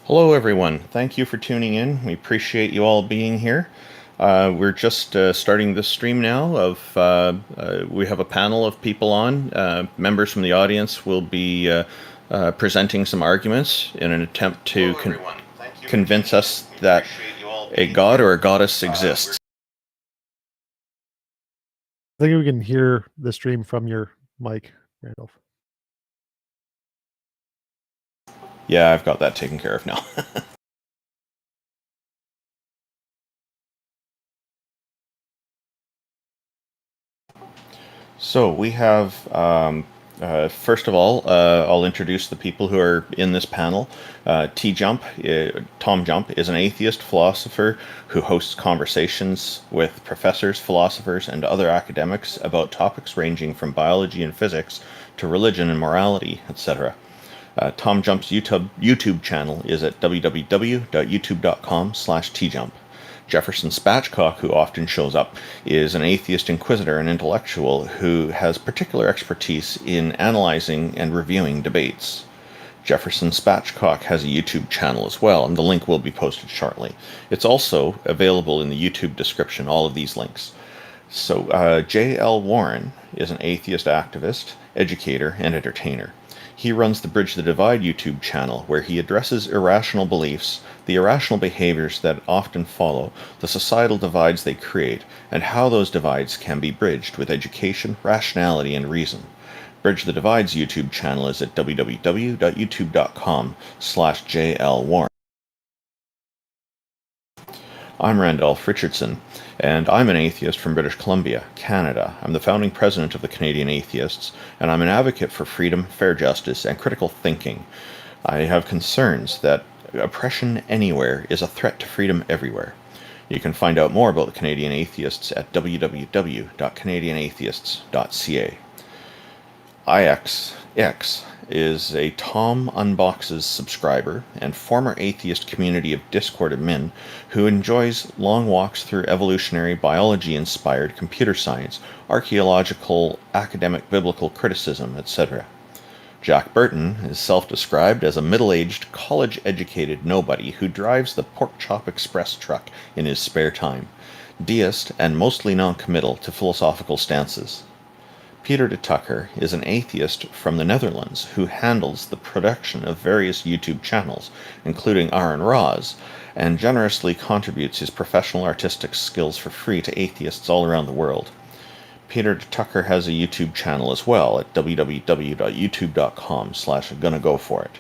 Hello, everyone. Thank you for tuning in. We appreciate you all being here. We're just starting this stream now. We have a panel of people on. Members from the audience will be presenting some arguments in an attempt to convince us that a god or a goddess exists. I think we can hear the stream from your mic, Randolph. Yeah, I've got that taken care of now. So we have, first of all, I'll introduce the people who are in this panel. TJump, Tom Jump, is an atheist philosopher who hosts conversations with professors, philosophers, and other academics about topics ranging from biology and physics to religion and morality, etc. Tom Jump's YouTube channel is at www.youtube.com/tjump. Jefferson Spatchcock, who often shows up, is an atheist inquisitor and intellectual who has particular expertise in analyzing and reviewing debates. Jefferson Spatchcock has a YouTube channel as well, and the link will be posted shortly. It's also available in the YouTube description, all of these links. So, J.L. Warren is an atheist activist, educator, and entertainer. He runs the Bridge the Divide YouTube channel, where he addresses irrational beliefs, the irrational behaviours that often follow, the societal divides they create, and how those divides can be bridged with education, rationality, and reason. Bridge the Divide's YouTube channel is at www.youtube.com/JLWarren. I'm Randolph Richardson, and I'm an atheist from British Columbia, Canada. I'm the founding president of the Canadian Atheists, and I'm an advocate for freedom, fair justice, and critical thinking. I have concerns that oppression anywhere is a threat to freedom everywhere. You can find out more about the Canadian Atheists at www.canadianatheists.ca. IXX is a Tom Unboxes subscriber and former atheist community of Discord admin who enjoys long walks through evolutionary biology-inspired computer science, archaeological, academic biblical criticism, etc. Jack Burton is self-described as a middle-aged, college-educated nobody who drives the Pork Chop Express truck in his spare time, deist and mostly non-committal to philosophical stances. Peter de Tucker is an atheist from the Netherlands who handles the production of various YouTube channels, including Aaron Roz, and generously contributes his professional artistic skills for free to atheists all around the world. Peter de Tucker has a YouTube channel as well at www.youtube.com/gonnagoforit.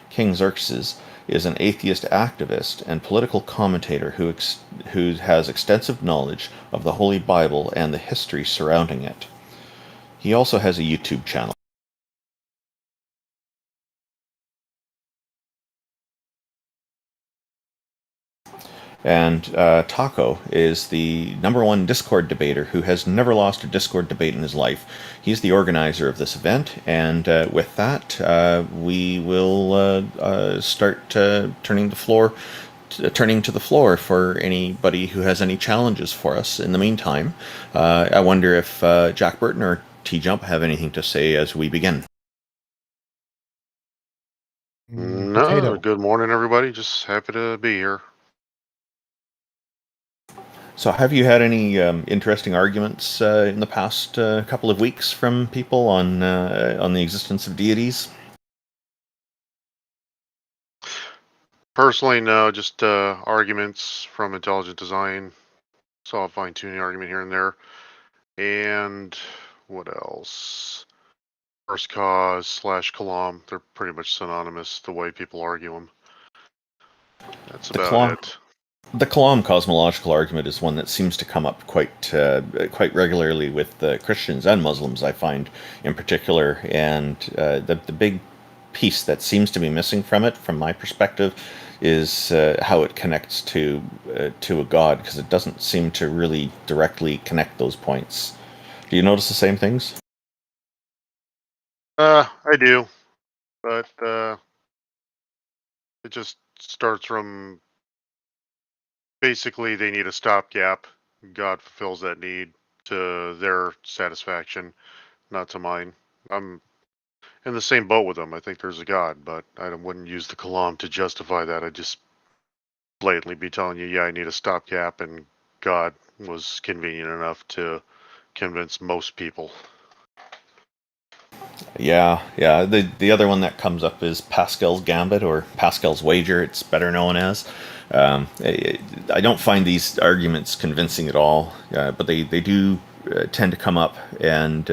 King Xerxes is an atheist activist and political commentator who has extensive knowledge of the Holy Bible and the history surrounding it. He also has a YouTube channel. And Taco is the #1 Discord debater who has never lost a Discord debate in his life. He's the organizer of this event, and with that, we will start turning to the floor for anybody who has any challenges for us. In the meantime, I wonder if Jack Burton or TJump have anything to say as we begin. No, Potato. good morning, everybody. Just happy to be here. So, have you had any interesting arguments in the past couple of weeks from people on the existence of deities? Personally, no, just arguments from intelligent design. Saw a fine-tuning argument here and there. And what else? First cause / Kalam. They're pretty much synonymous the way people argue them. That's The about Kalam, it. the Kalam cosmological argument is one that seems to come up quite regularly with Christians and Muslims, I find, in particular. And the big piece that seems to be missing from it, from my perspective, is how it connects to a god, because it doesn't seem to really directly connect those points. Do you notice the same things? I do, but it just starts from basically they need a stopgap. God fulfills that need to their satisfaction, not to mine. in the same boat with them. I think there's a God, but I wouldn't use the Kalam to justify that. I'd just blatantly be telling you, yeah, I need a stopgap, and God was convenient enough to convince most people. Yeah. The other one that comes up is Pascal's Gambit, or Pascal's Wager. It's better known as. I don't find these arguments convincing at all, but they do tend to come up, and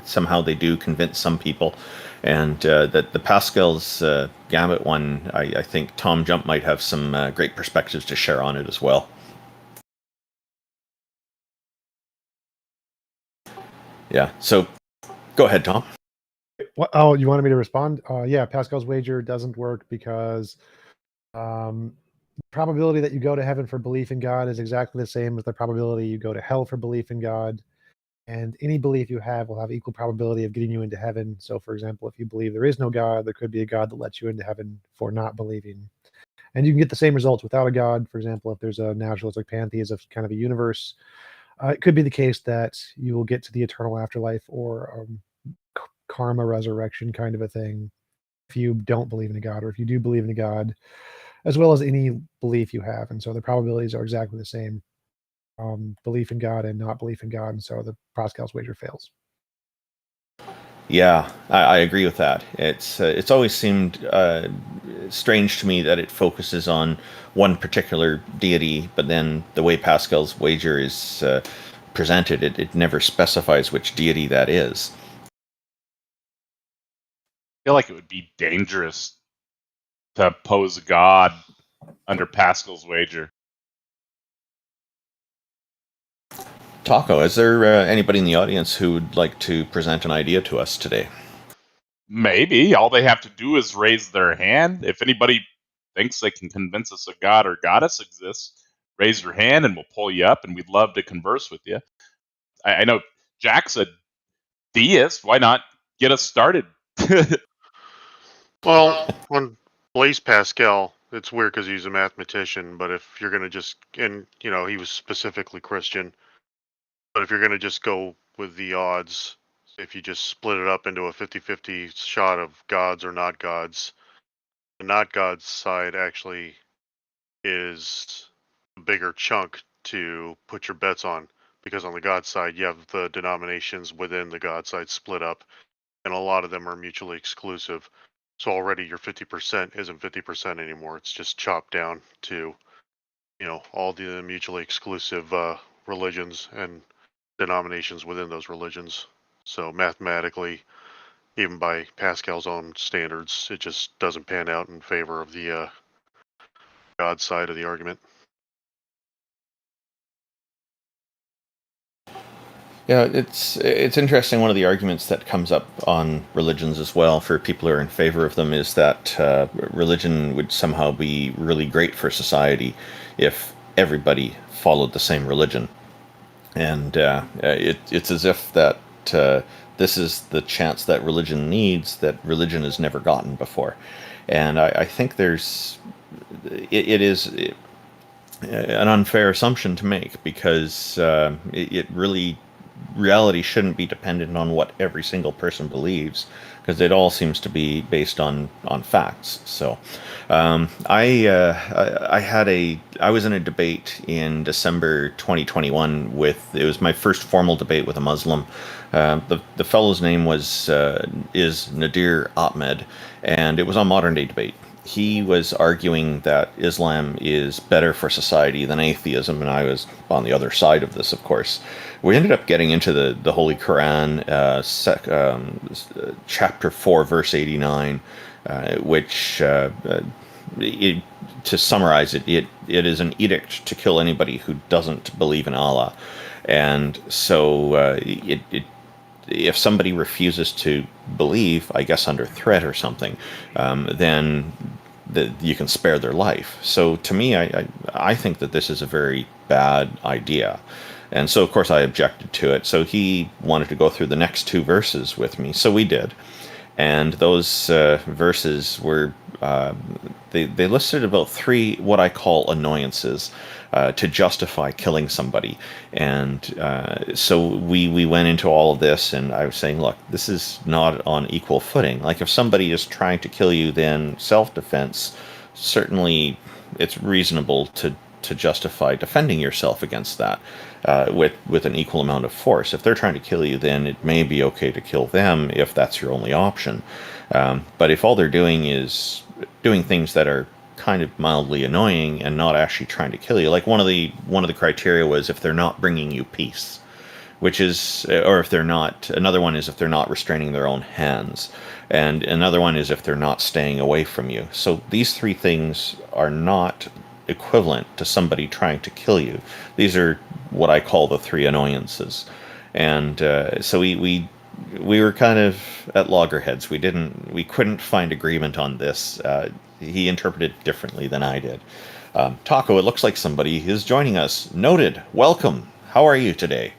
somehow they do convince some people. And that the Pascal's Gambit one, I think TJump might have some great perspectives to share on it as well. Yeah. So go ahead, Tom. What? Oh, you wanted me to respond? Yeah, Pascal's wager doesn't work because the probability that you go to heaven for belief in God is exactly the same as the probability you go to hell for belief in God. And any belief you have will have equal probability of getting you into heaven. So, for example, if you believe there is no God, there could be a God that lets you into heaven for not believing. And you can get the same results without a God. For example, if there's a naturalistic pantheism of kind of a universe, it could be the case that you will get to the eternal afterlife or karma resurrection kind of a thing if you don't believe in a God, or if you do believe in a God, as well as any belief you have. And so the probabilities are exactly the same. Belief in God and not belief in God, and so the Pascal's wager fails. Yeah, I agree with that. It's always seemed strange to me that it focuses on one particular deity, but then the way Pascal's wager is presented, it never specifies which deity that is. I feel like it would be dangerous to pose God under Pascal's wager. Taco, is there anybody in the audience who would like to present an idea to us today? Maybe. All they have to do is raise their hand. If anybody thinks they can convince us a god or goddess exists, raise your hand and we'll pull you up, and we'd love to converse with you. I know Jack's a theist. Why not get us started? Well, on Blaise Pascal, it's weird because he's a mathematician, but if you're going to just, and, he was specifically Christian, but if you're going to just go with the odds, if you just split it up into a 50-50 shot of gods or not gods, the not gods side actually is a bigger chunk to put your bets on, because on the god side, you have the denominations within the god side split up, and a lot of them are mutually exclusive. So already your 50% isn't 50% anymore. It's just chopped down to, all the mutually exclusive religions and denominations within those religions. So mathematically, even by Pascal's own standards, it just doesn't pan out in favor of the God side of the argument. Yeah, it's interesting. One of the arguments that comes up on religions as well for people who are in favor of them is that religion would somehow be really great for society if everybody followed the same religion. And it's as if that this is the chance that religion needs that religion has never gotten before. And I think it is an unfair assumption to make, because it really, reality shouldn't be dependent on what every single person believes, because it all seems to be based on facts. So I was in a debate in December 2021 it was my first formal debate with a Muslim. The fellow's name is Nadir Ahmed, and it was on modern day debate. He was arguing that Islam is better for society than atheism, and I was on the other side of this, of course. We ended up getting into the Holy Quran, chapter 4, verse 89, which, to summarize it is an edict to kill anybody who doesn't believe in Allah. And so if somebody refuses to believe, I guess under threat or something, then you can spare their life. So to me, I think that this is a very bad idea. And so, of course, I objected to it. So he wanted to go through the next two verses with me. So we did. And those verses were they listed about 3 what I call annoyances to justify killing somebody. And so we went into all of this, and I was saying, look, this is not on equal footing. Like, if somebody is trying to kill you, then self-defense, certainly it's reasonable to justify defending yourself against that with an equal amount of force. If they're trying to kill you, then it may be okay to kill them if that's your only option. But if all they're doing is doing things that are kind of mildly annoying and not actually trying to kill you, like one of the criteria was if they're not bringing you peace, which is, or if they're not, another one is if they're not restraining their own hands, and another one is if they're not staying away from you. So these 3 things are not equivalent to somebody trying to kill you. These are what I call the 3 annoyances. And so we were kind of at loggerheads. We couldn't find agreement on this. He interpreted it differently than I did. Taco, it looks like somebody is joining us. Noted, welcome. How are you today?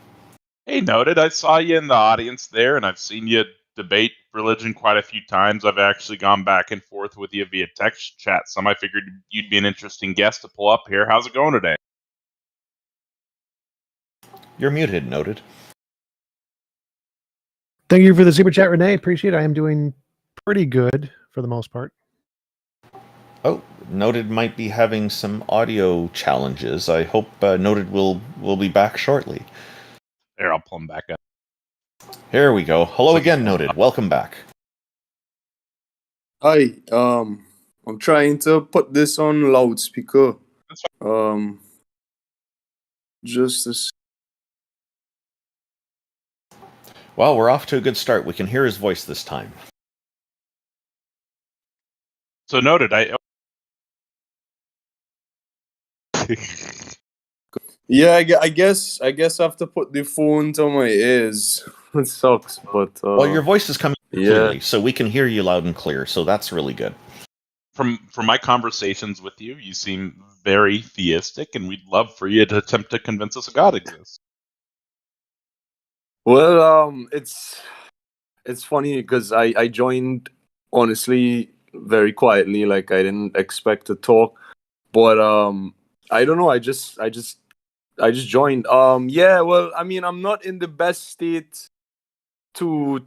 Hey, Noted, I saw you in the audience there, and I've seen you debate religion quite a few times. I've actually gone back and forth with you via text chat, so I figured you'd be an interesting guest to pull up here. How's it going today? You're muted, Noted. Thank you for the super chat, Renee. Appreciate it. I am doing pretty good for the most part. Oh, Noted might be having some audio challenges. I hope Noted will be back shortly. There, I'll pull him back up. Here we go. Hello again, Noted. Welcome back. Hi, I'm trying to put this on loudspeaker. Just a Well, we're off to a good start. We can hear his voice this time. So Noted, yeah, I guess I have to put the phone to my ears. It sucks, but Well, your voice is coming yeah. clearly, so we can hear you loud and clear, so that's really good. From my conversations with you, you seem very theistic, and we'd love for you to attempt to convince us a God exists. Well, it's funny because I joined honestly very quietly, like I didn't expect to talk, but I don't know, I just joined. Yeah, well, I mean, I'm not in the best state to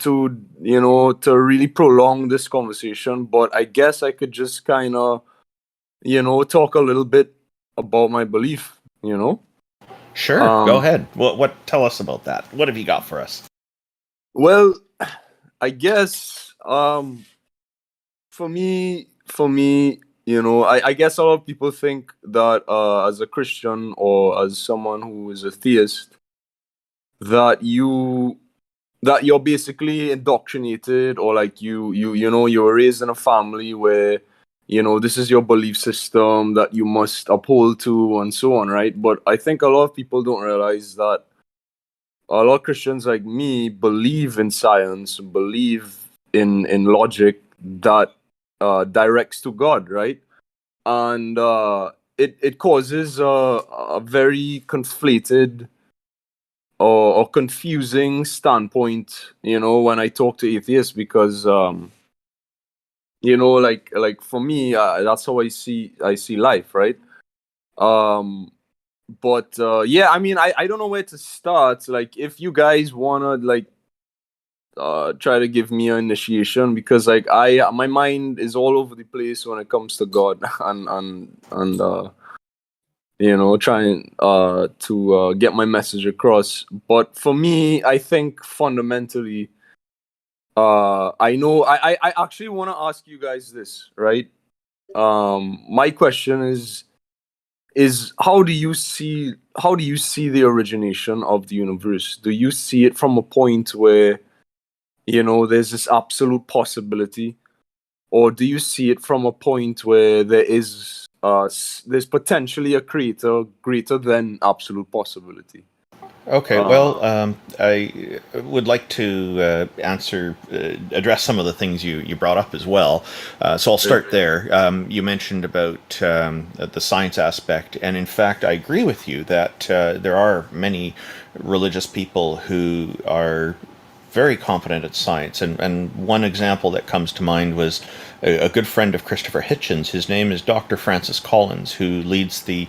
really prolong this conversation, but I guess I could just kind of talk a little bit about my belief. Sure, go ahead. What? Tell us about that. What have you got for us? Well, I guess for me, I guess a lot of people think that as a Christian or as someone who is a theist, that you're basically indoctrinated, or like you were raised in a family where this is your belief system that you must uphold to, and so on, right? But I think a lot of people don't realize that a lot of Christians like me believe in science, believe in logic that directs to God, right? And it causes a very conflated or confusing standpoint, when I talk to atheists, because like for me, that's how I see life, right? But yeah, I mean, I don't know where to start. Like, if you guys wanna like try to give me an initiation, because like my mind is all over the place when it comes to God and trying to get my message across. But for me, I think fundamentally, I actually want to ask you guys this, right? My question is how do you see the origination of the universe? Do you see it from a point where there's this absolute possibility, or do you see it from a point where there's potentially a creator greater than absolute possibility? Okay, well, I would like to address some of the things you brought up as well. So I'll start there. You mentioned about the science aspect, and in fact, I agree with you that there are many religious people who are very competent at science. And one example that comes to mind was a good friend of Christopher Hitchens. His name is Dr. Francis Collins, who leads who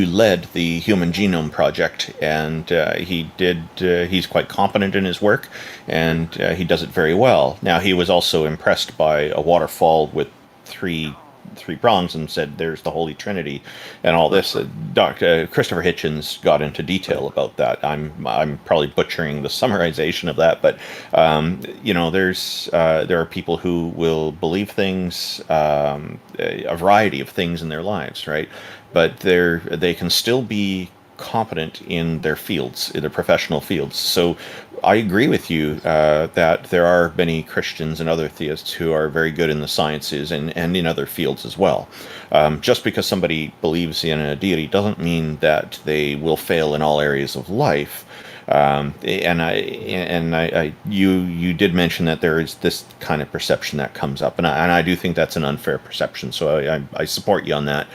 led the Human Genome Project, and he's quite competent in his work, and he does it very well. Now, he was also impressed by a waterfall with three prongs and said there's the Holy Trinity and all this. Dr. Christopher Hitchens got into detail about that. I'm probably butchering the summarization of that, but there are people who will believe things, a variety of things in their lives, right? But they can still be competent in their fields, in their professional fields. So I agree with you that there are many Christians and other theists who are very good in the sciences and in other fields as well. Just because somebody believes in a deity doesn't mean that they will fail in all areas of life. You did mention that there is this kind of perception that comes up, and I do think that's an unfair perception. So I support you on that.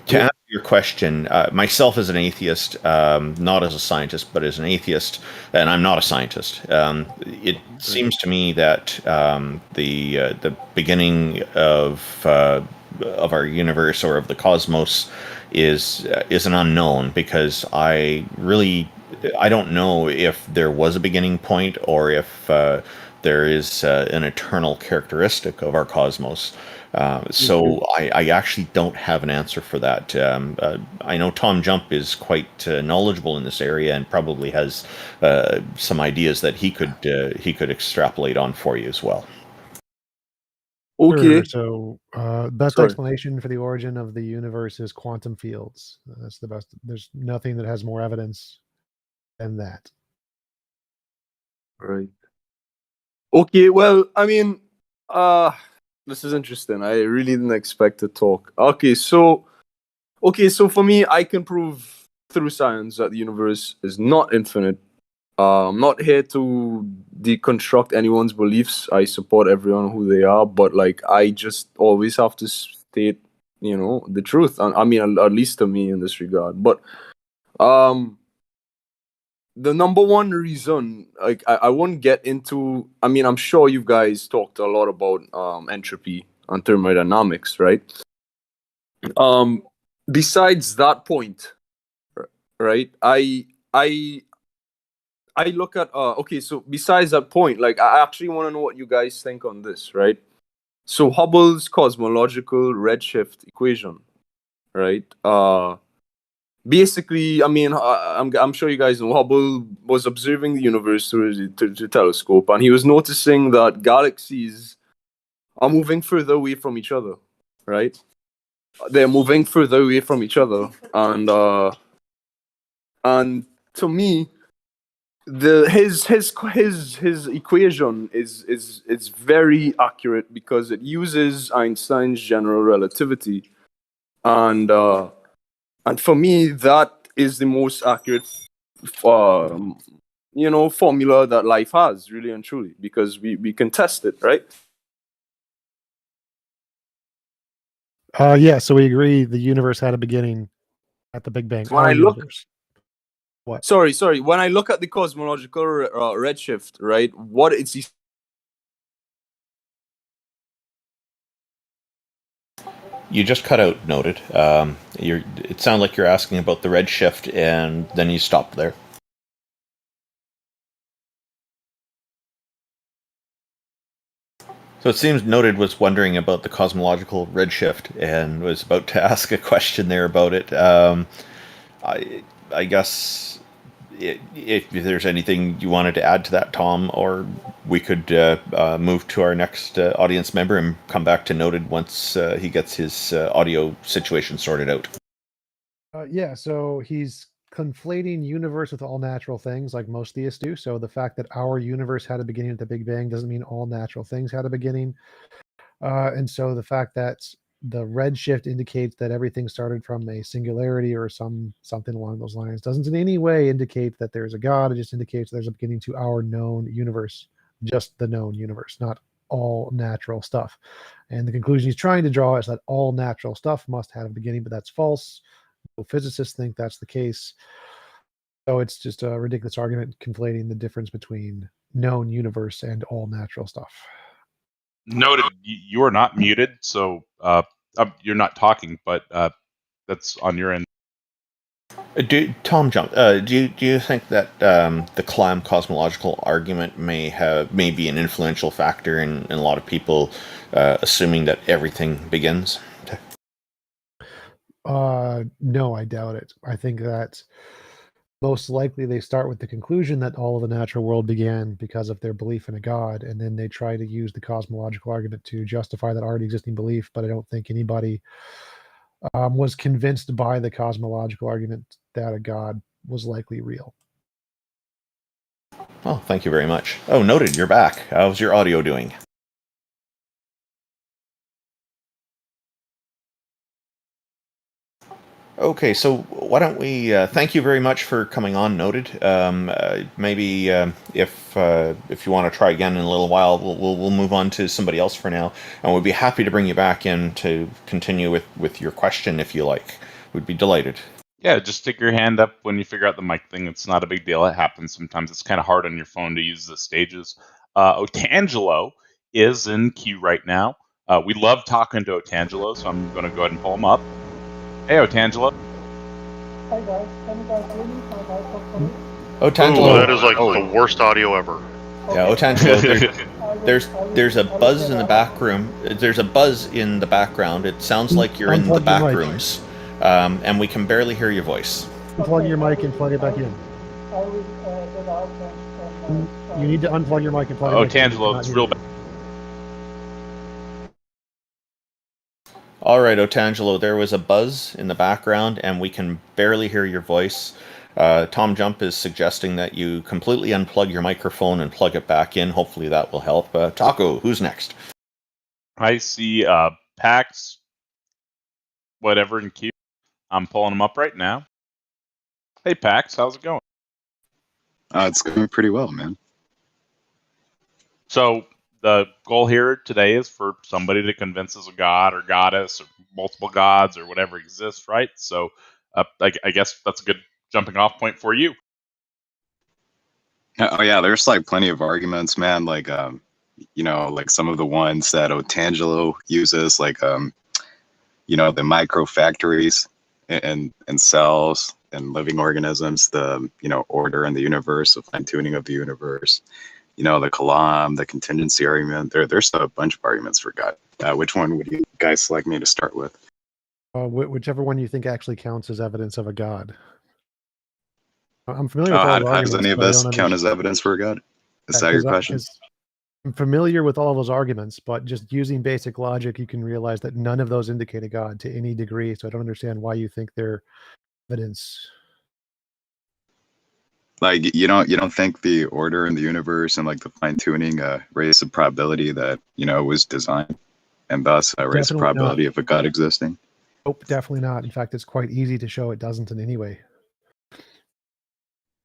To answer your question, myself as an atheist, not as a scientist, but as an atheist, and I'm not a scientist, it seems to me that the beginning of our universe or of the cosmos is an unknown, because I don't know if there was a beginning point or if there is an eternal characteristic of our cosmos. So I actually don't have an answer for that. I know TJump is quite knowledgeable in this area and probably has some ideas that he could extrapolate on for you as well. Okay. Sure. So best Sorry. explanation for the origin of the universe is quantum fields. That's the best. There's nothing that has more evidence than that. Right. Okay, well, I mean, this is interesting. I really didn't expect to talk. Okay, so for me, I can prove through science that the universe is not infinite. I'm not here to deconstruct anyone's beliefs. I support everyone who they are, but like I just always have to state, the truth. I mean, at least to me in this regard. But the number one reason, like I won't get into. I mean, I'm sure you guys talked a lot about entropy and thermodynamics, right? Besides that point, right? I look at okay, so besides that point, like I actually want to know what you guys think on this, right? So Hubble's cosmological redshift equation, right? Basically, I mean, I'm sure you guys know Hubble was observing the universe through the telescope, and he was noticing that galaxies are moving further away from each other, right? They're moving further away from each other, and to me, his equation is very accurate because it uses Einstein's general relativity, and for me that is the most accurate formula that life has, really and truly, because we can test it, right? Yeah, so we agree the universe had a beginning at the Big Bang. When I look, what? Sorry. When I look at the cosmological redshift, right, what it's You just cut out, noted. It sounded like you're asking about the redshift, and then you stopped there. So it seems Noted was wondering about the cosmological redshift and was about to ask a question there about it. I guess if there's anything you wanted to add to that, Tom, or we could move to our next audience member and come back to Noted once he gets his audio situation sorted out. Yeah, so he's conflating universe with all natural things like most theists do. So the fact that our universe had a beginning at the Big Bang doesn't mean all natural things had a beginning. And so the fact that the redshift indicates that everything started from a singularity or something along those lines doesn't in any way indicate that there's a God. It just indicates there's a beginning to our known universe, just the known universe, not all natural stuff. And the conclusion he's trying to draw is that all natural stuff must have a beginning, but that's false. Physicists think that's the case. So it's just a ridiculous argument conflating the difference between known universe and all natural stuff. Noted. You are not muted, so you're not talking, but that's on your end. TJump, do you think that the clam cosmological argument may be an influential factor in a lot of people assuming that everything begins? No, I doubt it. I think that most likely they start with the conclusion that all of the natural world began because of their belief in a god, and then they try to use the cosmological argument to justify that already existing belief. But I don't think anybody was convinced by the cosmological argument that a god was likely real. Oh, thank you very much. Oh, noted, you're back. How's your audio doing? Okay, so why don't we thank you very much for coming on, Noted. Maybe if you want to try again in a little while, we'll move on to somebody else for now, and we'd be happy to bring you back in to continue with your question if you like. We'd be delighted. Yeah, just stick your hand up when you figure out the mic thing. It's not a big deal. It happens sometimes. It's kind of hard on your phone to use the stages. Otangelo is in queue right now. We love talking to Otangelo, so I'm going to go ahead and pull him up. Hey, Otangelo. Hi guys, can you guys hear me? My microphone. Otangelo. Oh, that is like the worst audio ever. Yeah, Otangelo, there's a buzz in the back room. There's a buzz in the background. It sounds like you're in the back rooms, and we can barely hear your voice. Unplug your mic and plug it back in. I will get out and You need to unplug your mic and plug it back in. Otangelo, it's real bad. All right, Otangelo, there was a buzz in the background, and we can barely hear your voice. TJump is suggesting that you completely unplug your microphone and plug it back in. Hopefully that will help. Taco, who's next? I see Pax, whatever, in queue. I'm pulling him up right now. Hey, Pax, how's it going? It's going pretty well, man. So the goal here today is for somebody to convince us a god or goddess or multiple gods or whatever exists, right? So I guess that's a good jumping off point for you. Oh yeah, there's like plenty of arguments, man. Like like some of the ones that Otangelo uses, like the micro factories and cells and living organisms, the order in the universe, the fine tuning of the universe. The Kalam, the contingency argument. There's a bunch of arguments for God. Which one would you guys like me to start with? Whichever one you think actually counts as evidence of a god. I'm familiar with all How those arguments. does any of this count as evidence for a God? Is that your question? I'm familiar with all of those arguments, but just using basic logic, you can realize that none of those indicate a god to any degree. So I don't understand why you think they're evidence. Like you don't think the order in the universe and like the fine tuning raise the probability that was designed, and thus raise the probability of a god existing? Nope, definitely not. In fact, it's quite easy to show it doesn't in any way.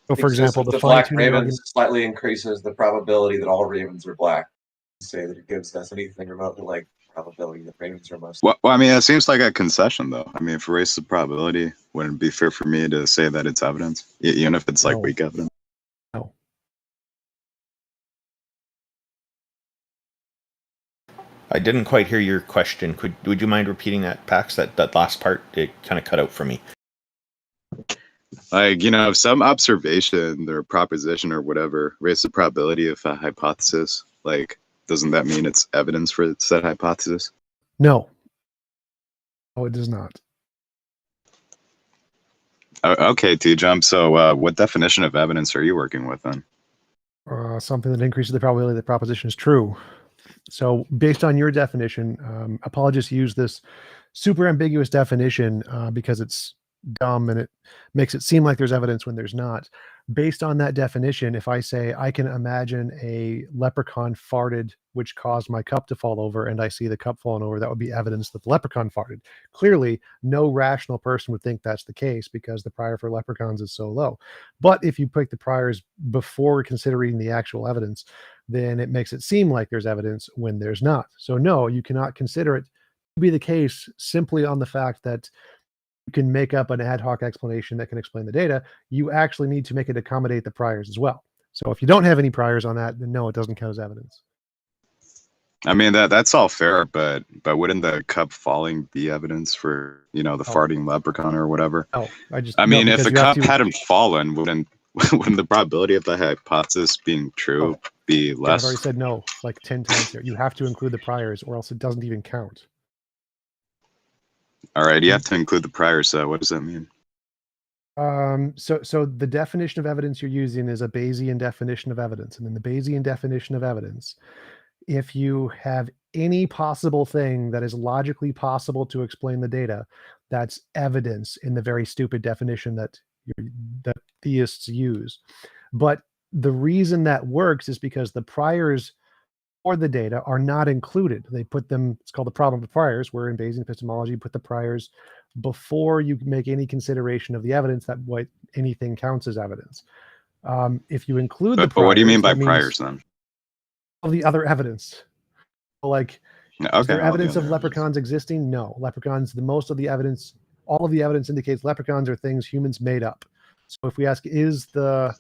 So, for example, the black fine-tuning ravens argument slightly increases the probability that all ravens are black. Say that it gives us anything remotely like probability that ravens are most. Well, I mean, it seems like a concession, though. I mean, if it raises the probability, wouldn't it be fair for me to say that it's evidence, even if it's like weak evidence? No. I didn't quite hear your question. Would you mind repeating that, Pax? That last part, it kind of cut out for me. Like, if some observation or proposition or whatever raises the probability of a hypothesis, like, doesn't that mean it's evidence for said hypothesis? No. Oh, it does not. Okay, TJump. So what definition of evidence are you working with then? Something that increases the probability that the proposition is true. So based on your definition, apologists use this super ambiguous definition because it's dumb and it makes it seem like there's evidence when there's not. Based on that definition, if I say I can imagine a leprechaun farted which caused my cup to fall over and I see the cup falling over, that would be evidence that the leprechaun farted. Clearly, no rational person would think that's the case because the prior for leprechauns is so low. But if you pick the priors before considering the actual evidence, then it makes it seem like there's evidence when there's not. So no, you cannot consider it to be the case simply on the fact that you can make up an ad hoc explanation that can explain the data. You actually need to make it accommodate the priors as well. So if you don't have any priors on that, then no, it doesn't count as evidence. I mean that's all fair, but wouldn't the cup falling be evidence for the farting leprechaun or whatever? Oh, I mean, if the cup hadn't fallen, wouldn't the probability of the hypothesis being true be less? I've already said no like 10 times here. You have to include the priors, or else it doesn't even count. All right, you have to include the priors. So what does that mean? So the definition of evidence you're using is a Bayesian definition of evidence, and in the Bayesian definition of evidence, if you have any possible thing that is logically possible to explain the data, that's evidence in the very stupid definition that theists use. But the reason that works is because the priors for the data are not included. They put them, it's called the problem of priors, where in Bayesian epistemology, you put the priors before you make any consideration of the evidence that anything counts as evidence. If you include the priors, but what do you mean by priors then? All the other evidence. Like, is there evidence of leprechauns existing? No. Leprechauns, all of the evidence indicates leprechauns are things humans made up. So if we ask, is the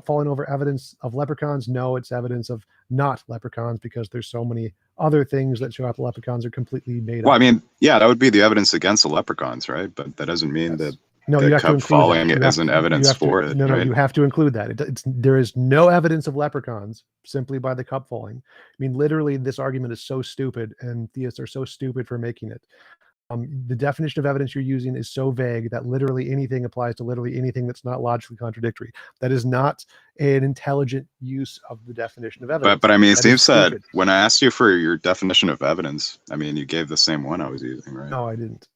falling over evidence of leprechauns? No, it's evidence of not leprechauns, because there's so many other things that show up leprechauns are completely made up. Well, I mean, yeah, that would be the evidence against the leprechauns, right? But that doesn't mean that the cup falling isn't evidence for it. No, right? you have to include that. There is no evidence of leprechauns simply by the cup falling. I mean, literally, this argument is so stupid, and theists are so stupid for making it. The definition of evidence you're using is so vague that literally anything applies to literally anything that's not logically contradictory. That is not an intelligent use of the definition of evidence. But I mean, Steve said, when I asked you for your definition of evidence, I mean, you gave the same one I was using, right? No, I didn't.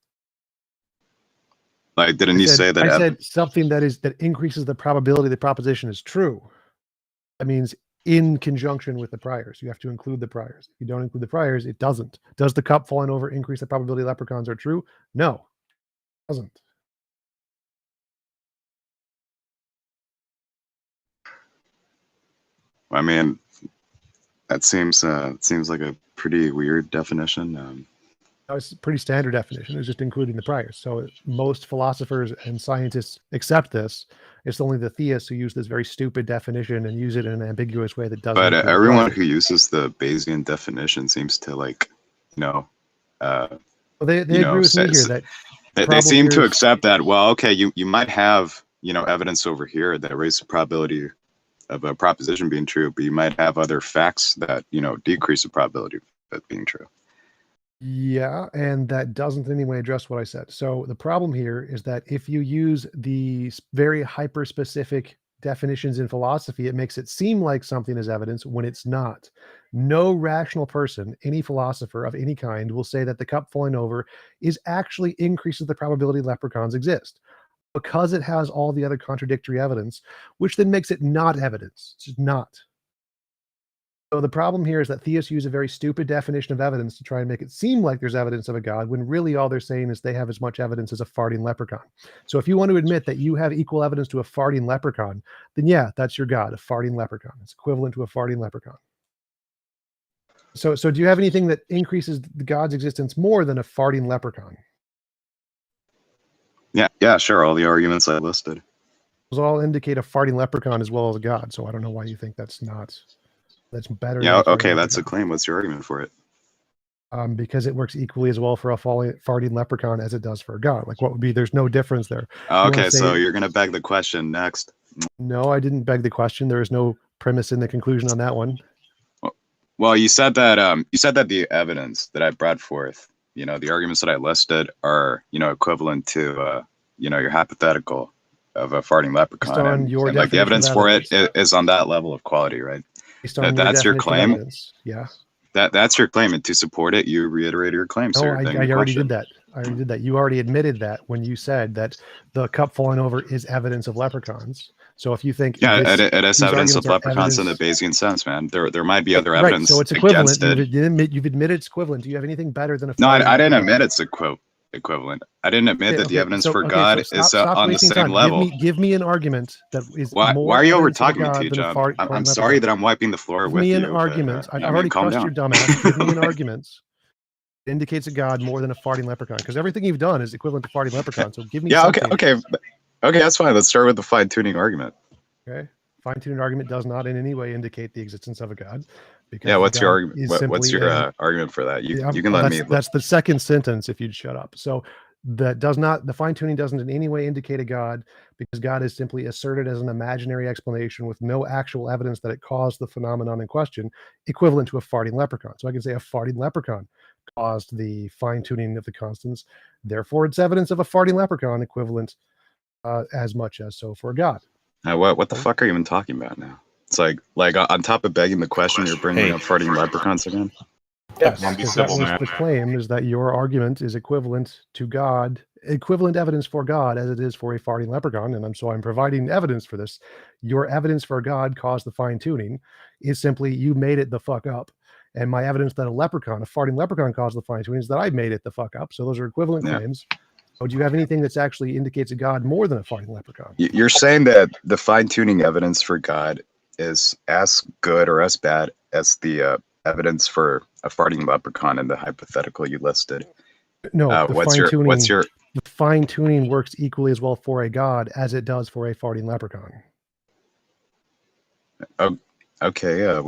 Like, didn't you say that? I said something that increases the probability the proposition is true. That means in conjunction with the priors. You have to include the priors. If you don't include the priors, it doesn't. Does the cup falling over increase the probability leprechauns are true? No, it doesn't. I mean, that seems like a pretty weird definition. It's a pretty standard definition. It's just including the priors. So most philosophers and scientists accept this. It's only the theists who use this very stupid definition and use it in an ambiguous way that doesn't. But everyone who uses the Bayesian definition seems to well, they agree with me here that they seem to accept that. Well, okay, you might have evidence over here that raises the probability of a proposition being true, but you might have other facts that decrease the probability of it being true. Yeah, and that doesn't in any way address what I said. So the problem here is that if you use the very hyper-specific definitions in philosophy, it makes it seem like something is evidence when it's not. No rational person, any philosopher of any kind, will say that the cup falling over actually increases the probability leprechauns exist, because it has all the other contradictory evidence, which then makes it not evidence. It's just not. So the problem here is that theists use a very stupid definition of evidence to try and make it seem like there's evidence of a god, when really all they're saying is they have as much evidence as a farting leprechaun. So if you want to admit that you have equal evidence to a farting leprechaun, then yeah, that's your god, a farting leprechaun. It's equivalent to a farting leprechaun. So do you have anything that increases the god's existence more than a farting leprechaun? Yeah, sure. All the arguments I listed. Those all indicate a farting leprechaun as well as a god. So I don't know why you think that's better. Yeah, okay, that's a claim. What's your argument for it? Because it works equally as well for a farting leprechaun as it does for a god. Like, what would be? There's no difference there. Okay, so you're gonna beg the question next. No, I didn't beg the question. There is no premise in the conclusion on that one. Well, you said that the evidence that I brought forth, the arguments that I listed are, equivalent to, your hypothetical of a farting leprechaun. And like the evidence for it is on that level of quality, right? That's your claim. Yeah. That's your claim, and to support it, you reiterated your claim. No, I already did that. You already admitted that when you said that the cup falling over is evidence of leprechauns. So if you think it is evidence of leprechauns in the Bayesian sense, man. There might be other evidence. Right, so it's equivalent. You've admitted it's equivalent. Do you have anything better than a? No, I didn't admit it's equivalent. I didn't admit that the evidence for God is on the same level. Give me an argument that is. Why are you over talking me, TJump? I'm sorry that I'm wiping the floor with you. Give me an argument. I've already crushed your dumbass. Give me an argument. It indicates a god more than a farting leprechaun, because everything you've done is equivalent to farting leprechaun. So give me. Okay, that's fine. Let's start with the fine-tuning argument. Okay, fine-tuning argument does not in any way indicate the existence of a God. Because Yeah, what's your God argument? is What's simply your a- argument for that? You Yeah, you can well, let me. that's the second sentence if you'd shut up. So that does not, the fine-tuning doesn't in any way indicate a God, because God is simply asserted as an imaginary explanation with no actual evidence that it caused the phenomenon in question, equivalent to a farting leprechaun. So I can say a farting leprechaun caused the fine-tuning of the constants. Therefore, it's evidence of a farting leprechaun equivalent as much as so for God. What the fuck are you even talking about now? It's like on top of begging the question, you're bringing Hey. up farting leprechauns again. Yes, Don't be because civil, that was man. the claim, is that your argument is equivalent to God, equivalent evidence for God as it is for a farting leprechaun, and I'm providing evidence for this. Your evidence for God caused the fine tuning is simply you made it the fuck up, and my evidence that a farting leprechaun caused the fine tuning is that I made it the fuck up. So those are equivalent Yeah. claims. So do you have anything that's actually indicates a God more than a farting leprechaun? You're saying that the fine-tuning evidence for God is as good or as bad as the evidence for a farting leprechaun in the hypothetical you listed. No, the What's your the fine tuning works equally as well for a God as it does for a farting leprechaun. okay?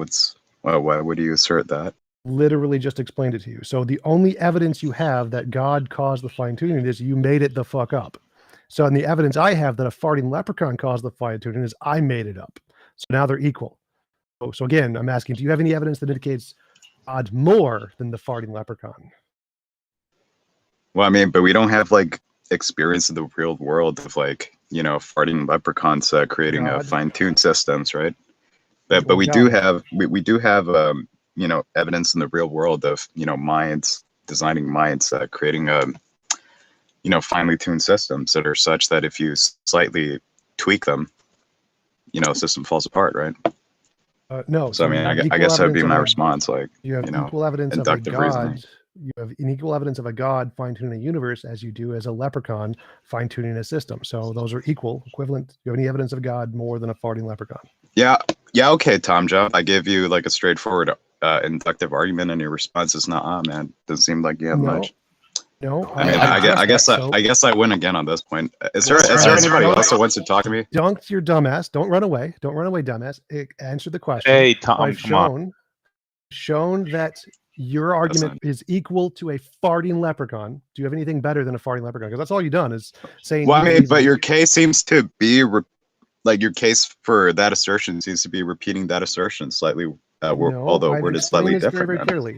Why would you assert that? Literally just explained it to you. So the only evidence you have that God caused the fine tuning is you made it the fuck up. So and the evidence I have that a farting leprechaun caused the fine tuning is I made it up. So now they're equal. So again, I'm asking, do you have any evidence that indicates God more than the farting leprechaun? Well, I mean, but we don't have like experience in the real world of farting leprechauns creating God. fine-tuned systems, right? Well, But we God. do have evidence in the real world of minds designing minds creating finely tuned systems that are such that if you slightly tweak them, the system falls apart, right? No. So I mean, you have I equal guess that would be evidence of my a- response. You have equal evidence of a inductive God. reasoning. You have equal evidence of a God fine-tuning a universe as you do as a leprechaun fine-tuning a system. So those are equivalent. Do you have any evidence of God more than a farting leprechaun? Yeah. Okay, TJump. I give you like a straightforward inductive argument, and your response is not. Man, doesn't seem like you have much. No. I mean, I guess I win again on this point. Is there anybody else that wants to talk to me? Dunked your dumbass. Don't run away. Don't run away, dumbass. Answer the question. Hey, Tom, I've come on. shown that your argument is equal to a farting leprechaun. Do you have anything better than a farting leprechaun? Because that's all you've done is saying. Well, I mean, but your case seems to be your case for that assertion seems to be repeating that assertion slightly, although worded slightly different. Very clearly.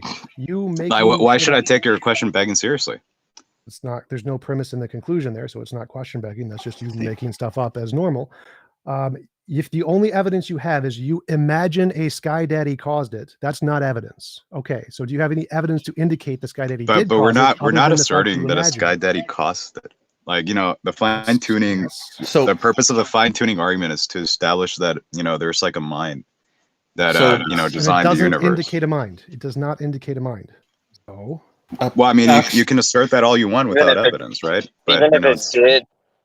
Why should I take your question begging seriously? It's not. There's no premise in the conclusion there, so it's not question begging. That's just you making stuff up as normal. If the only evidence you have is you imagine a Sky Daddy caused it, that's not evidence. Okay, so do you have any evidence to indicate the Sky Daddy did? But we're not asserting that a imagine? Sky Daddy caused it. The fine tuning. So the purpose of the fine tuning argument is to establish that there's like a mind that designed the universe. Indicate a mind. It does not indicate a mind. So. Well, I mean, you can assert that all you want without evidence, right? But,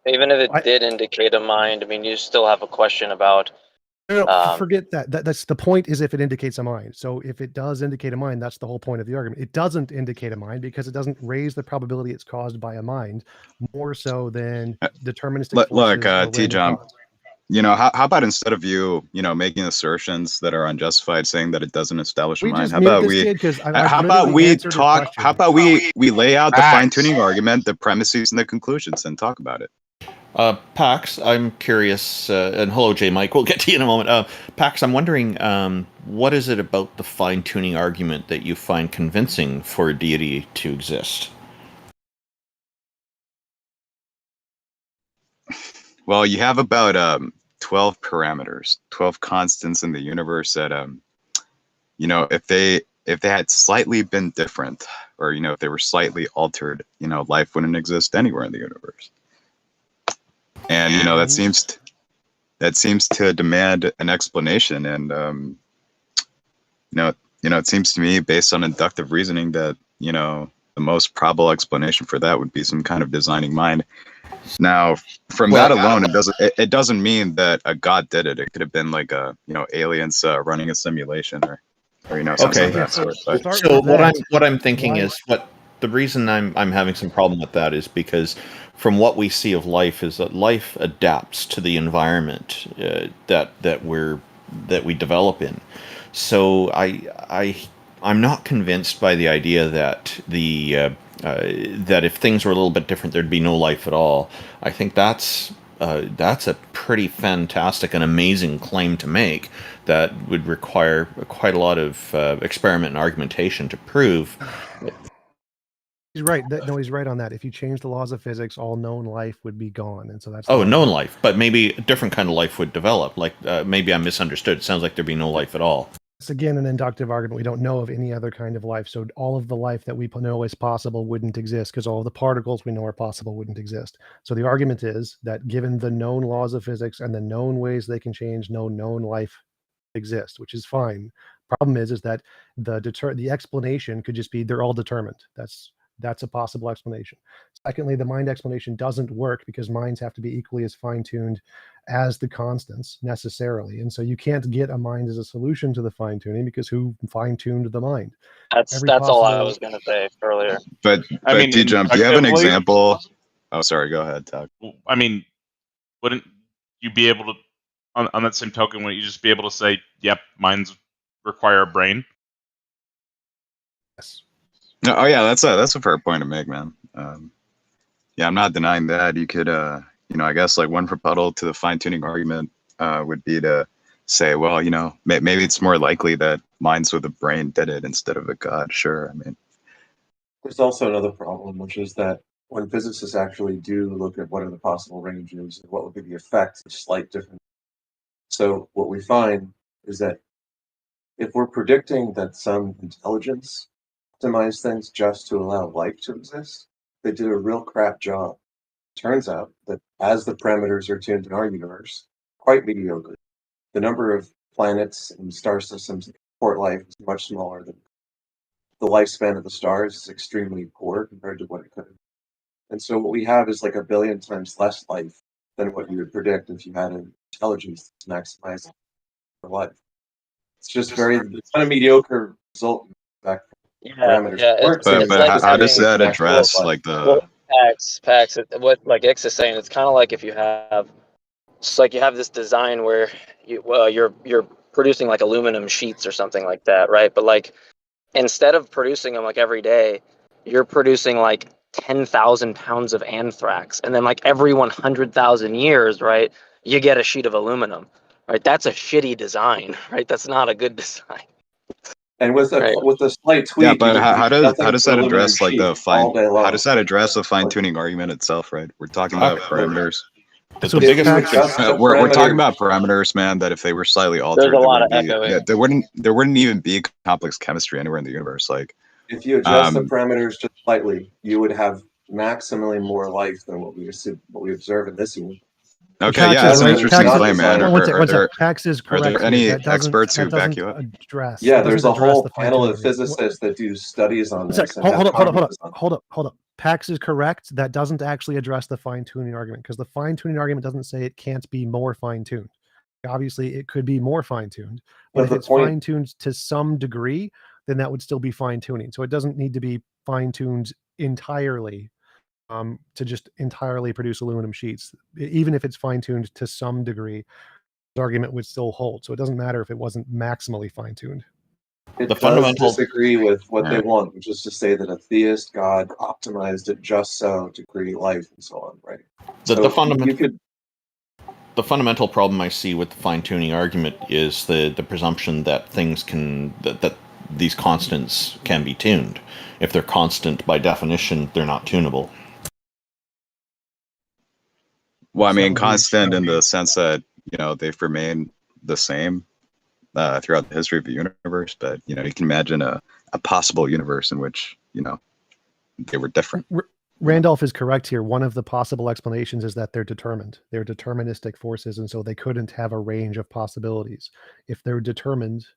even if it did indicate a mind, I mean, you still have a question about. Forget that. That's the point. Is if it indicates a mind. So if it does indicate a mind, that's the whole point of the argument. It doesn't indicate a mind because it doesn't raise the probability it's caused by a mind more so than deterministic. Look, TJump. How about instead of you making assertions that are unjustified, saying that it doesn't establish a mind, how about we lay out the fine-tuning argument, the premises, and the conclusions, and talk about it. Pax, I'm curious, and hello, J. Mike. We'll get to you in a moment. Pax, I'm wondering, what is it about the fine-tuning argument that you find convincing for a deity to exist? Well, you have about 12 parameters, 12 constants in the universe that, if they had slightly been different, or if they were slightly altered, life wouldn't exist anywhere in the universe. And that seems to demand an explanation. And it seems to me, based on inductive reasoning, that the most probable explanation for that would be some kind of designing mind. Now, from that alone, it doesn't mean that a god did it. It could have been like aliens running a simulation or something of that sort. But. So what I'm thinking is the reason I'm having some problem with that is because from what we see of life is that life adapts to the environment that we develop in. So I'm not convinced by the idea that that if things were a little bit different, there'd be no life at all. I think that's a pretty fantastic and amazing claim to make that would require quite a lot of experiment and argumentation to prove. He's right. No, he's right on that. If you change the laws of physics, all known life would be gone, and so that's known life, but maybe a different kind of life would develop. Like maybe I misunderstood. It sounds like there'd be no life at all. It's again an inductive argument. We don't know of any other kind of life, so all of the life that we know is possible wouldn't exist because all of the particles we know are possible wouldn't exist. So the argument is that given the known laws of physics and the known ways they can change, no known life exists, which is fine. Problem is that the explanation could just be they're all determined. That's a possible explanation. Secondly, the mind explanation doesn't work because minds have to be equally as fine-tuned as the constants necessarily. And so you can't get a mind as a solution to the fine-tuning because who fine-tuned the mind? That's all I was going to say earlier. But I mean, TJump, do you have an example? Oh, sorry, go ahead, Tuck. I mean, wouldn't you be able to, on that same token, wouldn't you just be able to say, yep, minds require a brain? Yes. No, oh yeah, that's a fair point to make, man. Yeah, I'm not denying that. You could, I guess like one rebuttal to the fine-tuning argument would be to say, well, maybe it's more likely that minds with a brain did it instead of a god. Sure, I mean. There's also another problem, which is that when physicists actually do look at what are the possible ranges and what would be the effects of slight difference. So what we find is that if we're predicting that some intelligence optimize things just to allow life to exist, they did a real crap job. Turns out that as the parameters are tuned in our universe, quite mediocre. The number of planets and star systems that support life is much smaller than the lifespan of the stars is extremely poor compared to what it could have. And so what we have is like 1 billion times less life than what you would predict if you had an intelligence that's maximized for life. It's just it's kind of mediocre result back. Parameters. But how does that address like the PAX? What like X is saying, it's kind of like if you have, it's like you have this design where you're producing like aluminum sheets or something like that, right? But like instead of producing them like every day, you're producing like 10,000 pounds of anthrax, and then like every 100,000 years, right, you get a sheet of aluminum, right? That's a shitty design, right? That's not a good design. And with a slight tweak, yeah, but how does that address like how does that address the fine-tuning argument itself, right? We're talking about parameters. So we're talking about parameters, man. That if they were slightly altered, there wouldn't even be complex chemistry anywhere in the universe. Like if you adjust the parameters just slightly, you would have maximally more life than what we observe in this universe. Okay, yeah, that's an interesting claim, man. PAX is correct. Are there any experts who back you up? Yeah, there's a whole panel of physicists that do studies on this. Hold up. PAX is correct. That doesn't actually address the fine-tuning argument because the fine-tuning argument doesn't say it can't be more fine-tuned. Obviously, it could be more fine-tuned, but if it's fine-tuned to some degree, then that would still be fine-tuning. So it doesn't need to be fine-tuned entirely. To just entirely produce aluminum sheets, even if it's fine-tuned to some degree, the argument would still hold. So it doesn't matter if it wasn't maximally fine-tuned. It does disagree with what they want, which is to say that a theist God optimized it just so to create life and so on, right? The fundamental problem I see with the fine-tuning argument is the presumption that things that these constants can be tuned. If they're constant by definition, they're not tunable. Well, I mean, constant in the sense that, they've remained the same throughout the history of the universe. But, you can imagine a possible universe in which, they were different. Randolph is correct here. One of the possible explanations is that they're determined. They're deterministic forces, and so they couldn't have a range of possibilities. If they're determined,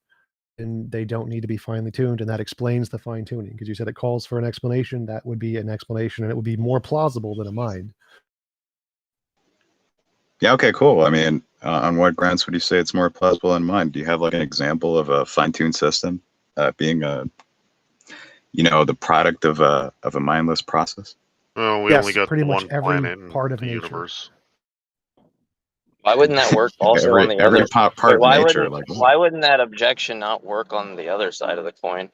then they don't need to be finely tuned, and that explains the fine-tuning. Because you said it calls for an explanation. That would be an explanation, and it would be more plausible than a mind. Yeah, okay, cool. I mean, on what grounds would you say it's more plausible than mine? Do you have like an example of a fine-tuned system being the product of a mindless process? Well, we Yes, only got pretty much one every planet in part of the nature. universe. Why wouldn't that work also on the every other? part Wait, of why nature, wouldn't like what? why wouldn't that objection not work on the other side of the coin?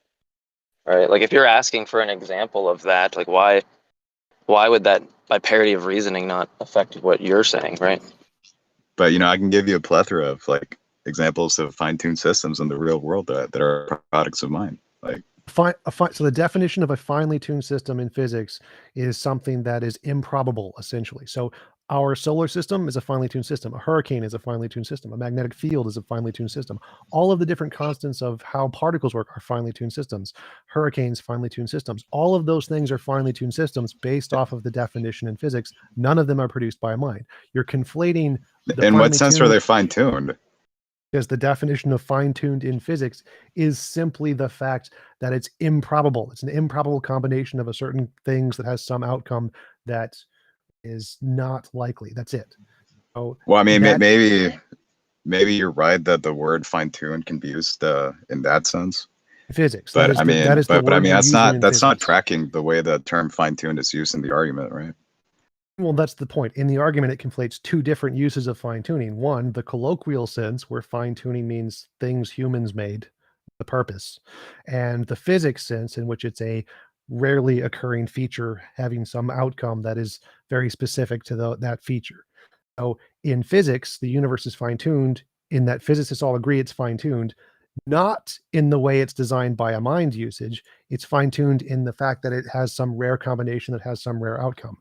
Right? Like if you're asking for an example of that, like why would that by parity of reasoning not affect what you're saying, right? But I can give you a plethora of like examples of fine-tuned systems in the real world that are products of mine. Like So the definition of a finely tuned system in physics is something that is improbable, essentially. So our solar system is a finely tuned system. A hurricane is a finely tuned system. A magnetic field is a finely tuned system. All of the different constants of how particles work are finely tuned systems. Hurricanes, finely tuned systems. All of those things are finely tuned systems based off of the definition in physics. None of them are produced by a mind. You're conflating the in what finely sense are tuned, they fine-tuned? because the definition of fine-tuned in physics is simply the fact that it's improbable. It's an improbable combination of a certain things that has some outcome that is not likely. That's it. So Well, I mean, that maybe you're right that the word fine-tuned can be used in that sense. physics. But That is the but I word mean, we're that's using in not physics. tracking the way the term fine-tuned is used in the argument, right? Well, that's the point. In the argument, it conflates two different uses of fine-tuning. One, the colloquial sense, where fine-tuning means things humans made, the purpose, and the physics sense, in which it's a rarely occurring feature having some outcome that is very specific to that feature. So in physics, the universe is fine-tuned in that physicists all agree it's fine-tuned, not in the way it's designed by a mind usage. It's fine-tuned in the fact that it has some rare combination that has some rare outcome,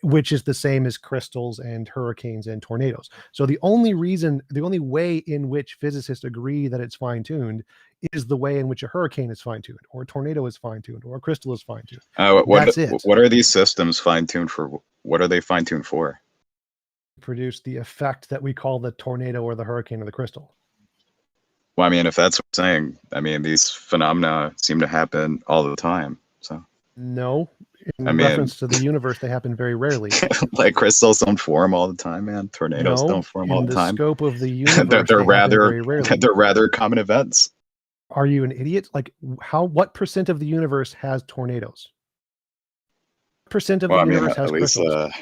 which is the same as crystals and hurricanes and tornadoes. So the only way in which physicists agree that it's fine-tuned is the way in which a hurricane is fine-tuned, or a tornado is fine-tuned, or a crystal is fine-tuned. That's it. What are these systems fine-tuned for? What are they fine-tuned for? Produce the effect that we call the tornado or the hurricane or the crystal. Well, I mean, if that's what I'm saying, I mean, these phenomena seem to happen all the time. So, No, in I mean, reference to the universe, they happen very rarely. like crystals don't form all the time, man. Tornadoes No, don't form all in the the time. scope of the universe, they're they happen rather very rarely. they're rather common events. Are you an idiot? Like, what percent of the universe has tornadoes? What percent of Well, the I mean, universe has crystals?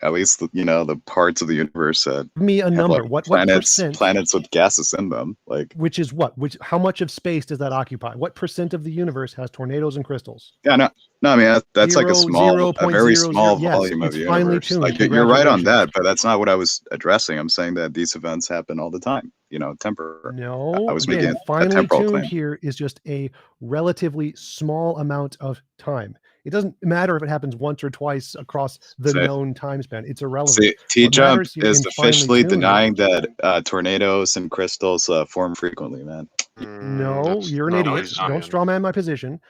at least the parts of the universe that Give me a have number. like What planets percent? with gases in them. Like, Which is what? How much of space does that occupy? What percent of the universe has tornadoes and crystals? yeah, no, I mean that's like a very 0.00. small Yes, volume of it's the finely universe. tuned. Like you're right on Congratulations. that, but that's not what I was addressing. I'm saying that these events happen all the time. Temporary. No, I was again, making a finely temporal tuned claim. here is just a relatively small amount of time. It doesn't matter if it happens once or twice across the known time span. It's irrelevant. See, TJump matters here is in finely officially tuning- denying that tornadoes and crystals form frequently, man. No, That's you're an not what idiot. he's Don't saying. straw man my position.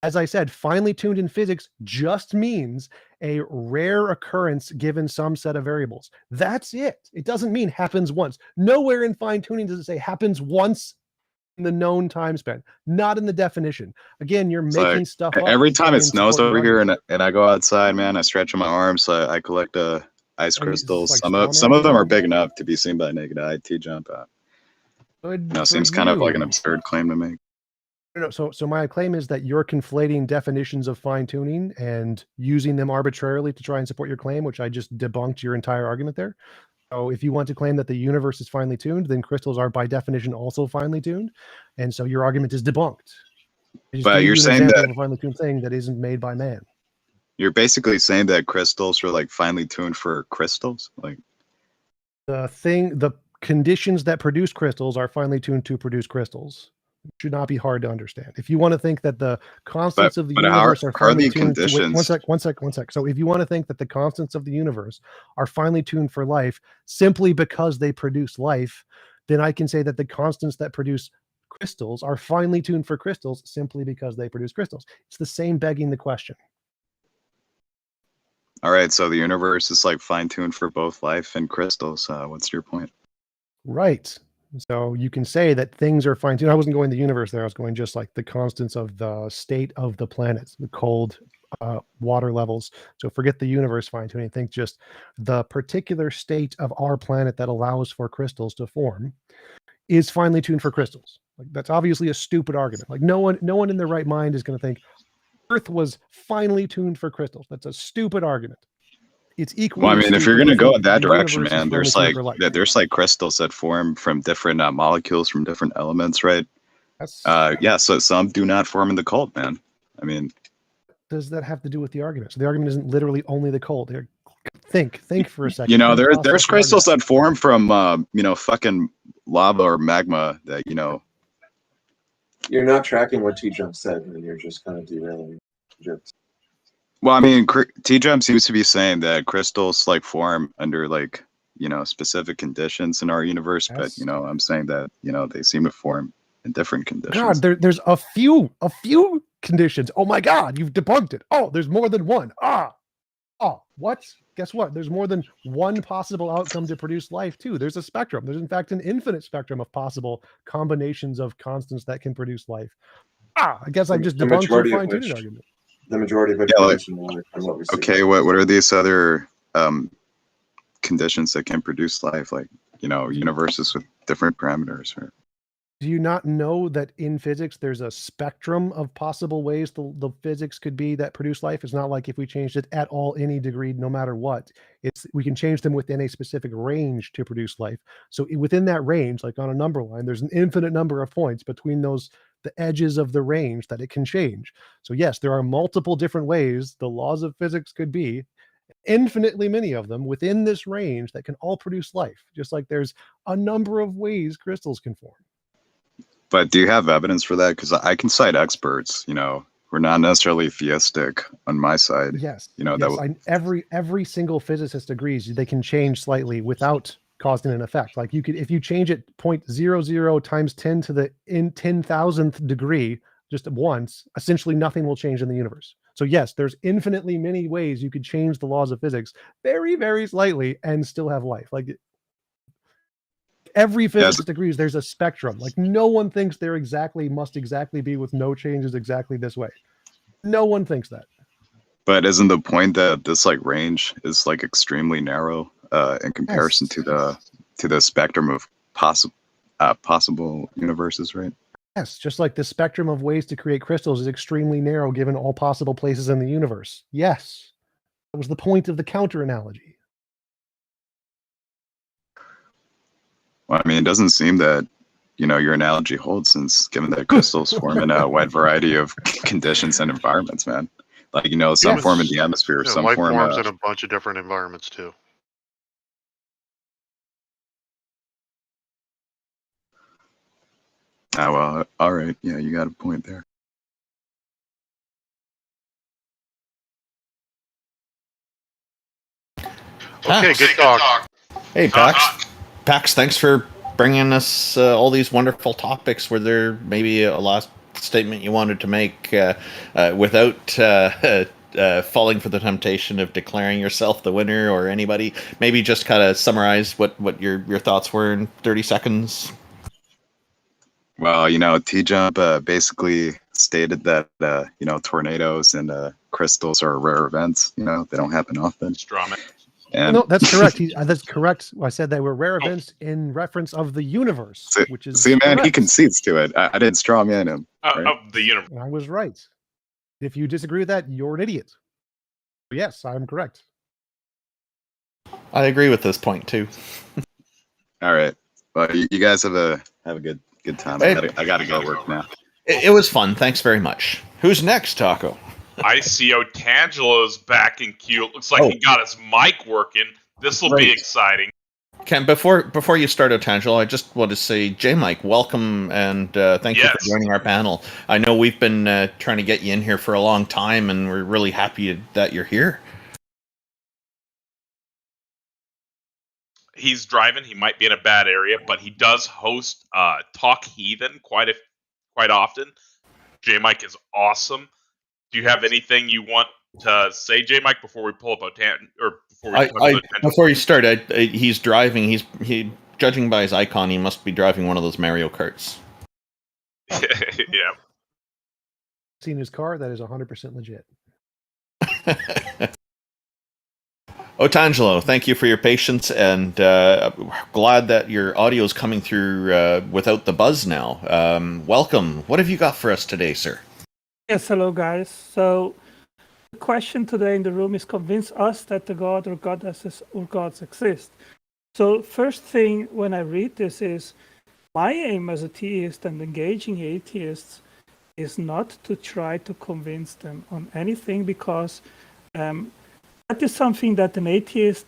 As I said, finely tuned in physics just means a rare occurrence given some set of variables. That's it. It doesn't mean happens once. Nowhere in fine tuning does it say happens once in the known time span. Not in the definition. Again, you're making stuff up. Every to time try it and snows support your over here argument. and I go outside, man, I stretch my arms, I collect ice Are you crystals. like Some straw of them are manning big people? enough to be seen by naked eye. TJump. Good for Seems kind of like an you. absurd claim to make. No, so my claim is that you're conflating definitions of fine tuning and using them arbitrarily to try and support your claim, which I just debunked your entire argument there. So if you want to claim that the universe is finely tuned, then crystals are by definition also finely tuned, and so your argument is debunked. I just But gave you're you an saying example that of a finely tuned thing that isn't made by man. you're basically saying that crystals are like finely tuned for crystals, like The conditions that produce crystals are finely tuned to produce crystals. It should not be hard to understand. If you want to think that the constants of the but universe are how are finely the tuned to wait, one conditions? sec. So if you want to think that the constants of the universe are finely tuned for life simply because they produce life, then I can say that the constants that produce crystals are finely tuned for crystals simply because they produce crystals. It's the same begging the question. All right, so the universe is like fine tuned for both life and crystals. What's your point? Right. So you can say that things are fine tuned. I wasn't going the universe there. I was going just like the constants of the state of the planets, the cold, water levels. So forget the universe fine tuning. Think just the particular state of our planet that allows for crystals to form is finely tuned for crystals. Like that's obviously a stupid argument. Like no one in their right mind is going to think Earth was finely tuned for crystals. That's a stupid argument. It's equally. Well, I mean, if you're stupid going to to go think in that the direction, universe is man, finely tuned for life. there's like crystals that form from different molecules from different elements, right? That's, Yeah, so some do not form in the cold, man. I mean, does that have to do with the argument? So the argument isn't literally only the cold. Think for a second. you know, Think there's process crystals argument. that form from you know, fucking lava or magma that, you know. You're not tracking what TJump said, and you're just kind of derailing jokes. Well, I mean, TJump seems to be saying that crystals like form under like, you know, specific conditions in our universe, but you know, I'm saying that, you know, they seem to form in different conditions. God, there's a few conditions. Oh my God, you've debunked it. Oh, there's more than one. Oh, what? Guess what? There's more than one possible outcome to produce life too. There's a spectrum. There's in fact an infinite spectrum of possible combinations of constants that can produce life. I guess I just debunked your fine-tuned argument. The majority of it produce life on what we see. Okay, what are these other conditions that can produce life? Like, you know, universes with different parameters, right? Do you not know that in physics there's a spectrum of possible ways the physics could be that produce life? It's not like if we changed it at all any degree, no matter what. We can change them within a specific range to produce life. So within that range, like on a number line, there's an infinite number of points between the edges of the range that it can change. So yes, there are multiple different ways the laws of physics could be, infinitely many of them within this range that can all produce life, just like there's a number of ways crystals can form. But do you have evidence for that? Because I can cite experts, you know, we're not necessarily theistic on my side. Yes, you know, yes, every single physicist agrees they can change slightly without causing an effect. Like you could, if you change it 0.00 times 10 to the 10,000th degree just once, essentially nothing will change in the universe. So yes, there's infinitely many ways you could change the laws of physics very, very slightly and still have life. Like every physicist agrees there's a spectrum. Like no one thinks there must exactly be with no changes exactly this way. No one thinks that. But isn't the point that this like range is like extremely narrow in comparison to the spectrum of possible universes, right? Yes, just like the spectrum of ways to create crystals is extremely narrow given all possible places in the universe. Yes, that was the point of the counter analogy. Well, I mean, it doesn't seem that, you know, your analogy holds, since given that crystals form in a wide variety of conditions and environments, man. Like, you know, some form in the atmosphere, some life form forms in a bunch of different environments too. Well, all right. Yeah, you got a point there. Okay, good talk. Hey, Pax. Pax, thanks for bringing us all these wonderful topics. Were there maybe a last statement you wanted to make without falling for the temptation of declaring yourself the winner, or anybody? Maybe just kind of summarize what your thoughts were in 30 seconds. Well, you know, TJump basically stated that, you know, tornadoes and crystals are rare events. You know, they don't happen often. And no, that's correct. That's correct. I said they were rare events in reference of the universe, which is man, correct. he concedes to it. I didn't straw man him. Right? Of the universe. I was right. If you disagree with that, you're an idiot. Yes, I'm correct. I agree with this point too. All right. Well, you guys have a good time. I gotta go work now. It was fun. Thanks very much. Who's next, Taco? I see Otangelo's back in queue. It looks like he got his mic working. This will be exciting. Ken, before you start, Otangelo, I just want to say, J-Mike, welcome, and thank you for joining our panel. I know we've been trying to get you in here for a long time, and we're really happy that you're here. He's driving. He might be in a bad area, but he does host Talk Heathen quite often. J-Mike is awesome. Do you have anything you want to say, J-Mike, before we pull up before you start, he's driving. He judging by his icon, he must be driving one of those Mario Karts. Yeah. Seen his car, that is 100% legit. Otangelo, thank you for your patience, and glad that your audio is coming through without the buzz now. Welcome. What have you got for us today, sir? Yes, hello guys. So the question today in the room is convince us that the God or goddesses or gods exist. So first thing when I read this is my aim as a theist and engaging atheists is not to try to convince them on anything, because that is something that an atheist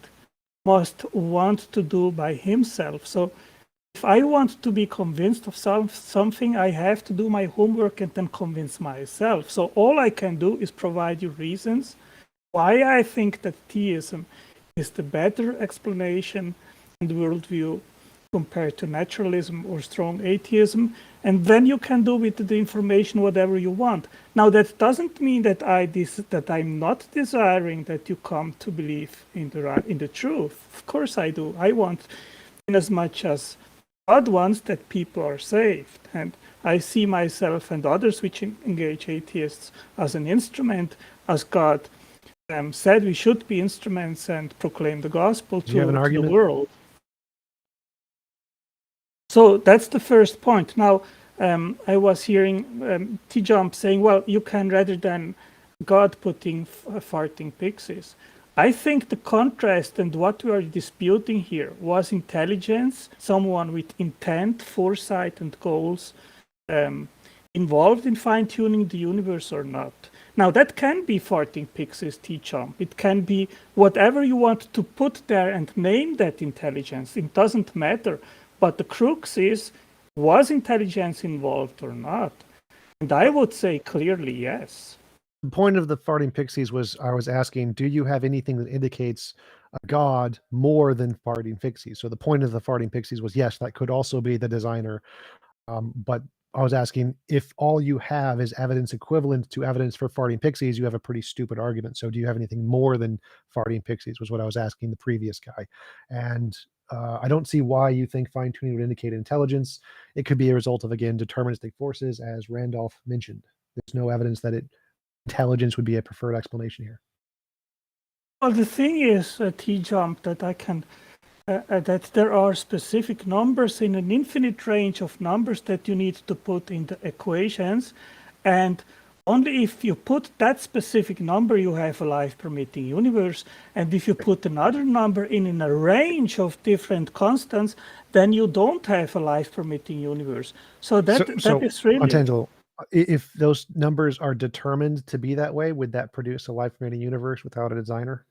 must want to do by himself. So if I want to be convinced of something, I have to do my homework and then convince myself. So all I can do is provide you reasons why I think that theism is the better explanation and worldview compared to naturalism or strong atheism, and then you can do with the information whatever you want. Now that doesn't mean that I'm not desiring that you come to believe in the truth. Of course I do. I want, in as much as God wants, that people are saved, and I see myself and others which engage atheists as an instrument, as God said we should be instruments and proclaim the gospel to the world. So that's the first point. Now, I was hearing TJump saying, well, you can, rather than God putting farting pixies. I think the contrast and what we are disputing here was intelligence, someone with intent, foresight, and goals involved in fine-tuning the universe or not. Now, that can be farting pixies, TJump. It can be whatever you want to put there and name that intelligence. It doesn't matter. But the crux is, was intelligence involved or not? And I would say clearly yes. The point of the farting pixies was, I was asking, do you have anything that indicates a god more than farting pixies? So the point of the farting pixies was, yes, that could also be the designer. But I was asking, if all you have is evidence equivalent to evidence for farting pixies, you have a pretty stupid argument. So do you have anything more than farting pixies, was what I was asking the previous guy. And I don't see why you think fine-tuning would indicate intelligence. It could be a result of, again, deterministic forces, as Randolph mentioned. There's no evidence that intelligence would be a preferred explanation here. Well, the thing is, TJump, that I can that there are specific numbers in an infinite range of numbers that you need to put in the equations, and only if you put that specific number, you have a life-permitting universe. And if you put another number in a range of different constants, then you don't have a life-permitting universe. So that is really... Untangelo, if those numbers are determined to be that way, would that produce a life-permitting universe without a designer?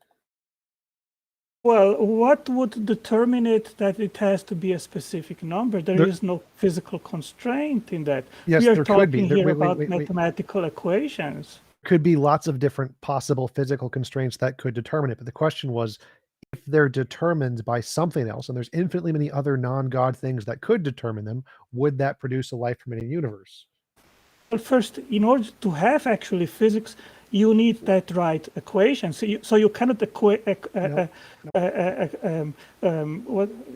Well, what would determine it that it has to be a specific number? There is no physical constraint in that. Yes, we are there talking could be. here about mathematical equations. Could be lots of different possible physical constraints that could determine it. But the question was, if they're determined by something else, and there's infinitely many other non-God things that could determine them, would that produce a life-permitting universe? Well, first, in order to have actually physics, you need that right equation. So you cannot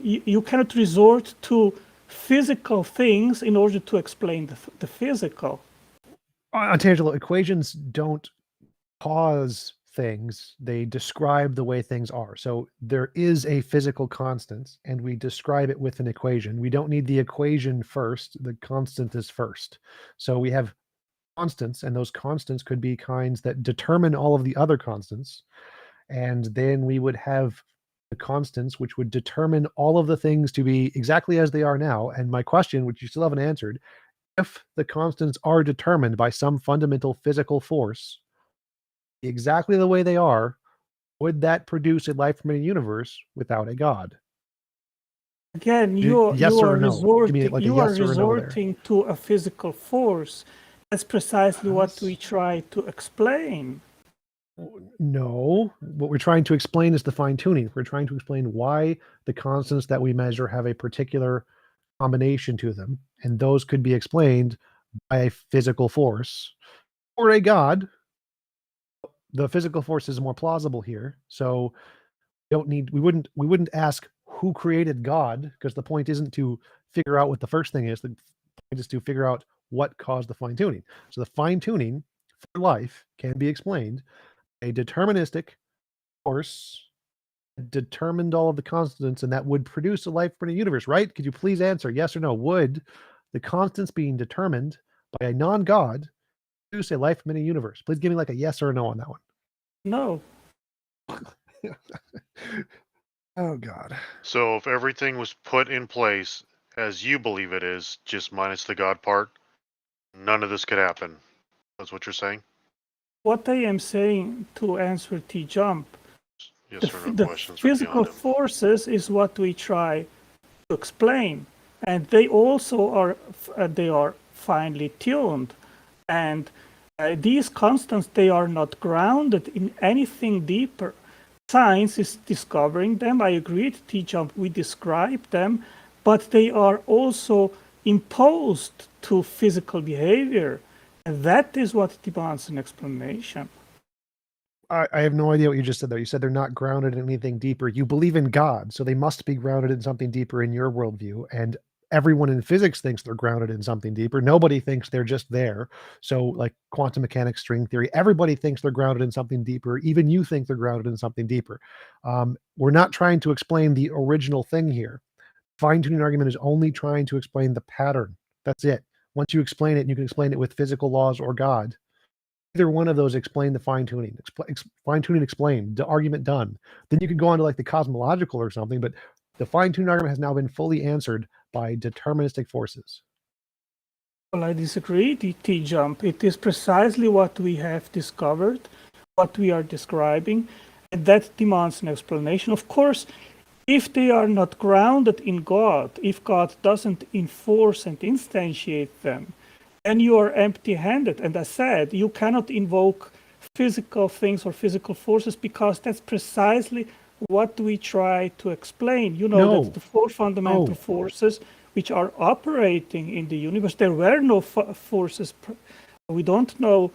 you cannot resort to physical things in order to explain the physical. Untangelo, equations don't cause things, they describe the way things are. So there is a physical constant, and we describe it with an equation. We don't need the equation first, the constant is first. So we have constants, and those constants could be kinds that determine all of the other constants, and then we would have the constants which would determine all of the things to be exactly as they are now. And my question, which you still haven't answered, if the constants are determined by some fundamental physical force exactly the way they are, would that produce a life-permitting universe without a god? Again, you are resorting to a physical force. That's precisely what we try to explain. No, what we're trying to explain is the fine-tuning. We're trying to explain why the constants that we measure have a particular combination to them, and those could be explained by a physical force or a god. The physical force is more plausible here, so we wouldn't ask who created God, because the point isn't to figure out what the first thing is. The point is to figure out what caused the fine-tuning. So the fine-tuning for life can be explained by a deterministic force that determined all of the constants, and that would produce a life-permitting universe, right? Could you please answer yes or no? Would the constants being determined by a non-God You say life from any universe. Please give me like a yes or a no on that one. No. Oh God. So if everything was put in place as you believe it is, just minus the God part, none of this could happen. That's what you're saying? What I am saying, to answer TJump, Yes or no the questions are physical beyond him. forces is what we try to explain, and they also are finely tuned, and these constants, they are not grounded in anything deeper. Science is discovering them. I agree with TJump, we describe them, but they are also imposed to physical behavior, and that is what demands an explanation. I have no idea what you just said there. You said they're not grounded in anything deeper. You believe in God, so they must be grounded in something deeper in your worldview. And everyone in physics thinks they're grounded in something deeper. Nobody thinks they're just there. So, like quantum mechanics, string theory, everybody thinks they're grounded in something deeper. Even you think they're grounded in something deeper. We're not trying to explain the original thing here. Fine-tuning argument is only trying to explain the pattern. That's it. Once you explain it, you can explain it with physical laws or God. Either one of those explain the fine-tuning. Fine-tuning explained, the argument done. Then you could go on to like the cosmological or something, but the fine-tuning argument has now been fully answered by deterministic forces. Well, I disagree, TJump. It is precisely what we have discovered, what we are describing, and that demands an explanation. Of course, if they are not grounded in God, if God doesn't enforce and instantiate them, then you are empty-handed. And as said, you cannot invoke physical things or physical forces, because that's precisely what we try to explain. You know, that the four fundamental forces which are operating in the universe, there were no forces. We don't know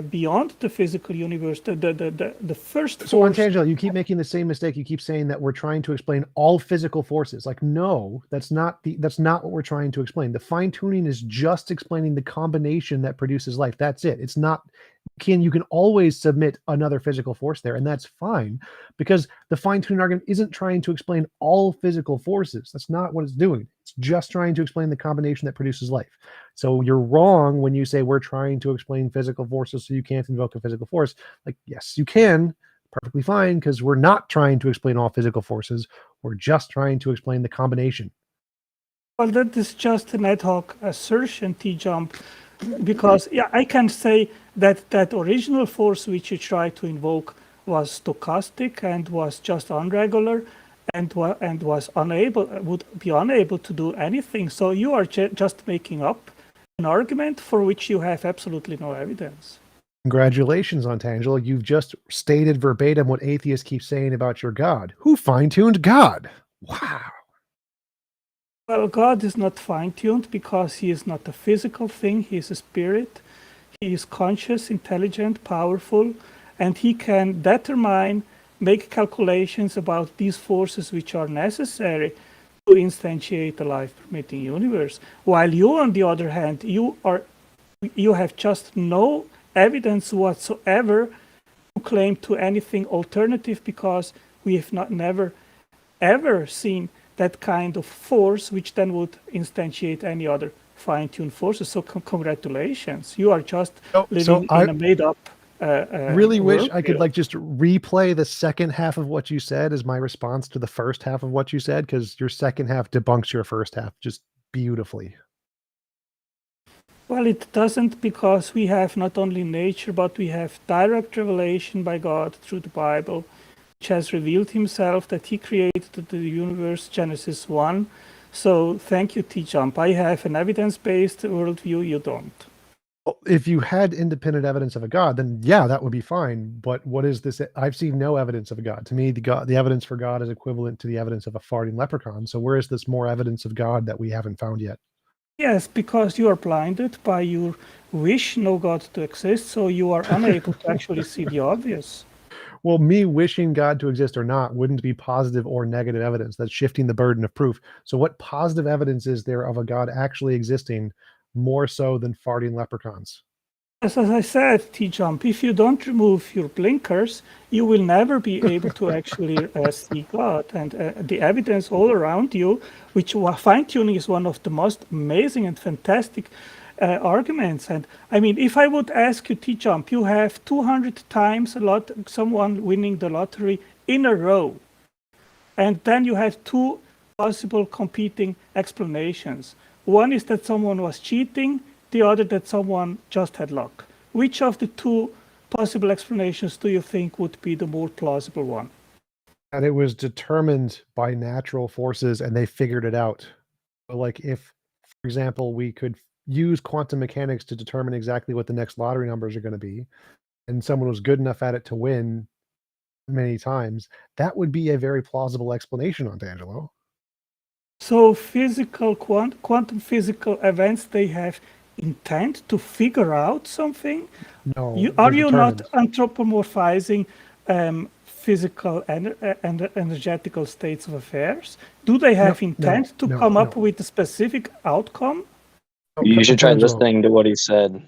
beyond the physical universe, the first So on Tangelo, you keep making the same mistake. You keep saying that we're trying to explain all physical forces. Like, no, that's not what we're trying to explain. The fine tuning is just explaining the combination that produces life. That's it. It's not, you can always submit another physical force there, and that's fine, because the fine tuning argument isn't trying to explain all physical forces. That's not what it's doing. It's just trying to explain the combination that produces life. So you're wrong when you say we're trying to explain physical forces, so you can't invoke a physical force. Like, yes, you can, perfectly fine, because we're not trying to explain all physical forces. We're just trying to explain the combination. Well, that is just an ad hoc assertion, TJump, because yeah, I can say that original force which you try to invoke was stochastic and was just unregular, and would be unable to do anything. So you are just making up an argument for which you have absolutely no evidence. Congratulations, Untangelo. You've just stated verbatim what atheists keep saying about your God. Who fine-tuned God? Wow. Well, God is not fine-tuned because he is not a physical thing. He is a spirit. He is conscious, intelligent, powerful, and he can make calculations about these forces which are necessary to instantiate a life-permitting universe. While you, on the other hand, you have just no evidence whatsoever to claim to anything alternative, because we have never ever seen that kind of force which then would instantiate any other fine-tuned forces. So congratulations, you are just living in a made-up really wish I could just replay the second half of what you said as my response to the first half of what you said, because your second half debunks your first half just beautifully. Well, it doesn't, because we have not only nature, but we have direct revelation by God through the Bible, which has revealed himself that he created the universe, Genesis 1. So thank you, TJump. I have an evidence-based worldview, you don't. Well, if you had independent evidence of a God, then yeah, that would be fine. But what is this? I've seen no evidence of a God. To me, the evidence for God is equivalent to the evidence of a farting leprechaun. So where is this more evidence of God that we haven't found yet? Yes, because you are blinded by your wish no God to exist, so you are unable to actually see the obvious. Well, me wishing God to exist or not wouldn't be positive or negative evidence. That's shifting the burden of proof. So what positive evidence is there of a God actually existing more so than farting leprechauns? As I said, TJump, if you don't remove your blinkers, you will never be able to actually see God. And the evidence all around you, which fine-tuning is one of the most amazing and fantastic arguments. And I mean, if I would ask you, TJump, you have 200 times someone winning the lottery in a row, and then you have two possible competing explanations. One is that someone was cheating, the other that someone just had luck. Which of the two possible explanations do you think would be the more plausible one? And it was determined by natural forces and they figured it out. Like if, for example, we could use quantum mechanics to determine exactly what the next lottery numbers are going to be, and someone was good enough at it to win many times, that would be a very plausible explanation, Antangelo. So quantum physical events, they have intent to figure out something? No. Are you not anthropomorphizing physical and energetical states of affairs? Do they have intent to come up with a specific outcome? You should try listening to what he said.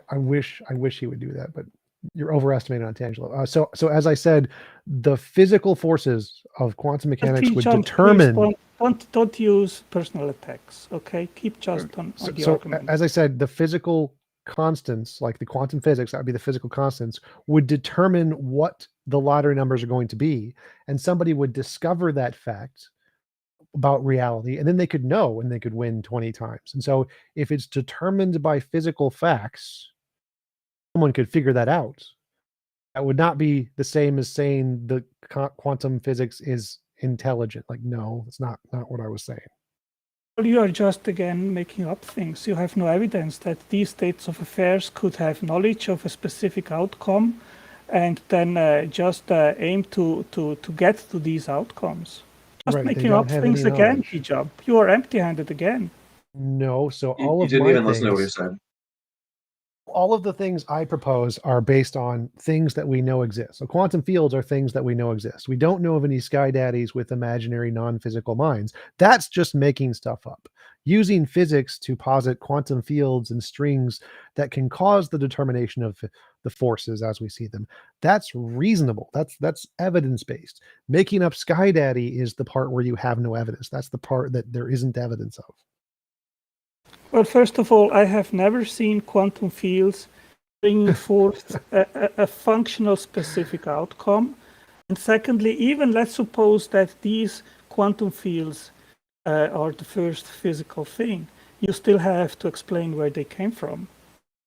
I wish he would do that, but you're overestimating Antangelo. So as I said, the physical forces of quantum mechanics would determine. Don't use personal attacks. Okay, keep just on the argument. As I said, the physical constants, like the quantum physics, that would be the physical constants, would determine what the lottery numbers are going to be, and somebody would discover that fact about reality, and then they could know and they could win 20 times. And so if it's determined by physical facts, someone could figure that out. That would not be the same as saying the quantum physics is intelligent. Like, no, it's not what I was saying. Well, you are just again making up things. You have no evidence that these states of affairs could have knowledge of a specific outcome and then just aim to get to these outcomes. Just making up things again, TJump. You are empty-handed again. No, so you didn't even listen to what he said. All of the things I propose are based on things that we know exist. So quantum fields are things that we know exist. We don't know of any sky daddies with imaginary non-physical minds. That's just making stuff up. Using physics to posit quantum fields and strings that can cause the determination of the forces as we see them. That's reasonable. That's evidence-based. Making up sky daddy is the part where you have no evidence. That's the part that there isn't evidence of. Well, first of all, I have never seen quantum fields bringing forth a functional specific outcome. And secondly, even let's suppose that these quantum fields are the first physical thing. You still have to explain where they came from.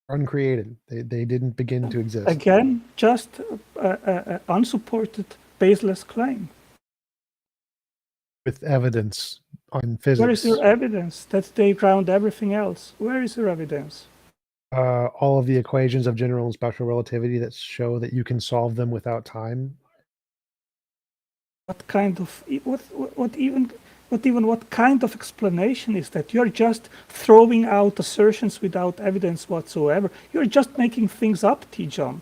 Uncreated. They didn't begin to exist. Again, just unsupported, baseless claim. With evidence on physics. Where is your evidence that they ground everything else? Where is your evidence? All of the equations of general and special relativity that show that you can solve them without time. What kind of what kind of explanation is that? You're just throwing out assertions without evidence whatsoever. You're just making things up, TJump.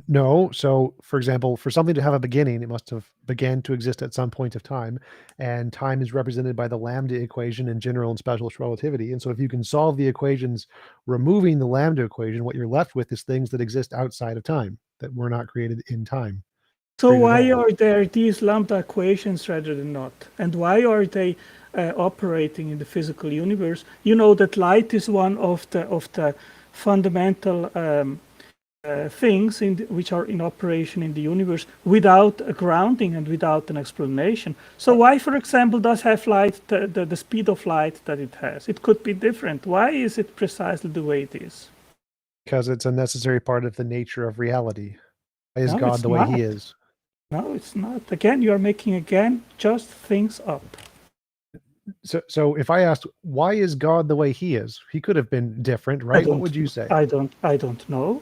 No. So, for example, for something to have a beginning, it must have began to exist at some point of time, and time is represented by the lambda equation in general and special relativity. And so if you can solve the equations removing the lambda equation, what you're left with is things that exist outside of time, that were not created in time. So why are there these lambda equations rather than not? And why are they operating in the physical universe? You know that light is one of the fundamental things which are in operation in the universe without a grounding and without an explanation. So why, for example, does have light the speed of light that it has? It could be different. Why is it precisely the way it is? Because it's a necessary part of the nature of reality. Why is God the way he is? No, it's not. Again, you are making just things up. So if I asked, why is God the way he is? He could have been different, right? What would you say? I don't know.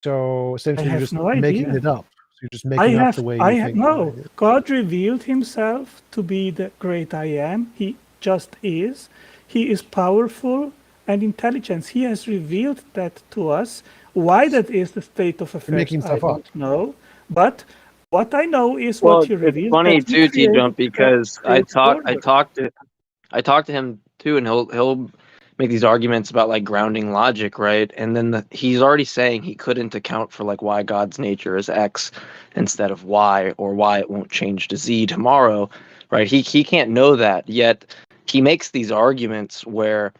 So essentially, you're just making it up. So you're just making up the way you think. No, God revealed himself to be the great I am. He just is. He is powerful and intelligent. He has revealed that to us. Why that is the state of affairs, I don't know. But what I know is what he revealed. It's funny too, TJump, because I talked to him too, and he'll make these arguments about like grounding logic, right? And then he's already saying he couldn't account for like why God's nature is X instead of Y, or why it won't change to Z tomorrow, right? He can't know that, yet he makes these arguments where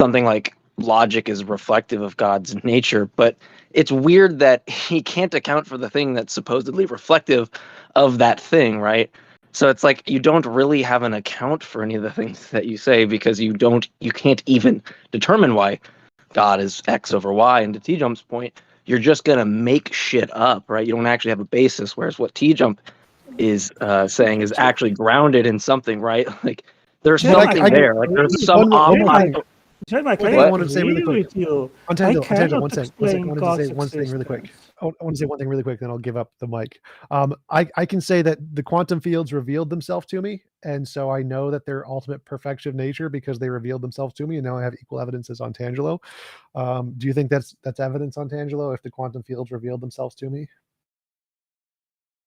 something like logic is reflective of God's nature, but it's weird that he can't account for the thing that's supposedly reflective of that thing, right? So it's like you don't really have an account for any of the things that you say because you can't even determine why God is X over Y. And to TJump's point, you're just gonna make shit up, right? You don't actually have a basis. Whereas what TJump is saying is actually grounded in something, right? Like there's Yeah, something I can- there. Like there's some one more optical. thing. Mike, One I thing I want to say agree really quick. with you. I Untangelo, cannot one second. I explain wanted to God's say one thing really quick. existence. I want to say one thing really quick, then I'll give up the mic. I can say that the quantum fields revealed themselves to me, and so I know that they're ultimate perfection of nature because they revealed themselves to me, and now I have equal evidence as on Tangelo. Do you think that's evidence on Tangelo if the quantum fields revealed themselves to me?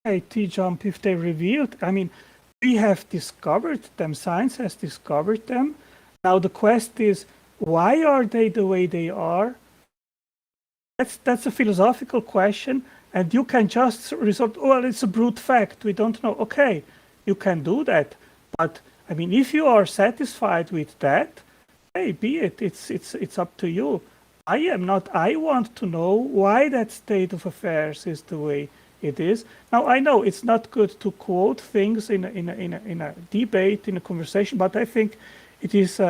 Hey, TJump, if they revealed, I mean, we have discovered them. Science has discovered them. Now the question is, why are they the way they are? That's a philosophical question, and you can just resort, well, it's a brute fact, we don't know. Okay, you can do that, but I mean, if you are satisfied with that, hey, be it. It's up to you. I am not. I want to know why that state of affairs is the way it is. Now I know it's not good to quote things in a debate, in a conversation, but I think it is.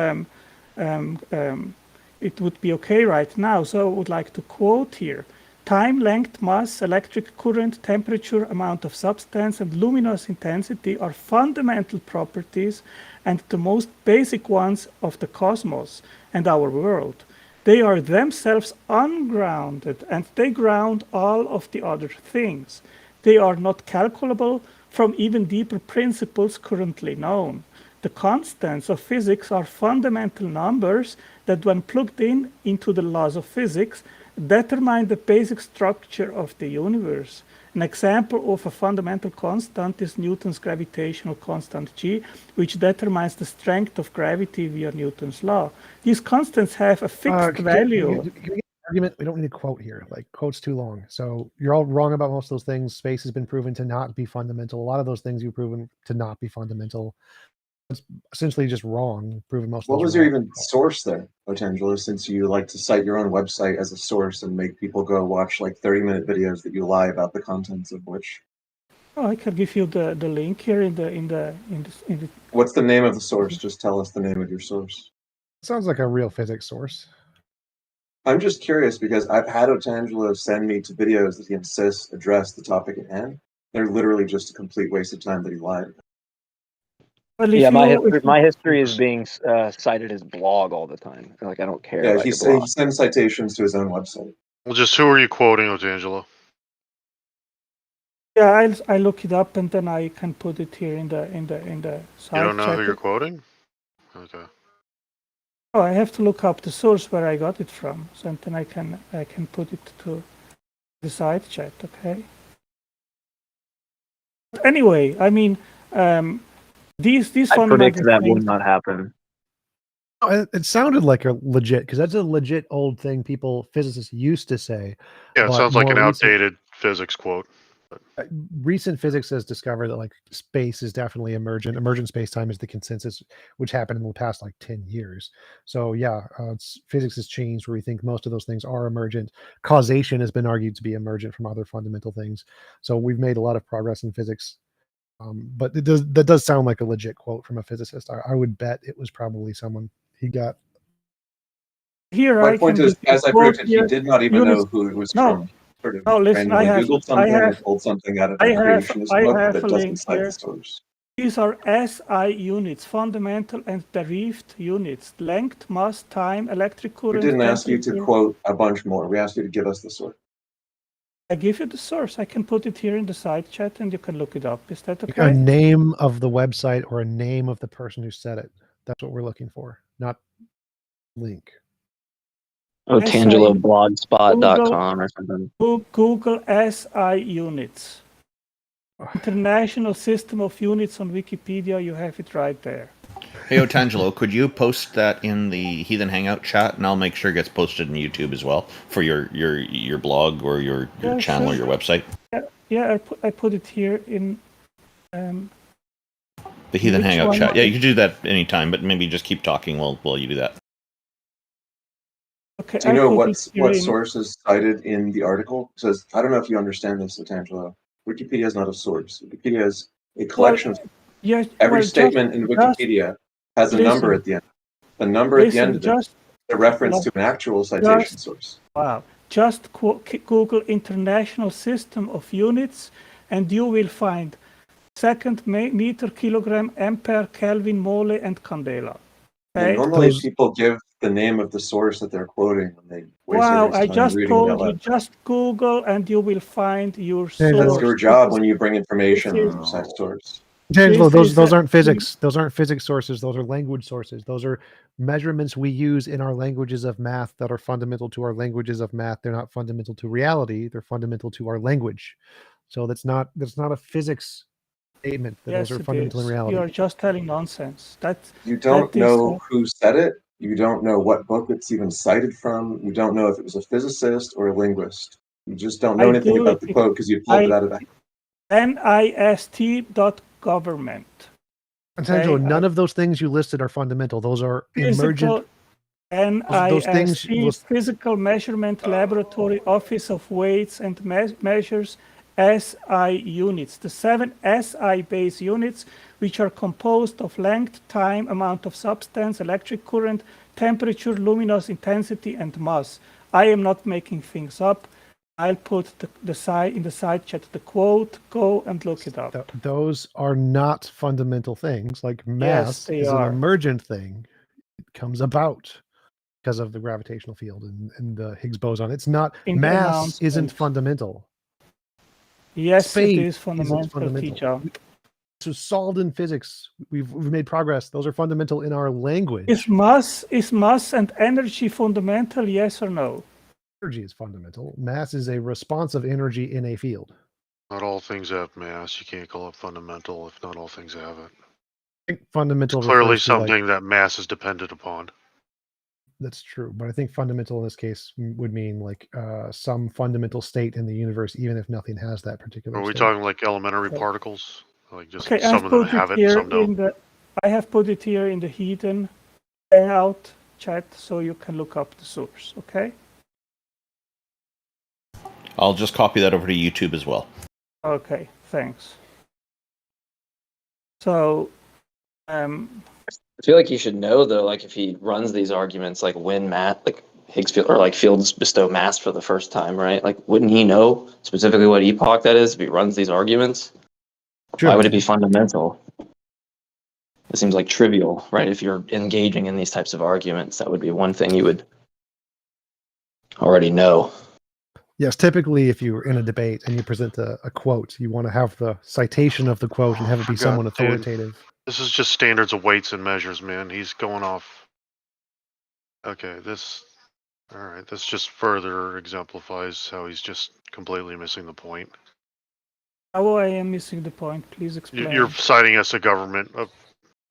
It would be okay right now. So I would like to quote here: time, length, mass, electric current, temperature, amount of substance, and luminous intensity are fundamental properties and the most basic ones of the cosmos and our world. They are themselves ungrounded, and they ground all of the other things. They are not calculable from even deeper principles currently known. The constants of physics are fundamental numbers that, when plugged into the laws of physics, determine the basic structure of the universe. An example of a fundamental constant is Newton's gravitational constant g, which determines the strength of gravity via Newton's law. These constants have a fixed value. Can we get an argument? We don't need a quote here. Like, quote's too long. So you're all wrong about most of those things. Space has been proven to not be fundamental. A lot of those things you've proven to not be fundamental. It's essentially just wrong. Proven most. What of those was are your wrong. even source there, Otangelo, since you like to cite your own website as a source and make people go watch like 30-minute videos that you lie about the contents of which? Oh, I can give you the link here in the. What's the name of the source? Just tell us the name of your source. Sounds like a real physics source. I'm just curious because I've had Otangelo send me to videos that he insists address the topic at hand. They're literally just a complete waste of time that he lied. Well, Yeah, my history is being cited as blog all the time. Like I don't care Yeah, about he your blog. sends citations to his own website. Well, just who are you quoting, Otangelo? Yeah, I look it up and then I can put it here in the side You don't know chat. who you're quoting? Okay. Oh, I have to look up the source where I got it from, so then I can put it to the side chat. Okay. But anyway, I mean, these I fundamental predict that will things. not happen. It sounded like a legit, because that's a legit old thing physicists used to say. Yeah, it but sounds like an more recent- outdated physics quote. Recent physics has discovered that like space is definitely emergent. Emergent space-time is the consensus, which happened in the past like 10 years. So yeah, physics has changed where we think most of those things are emergent. Causation has been argued to be emergent from other fundamental things. So we've made a lot of progress in physics. But that does sound like a legit quote from a physicist. I would bet it was probably someone he got. Here My I point can is, give you as I quote predicted, he here. did not even know who it was from. Sort of No, listen, I randomly have- Googled something and pulled something out of a creationist book have that a doesn't link cite here. the source. These are SI units, fundamental and derived units: length, mass, time, electric We current. didn't ask you to temperature. quote a bunch more. We asked you to give us the source. I give you the source. I can put it here in the side chat and you can look it up. Is that A okay? name of the website or a name of the person who said it. That's what we're looking for, not link. Otangeloblogspot.com or something. Google SI units. International System of Units on Wikipedia. You have it right there. Hey, Otangelo, could you post that in the Heathen Hangout chat, and I'll make sure it gets posted in YouTube as well for your blog or your channel or your website? Yeah, I put it here in. The Heathen Which Hangout one? chat. Yeah, you can do that anytime, but maybe just keep talking while you do that. Okay, Do you know put it here what in- source is cited in the article? It says, I don't know if you understand this, Otangelo. Wikipedia is not a source. Wikipedia is a collection of Yes, every well, statement in Wikipedia has a number listen. at the end. The number at the end of it is a reference to an actual citation source. Wow. Just Google International System of Units, and you will find second, meter, kilogram, ampere, Kelvin, mole, and candela. Yeah, Okay? normally people give the name of the source that they're quoting when they waste Wow, everybody's I time just reading told that you, out. just Google and you will find your Hey, source. That's your job when you bring information this from is- that source. Angelo, This those is aren't physics. Those aren't physics sources. Those are language sources. Those are measurements we use in our languages of math that are fundamental to our languages of math. They're not fundamental to reality. They're fundamental to our language. So that's not a physics statement. Those are it fundamental in is. reality. You are just telling nonsense. You don't that is, know who said it. You don't know what book it's even cited from. You don't know if it was a physicist or a linguist. You just don't know anything about the quote because you pulled it out of the NIST.government. Angelo, none of those things you listed are fundamental. Those are emergent. NIST, things, Physical Measurement Laboratory, Office of Weights and Measures, SI units. The 7 SI base units, which are composed of length, time, amount of substance, electric current, temperature, luminous intensity, and mass. I am not making things up. I'll put in the side chat the quote. Go and look it up. Those are not fundamental things. Like mass is an emergent thing. It comes about because of the gravitational field and the Higgs boson. It's not mass isn't fundamental. Yes, it is fundamental. TJump. So solved in physics. We've made progress. Those are fundamental in our language. Is mass and energy fundamental? Yes or no? Energy is fundamental. Mass is a response of energy in a field. Not all things have mass. You can't call it fundamental if not all things have it. I think fundamental it's clearly refers to something that mass is dependent upon. That's true, but I think fundamental in this case would mean like some fundamental state in the universe, even if nothing has that particular. Are we state. talking like elementary particles? Like just Okay, some of them have it, some don't. I have put it here in the Heathen Hangout chat, so you can look up the source. Okay. I'll just copy that over to YouTube as well. Okay, thanks. So, I feel like he should know though, like if he runs these arguments, like when Higgs field or like fields bestow mass for the first time, right? Like, wouldn't he know specifically what epoch that is if he runs these arguments? Sure. Why would it be fundamental? It seems like trivial, right? If you're engaging in these types of arguments, that would be one thing you would already know. Yes, typically if you're in a debate and you present a quote, you want to have the citation of the quote and have it be someone authoritative. Dude, this is just standards of weights and measures, man. He's going off. Okay, all right, this just further exemplifies how he's just completely missing the point. How I am missing the point? Please explain. You're citing us a government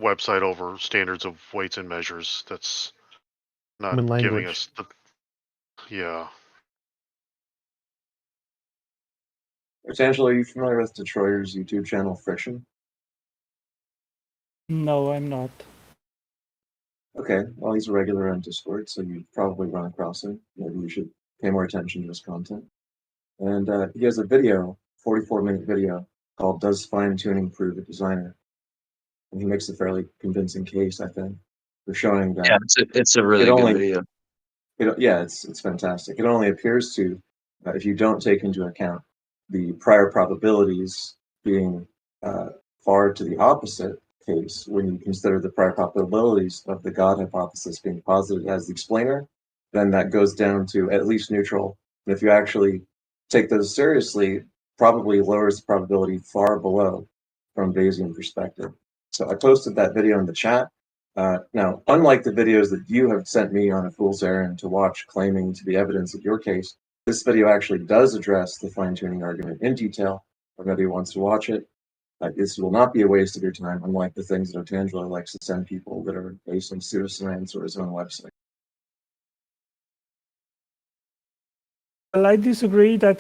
website over standards of weights and measures. That's not giving us the. Yeah. Angela, are you familiar with Detroiter's YouTube channel Friction? No, I'm not. Okay, well, he's a regular on Discord, so you've probably run across him. Maybe you should pay more attention to his content. And he has a video, 44-minute video, called Does Fine-Tuning Prove a Designer? And he makes a fairly convincing case, I think, for showing that... Yeah, it's a really good video. It's fantastic. It only appears to, if you don't take into account the prior probabilities being far to the opposite case, when you consider the prior probabilities of the God hypothesis being posited as the explainer, then that goes down to at least neutral. And if you actually take those seriously, probably lowers the probability far below from Bayesian perspective. So I posted that video in the chat. Now, unlike the videos that you have sent me on a fool's errand to watch claiming to be evidence of your case, this video actually does address the fine-tuning argument in detail. If anybody wants to watch it, this will not be a waste of your time, unlike the things that Otangelo likes to send people that are based on pseudoscience or his own website. Well, I disagree that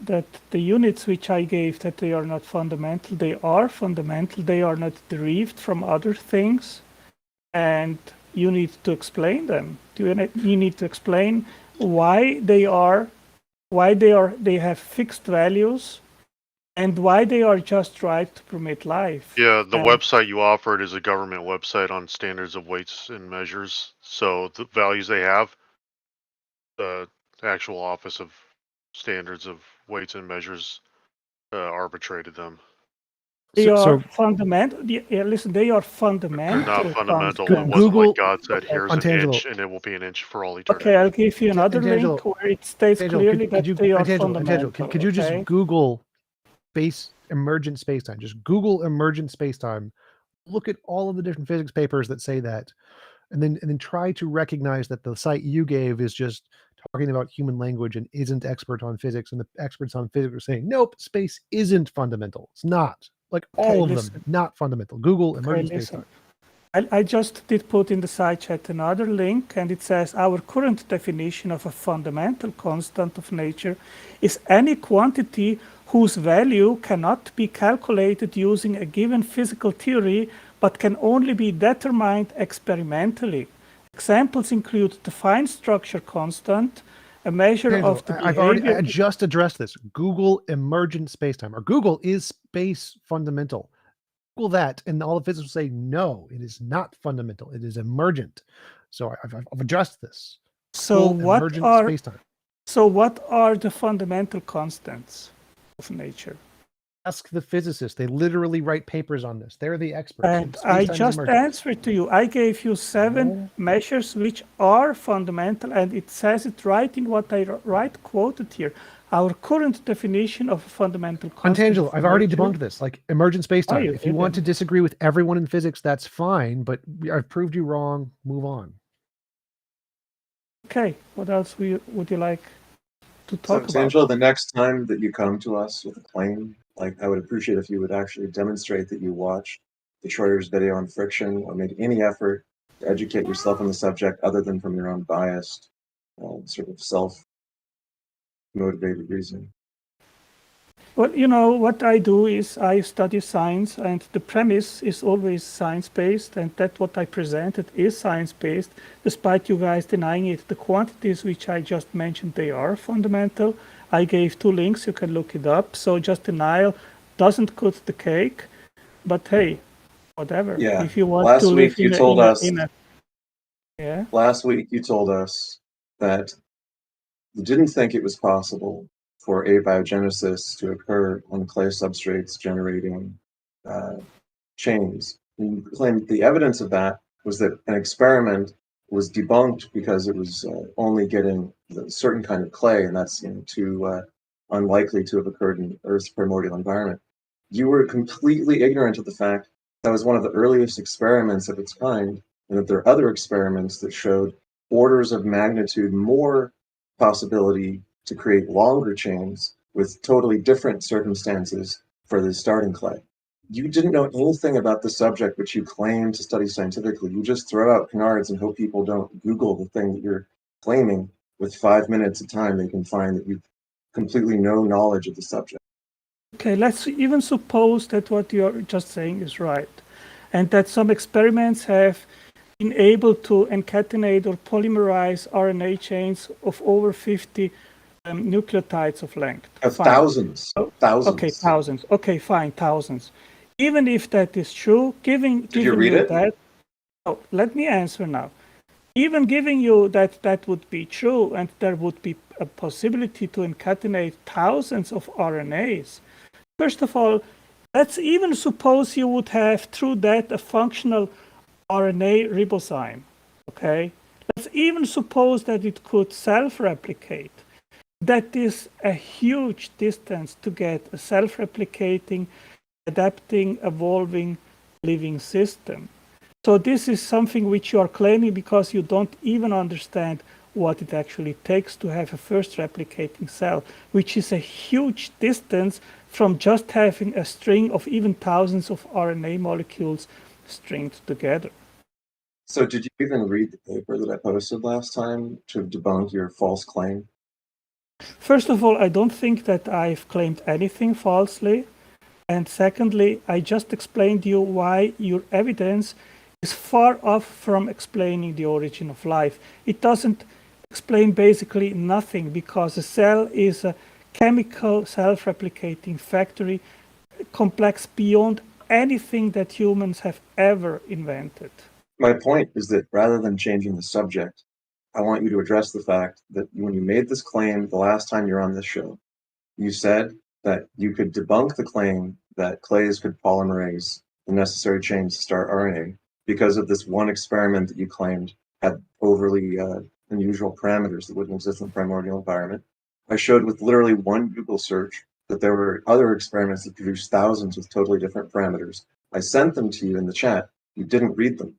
that the units which I gave, that they are not fundamental. They are fundamental. They are not derived from other things, and you need to explain them. You need to explain why they have fixed values, and why they are just right to permit life. Yeah, the And website you offered is a government website on standards of weights and measures. So the values they have, the actual Office of Standards of Weights and Measures arbitrated them. they So- are so- fundamental. Yeah, listen, they are fundamental. They're not fundamental. constants. It wasn't Google- like God said, Okay. here's an Untangelo. inch, and it will be an inch for all eternity. Okay, I'll give you another Untangelo. link where it states Untangelo, clearly could you- that they are Untangelo, fundamental. could you just okay? Google emergent spacetime? Just Google emergent spacetime. Look at all of the different physics papers that say that, and then try to recognize that the site you gave is just talking about human language and isn't expert on physics, and the experts on physics are saying, nope, space isn't fundamental. It's not. Like all of listen. them, not fundamental. Google Okay, emergent listen. spacetime. I just did put in the side chat another link, and it says our current definition of a fundamental constant of nature is any quantity whose value cannot be calculated using a given physical theory, but can only be determined experimentally. Examples include the fine structure constant, a measure of the behavior. I just addressed this. Google emergent spacetime, or Google is space fundamental. Google that, and all the physicists will say, no, it is not fundamental. It is emergent. So I've addressed this. So Google what emergent are spacetime. so what are the fundamental constants of nature? Ask the physicists. They literally write papers on this. They're the experts. And Spacetime I is just emergent. answered to you. I gave you 7 measures which are fundamental, and it says it right in what I quoted here. Our current definition of a fundamental constant. Untangelo, I've already debunked this. Like emergent spacetime. you If you want to didn't. disagree with everyone in physics, that's fine. But I've proved you wrong. Move on. Okay, what else would you like to So, talk about? Angela, the next time that you come to us with a claim, like I would appreciate if you would actually demonstrate that you watched the Schroeder's video on friction or made any effort to educate yourself on the subject other than from your own biased, sort of self-motivated reasoning. Well, you know, what I do is I study science, and the premise is always science-based, and that what I presented is science-based, despite you guys denying it. The quantities which I just mentioned, they are fundamental. I gave 2 links, you can look it up. So just denial doesn't cut the cake, but hey, whatever. Yeah. If you want Last to live week you in told us. yeah. Last week you told us that you didn't think it was possible for abiogenesis to occur on clay substrates generating chains. And you claimed the evidence of that was that an experiment was debunked because it was only getting a certain kind of clay, and that's too unlikely to have occurred in Earth's primordial environment. You were completely ignorant of the fact that was one of the earliest experiments of its kind, and that there are other experiments that showed orders of magnitude more possibility to create longer chains with totally different circumstances for the starting clay. You didn't know anything about the subject which you claim to study scientifically. You just throw out canards and hope people don't Google the thing that you're claiming. With 5 minutes of time, they can find that you've completely no knowledge of the subject. Okay, let's even suppose that what you're just saying is right, and that some experiments have been able to concatenate or polymerize RNA chains of over 50 nucleotides of length. Fine. Thousands. Thousands. Okay, thousands. Okay, fine, thousands. Even if that is true, giving you read it? that. Oh, let me answer now. Even giving you that would be true, and there would be a possibility to concatenate thousands of RNAs. First of all, let's even suppose you would have through that a functional RNA ribozyme. Okay, let's even suppose that it could self-replicate. That is a huge distance to get a self-replicating, adapting, evolving, living system. So this is something which you are claiming because you don't even understand what it actually takes to have a first replicating cell, which is a huge distance from just having a string of even thousands of RNA molecules stringed together. So did you even read the paper that I posted last time to debunk your false claim? First of all, I don't think that I've claimed anything falsely. And secondly, I just explained to you why your evidence is far off from explaining the origin of life. It doesn't explain basically nothing, because a cell is a chemical self-replicating factory, complex beyond anything that humans have ever invented. My point is that rather than changing the subject, I want you to address the fact that when you made this claim the last time you're on this show, you said that you could debunk the claim that clays could polymerase the necessary chains to start RNA because of this one experiment that you claimed had overly unusual parameters that wouldn't exist in the primordial environment. I showed with literally one Google search that there were other experiments that produced thousands with totally different parameters. I sent them to you in the chat. You didn't read them.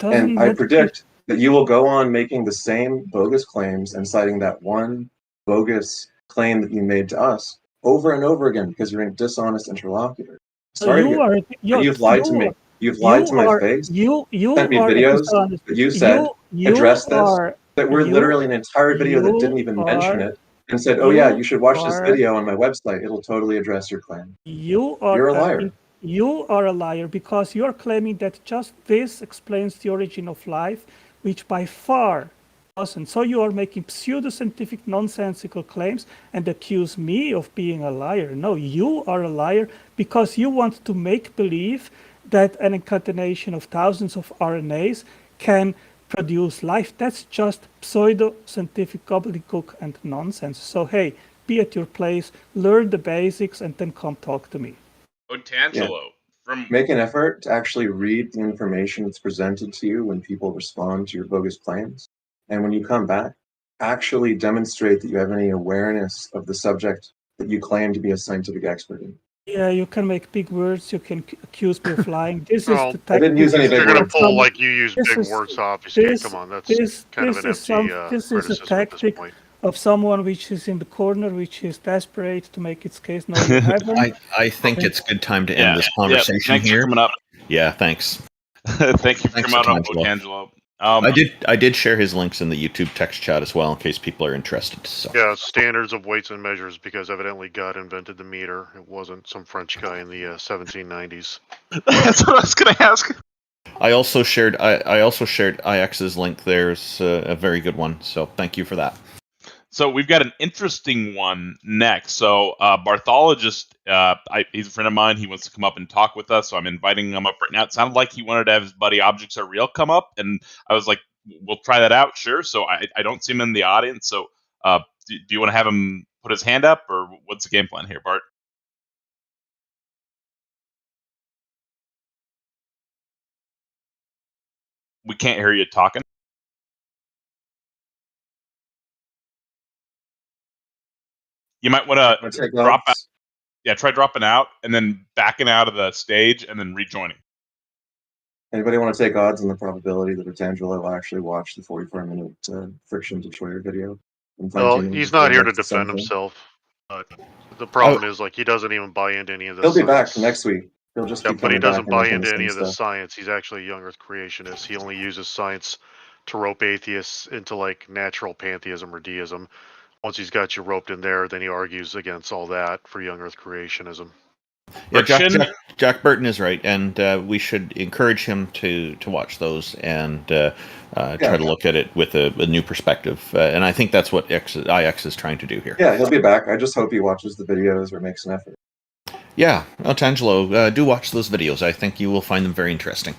And I predict that you will go on making the same bogus claims and citing that one bogus claim that you made to us over and over again because you're a dishonest interlocutor. Sorry, you've lied to me. You've lied to my face. You sent me videos that you said address this. That were literally an entire video that didn't even mention it, and said, "Oh yeah, you should watch this video on my website. It'll totally address your claim." You're a liar. You are a liar because you are claiming that just this explains the origin of life, which by far doesn't. So you are making pseudoscientific, nonsensical claims and accuse me of being a liar. No, you are a liar because you want to make believe that an inconcatenation of thousands of RNAs can produce life. That's just pseudo-scientific gobbledygook and nonsense. So hey, be at your place, learn the basics, and then come talk to me. Otangelo, make an effort to actually read the information that's presented to you when people respond to your bogus claims. And when you come back, actually demonstrate that you have any awareness of the subject that you claim to be a scientific expert in. Yeah, you can make big words. You can accuse me of lying. This is the I didn't use any big You're words. going to pull like you use big words to obfuscate. Come on, that's kind of an empty this is a criticism tactic at this point. of someone which is in the corner, which is desperate to make its case. No, you haven't. I think it's a good time to end this conversation thanks here. For coming up. Yeah, thanks. Thank you for coming up, Otangelo. I did share his links in the YouTube text chat as well in case people are interested. So. Yeah, standards of weights and measures, because evidently God invented the meter. It wasn't some French guy in the 1790s. That's what I was going to ask. I also shared IX's link. There's a very good one. So thank you for that. So we've got an interesting one next. So Barthologist, he's a friend of mine. He wants to come up and talk with us. So I'm inviting him up right now. It sounded like he wanted to have his buddy Objects Are Real come up. And I was like, we'll try that out. Sure. So I don't see him in the audience. So do you want to have him put his hand up, or what's the game plan here, Bart? We can't hear you talking. You might want to drop out. Yeah, try dropping out and then backing out of the stage and then rejoining. Anybody want to take odds on the probability that Otangelo will actually watch the 44-minute friction tutorial video? Well, he's not here to defend himself. But the problem is, like, he doesn't even buy into any of this. He'll be back next week. He'll just be but he doesn't buy into any of the stuff. science. He's actually a young Earth creationist. He only uses science to rope atheists into like natural pantheism or deism. Once he's got you roped in there, then he argues against all that for young Earth creationism. Yeah, Jack Burton is right, and we should encourage him to watch those and try to look at it with a new perspective. And I think that's what IX is trying to do here. Yeah, he'll be back. I just hope he watches the videos or makes an effort. Yeah, Otangelo, do watch those videos. I think you will find them very interesting.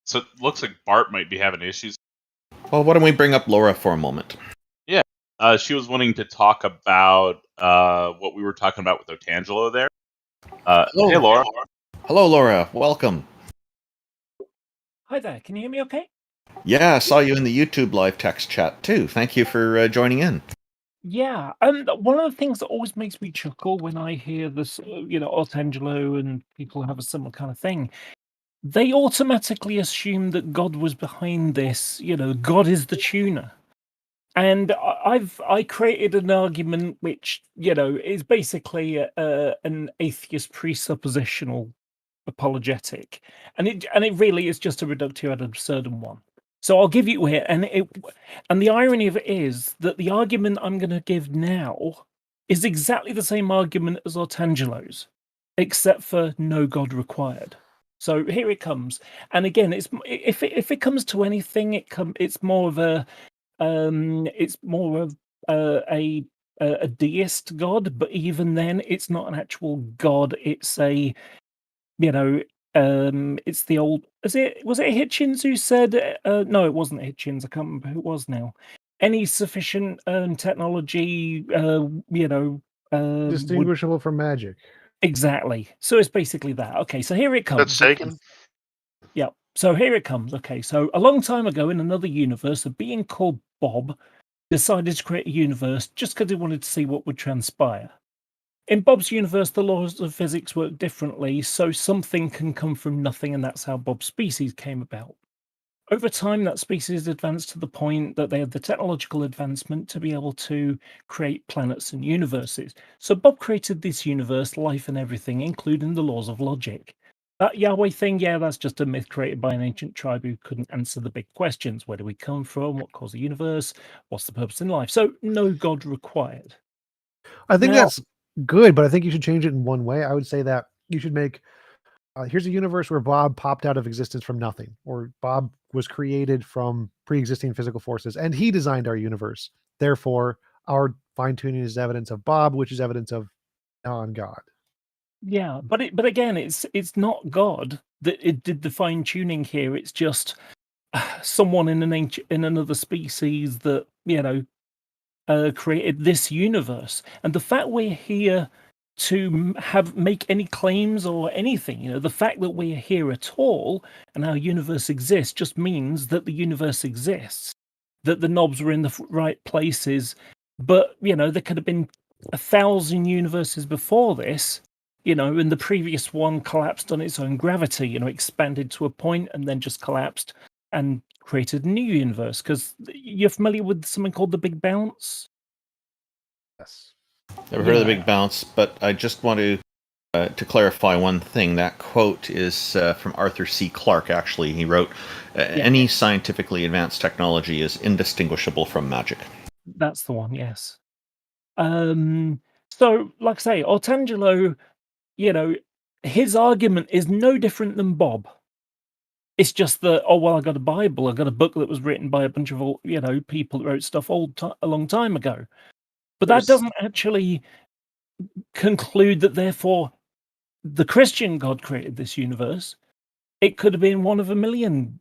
So it looks like Bart might be having issues. Well, why don't we bring up Laura for a moment? Yeah, she was wanting to talk about what we were talking about with Otangelo there. Hey, Laura. Hello, Laura. Welcome. Hi there. Can you hear me okay? Yeah, I saw you in the YouTube live text chat, too. Thank you for joining in. Yeah, and one of the things that always makes me chuckle when I hear this, Otangelo and people have a similar kind of thing, they automatically assume that God was behind this. God is the tuner. And I created an argument which, is basically an atheist presuppositional apologetic, and it really is just a reductio ad absurdum one. So I'll give you it, and the irony of it is that the argument I'm going to give now is exactly the same argument as Artangelo's, except for no God required. So here it comes, and again, if it comes to anything, it's more of a a deist God, but even then, it's not an actual God. It's a it's the old. Was it Hitchens who said? No, it wasn't Hitchens. I can't remember who it was now. Any sufficient technology, would Distinguishable from magic. exactly. So it's basically that. Okay, so here it comes. That's Sagan. Yeah. So here it comes. Okay, so a long time ago in another universe, a being called Bob decided to create a universe just because he wanted to see what would transpire. In Bob's universe, the laws of physics work differently, so something can come from nothing, and that's how Bob's species came about. Over time, that species advanced to the point that they had the technological advancement to be able to create planets and universes. So Bob created this universe, life and everything, including the laws of logic. That Yahweh thing, yeah, that's just a myth created by an ancient tribe who couldn't answer the big questions. Where do we come from? What caused the universe? What's the purpose in life? So no God required. I think Now- that's good, but I think you should change it in one way. I would say that you should make here's a universe where Bob popped out of existence from nothing, or Bob was created from pre-existing physical forces, and he designed our universe. Therefore, our fine-tuning is evidence of Bob, which is evidence of non-God. Yeah, but again, it's not God that it did the fine tuning here. It's just someone in another species that created this universe, and the fact we're here to make any claims or anything, the fact that we're here at all and our universe exists just means that the universe exists, that the knobs were in the right places. But there could have been 1,000 universes before this, and the previous one collapsed on its own gravity, expanded to a point and then just collapsed and created a new universe. Because you're familiar with something called the Big Bounce? Yes. Never heard of the Big Bounce, but I just want to clarify one thing. That quote is from Arthur C. Clarke, actually. He wrote, any scientifically advanced technology is indistinguishable from magic. That's the one, yes. So, like I say, Artangelo, his argument is no different than Bob. It's just that, I got a Bible, I got a book that was written by a bunch of, people that wrote stuff a long time ago. But that doesn't actually conclude that, therefore, the Christian God created this universe. It could have been one of a million,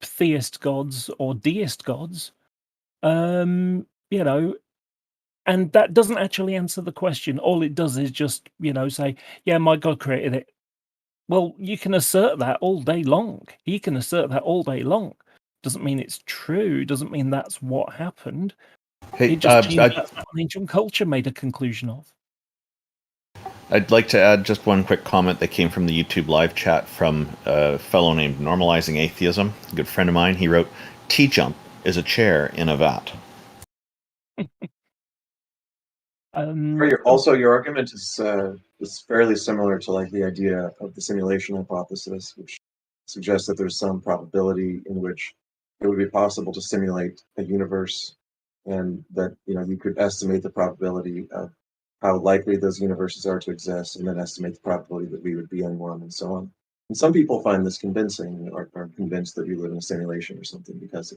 theist gods or deist gods. And that doesn't actually answer the question. All it does is just, say, yeah, my God created it. Well, you can assert that all day long. He can assert that all day long. Doesn't mean it's true. Doesn't mean that's what happened. Hey, It just means that's what ancient culture made a conclusion of. I'd like to add just one quick comment that came from the YouTube live chat from a fellow named Normalizing Atheism, a good friend of mine. He wrote, TJump is a chair in a vat. Also, your argument is fairly similar to like the idea of the simulation hypothesis, which suggests that there's some probability in which it would be possible to simulate a universe, and that you could estimate the probability of how likely those universes are to exist, and then estimate the probability that we would be in one, and so on. And some people find this convincing, or are convinced that we live in a simulation or something, because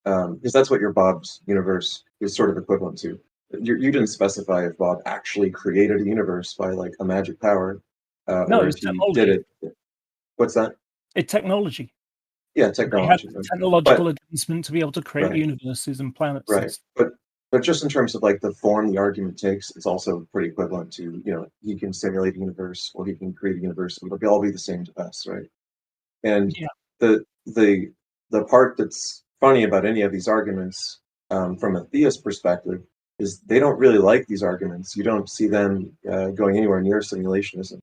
that's what your Bob's universe is sort of equivalent to. You didn't specify if Bob actually created a universe by like a magic power, No, or it's if he technology. did it. What's that? It's technology. Yeah, technology. They had technological advancement to be able to create universes and planets. Right, but just in terms of like the form the argument takes, it's also pretty equivalent to he can simulate a universe or he can create a universe. It'll all be the same to us, right? And the part that's funny about any of these arguments from a theist perspective is they don't really like these arguments. You don't see them going anywhere near simulationism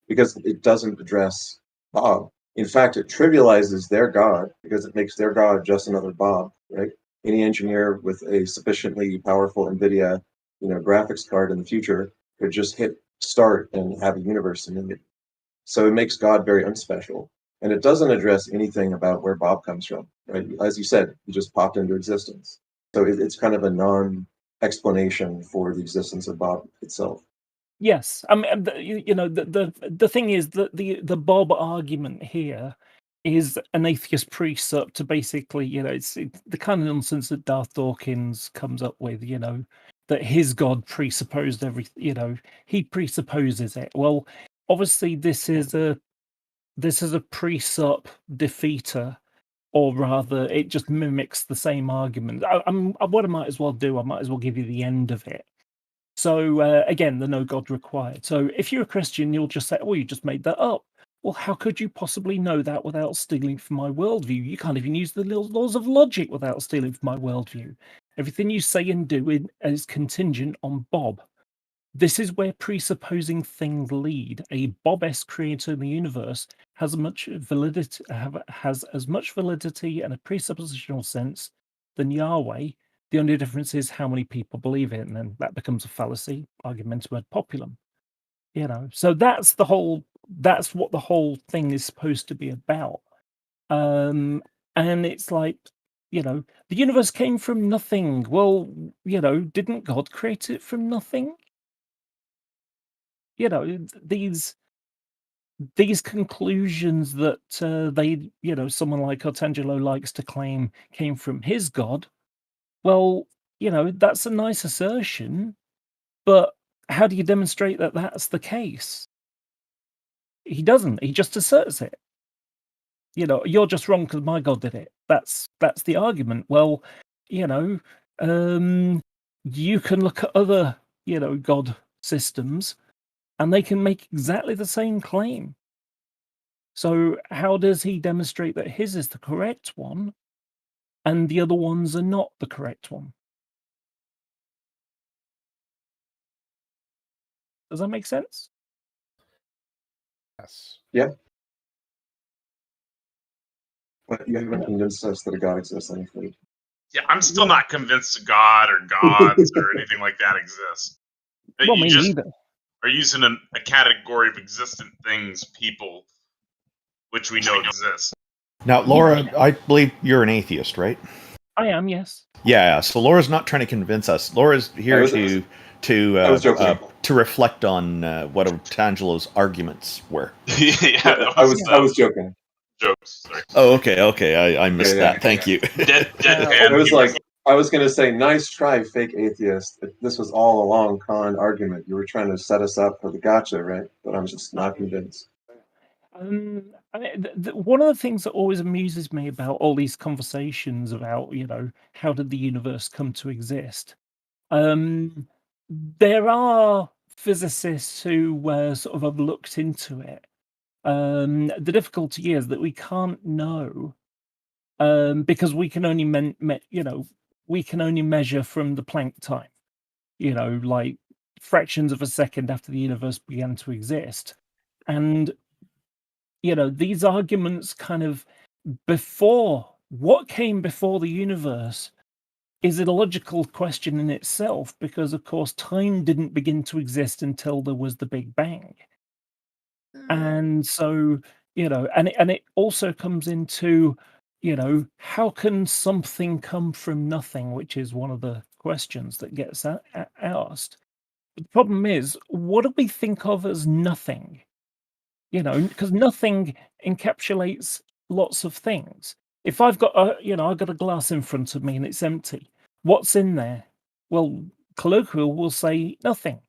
because it doesn't address Bob. In fact, it trivializes their God because it makes their God just another Bob, right? Any engineer with a sufficiently powerful NVIDIA, graphics card in the future could just hit start and have a universe simulated. So it makes God very unspecial. And it doesn't address anything about where Bob comes from, right? As you said, he just popped into existence. So it's kind of a non-explanation for the existence of Bob itself. Yes, I mean, the thing is that the Bob argument here is an atheist precept to basically, it's the kind of nonsense that Darth Dawkins comes up with, that his God presupposed everything, he presupposes it. Well, obviously this is a presup defeater, or rather, it just mimics the same argument. What I might as well do, I might as well give you the end of it. So again, the no God required. So if you're a Christian, you'll just say, "Oh, you just made that up." Well, how could you possibly know that without stealing from my worldview? You can't even use the laws of logic without stealing from my worldview. Everything you say and do is contingent on Bob. This is where presupposing things lead. A Bob-esque creator in the universe has as much validity and a presuppositional sense than Yahweh. The only difference is how many people believe it, and then that becomes a fallacy, argumentum ad populum. So that's what the whole thing is supposed to be about. And it's like, the universe came from nothing. Well, didn't God create it from nothing? These conclusions that someone like Artangelo likes to claim came from his God. Well, that's a nice assertion, but how do you demonstrate that that's the case? He doesn't. He just asserts it. You're just wrong because my God did it. That's the argument. Well, you can look at other, God systems, and they can make exactly the same claim. So how does he demonstrate that his is the correct one and the other ones are not the correct one? Does that make sense? Yes. Yeah. But you haven't convinced us that a God exists, I'm afraid. Yeah, I'm still not convinced a God or gods or anything like that exists. Well, You me just neither. are using a category of existent things, people, which we know exist. Now, Laura, I believe you're an atheist, right? I am, yes. Yeah, so Laura's not trying to convince us. Laura's here to reflect on what Artangelo's arguments were. I was joking. Jokes. Sorry. Oh, okay. I missed that. Thank you. I was I was going to say, nice try, fake atheist. This was all a long con argument. You were trying to set us up for the gotcha, right? But I'm just not convinced. One of the things that always amuses me about all these conversations about, how did the universe come to exist? There are physicists who sort of have looked into it. The difficulty is that we can't know because we can only measure from the Planck time, like fractions of a second after the universe began to exist, and these arguments kind of what came before the universe is a logical question in itself, because of course time didn't begin to exist until there was the Big Bang. And so, and it also comes into, how can something come from nothing, which is one of the questions that gets asked. The problem is, what do we think of as nothing? Because nothing encapsulates lots of things. If I've got I've got a glass in front of me and it's empty, what's in there? Well, colloquial will say nothing,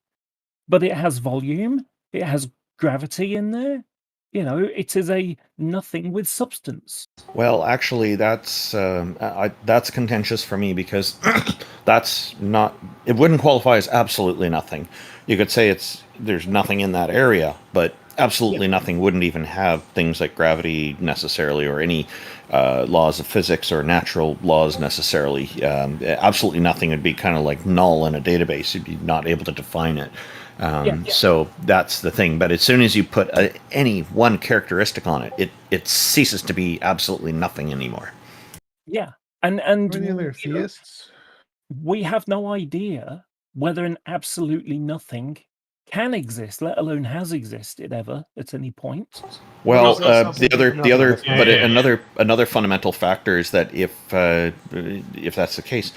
but it has volume, it has gravity in there. It is a nothing with substance. Well, actually, that's contentious for me, because that's not. It wouldn't qualify as absolutely nothing. You could say there's nothing in that area, but absolutely nothing wouldn't even have things like gravity necessarily, or any laws of physics or natural laws necessarily. Absolutely nothing would be kind of like null in a database. You'd be not able to define it. So that's the thing. But as soon as you put any one characteristic on it, it ceases to be absolutely nothing anymore. Yeah, and Any other theists? We have no idea whether an absolutely nothing can exist, let alone has existed ever at any point. Well, Well, that's the other, another- but Yeah. another fundamental factor is that if that's the case,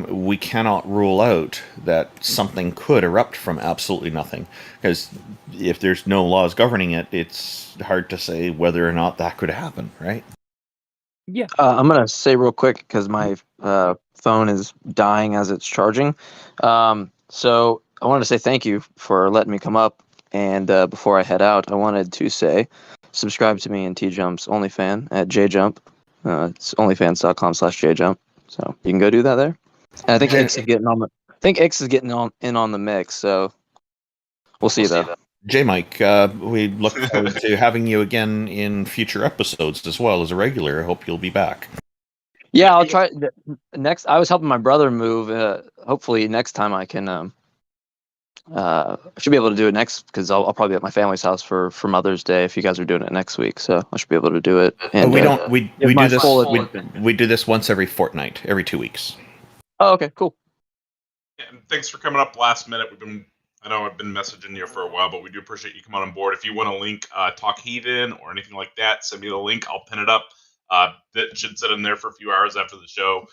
we cannot rule out that something could erupt from absolutely nothing. Because if there's no laws governing it, it's hard to say whether or not that could happen, right? Yeah. I'm gonna say real quick because my phone is dying as it's charging. So I wanted to say thank you for letting me come up. And before I head out, I wanted to say subscribe to me in TJump's OnlyFans at JJump. It's onlyfans.com/JJump. So you can go do that there. And I think X is getting on the. I think X is getting on the mix. So we'll see though. J. Mike, we look forward to having you again in future episodes as well as a regular. I hope you'll be back. Yeah, I'll try next. I was helping my brother move. Hopefully next time I can. I should be able to do it next because I'll probably be at my family's house for Mother's Day if you guys are doing it next week. So I should be able to do it. And we don't. We give do my this. full We do this once every fortnight, every 2 weeks. Oh, okay, cool. Yeah, and thanks for coming up last minute. I know I've been messaging you for a while, but we do appreciate you coming on board. If you want to link Talk Heathen or anything like that, send me the link. I'll pin it up. That should sit in there for a few hours after the show.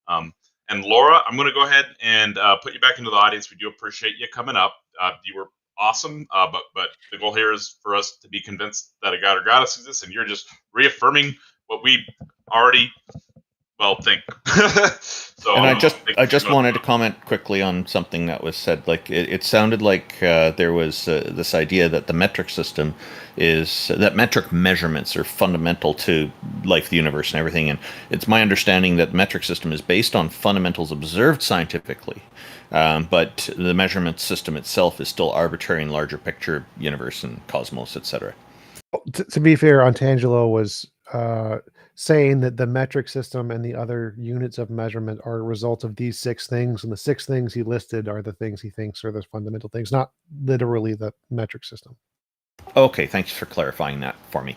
And Laura, I'm going to go ahead and put you back into the audience. We do appreciate you coming up. You were awesome, but the goal here is for us to be convinced that a god or goddess exists, and you're just reaffirming what we already think. So, and I just wanted to comment quickly on something that was said. Like it sounded like there was this idea that the metric system that metric measurements are fundamental to life, the universe, and everything. And it's my understanding that the metric system is based on fundamentals observed scientifically, but the measurement system itself is still arbitrary in larger picture, universe and cosmos, etc. To be fair, Antangelo was saying that the metric system and the other units of measurement are a result of these 6 things, and the 6 things he listed are the things he thinks are the fundamental things, not literally the metric system. Okay, thanks for clarifying that for me.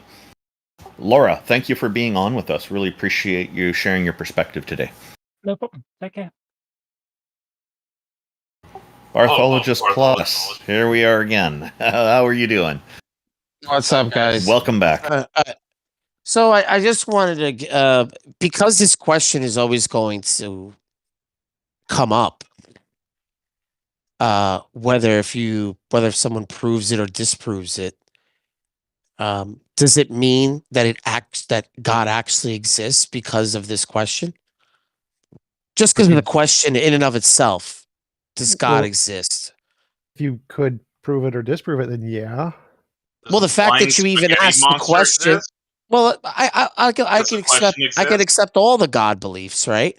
Laura, thank you for being on with us. Really appreciate you sharing your perspective today. No problem. Take care. Barthologist Plus, here we are again. How are you doing? What's up, guys? Welcome back. So I just wanted to, because this question is always going to come up, whether if someone proves it or disproves it, does it mean that that God actually exists because of this question? Just because of the question in and of itself, does God exist? If you could prove it or disprove it, then yeah. Well, the fact that you even asked the question. Well, I can accept all the God beliefs, right?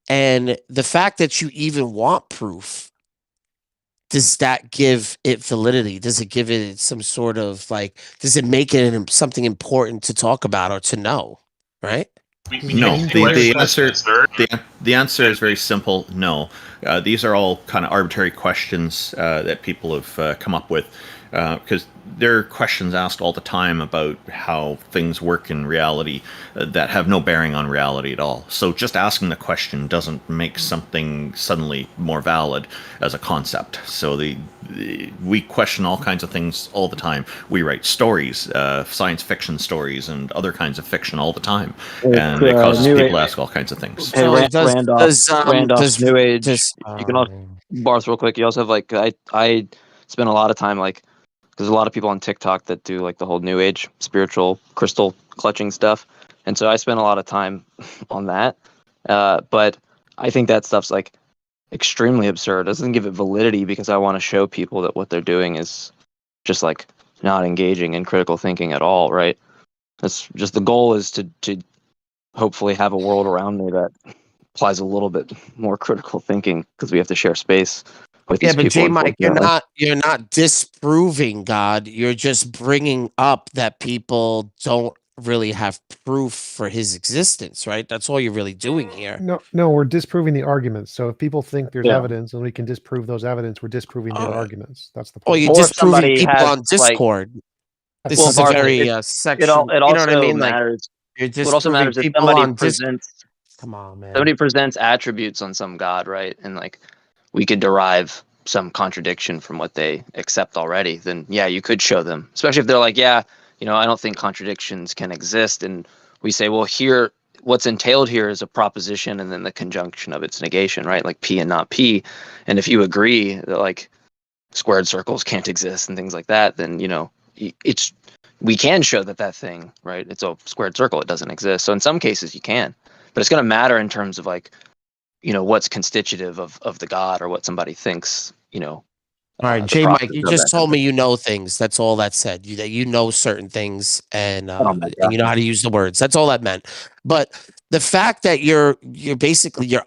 And the fact that you even want proof, does that give it validity? Does it give it some sort of does it make it something important to talk about or to know, right? No, the answer is very simple. No, these are all kind of arbitrary questions that people have come up with because there are questions asked all the time about how things work in reality that have no bearing on reality at all. So just asking the question doesn't make something suddenly more valid as a concept. So we question all kinds of things all the time. We write stories, science fiction stories, and other kinds of fiction all the time, and it causes people to ask all kinds of things. Hey, Randolph, New Age. You can also, Barth, real quick. You also have I spend a lot of time there's a lot of people on TikTok that do the whole New Age spiritual crystal clutching stuff, and so I spend a lot of time on that. But I think that stuff's extremely absurd. It doesn't give it validity because I want to show people that what they're doing is just not engaging in critical thinking at all, right? That's just the goal is to hopefully have a world around me that applies a little bit more critical thinking because we have to share space with these people. Yeah, but J. Mike, you're not disproving God. You're just bringing up that people don't really have proof for his existence, right? That's all you're really doing here. No, we're disproving the arguments. So if people think there's evidence and we can disprove those evidence, we're disproving their arguments. That's the point. Well, you're disproving people on Discord. This is a very sexual. It also matters. You're what also matters is somebody presents. Come on, man. Somebody presents attributes on some god, right? And we could derive some contradiction from what they accept already, then yeah, you could show them. Especially if they're like, yeah, I don't think contradictions can exist, and we say, well, here, what's entailed here is a proposition and then the conjunction of its negation, right? Like P and not P. And if you agree that like squared circles can't exist and things like that, then we can show that thing, right? It's a squared circle, it doesn't exist. So in some cases you can, but it's going to matter in terms of like, what's constitutive of the God or what somebody thinks, All right, J. Mike, you just told me you know things. That's all that said. That you know certain things and you know how to use the words. That's all that meant. But the fact that you're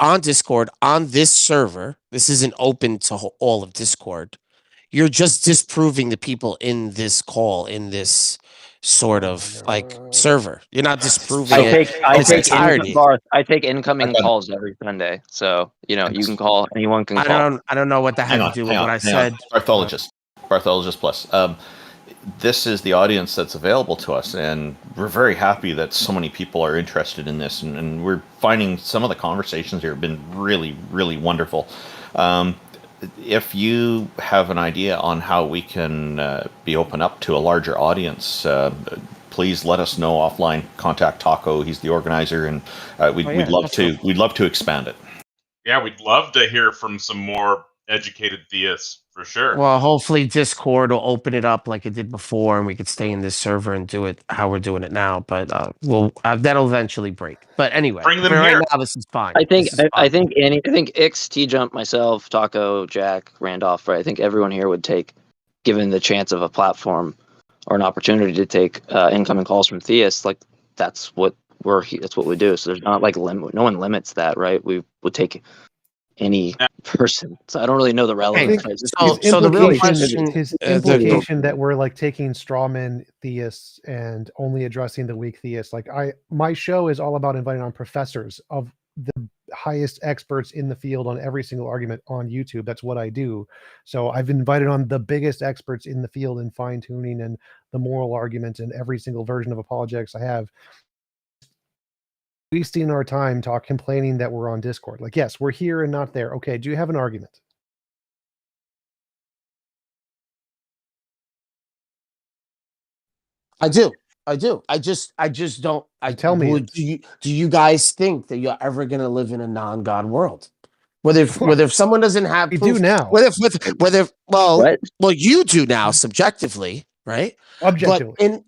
on Discord on this server, this isn't open to all of Discord. You're just disproving the people in this call, in this sort of like server. You're not disproving I take incoming calls every Sunday. So, you can call, anyone can call. I don't know what that had to do with what I said. Barthologist Plus. This is the audience that's available to us, and we're very happy that so many people are interested in this, and we're finding some of the conversations here have been really, really wonderful. If you have an idea on how we can be open up to a larger audience, please let us know offline. Contact Taco; he's the organizer, and we'd love to expand it. Yeah, we'd love to hear from some more educated theists for sure. Well, hopefully Discord will open it up like it did before, and we could stay in this server and do it how we're doing it now. But that'll eventually break. But anyway, bring them here. Right now, this is fine. I think Ix, TJump, myself, Taco, Jack, Randolph, right? I think everyone here would take, given the chance of a platform or an opportunity to take incoming calls from theists. Like that's what that's what we do. So there's not like no one limits that, right? We would take any person. So I don't really know the relevance. So the real question is his implication that we're like taking strawman theists and only addressing the weak theists. Like my show is all about inviting on professors of the highest experts in the field on every single argument on YouTube. That's what I do. So I've invited on the biggest experts in the field in fine tuning and the moral argument and every single version of apologetics I have. Wasting our time complaining that we're on Discord. Like, yes, we're here and not there. Okay, do you have an argument? I do. I just don't. Tell me. Do you guys think that you're ever going to live in a non-God world? Whether if someone doesn't have proof, we do now. Well, you do now subjectively, right? Objectively.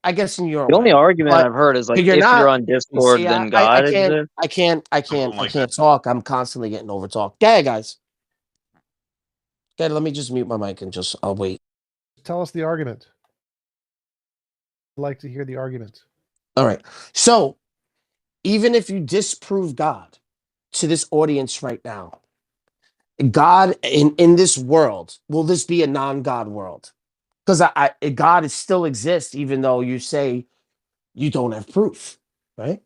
I guess in your the only argument I've heard is like if you're on Discord, then God exists. I can't talk. I'm constantly getting over talked. Yeah, guys. Okay, let me just mute my mic and I'll wait. Tell us the argument. I'd like to hear the argument. All right. So, even if you disprove God to this audience right now, God in this world, will this be a non-God world? Because God still exists, even though you say you don't have proof, right?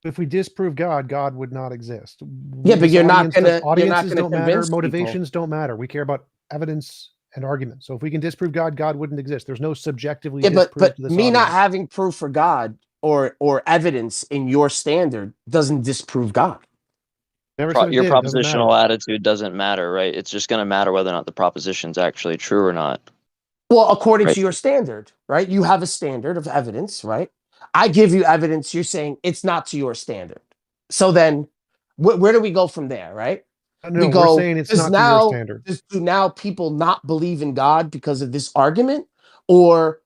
If we disprove God, God would not exist. Yeah, but you're not going to. Audiences don't matter. Motivations don't matter. We care about evidence and argument. So if we can disprove God, God wouldn't exist. There's no subjectively. Yeah, but me not having proof for God or evidence in your standard doesn't disprove God. Your propositional attitude doesn't matter, right? It's just going to matter whether or not the proposition's actually true or not. Well, according to your standard, right? You have a standard of evidence, right? I give you evidence. You're saying it's not to your standard. So then where do we go from there, right? No, we're saying it's not to your standard. Do now people not believe in God because of this argument? Or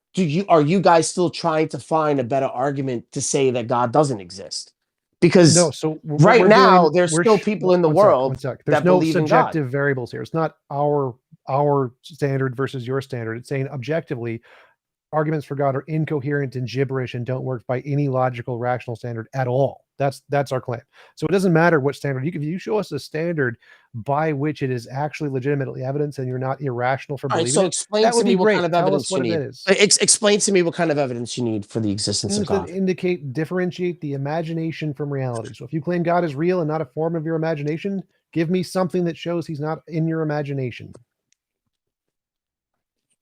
are you guys still trying to find a better argument to say that God doesn't exist? Because right now, there's still people in the world there's no subjective variables here. It's not our standard versus your standard. It's saying objectively, arguments for God are incoherent and gibberish and don't work by any logical, rational standard at all. That's our claim. So it doesn't matter what standard. If you show us a standard by which it is actually legitimately evidence and you're not irrational for believing so explain to me what kind of evidence you need. Explain to me what kind of evidence you need for the existence of God. Differentiate the imagination from reality. So if you claim God is real and not a form of your imagination, give me something that shows he's not in your imagination.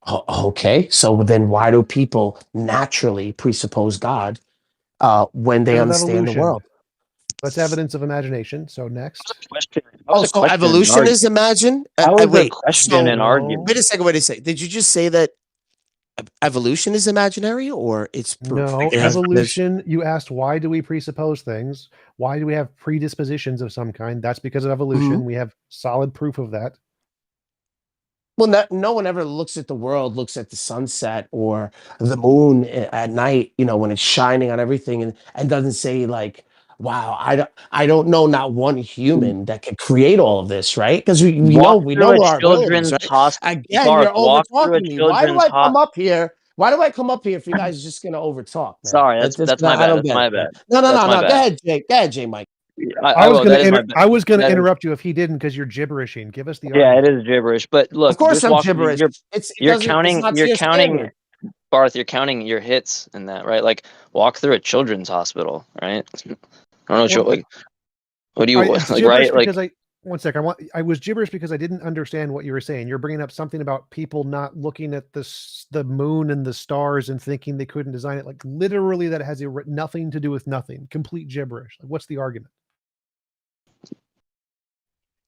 Okay, so then why do people naturally presuppose God when they understand the world? That's evidence of imagination. So next. So evolution is imagine? Wait, question and argument. Wait a second. Did you just say that evolution is imaginary, or it's proof? No, evolution. You asked why do we presuppose things? Why do we have predispositions of some kind? That's because of evolution. We have solid proof of that. Well, no one ever looks at the world, looks at the sunset or the moon at night, when it's shining on everything, and doesn't say like, wow, I don't know not one human that can create all of this, right? Because we know our abilities, right? Again, you're over talking me. Why do I come up here? Why do I come up here if you guys are just gonna over talk? Sorry, that's my bad. That's my bad. No. Go ahead, Jay. Go ahead, Jay, Mike. I was going to interrupt you if he didn't, because you're gibberishing. Give us the argument. It is gibberish. But look, of course I'm gibberish. You're counting, Barth. You're counting your hits in that, right? Like walk through a children's hospital, right? I don't know what do you like, right? Like, one sec. I was gibberish because I didn't understand what you were saying. You're bringing up something about people not looking at the moon and the stars and thinking they couldn't design it. Like literally, that has nothing to do with nothing. Complete gibberish. Like, what's the argument?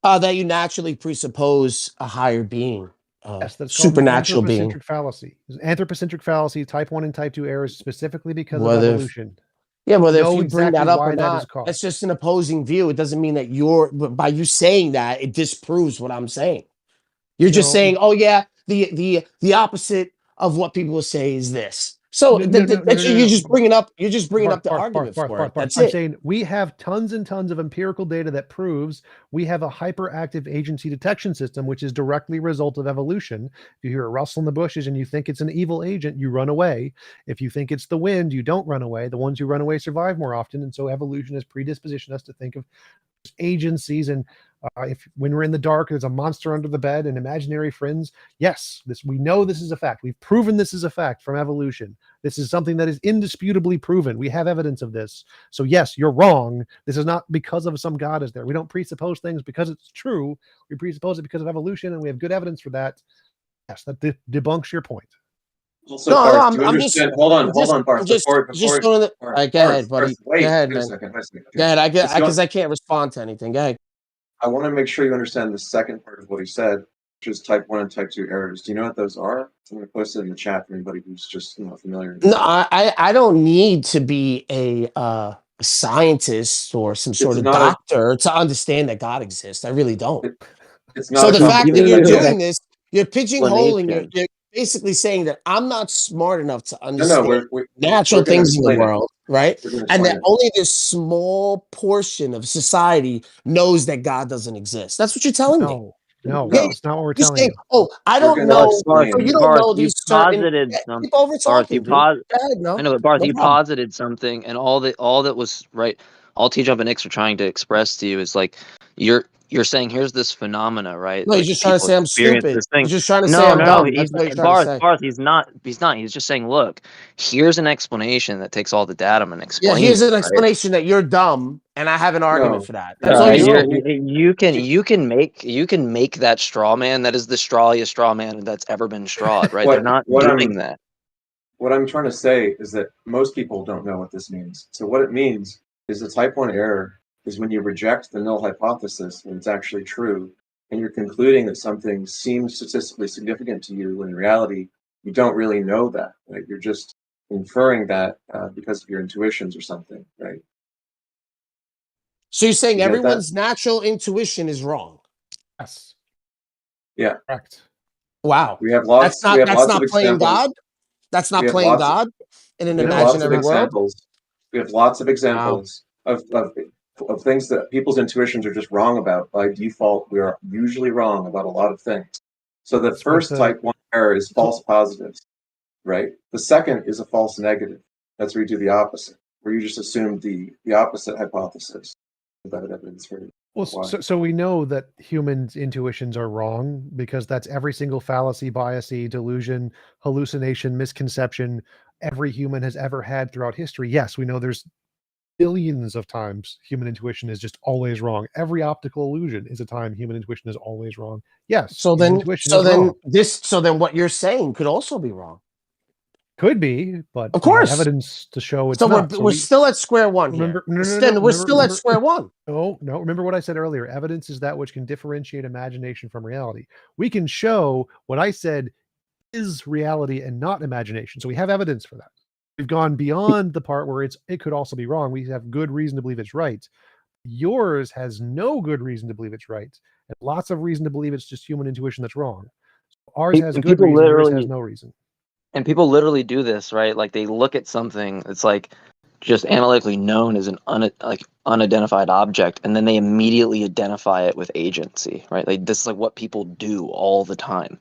That you naturally presuppose a higher being. Yes, that's supernatural called an being. Anthropocentric fallacy. Anthropocentric fallacy, type 1 and type 2 errors, specifically because of evolution. Yeah, well, if you bring that up or not, that's just an opposing view. It doesn't mean that by you saying that, it disproves what I'm saying. You're just saying, oh yeah, the opposite of what people say is this. So you're just bringing up the argument for it. That's it. I'm saying we have tons and tons of empirical data that proves we have a hyperactive agency detection system, which is directly a result of evolution. If you hear a rustle in the bushes and you think it's an evil agent, you run away. If you think it's the wind, you don't run away. The ones who run away survive more often. And so evolution has predispositioned us to think of agencies, and when we're in the dark, there's a monster under the bed and imaginary friends. Yes, we know this is a fact. We've proven this is a fact from evolution. This is something that is indisputably proven. We have evidence of this. So yes, you're wrong. This is not because of some God is there. We don't presuppose things because it's true. We presuppose it because of evolution, and we have good evidence for that. Yes, that debunks your point. Also, Barth, I'm just hold on, Barth. Go ahead, buddy. Go ahead, man. Go ahead. Because I can't respond to anything. Go ahead. I want to make sure you understand the second part of what he said, which is type 1 and type 2 errors. Do you know what those are? I'm going to post it in the chat for anybody who's just familiar. No, I don't need to be a scientist or some sort of doctor to understand that God exists. I really don't. It's not so the fact that you're doing this, you're pigeonholing. You're basically saying that I'm not smart enough to understand natural things in the world, right? And that only this small portion of society knows that God doesn't exist. That's what you're telling me. No, that's not what we're telling you. Oh, I don't know. So you don't know these posited something. Barth, you posited something, and all that was right. All TJump and X are trying to express to you is like you're saying here's this phenomena, right? No, like he's just trying to say I'm stupid. He's just trying to say I'm dumb. Barth, he's not. He's just saying, look, here's an explanation that takes all the data and explains. Yeah, here's an explanation that you're dumb, and I have an argument for that. That's all you can make that straw man. That is the strawiest straw man that's ever been strawed, right? They're not doing that. What I'm trying to say is that most people don't know what this means. So what it means is the type 1 error is when you reject the null hypothesis when it's actually true, and you're concluding that something seems statistically significant to you when in reality you don't really know that. Right? You're just inferring that because of your intuitions or something, right? So you're saying everyone's natural intuition is wrong? Yes. Yeah. Correct. Wow. We have lots. That's not playing God. That's not playing God in an imaginary world. We have lots of examples of things that people's intuitions are just wrong about. By default, we are usually wrong about a lot of things. So the first type 1 error is false positives, right? The second is a false negative. That's where you do the opposite, where you just assume the opposite hypothesis without evidence for it. Well, so we know that humans' intuitions are wrong because that's every single fallacy, bias, delusion, hallucination, misconception every human has ever had throughout history. Yes, we know there's billions of times human intuition is just always wrong. Every optical illusion is a time human intuition is always wrong. Yes. So then what you're saying could also be wrong. Could be, but Of we have course. evidence to show it's So not. we're still at square one remember, here. No, We're still at square one. No, remember what I said earlier. Evidence is that which can differentiate imagination from reality. We can show what I said is reality and not imagination. So we have evidence for that. We've gone beyond the part where it could also be wrong. We have good reason to believe it's right. Yours has no good reason to believe it's right, and lots of reason to believe it's just human intuition that's wrong. So ours has good reason, yours has no reason. And people literally do this, right? Like they look at something that's like just analytically known as an unidentified object, and then they immediately identify it with agency, right? Like this is like what people do all the time,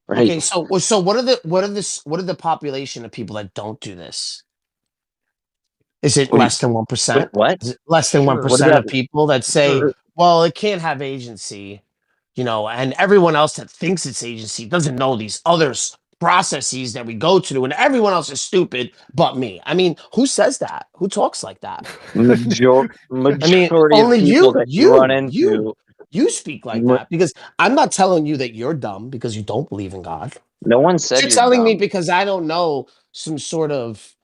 right? Okay, so what are the population of people that don't do this? Is it less than 1%? What? Is it less than 1% of people that say, well, it can't have agency, and everyone else that thinks it's agency doesn't know these other processes that we go to, and everyone else is stupid but me. I mean, who says that? Who talks like that? Majority only of people that you run into. You speak like that because I'm not telling you that you're dumb because you don't believe in God. No one said you're telling me because I don't know some sort of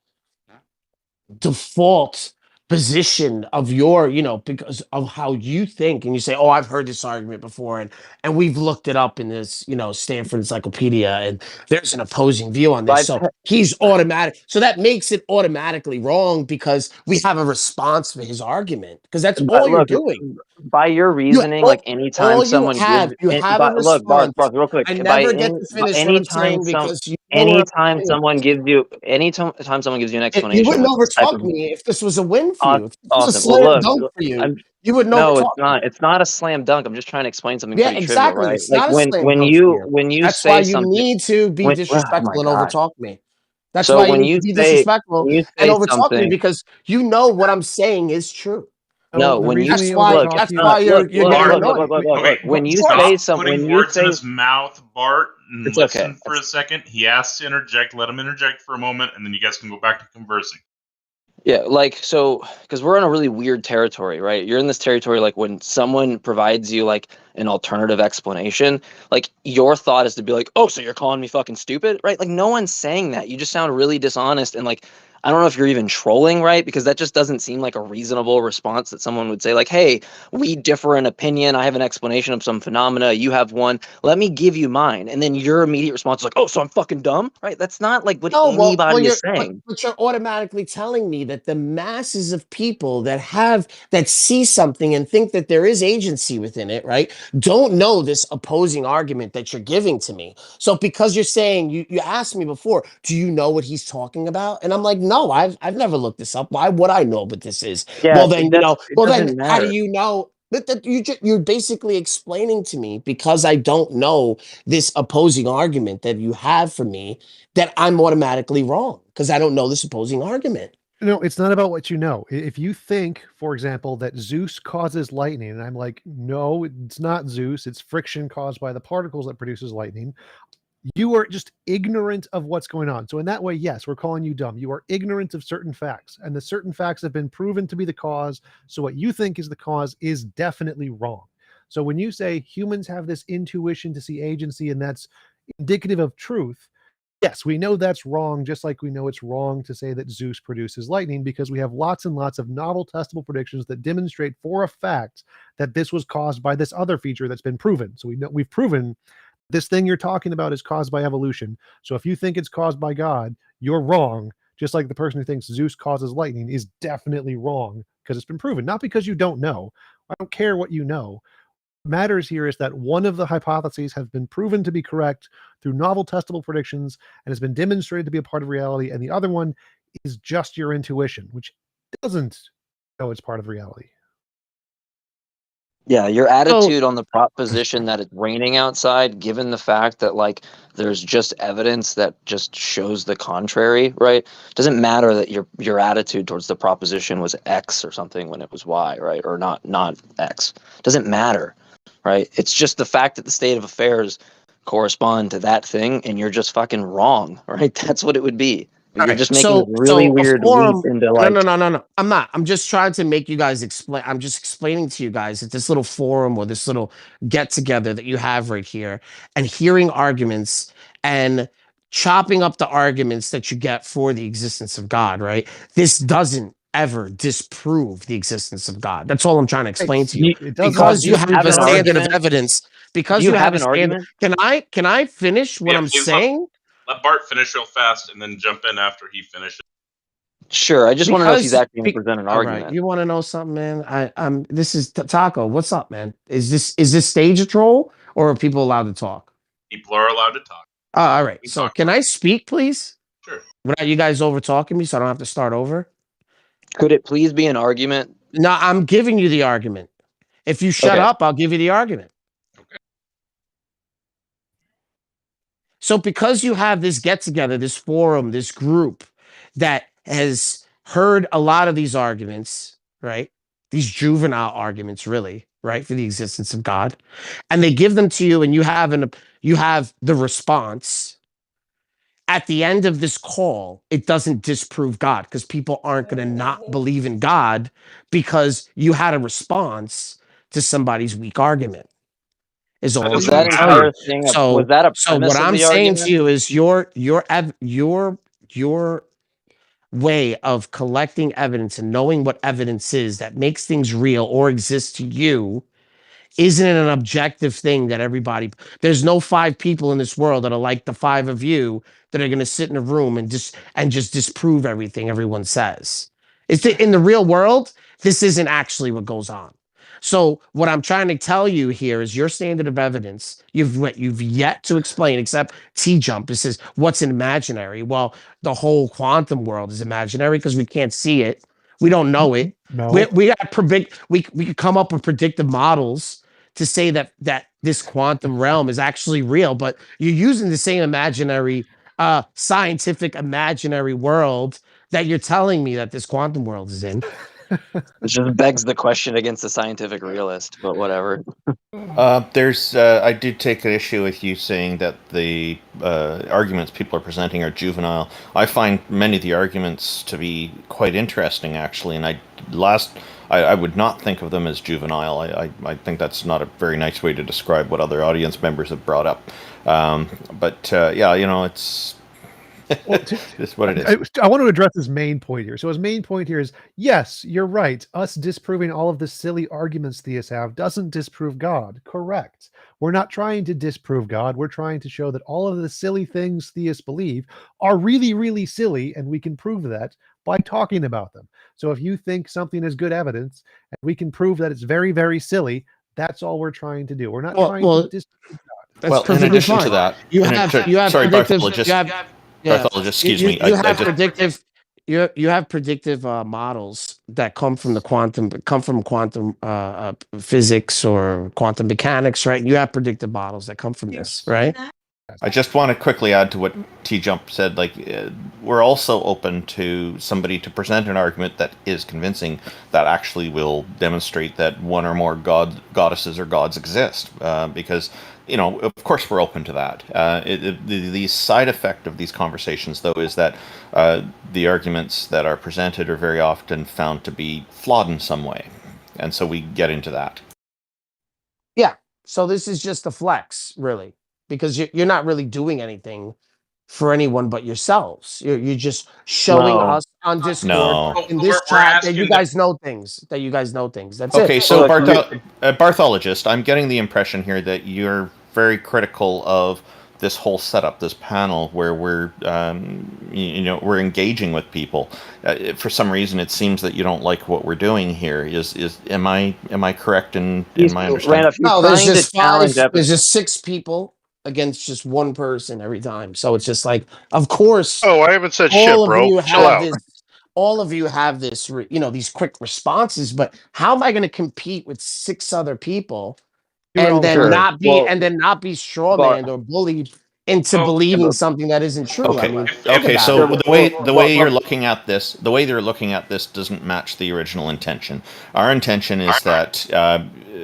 default position of your, because of how you think, and you say, oh, I've heard this argument before, and we've looked it up in this, Stanford Encyclopedia, and there's an opposing view on this. So he's automatic. So that makes it automatically wrong because we have a response for his argument. Because that's all you're doing. By your reasoning, like anytime someone Bart, real quick. I never get to finish what I'm saying because anytime someone gives you an explanation, you wouldn't overtalk me if this was a win for you. If this was a slam dunk for you, you would know. No, it's not. It's not a slam dunk. I'm just trying to explain something. Yeah, pretty exactly. trivial, right? It's not a slam dunk when you that's say why something, you need to be disrespectful and overtalk me. That's why you need to be disrespectful and overtalk me because you know what I'm saying is true. No, when you that's why you're getting annoyed. When you say something, putting words in his mouth, Bart, and it's listen for a second. He asks to interject. Let him interject for a moment, and then you guys can go back to conversing. Yeah, because we're in a really weird territory, right? You're in this territory, like when someone provides you like an alternative explanation, like your thought is to be like, oh, so you're calling me fucking stupid, right? Like no one's saying that. You just sound really dishonest and like, I don't know if you're even trolling, right? Because that just doesn't seem like a reasonable response that someone would say like, hey, we differ in opinion. I have an explanation of some phenomena. You have one. Let me give you mine. And then your immediate response is like, oh, so I'm fucking dumb, right? That's not like what anybody is saying. But you're automatically telling me that the masses of people that see something and think that there is agency within it, right, don't know this opposing argument that you're giving to me. So because you're saying, you asked me before, do you know what he's talking about? And I'm like, no, I've never looked this up. Why would I know what this is? Yeah, well, then, then matter. how do you know? But you're basically explaining to me because I don't know this opposing argument that you have for me that I'm automatically wrong because I don't know this opposing argument. No, it's not about what you know. If you think, for example, that Zeus causes lightning, and I'm like, no, it's not Zeus. It's friction caused by the particles that produces lightning. You are just ignorant of what's going on. So in that way, yes, we're calling you dumb. You are ignorant of certain facts, and the certain facts have been proven to be the cause. So what you think is the cause is definitely wrong. So when you say humans have this intuition to see agency, and that's indicative of truth, yes, we know that's wrong, just like we know it's wrong to say that Zeus produces lightning, because we have lots and lots of novel testable predictions that demonstrate for a fact that this was caused by this other feature that's been proven. So we've proven this thing you're talking about is caused by evolution. So if you think it's caused by God, you're wrong. Just like the person who thinks Zeus causes lightning is definitely wrong because it's been proven, not because you don't know. I don't care what you know. What matters here is that one of the hypotheses has been proven to be correct through novel testable predictions and has been demonstrated to be a part of reality, and the other one is just your intuition, which doesn't know it's part of reality. Yeah, your attitude on the proposition that it's raining outside, given the fact that like there's just evidence that just shows the contrary, right? Doesn't matter that your attitude towards the proposition was X or something when it was Y, right? Or not X. Doesn't matter, right? It's just the fact that the state of affairs correspond to that thing, and you're just fucking wrong, right? That's what it would be. You're just making really weird leap into like... No. I'm not. I'm just trying to make you guys explain. I'm just explaining to you guys that this little forum or this little get together that you have right here and hearing arguments and chopping up the arguments that you get for the existence of God, right? This doesn't ever disprove the existence of God. That's all I'm trying to explain to you. It does Because you have a an standard of argument? evidence, because You you have have a an standard. argument? Can I finish what Yeah, I'm please saying? Let Bart finish real fast and then jump in after he finishes. Sure. I just want to know if he's actually going to Be- present an all right, argument. you want to know something, man? I'm. This is Taco. What's up, man? Is this stage a troll, or are people allowed to talk? People are allowed to talk. All right. We So talk can about I speak, please? Sure. Without you guys over talking me, so I don't have to start over. Could it please be an argument? No, I'm giving you the argument. If you shut Okay. up, I'll give you the argument. Okay. So because you have this get together, this forum, this group that has heard a lot of these arguments, right? These juvenile arguments, really, right, for the existence of God, and they give them to you, and you have the response. At the end of this call, it doesn't disprove God, because people aren't going to not believe in God because you had a response to somebody's weak argument. Is all I'm Was trying that to tell you. entire thing? Was that a So premise what of I'm the saying argument? to you is your way of collecting evidence and knowing what evidence is that makes things real or exist to you isn't an objective thing that everybody. There's no 5 people in this world that are like the 5 of you that are going to sit in a room and just disprove everything everyone says. In the real world, this isn't actually what goes on. So what I'm trying to tell you here is your standard of evidence. You've yet to explain, except TJump. It says what's an imaginary. Well, the whole quantum world is imaginary because we can't see it. We don't know it. No. We could come up with predictive models to say that this quantum realm is actually real, but you're using the same imaginary, scientific imaginary world that you're telling me that this quantum world is in. Which just begs the question against the scientific realist, but whatever. I did take an issue with you saying that the arguments people are presenting are juvenile. I find many of the arguments to be quite interesting, actually, and I would not think of them as juvenile. I think that's not a very nice way to describe what other audience members have brought up. Yeah, it's... Well, it's what it is. I want to address his main point here. So his main point here is, yes, you're right. Us disproving all of the silly arguments theists have doesn't disprove God. Correct. We're not trying to disprove God. We're trying to show that all of the silly things theists believe are really, really silly, and we can prove that by talking about them. So if you think something is good evidence, and we can prove that it's very, very silly, that's all we're trying to do. We're not trying to disprove God. That's in addition to that, you have sorry, predictive. Bartholomew, excuse me. You have predictive. You have predictive models that come from quantum physics or quantum mechanics, right? You have predictive models that come from this, right? I just want to quickly add to what TJump said. We're also open to somebody to present an argument that is convincing, that actually will demonstrate that one or more goddesses or gods exist, because of course we're open to that. The side effect of these conversations, though, is that the arguments that are presented are very often found to be flawed in some way, and so we get into that. Yeah. So this is just a flex, really, because you're not really doing anything for anyone but yourselves. You're just showing us on Discord in this chat that you guys know things. That's it. Okay, so Barthologist, I'm getting the impression here that you're very critical of this whole setup, this panel where we're engaging with people. For some reason, it seems that you don't like what we're doing here. Am I correct in my understanding? No, there's just 6 people against just one person every time. So it's just like, of course. Oh, I haven't said shit, bro. Chill out. All of you have this, these quick responses, but how am I going to compete with 6 other people and then not be strawmanned or bullied into believing something that isn't true? Okay. So the way you're looking at this, doesn't match the original intention. Our intention is that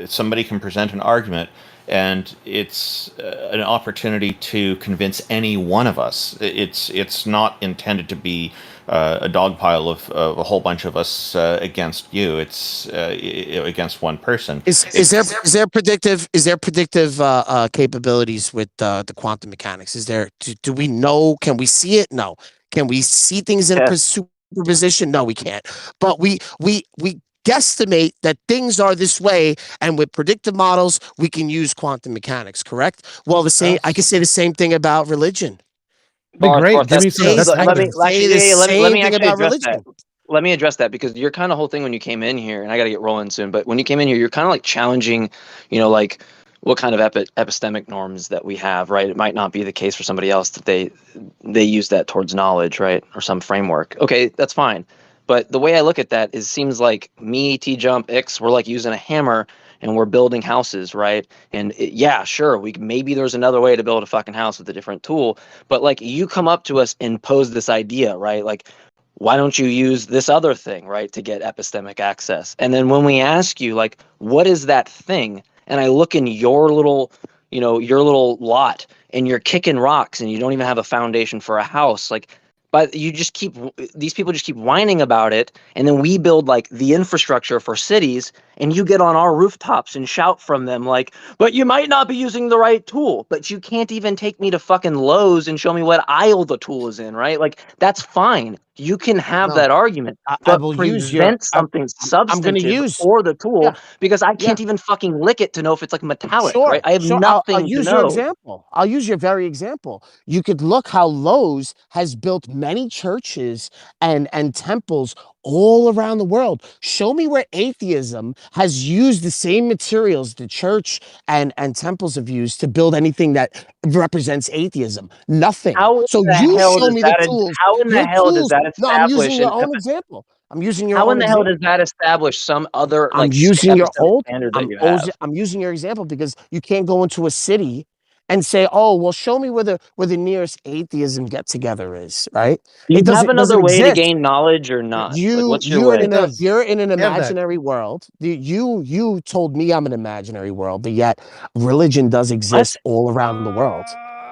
somebody can present an argument, and it's an opportunity to convince any one of us. It's not intended to be a dog pile of a whole bunch of us against you. It's against one person. Is there predictive capabilities with the quantum mechanics? Is there do we know? Can we see it? No. Can we see things in a superposition? No, we can't. But we guesstimate that things are this way, and with predictive models, we can use quantum mechanics. Correct? Well, I can say the same thing about religion. Barth, Give me some. That's let me actually address religion. that. Let me address that, because your kind of whole thing when you came in here, and I got to get rolling soon, but when you came in here, you're kind of like challenging, like what kind of epistemic norms that we have, right? It might not be the case for somebody else that they use that towards knowledge, right? Or some framework. Okay, that's fine. But the way I look at that is, seems like me, TJump, X, we're like using a hammer and we're building houses, right? And yeah, sure, maybe there's another way to build a fucking house with a different tool, but like you come up to us and pose this idea, right? Like, why don't you use this other thing, right, to get epistemic access? And then when we ask you, like, what is that thing? And I look in your little, your little lot, and you're kicking rocks and you don't even have a foundation for a house, like, but these people just keep whining about it, and then we build like the infrastructure for cities, and you get on our rooftops and shout from them like, but you might not be using the right tool, but you can't even take me to fucking Lowe's and show me what aisle the tool is in, right? Like, that's fine. You can have that argument, but present something substantive for the tool, because I can't even fucking lick it to know if it's like metallic, right? I have nothing I'll use to know. Your example. I'll use your very example. You could look how Lowe's has built many churches and temples all around the world. Show me where atheism has used the same materials the church and temples have used to build anything that represents atheism. Nothing. So you show me the tools. How in the hell does that establish? No, I'm using your own example. I'm using your own. How in the hell does that establish some other? I'm like, using your old standard that you have. I'm using your example because you can't go into a city and say, "Oh, well, show me where the nearest atheism get together is." Right? Do you have another way to gain knowledge or not? What's your way? You're in an imaginary world. You told me I'm an imaginary world, but yet religion does exist all around the world.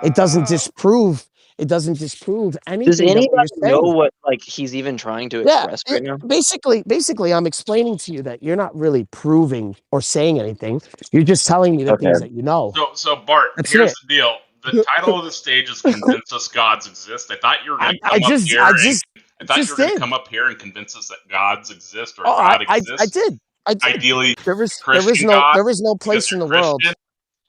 It doesn't disprove. It doesn't disprove anything. Does anybody know what he's even trying to express right now? Basically, I'm explaining to you that you're not really proving or saying anything. You're just telling me the things that you know. So Bart, here's the deal. The title of the stage is "Convince Us Gods Exist." I thought you were going to come up here. I thought you were going to come up here and convince us that gods exist or God exists. I did. Ideally, there is no place in the world.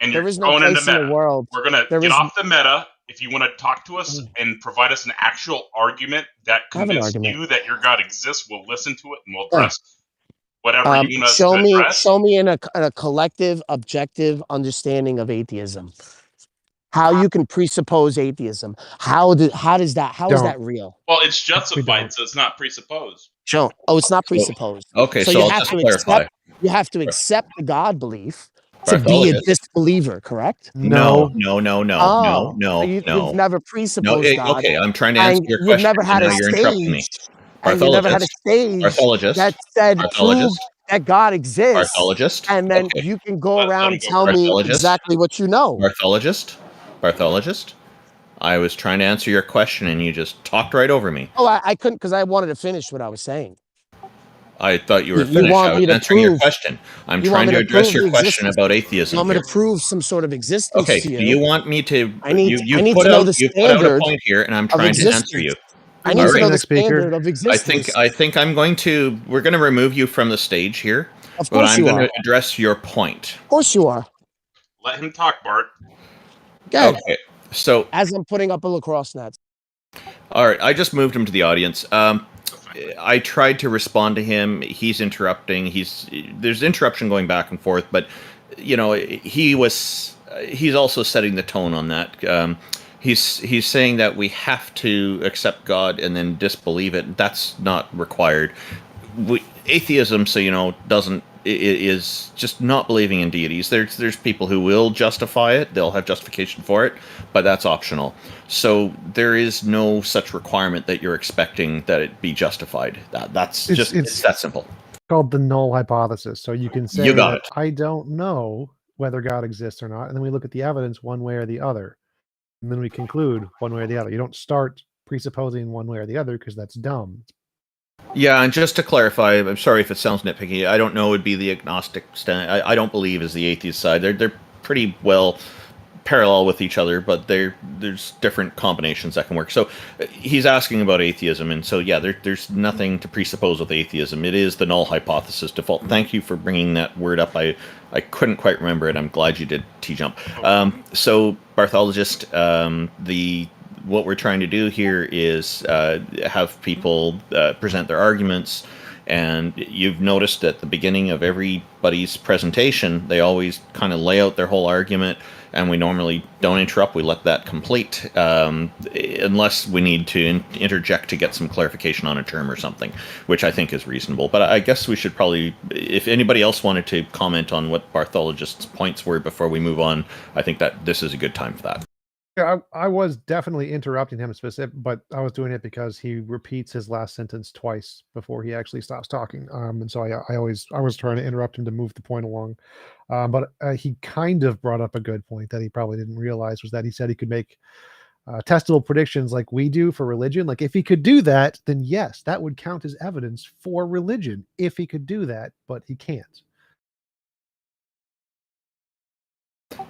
And there is no place in the world. We're going to get off the meta. If you want to talk to us and provide us an actual argument that convinces you that your God exists, we'll listen to it and we'll address whatever you want us to address. Show me in a collective, objective understanding of atheism. How you can presuppose atheism? How is that real? Well, it's justified, so it's not presupposed. Sure. Oh, it's not presupposed. Okay, so I'll just clarify. You have to accept the God belief to be a disbeliever, correct? No. You've never presupposed God. Okay, I'm trying to answer your question. You've never had a stage. You never had a stage that said prove that God exists. And then you can go around and tell me exactly what you know. Barthologist, I was trying to answer your question and you just talked right over me. Oh, I couldn't because I wanted to finish what I was saying. I thought you were finished. I was answering your question. I'm trying to address your question about atheism. You want me to prove some sort of existence to you? Do you want me to? I need to know the standard. You put out a point here, and I'm trying to answer you. I need to know the standard of existence. I think we're going to remove you from the stage here. Of course you are. I'm going to address your point. Of course you are. Let him talk, Bart. Good. Okay. So as I'm putting up a lacrosse net. All right, I just moved him to the audience. I tried to respond to him. He's interrupting. There's interruption going back and forth, but he's also setting the tone on that. He's saying that we have to accept God and then disbelieve it. That's not required. Atheism, is just not believing in deities. There's people who will justify it. They'll have justification for it, but that's optional. So there is no such requirement that you're expecting that it be justified. It's that simple. It's called the null hypothesis. So you can say, I don't know whether God exists or not, and then we look at the evidence one way or the other, and then we conclude one way or the other. You don't start presupposing one way or the other because that's dumb. Yeah, and just to clarify, I'm sorry if it sounds nitpicky. I don't know would be the agnostic stand. I don't believe is the atheist side. They're pretty well parallel with each other, but there's different combinations that can work. So he's asking about atheism, and so yeah, there's nothing to presuppose with atheism. It is the null hypothesis default. Thank you for bringing that word up. I couldn't quite remember it. I'm glad you did, TJump. So Barthologist, what we're trying to do here is have people present their arguments, and you've noticed at the beginning of everybody's presentation, they always kind of lay out their whole argument, and we normally don't interrupt. We let that complete, unless we need to interject to get some clarification on a term or something, which I think is reasonable. But I guess we should probably, if anybody else wanted to comment on what Barthologist's points were before we move on, I think that this is a good time for that. Yeah, I was definitely interrupting him but I was doing it because he repeats his last sentence twice before he actually stops talking. And so I was trying to interrupt him to move the point along. But he kind of brought up a good point that he probably didn't realize, was that he said he could make testable predictions like we do for religion. Like, if he could do that, then yes, that would count as evidence for religion if he could do that, but he can't.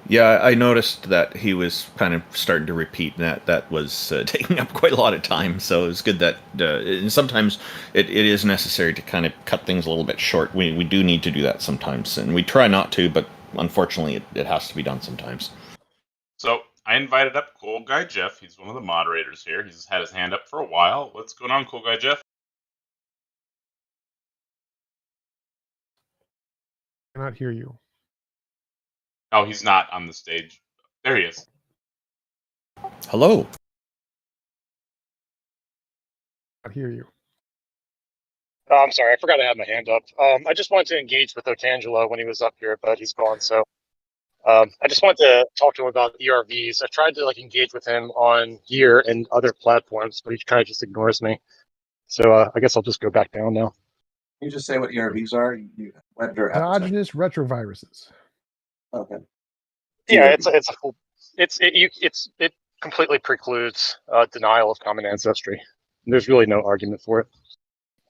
Yeah, I noticed that he was kind of starting to repeat that was taking up quite a lot of time. So it's good that and sometimes it is necessary to kind of cut things a little bit short. We do need to do that sometimes, and we try not to, but unfortunately it has to be done sometimes. So I invited up Cool Guy Jeff. He's one of the moderators here. He's had his hand up for a while. What's going on, Cool Guy Jeff? I cannot hear you. Oh, he's not on the stage. There he is. Hello. I hear you. Oh, I'm sorry, I forgot to have my hand up. I just wanted to engage with Otangelo when he was up here, but he's gone. So I just wanted to talk to him about ERVs. I tried to engage with him on here and other platforms, but he kind of just ignores me. So I guess I'll just go back down now. Can you just say what ERVs are? You went there. Endogenous retroviruses. Okay. Yeah, it completely precludes denial of common ancestry. There's really no argument for it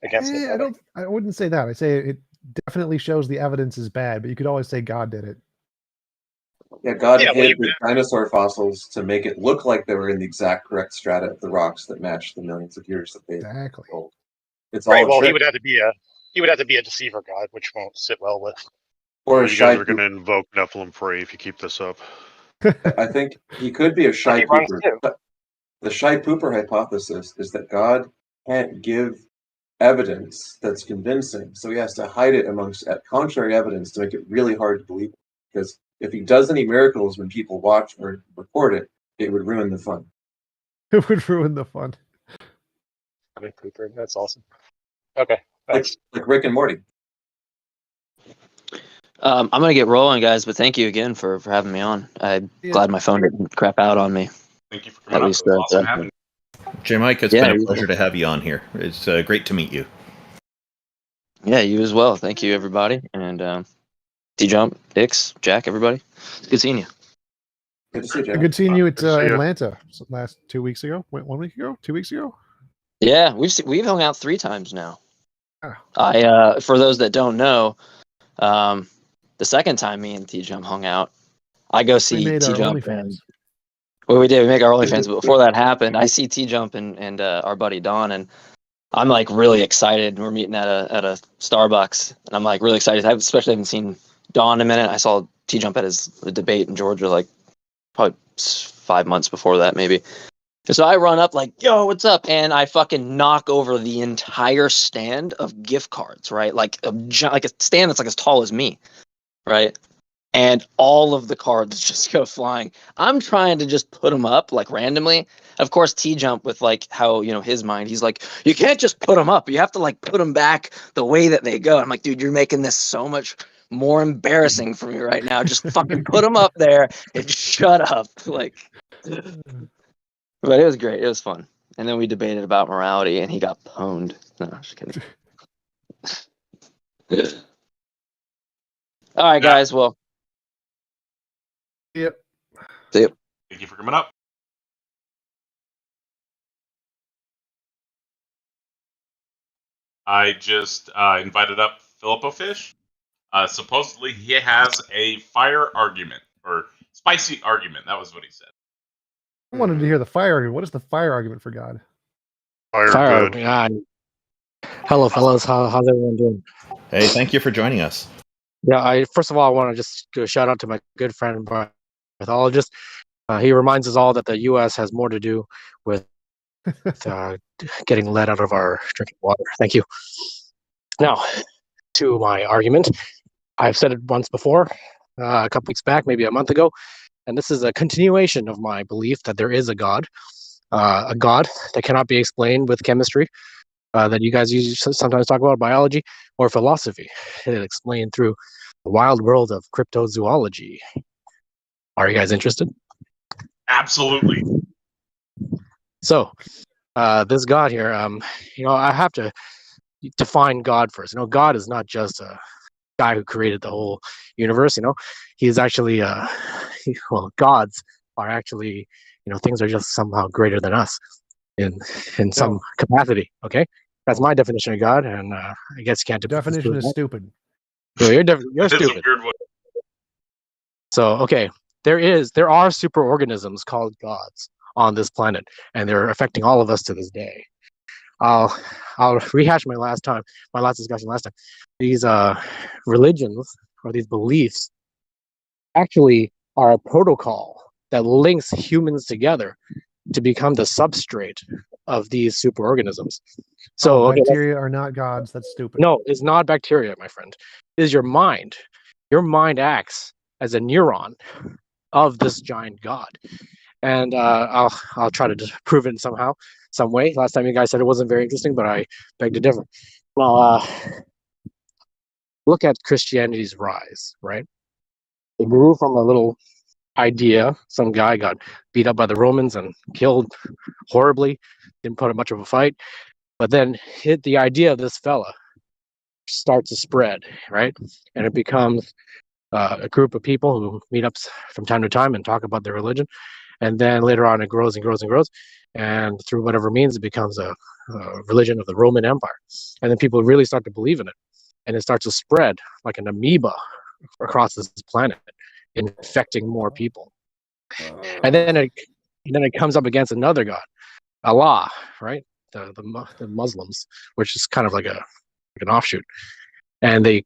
against it. I wouldn't say that. I say it definitely shows the evidence is bad, but you could always say God did it. Yeah, God hid the dinosaur fossils to make it look like they were in the exact correct strata of the rocks that matched the millions of years that they old. It's right. all Well, he would have to be a deceiver God, which won't sit well with. Or you guys are going to invoke Nephilim Prey if you keep this up. I think he could be a shy pooper. The shy pooper hypothesis is that God can't give evidence that's convincing, so he has to hide it amongst contrary evidence to make it really hard to believe. Because if he does any miracles when people watch or record it, it would ruin the fun. It would ruin the fun. Pooper, that's awesome. Okay, thanks. Like Rick and Morty. I'm going to get rolling, guys, but thank you again for having me on. I'm glad my phone didn't crap out on me. Thank you for coming on. It was awesome having you. J. Mike, it's been a pleasure to have you on here. It's great to meet you. Yeah, you as well. Thank you, everybody. And TJump, Dix, Jack, everybody. It's good seeing you. Good to see you, Jack. Good seeing you at Atlanta last 2 weeks ago. Wait, 1 week ago? 2 weeks ago? Yeah, we've hung out 3 times now. Oh. For those that don't know, the second time me and TJump hung out, I go see TJump. Well, we did. We make our OnlyFans, but before that happened, I see TJump and our buddy Don, and I'm really excited. We're meeting at a Starbucks, and I'm really excited. I especially haven't seen Don in a minute. I saw TJump at his debate in Georgia, probably 5 months before that, maybe. So I run up yo, what's up? And I fucking knock over the entire stand of gift cards, right? Like a stand that's as tall as me, right? And all of the cards just go flying. I'm trying to just put them up randomly. Of course, TJump with how, his mind, he's you can't just put them up. You have to put them back the way that they go. I'm dude, you're making this so much more embarrassing for me right now. Just fucking put them up there and shut up. But it was great. It was fun. And then we debated about morality, and he got pwned. No, just kidding. All right, guys. Well. Yep. See you. Thank you for coming up. I just invited up Philippo Fish. Supposedly he has a fire argument, or spicy argument. That was what he said. I wanted to hear the fire argument. What is the fire argument for God? Fire good. Yeah. Hello, fellas. How's everyone doing? Hey, thank you for joining us. Yeah, first of all, I want to just do a shout out to my good friend, pathologist. He reminds us all that the U.S. has more to do with getting lead out of our drinking water. Thank you. Now, to my argument. I've said it once before, a couple weeks back, maybe a month ago, and this is a continuation of my belief that there is a God that cannot be explained with chemistry, that you guys sometimes talk about biology or philosophy. It's explained through the wild world of cryptozoology. Are you guys interested? Absolutely. So, this God here, I have to define God first. God is not just a guy who created the whole universe. He's actually gods are actually, things are just somehow greater than us in some capacity. Okay, that's my definition of God, and I guess you can't. Definition is stupid. No, you're stupid. A weird one. So okay, there are superorganisms called gods on this planet, and they're affecting all of us to this day. I'll rehash my last discussion last time. These religions or these beliefs actually are a protocol that links humans together to become the substrate of these superorganisms. So bacteria are not gods. That's stupid. No, it's not bacteria, my friend. It is your mind. Your mind acts as a neuron of this giant god. And I'll try to prove it somehow, some way. Last time you guys said it wasn't very interesting, but I beg to differ. Well, look at Christianity's rise, right? It grew from a little idea. Some guy got beat up by the Romans and killed horribly. Didn't put up much of a fight. But then the idea of this fella starts to spread, right? And it becomes a group of people who meet up from time to time and talk about their religion. And then later on, it grows and grows and grows. And through whatever means, it becomes a religion of the Roman Empire. And then people really start to believe in it. And it starts to spread like an amoeba across this planet, infecting more people. And then it comes up against another god, Allah, right? The Muslims, which is kind of like an offshoot. And they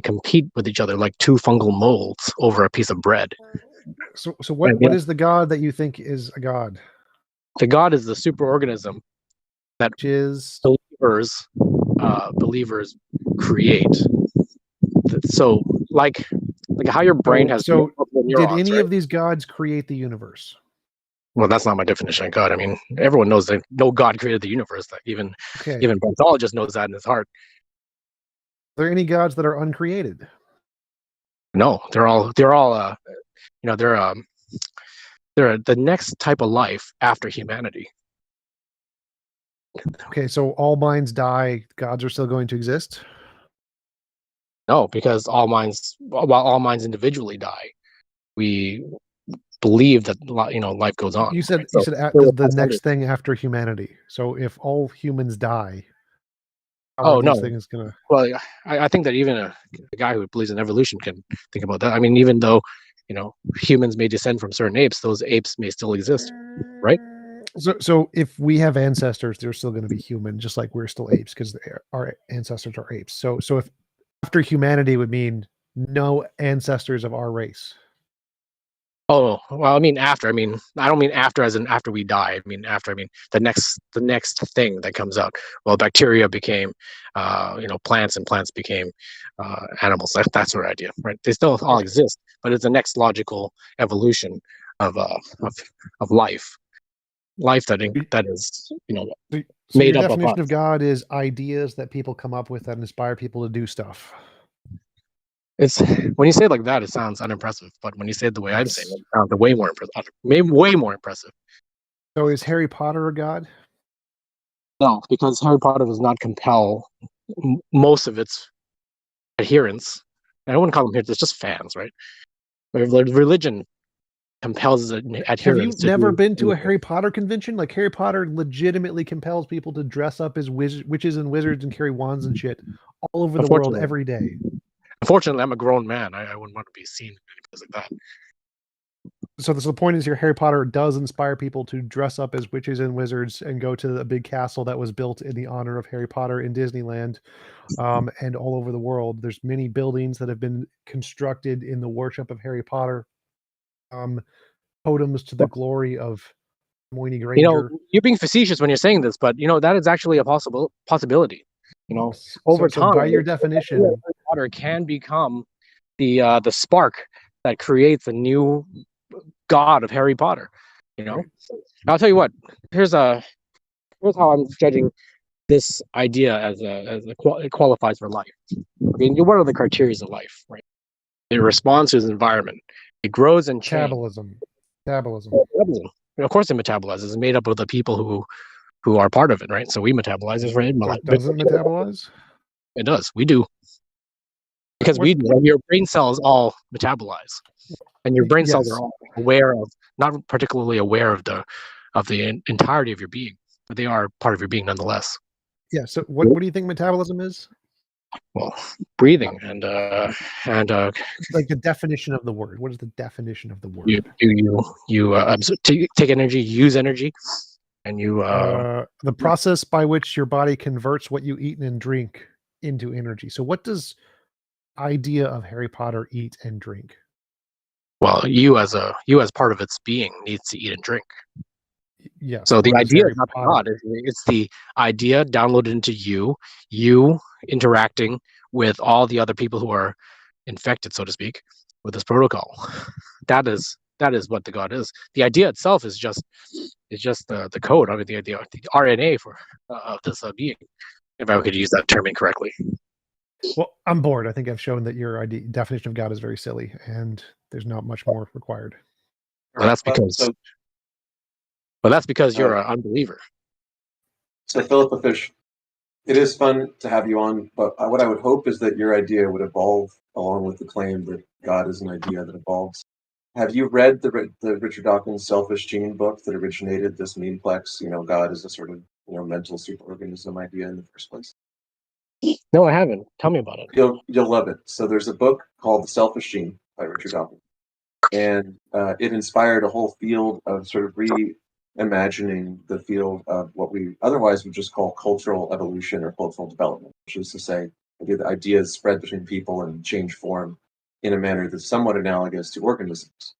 compete with each other like two fungal molds over a piece of bread. So what is the God that you think is a God? The God is the superorganism that believers create. So like how your brain has so neurons, did any right? of these gods create the universe? Well, that's not my definition of God. I mean, everyone knows that no God created the universe. That even pathologist knows that in his heart. Are there any gods that are uncreated? No, they're all they're the next type of life after humanity. Okay, so all minds die, gods are still going to exist? No, because while all minds individually die, we believe that life goes on. You said the next thing after humanity. So if all humans die, how are these things gonna? Well, I think that even a guy who believes in evolution can think about that. I mean, even though humans may descend from certain apes, those apes may still exist, right? So if we have ancestors, they're still going to be human, just like we're still apes because our ancestors are apes. So if after humanity would mean no ancestors of our race. Oh, well, I mean after. I mean, I don't mean after as in after we die. I mean after. I mean the next thing that comes out. Well, bacteria became, plants, and plants became animals. That's our idea, right? They still all exist, but it's the next logical evolution of life. Life that is made your up of definition us. of God is ideas that people come up with that inspire people to do stuff. It's when you say it like that, it sounds unimpressive. But when you say it the way I'm saying it sounds way more impressive. Way more impressive. So is Harry Potter a god? No, because Harry Potter does not compel most of its adherents. I wouldn't call them adherents; it's just fans, right? Religion compels his adherents. Have you never been to a anything. Harry Potter convention? Like, Harry Potter legitimately compels people to dress up as witches and wizards and carry wands and shit all over the world every day. Unfortunately, I'm a grown man. I wouldn't want to be seen in any place like that. So the point is here, Harry Potter does inspire people to dress up as witches and wizards and go to a big castle that was built in the honor of Harry Potter in Disneyland, and all over the world. There's many buildings that have been constructed in the worship of Harry Potter. Totems to the glory of Hermione Granger. You know, you're being facetious when you're saying this, but you know that is actually a possibility. You know, over time, by your definition, Harry Potter can become the spark that creates a new god of Harry Potter. You know, I'll tell you what. Here's how I'm judging this idea it qualifies for life. I mean, what are the criteria of life? Right? It responds to its environment. It grows and changes. Metabolism. Of course, it metabolizes. It's made up of the people who are part of it, right? So we metabolize it, right? So it doesn't metabolize? It does. We do. Because your brain cells all metabolize, and your brain cells are all aware of, not particularly aware of the entirety of your being, but they are part of your being nonetheless. Yeah. So what do you think metabolism is? Well, breathing and like the definition of the word. What is the definition of the word? You take energy, use energy, and you the process by which your body converts what you eat and drink into energy. So what does idea of Harry Potter eat and drink? Well, you as part of its being needs to eat and drink. Yeah. So the idea is not God. It's the idea downloaded into you interacting with all the other people who are infected, so to speak, with this protocol. That is what the God is. The idea itself is just the code. I mean, the RNA of this being, if I could use that term incorrectly. Well, I'm bored. I think I've shown that your definition of God is very silly, and there's not much more required. Well, that's because you're an unbeliever. So, Philip Fish, it is fun to have you on, but what I would hope is that your idea would evolve along with the claim that God is an idea that evolves. Have you read the Richard Dawkins' Selfish Gene book that originated this memeplex? You know, God is a sort of mental superorganism idea in the first place. No, I haven't. Tell me about it. You'll love it. So there's a book called The Selfish Gene by Richard Dawkins, and it inspired a whole field of sort of reimagining the field of what we otherwise would just call cultural evolution or cultural development, which is to say, the ideas spread between people and change form in a manner that's somewhat analogous to organisms.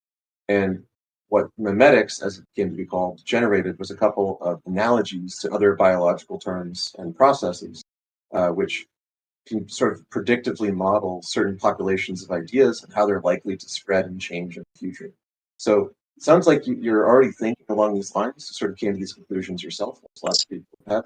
And what memetics, as it came to be called, generated was a couple of analogies to other biological terms and processes, which can sort of predictively model certain populations of ideas and how they're likely to spread and change in the future. So it sounds like you're already thinking along these lines, sort of came to these conclusions yourself, as lots of people have.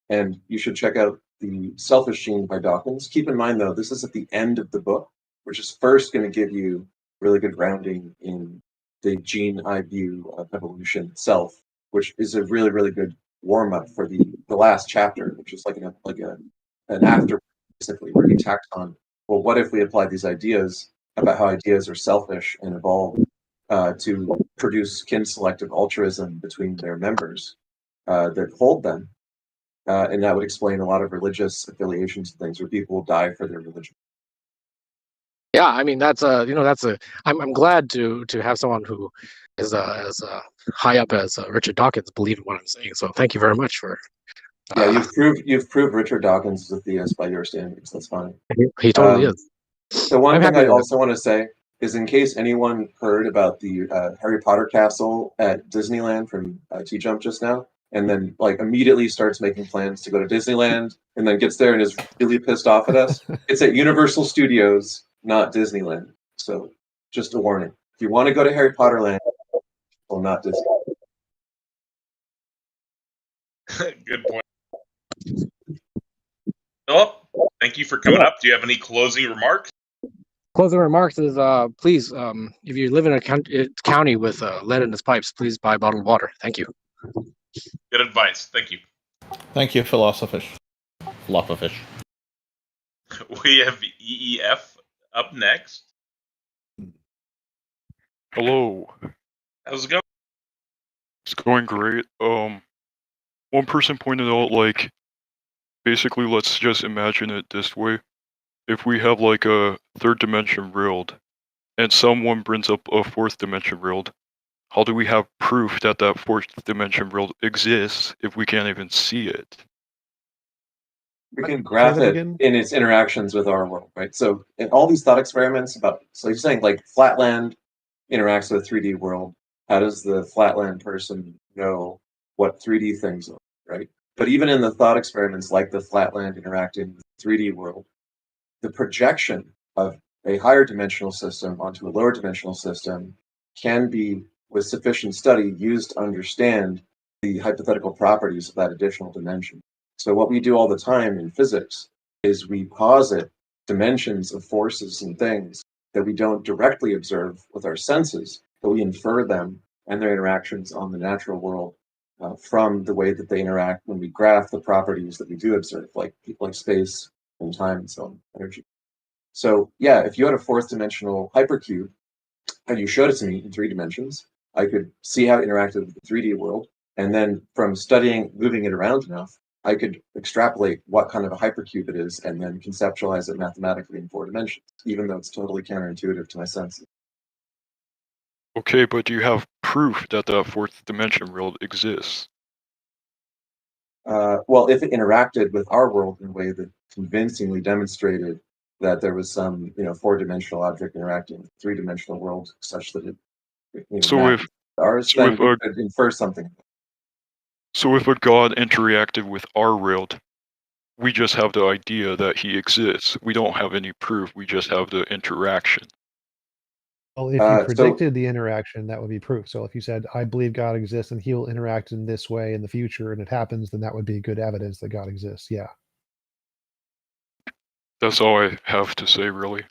And you should check out The Selfish Gene by Dawkins. Keep in mind, though, this is at the end of the book, which is first going to give you really good grounding in the gene eye view of evolution itself, which is a really, really good warm-up for the last chapter, which is like an after, basically, where he tacks on, well, what if we apply these ideas about how ideas are selfish and evolve to produce kin-selective altruism between their members that hold them, and that would explain a lot of religious affiliations and things where people will die for their religion. Yeah, I mean I'm glad to have someone who is as high up as Richard Dawkins believe in what I'm saying. So thank you very much for. Yeah, you've proved Richard Dawkins is a theist by your standards. That's fine. He totally is. So one thing I also want to say is, in case anyone heard about the Harry Potter castle at Disneyland from TJump just now, and then immediately starts making plans to go to Disneyland, and then gets there and is really pissed off at us, it's at Universal Studios, not Disneyland. So just a warning. If you want to go to Harry Potter Land, well, not Disney. Good point. Philip, thank you for coming up. Do you have any closing remarks? Closing remarks is please, if you live in a county with lead in its pipes, please buy bottled water. Thank you. Good advice. Thank you. Thank you, philosophish. We have EEF up next. Hello. How's it going? It's going great. One person pointed out, like, basically, let's just imagine it this way. If we have, like, a third dimension world, and someone brings up a fourth dimension world, how do we have proof that that fourth dimension world exists if we can't even see it? We can graph it in its interactions with our world, right? So in all these thought experiments about, so you're saying like flatland interacts with a 3D world. How does the flatland person know what 3D things are, right? But even in the thought experiments like the flatland interacting with the 3D world, the projection of a higher dimensional system onto a lower dimensional system can be, with sufficient study, used to understand the hypothetical properties of that additional dimension. So what we do all the time in physics is we posit dimensions of forces and things that we don't directly observe with our senses, but we infer them and their interactions on the natural world from the way that they interact when we graph the properties that we do observe, like space and time and so on, energy. So yeah, if you had a fourth dimensional hypercube and you showed it to me in 3 dimensions, I could see how it interacted with the 3D world. And then from studying, moving it around enough, I could extrapolate what kind of a hypercube it is and then conceptualize it mathematically in 4 dimensions, even though it's totally counterintuitive to my senses. Okay, but do you have proof that the fourth dimension world exists? Well, if it interacted with our world in a way that convincingly demonstrated that there was some, 4-dimensional object interacting with a 3-dimensional world such that it, So if ours, then we could infer something. So if a god interacted with our world, we just have the idea that he exists. We don't have any proof. We just have the interaction. Well, if you predicted the interaction, that would be proof. So if you said, I believe God exists and he will interact in this way in the future and it happens, then that would be good evidence that God exists. Yeah. That's all I have to say, really.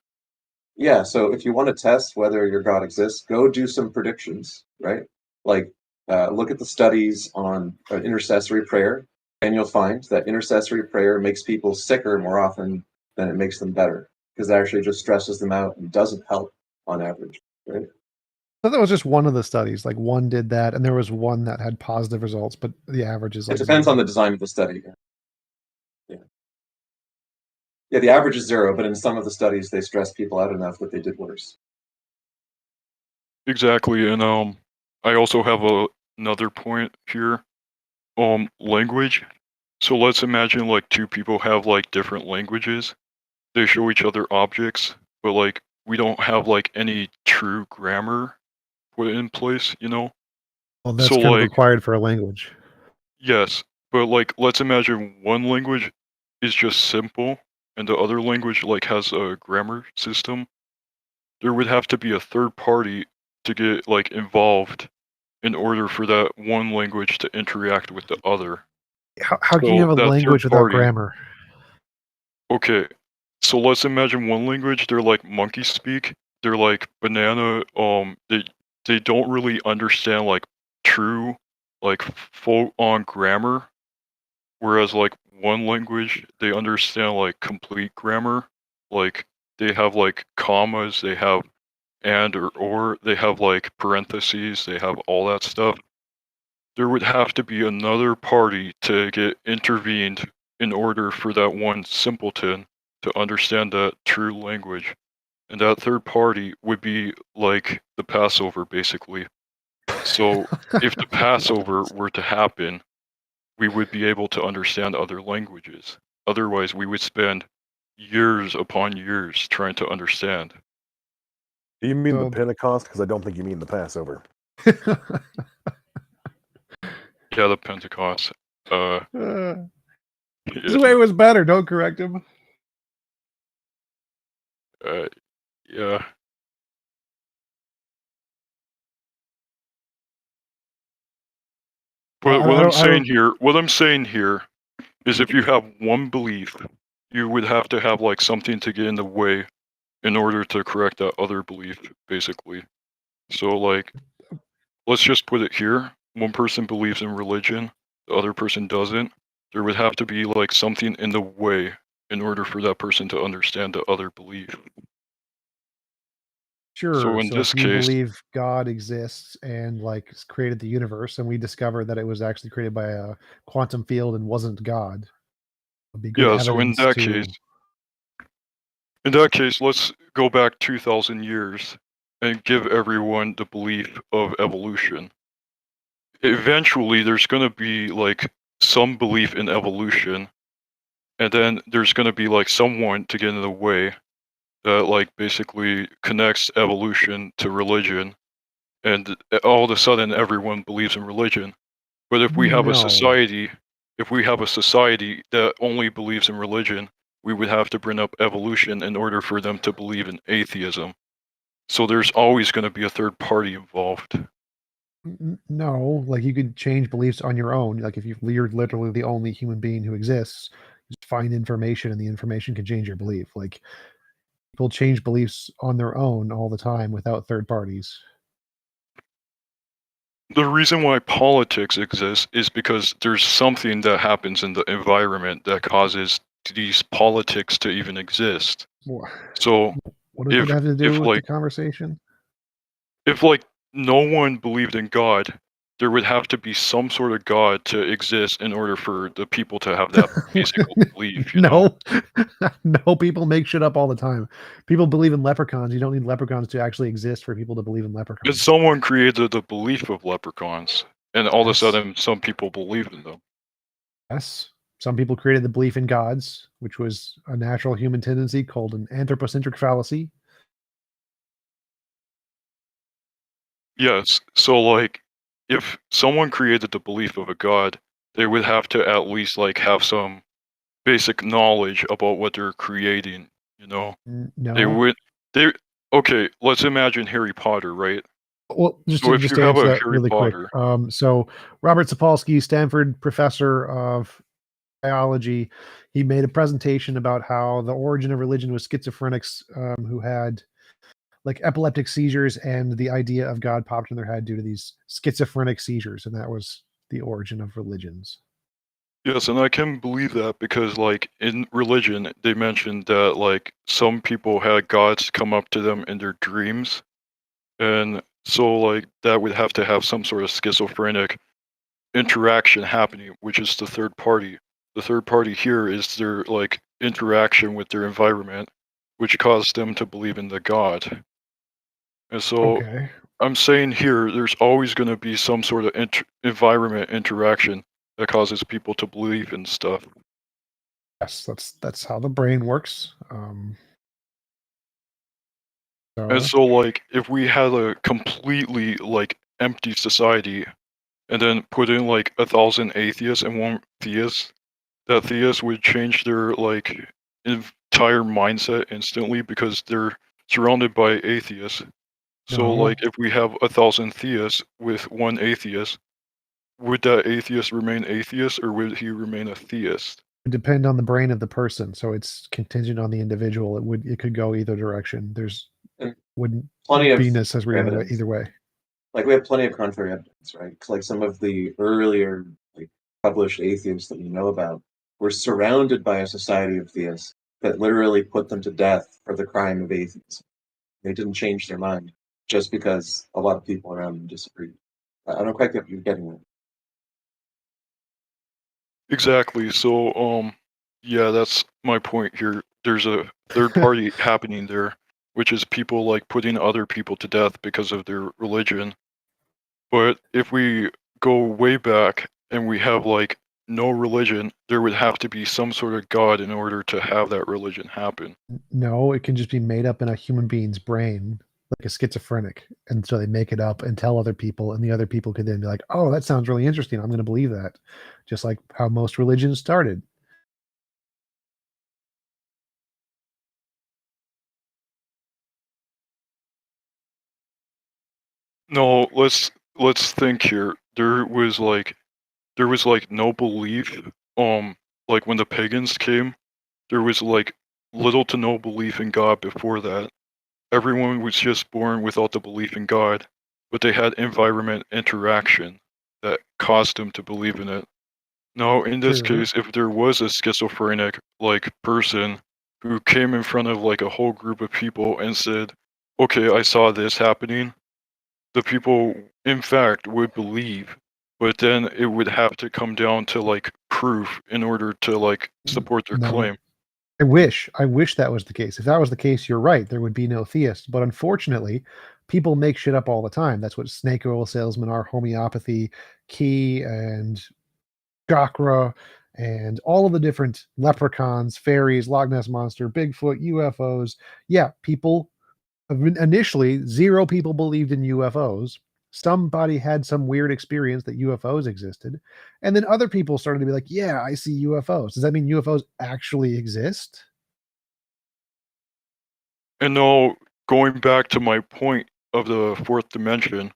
Yeah, so if you want to test whether your God exists, go do some predictions, right? Like, look at the studies on intercessory prayer, and you'll find that intercessory prayer makes people sicker more often than it makes them better, because it actually just stresses them out and doesn't help on average, right? I thought that was just one of the studies. Like one did that, and there was one that had positive results, but the average is like it depends 0. on the design of the study. Yeah, the average is 0, but in some of the studies, they stress people out enough that they did worse. Exactly, and I also have another point here. Language. So let's imagine like 2 people have like different languages. They show each other objects, but like we don't have like any true grammar put in place, Well, that's so kind of like required for a language. yes, but like let's imagine one language is just simple and the other language like has a grammar system. There would have to be a third party to get like involved in order for that one language to interact with the other. How can you have a language without grammar? Okay, so let's imagine one language, they're like monkey speak. They're like banana, they don't really understand like true, like full on grammar. Whereas like one language, they understand like complete grammar. Like they have like commas, they have and or, they have like parentheses, they have all that stuff. There would have to be another party to get intervened in order for that one simpleton to understand that true language. And that third party would be like the Passover, basically. So if the Passover were to happen, we would be able to understand other languages. Otherwise, we would spend years upon years trying to understand. Do you mean the Pentecost? Because I don't think you mean the Passover. Yeah, the Pentecost. This way was better. Don't correct him. Yeah. But what I'm saying here is if you have one belief, you would have to have like something to get in the way in order to correct that other belief, basically. So like, let's just put it here. One person believes in religion, the other person doesn't. There would have to be like something in the way in order for that person to understand the other belief. Sure. So in So this if you case, believe God exists and like created the universe, and we discovered that it was actually created by a quantum field and wasn't God, would be good yeah. So evidence to. in that case, let's go back 2,000 years and give everyone the belief of evolution. Eventually, there's going to be like some belief in evolution, and then there's going to be like someone to get in the way that like basically connects evolution to religion, and all of a sudden everyone believes in religion. But if we have a No. society, that only believes in religion, we would have to bring up evolution in order for them to believe in atheism. So there's always going to be a third party involved. No, like you could change beliefs on your own. Like if you're literally the only human being who exists, just find information and the information can change your belief. Like people change beliefs on their own all the time without third parties. The reason why politics exists is because there's something that happens in the environment that causes these politics to even exist. So what does it have to do with the like conversation? if like no one believed in God, there would have to be some sort of God to exist in order for the people to have that basic belief. You know? No, people make shit up all the time. People believe in leprechauns. You don't need leprechauns to actually exist for people to believe in leprechauns. Because someone created the belief of leprechauns, and all of a sudden some people believe in them. Yes. Some people created the belief in gods, which was a natural human tendency called an anthropocentric fallacy. Yes, so like if someone created the belief of a god, they would have to at least like have some basic knowledge about what they're creating, you know? No. Okay, let's imagine Harry Potter, right? Well, just So to if just you have answer a that Harry really quick. Potter, So Robert Sapolsky, Stanford professor of biology, he made a presentation about how the origin of religion was schizophrenics who had like epileptic seizures, and the idea of God popped in their head due to these schizophrenic seizures, and that was the origin of religions. yes, and I can believe that because like in religion, they mentioned that like some people had gods come up to them in their dreams, and so like that would have to have some sort of schizophrenic interaction happening, which is the third party. The third party here is their like interaction with their environment, which caused them to believe in the god. And so I'm saying here, there's always going to be some sort of environment interaction that causes people to believe in stuff. Yes, that's how the brain works. And so like if we had a completely like empty society and then put in like 1,000 atheists and one theist, that theists would change their like entire mindset instantly because they're surrounded by atheists. So No. like if we have 1,000 theists with one atheist, would that atheist remain atheist or would he remain a theist? It depend on the brain of the person, so it's contingent on the individual. It could go either direction. There's wouldn't Plenty of be necessary evidence. either way. Like we have plenty of contrary evidence, right? 'Cause, like some of the earlier like published atheists that we know about were surrounded by a society of theists that literally put them to death for the crime of atheism. They didn't change their mind just because a lot of people around them disagreed. I don't quite get what you're getting at. Exactly. So yeah, that's my point here. There's a third party happening there, which is people like putting other people to death because of their religion. But if we go way back and we have like no religion, there would have to be some sort of god in order to have that religion happen. No, it can just be made up in a human being's brain, like a schizophrenic. And so they make it up and tell other people, and the other people could then be like, oh, that sounds really interesting. I'm going to believe that. Just like how most religions started. No, let's think here. There was like no belief. Like when the pagans came, there was like little to no belief in God before that. Everyone was just born without the belief in God, but they had environment interaction that caused them to believe in it. Now, in this case, if there was a schizophrenic like person who came in front of like a whole group of people and said, okay, I saw this happening, the people, in fact, would believe, but then it would have to come down to like proof in order to like support their No. claim. I wish that was the case. If that was the case, you're right. There would be no theists. But unfortunately, people make shit up all the time. That's what snake oil salesmen are, homeopathy, key, and chakra, and all of the different leprechauns, fairies, Loch Ness Monster, Bigfoot, UFOs. Yeah, people initially, 0 people believed in UFOs. Somebody had some weird experience that UFOs existed. And then other people started to be like, yeah, I see UFOs. Does that mean UFOs actually exist? And now, going back to my point of the fourth dimension,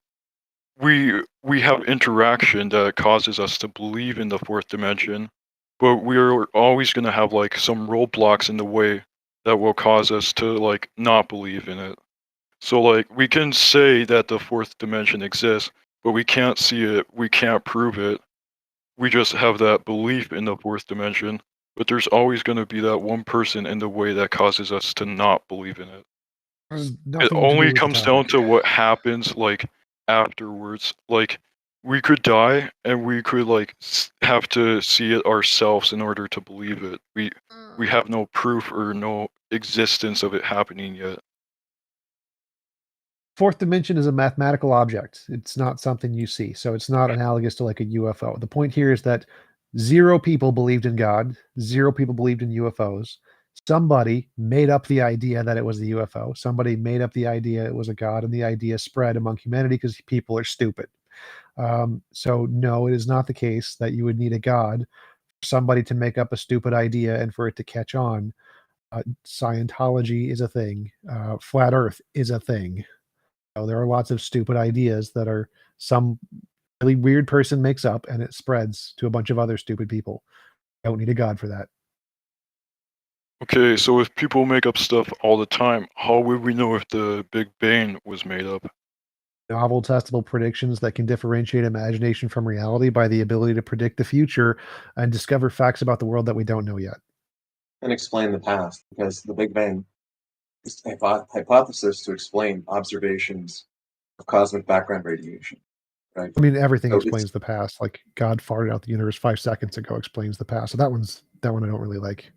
we have interaction that causes us to believe in the fourth dimension, but we're always going to have like some roadblocks in the way that will cause us to like not believe in it. So like we can say that the fourth dimension exists, but we can't see it, we can't prove it. We just have that belief in the fourth dimension, but there's always going to be that one person in the way that causes us to not believe in it. It only comes down to what happens like afterwards. Like we could die and we could like have to see it ourselves in order to believe it. We have no proof or no existence of it happening yet. Fourth dimension is a mathematical object. It's not something you see. So it's not analogous to like a UFO. The point here is that 0 people believed in God, 0 people believed in UFOs. Somebody made up the idea that it was the UFO. Somebody made up the idea it was a God, and the idea spread among humanity because people are stupid. So no, it is not the case that you would need a God for somebody to make up a stupid idea and for it to catch on. Scientology is a thing. Flat Earth is a thing. There are lots of stupid ideas that are some really weird person makes up and it spreads to a bunch of other stupid people. Don't need a God for that. Okay, so if people make up stuff all the time, how would we know if the Big Bang was made up? Novel testable predictions that can differentiate imagination from reality by the ability to predict the future and discover facts about the world that we don't know yet. And explain the past, because the Big Bang is a hypothesis to explain observations of cosmic background radiation, right? I mean, everything So explains the past. Like God farted out the universe 5 seconds ago explains the past. So that one I don't really like.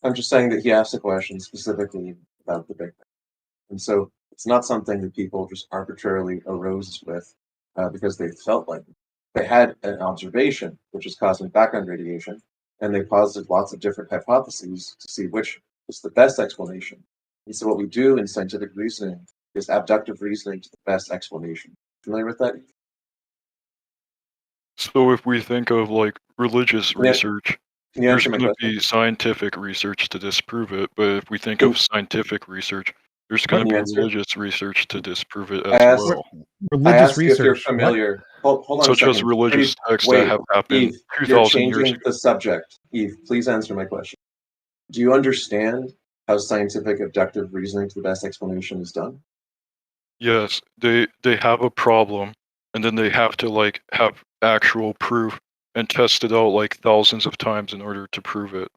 I'm just saying that he asked a question specifically about the Big Bang. And so it's not something that people just arbitrarily arose with because they felt like it. They had an observation, which is cosmic background radiation, and they posited lots of different hypotheses to see which is the best explanation. And so what we do in scientific reasoning is abductive reasoning to the best explanation. Familiar with that? So if we think of like religious research, Can you there's answer my going to question? be scientific research to disprove it, but if we think of scientific research, there's going to be religious research to disprove it as well. I asked you if you're familiar. Hold on Such a second. as religious texts Wait, that have happened Eve, 2,000 you're years changing ago. the subject. Eve, please answer my question. Do you understand how scientific abductive reasoning to the best explanation is done? Yes, they have a problem, and then they have to like have actual proof and test it out like thousands of times in order to prove it.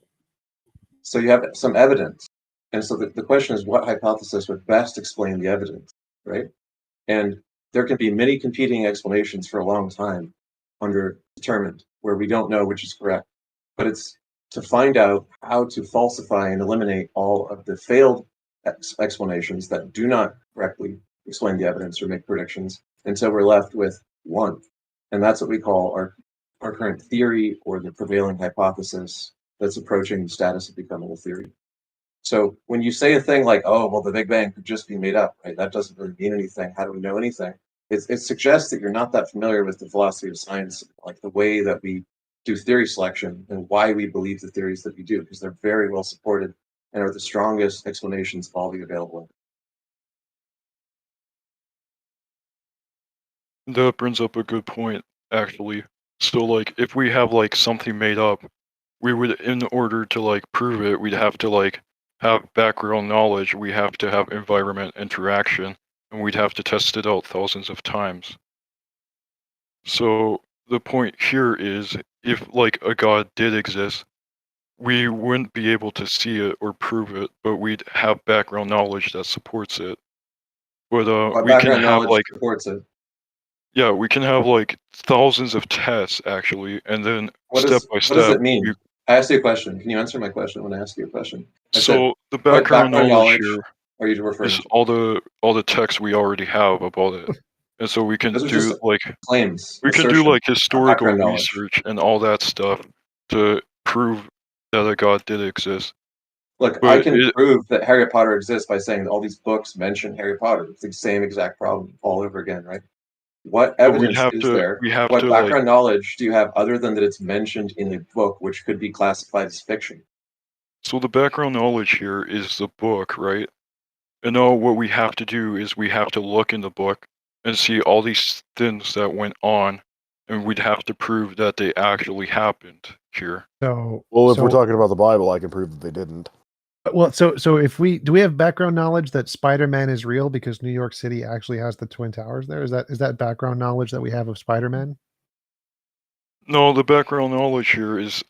So you have some evidence. And so the question is, what hypothesis would best explain the evidence, right? And there can be many competing explanations for a long time under determined, where we don't know which is correct. But it's to find out how to falsify and eliminate all of the failed explanations that do not correctly explain the evidence or make predictions until we're left with one. And that's what we call our current theory, or the prevailing hypothesis that's approaching the status of becoming a theory. So when you say a thing like, oh, well, the Big Bang could just be made up, right? That doesn't really mean anything. How do we know anything? It suggests that you're not that familiar with the philosophy of science, like the way that we do theory selection and why we believe the theories that we do, because they're very well supported and are the strongest explanations of all the available. That brings up a good point, actually. So like if we have like something made up, we would, in order to like prove it, we'd have to like have background knowledge, we have to have environment interaction, and we'd have to test it out thousands of times. So the point here is, if like a god did exist, we wouldn't be able to see it or prove it, but we'd have background knowledge that supports it. But What we can background have knowledge like supports it? yeah, we can have like thousands of tests actually, and then What step does by what does step. it mean? I asked you a question. Can you answer my question when I ask you a question? I said, So the what background knowledge knowledge here are you referring is to? all the text we already have about it, and so we can Those are do just like claims, we can do assertion, like not historical background knowledge. research and all that stuff to prove that a god did exist. Look, But I can prove that Harry Potter exists by saying that all these books mention Harry Potter. It's the same exact problem all over again, right? What evidence is there? What background knowledge do you have other than that it's mentioned in a book, which could be classified as fiction? So the background knowledge here is the book, right? And now what we have to do is we have to look in the book and see all these things that went on, and we'd have to prove that they actually happened here. So, well, if we're talking about the Bible, I can prove that they didn't. Well, so if we have background knowledge that Spider-Man is real because New York City actually has the Twin Towers there? Is that background knowledge that we have of Spider-Man? No, the background knowledge here is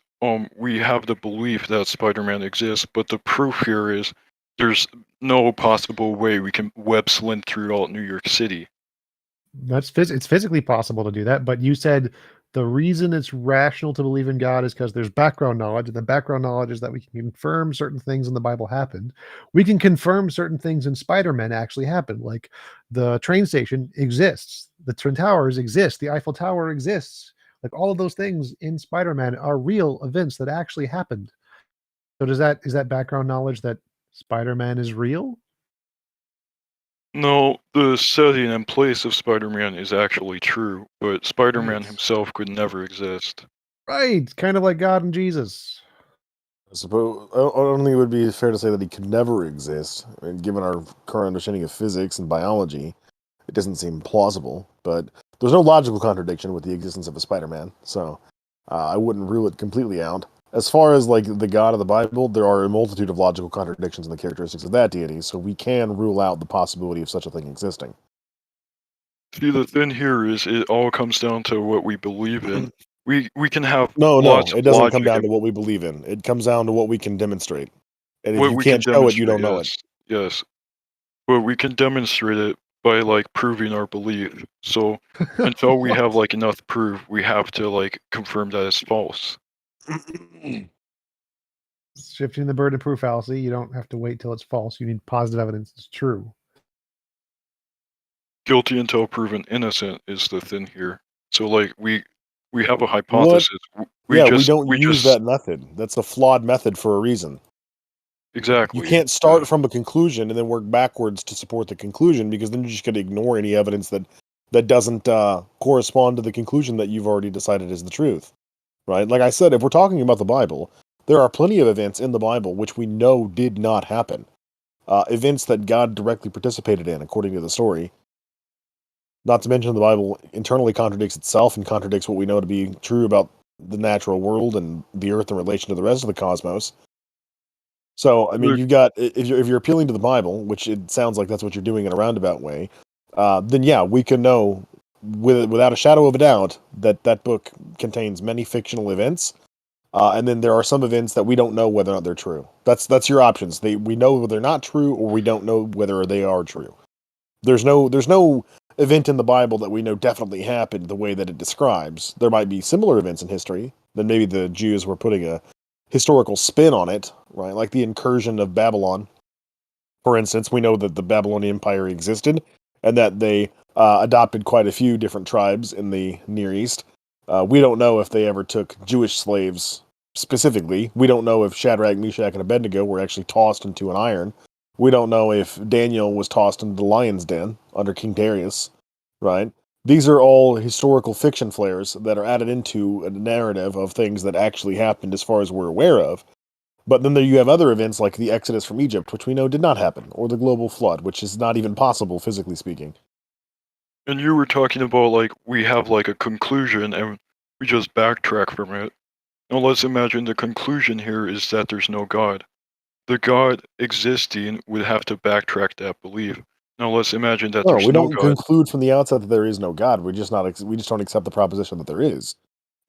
we have the belief that Spider-Man exists, but the proof here is there's no possible way we can web slint throughout New York City. It's physically possible to do that, but you said the reason it's rational to believe in God is because there's background knowledge, and the background knowledge is that we can confirm certain things in the Bible happened. We can confirm certain things in Spider-Man actually happened, like the train station exists, the Twin Towers exist, the Eiffel Tower exists. Like all of those things in Spider-Man are real events that actually happened. So is that background knowledge that Spider-Man is real? No, the setting and place of Spider-Man is actually true, but Spider-Man himself could never exist. Right, kind of like God and Jesus. I suppose I don't think it would be fair to say that he could never exist. I mean, given our current understanding of physics and biology, it doesn't seem plausible. But there's no logical contradiction with the existence of a Spider-Man, so I wouldn't rule it completely out. As far as like the God of the Bible, there are a multitude of logical contradictions in the characteristics of that deity, so we can rule out the possibility of such a thing existing. See, the thing here is it all comes down to what we believe in. We can have No, lots it of doesn't come logic down to what we believe in. It comes down to what we can demonstrate. And if what you we can can't show it, you demonstrate, don't know it. yes. But we can demonstrate it by like proving our belief. So until we have like enough proof, we have to like confirm that it's false. Shifting the burden of proof fallacy, you don't have to wait till it's false. You need positive evidence it's true. Guilty until proven innocent is the thing here. So like we have a hypothesis. We don't use that method. That's a flawed method for a reason. Exactly. You can't start from a conclusion and then work backwards to support the conclusion, because then you're just going to ignore any evidence that doesn't correspond to the conclusion that you've already decided is the truth. Right? Like I said, if we're talking about the Bible, there are plenty of events in the Bible which we know did not happen. Events that God directly participated in, according to the story. Not to mention the Bible internally contradicts itself and contradicts what we know to be true about the natural world and the earth in relation to the rest of the cosmos. So, I mean, you've got, if you're appealing to the Bible, which it sounds like that's what you're doing in a roundabout way, then yeah, we can know without a shadow of a doubt that book contains many fictional events, and then there are some events that we don't know whether or not they're true. That's your options. We know whether they're not true, or we don't know whether they are true. There's no event in the Bible that we know definitely happened the way that it describes. There might be similar events in history. Then maybe the Jews were putting a historical spin on it, right? Like the incursion of Babylon. For instance, we know that the Babylonian Empire existed and that they adopted quite a few different tribes in the Near East. We don't know if they ever took Jewish slaves specifically. We don't know if Shadrach, Meshach, and Abednego were actually tossed into an iron. We don't know if Daniel was tossed into the lion's den under King Darius, right? These are all historical fiction flares that are added into a narrative of things that actually happened as far as we're aware of. But then there you have other events like the Exodus from Egypt, which we know did not happen, or the global flood, which is not even possible, physically speaking. And you were talking about, like, we have, like, a conclusion, and we just backtrack from it. Now let's imagine the conclusion here is that there's no God. The God existing would have to backtrack that belief. Now let's imagine that there's we no don't God. conclude from the outset that there is no God. We just don't accept the proposition that there is.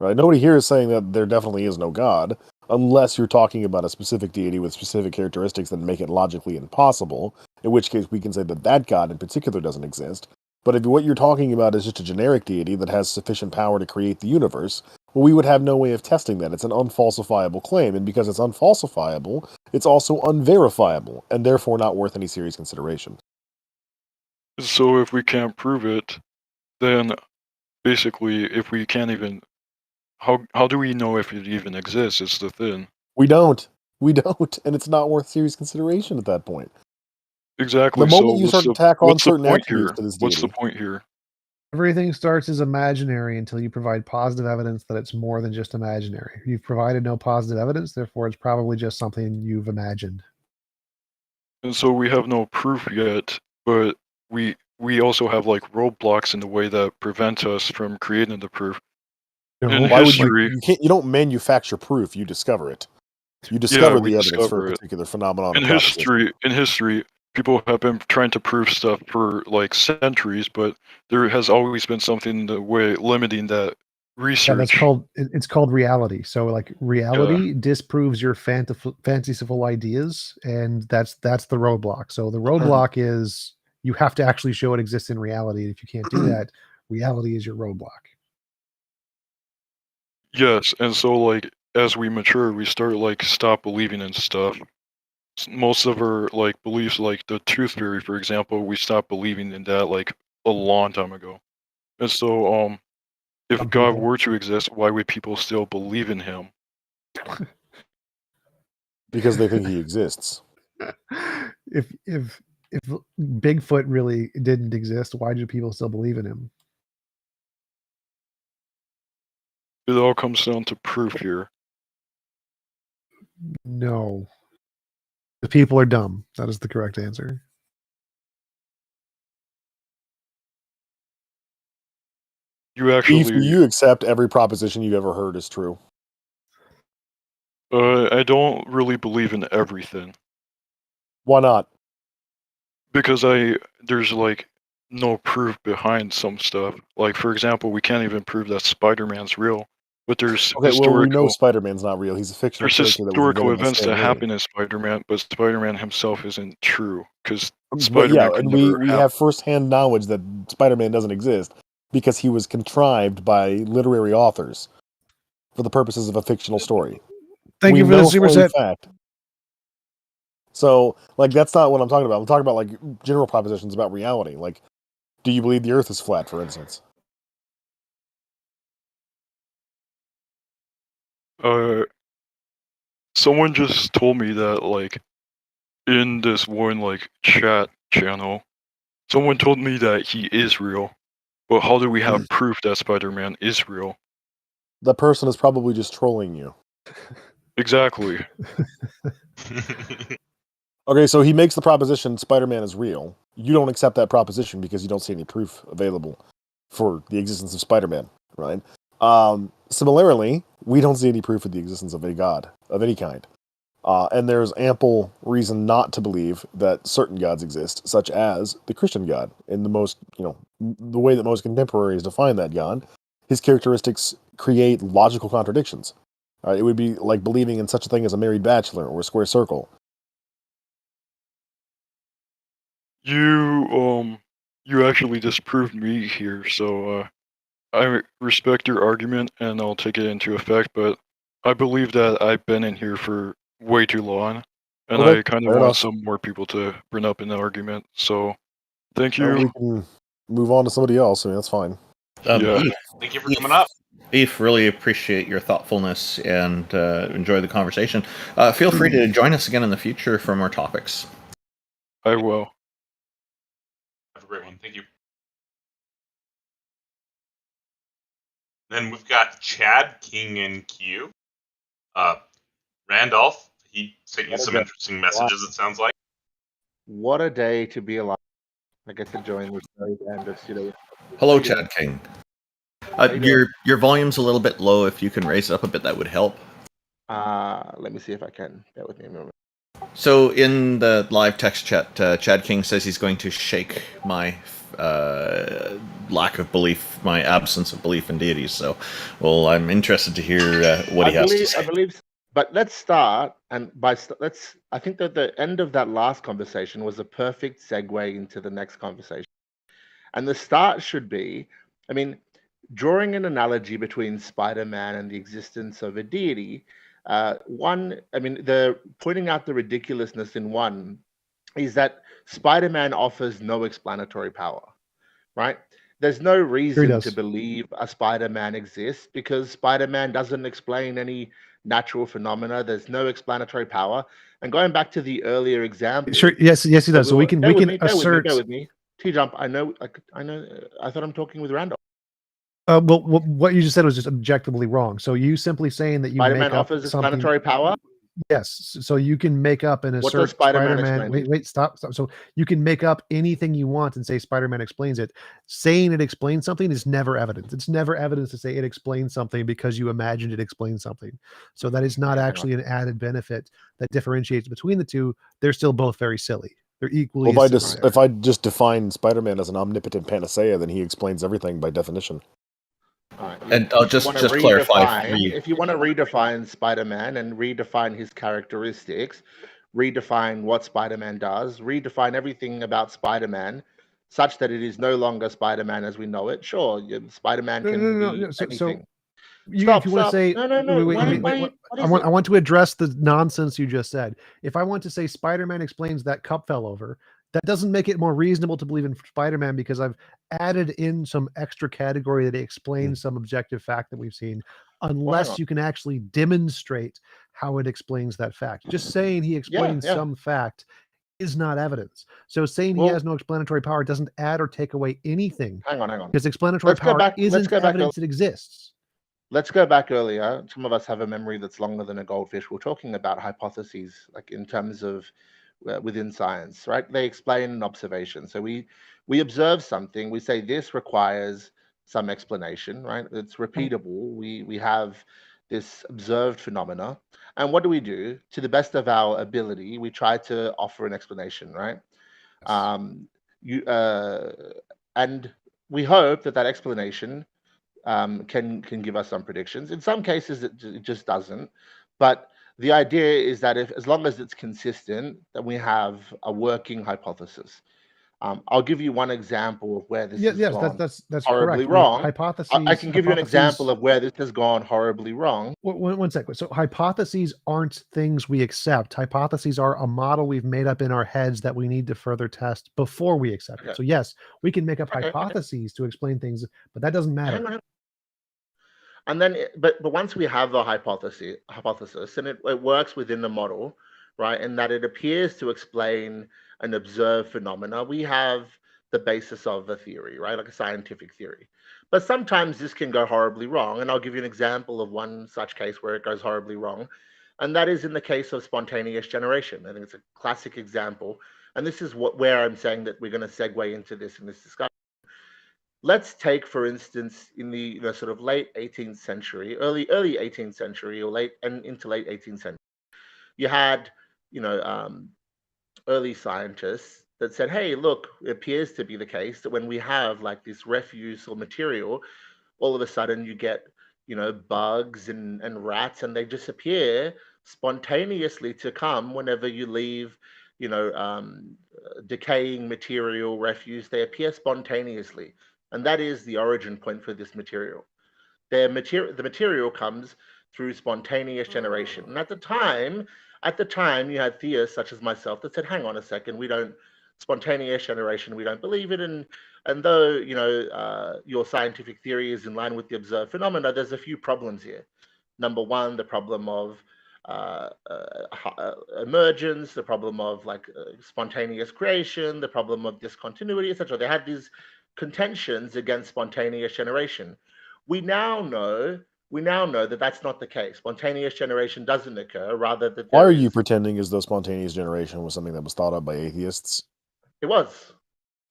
Right? Nobody here is saying that there definitely is no God. unless you're talking about a specific deity with specific characteristics that make it logically impossible, in which case we can say that that God in particular doesn't exist. But if what you're talking about is just a generic deity that has sufficient power to create the universe, well, we would have no way of testing that. It's an unfalsifiable claim, and because it's unfalsifiable, it's also unverifiable, and therefore not worth any serious consideration. So if we can't prove it, then basically, if we can't even, how do we know if it even exists? Is the thing. We don't, and it's not worth serious consideration at that point. Exactly. The moment so you start to what's tack on what's the certain point attributes here? to this What's the deity, point here? Everything starts as imaginary until you provide positive evidence that it's more than just imaginary. You've provided no positive evidence, therefore it's probably just something you've imagined. And so we have no proof yet, but we also have like roadblocks in the way that prevent us from creating the proof. No. In why would history, you don't manufacture proof, you discover it. You discover we the evidence for discover a it. particular phenomenon. In history, people have been trying to prove stuff for like centuries, but there has always been something in the way limiting that research. Yeah, it's called reality. So like reality disproves your fanciful ideas, and that's the roadblock. So the roadblock is you have to actually show it exists in reality. If you can't do that, reality is your roadblock. Yes, and so like as we mature, we start like stop believing in stuff. Most of our like beliefs, like the tooth fairy, for example, we stopped believing in that like a long time ago. And so, if Some God people. were to exist, why would people still believe in him? Because they think he exists. If Bigfoot really didn't exist, why do people still believe in him? It all comes down to proof here. No. The people are dumb. That is the correct answer. You accept every proposition you've ever heard is true. I don't really believe in everything. Why not? Because there's like no proof behind some stuff. Like for example, we can't even prove that Spider-Man's real. But there's well, we know Spider-Man's not real. He's a fictional there's character that was historical invented by events Stan that Lee. happen in Spider-Man, but Spider-Man himself isn't true because But Spider-Man yeah, could and never we have first-hand knowledge that Spider-Man doesn't exist because he was contrived by literary authors for the purposes of a fictional story. Thank you for the superset. Fact. So, like, that's not what I'm talking about. I'm talking about like general propositions about reality. Like, do you believe the Earth is flat, for instance? Someone just told me that, like, in this one, like, chat channel, someone told me that he is real. But how do we have proof that Spider-Man is real? The person is probably just trolling you. Exactly. Okay, so he makes the proposition Spider-Man is real. You don't accept that proposition because you don't see any proof available for the existence of Spider-Man, right? Similarly, we don't see any proof of the existence of a god of any kind. And there's ample reason not to believe that certain gods exist, such as the Christian God. In the most, the way that most contemporaries define that God, his characteristics create logical contradictions. It would be like believing in such a thing as a married bachelor or a square circle. You actually disproved me here, so I respect your argument and I'll take it into effect, but I believe that I've been in here for way too long, and Okay, I kind of fair want enough. some more people to bring up an argument, so thank you. We can move on to somebody else. I mean, that's fine. Yeah. Thank you for coming up. Beef, really appreciate your thoughtfulness and enjoy the conversation. Feel free to join us again in the future for more topics. I will. Have a great one. Thank you. Then we've got Chad King in queue. Randolph, he sent you some interesting messages, it sounds like. What a day to be alive. I get to join this night and just, Hello, Chad King. Your volume's a little bit low. If you can raise it up a bit, that would help. Let me see if I can. Bear with me a moment. So in the live text chat, Chad King says he's going to shake my lack of belief, my absence of belief in deities. So, well, I'm interested to hear what he has to say. I believe But let's start, and I think that the end of that last conversation was a perfect segue into the next conversation. And the start should be, I mean, drawing an analogy between Spider-Man and the existence of a deity. Pointing out the ridiculousness in one is that Spider-Man offers no explanatory power, right? There's no reason to believe a Spider-Man exists because Spider-Man doesn't explain any natural phenomena. There's no explanatory power. And going back to the earlier example, Sure. Yes, he does. So we can assert. Bear with me. TJump. I know. I thought I'm talking with Randall. Well, what you just said was just objectively wrong. So you simply saying that you Spider-Man make up offers explanatory power. Yes. So you can make up and assert What does Spider-Man explain? Wait, stop. So you can make up anything you want and say Spider-Man explains it. Saying it explains something is never evidence. It's never evidence to say it explains something because you imagined it explains something. So that is not actually an added benefit that differentiates between the two. They're still both very silly. They're equally. Well, if I just define Spider-Man as an omnipotent panacea, then he explains everything by definition. Right. And I'll just clarify for you. If you want to redefine Spider-Man and redefine his characteristics, redefine what Spider-Man does, redefine everything about Spider-Man, such that it is no longer Spider-Man as we know it. Sure, Spider-Man can be anything. If you want to say wait, I want to address the nonsense you just said. If I want to say Spider-Man explains that cup fell over, that doesn't make it more reasonable to believe in Spider-Man because I've added in some extra category that explains some objective fact that we've seen, unless you can actually demonstrate how it explains that fact. Just saying he explains some fact is not evidence. So saying he has no explanatory power doesn't add or take away anything. Hang on. Because explanatory power isn't evidence it exists. Let's go back earlier. Some of us have a memory that's longer than a goldfish. We're talking about hypotheses, like in terms of within science, right? They explain an observation. So we observe something. We say this requires some explanation, right? It's repeatable. We have this observed phenomena, and what do? To the best of our ability, we try to offer an explanation, right? And we hope that explanation can give us some predictions. In some cases, it just doesn't. But the idea is that as long as it's consistent, then we have a working hypothesis. I'll give you one example of where this has gone that's horribly correct. wrong. Hypotheses. I can give you an example of where this has gone horribly wrong. One second. So hypotheses aren't things we accept. Hypotheses are a model we've made up in our heads that we need to further test before we accept it. So yes, we can make up hypotheses to explain things, but that doesn't matter. And then, but once we have the hypothesis, and it works within the model, right, and that it appears to explain an observed phenomena, we have the basis of the theory, right, like a scientific theory. But sometimes this can go horribly wrong, and I'll give you an example of one such case where it goes horribly wrong, and that is in the case of spontaneous generation. I think it's a classic example, and this is where I'm saying that we're going to segue into this in this discussion. Let's take, for instance, in the sort of late 18th century, early 18th century, or late 18th century, you had, early scientists that said, hey, look, it appears to be the case that when we have like this refuse or material, all of a sudden you get, bugs and rats, and they just appear spontaneously to come whenever you leave, decaying material, refuse. They appear spontaneously. And that is the origin point for this material. The material comes through spontaneous generation. And at the time, you had theists such as myself that said, hang on a second, spontaneous generation, we don't believe it. And though, your scientific theory is in line with the observed phenomena, there's a few problems here. Number one, the problem of emergence, the problem of spontaneous creation, the problem of discontinuity, etc. They had these contentions against spontaneous generation. We now know that that's not the case. Spontaneous generation doesn't occur. Rather, that why are you pretending as though spontaneous generation was something that was thought of by atheists? It was.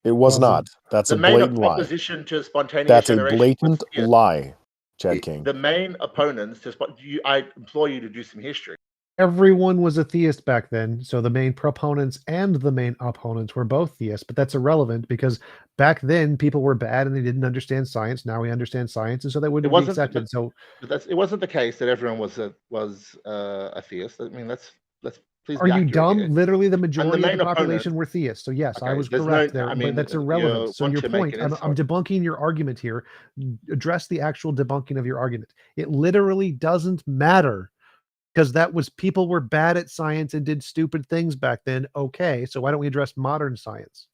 It was not. That's a blatant lie. Opposition to spontaneous That's generation. A blatant lie, Chad King. The main opponents to I implore you to do some history. Everyone was a theist back then, so the main proponents and the main opponents were both theists, but that's irrelevant because back then people were bad and they didn't understand science. Now we understand science, and so that wouldn't be accepted. But it wasn't the case that everyone was a theist. I mean, let's please. Are you dumb? Here. Literally, the majority of the population were theists. So yes, I was correct there, but that's irrelevant. So your point, I'm debunking your argument here. Address the actual debunking of your argument. It literally doesn't matter. Because people were bad at science and did stupid things back then. Okay, so why don't we address modern science?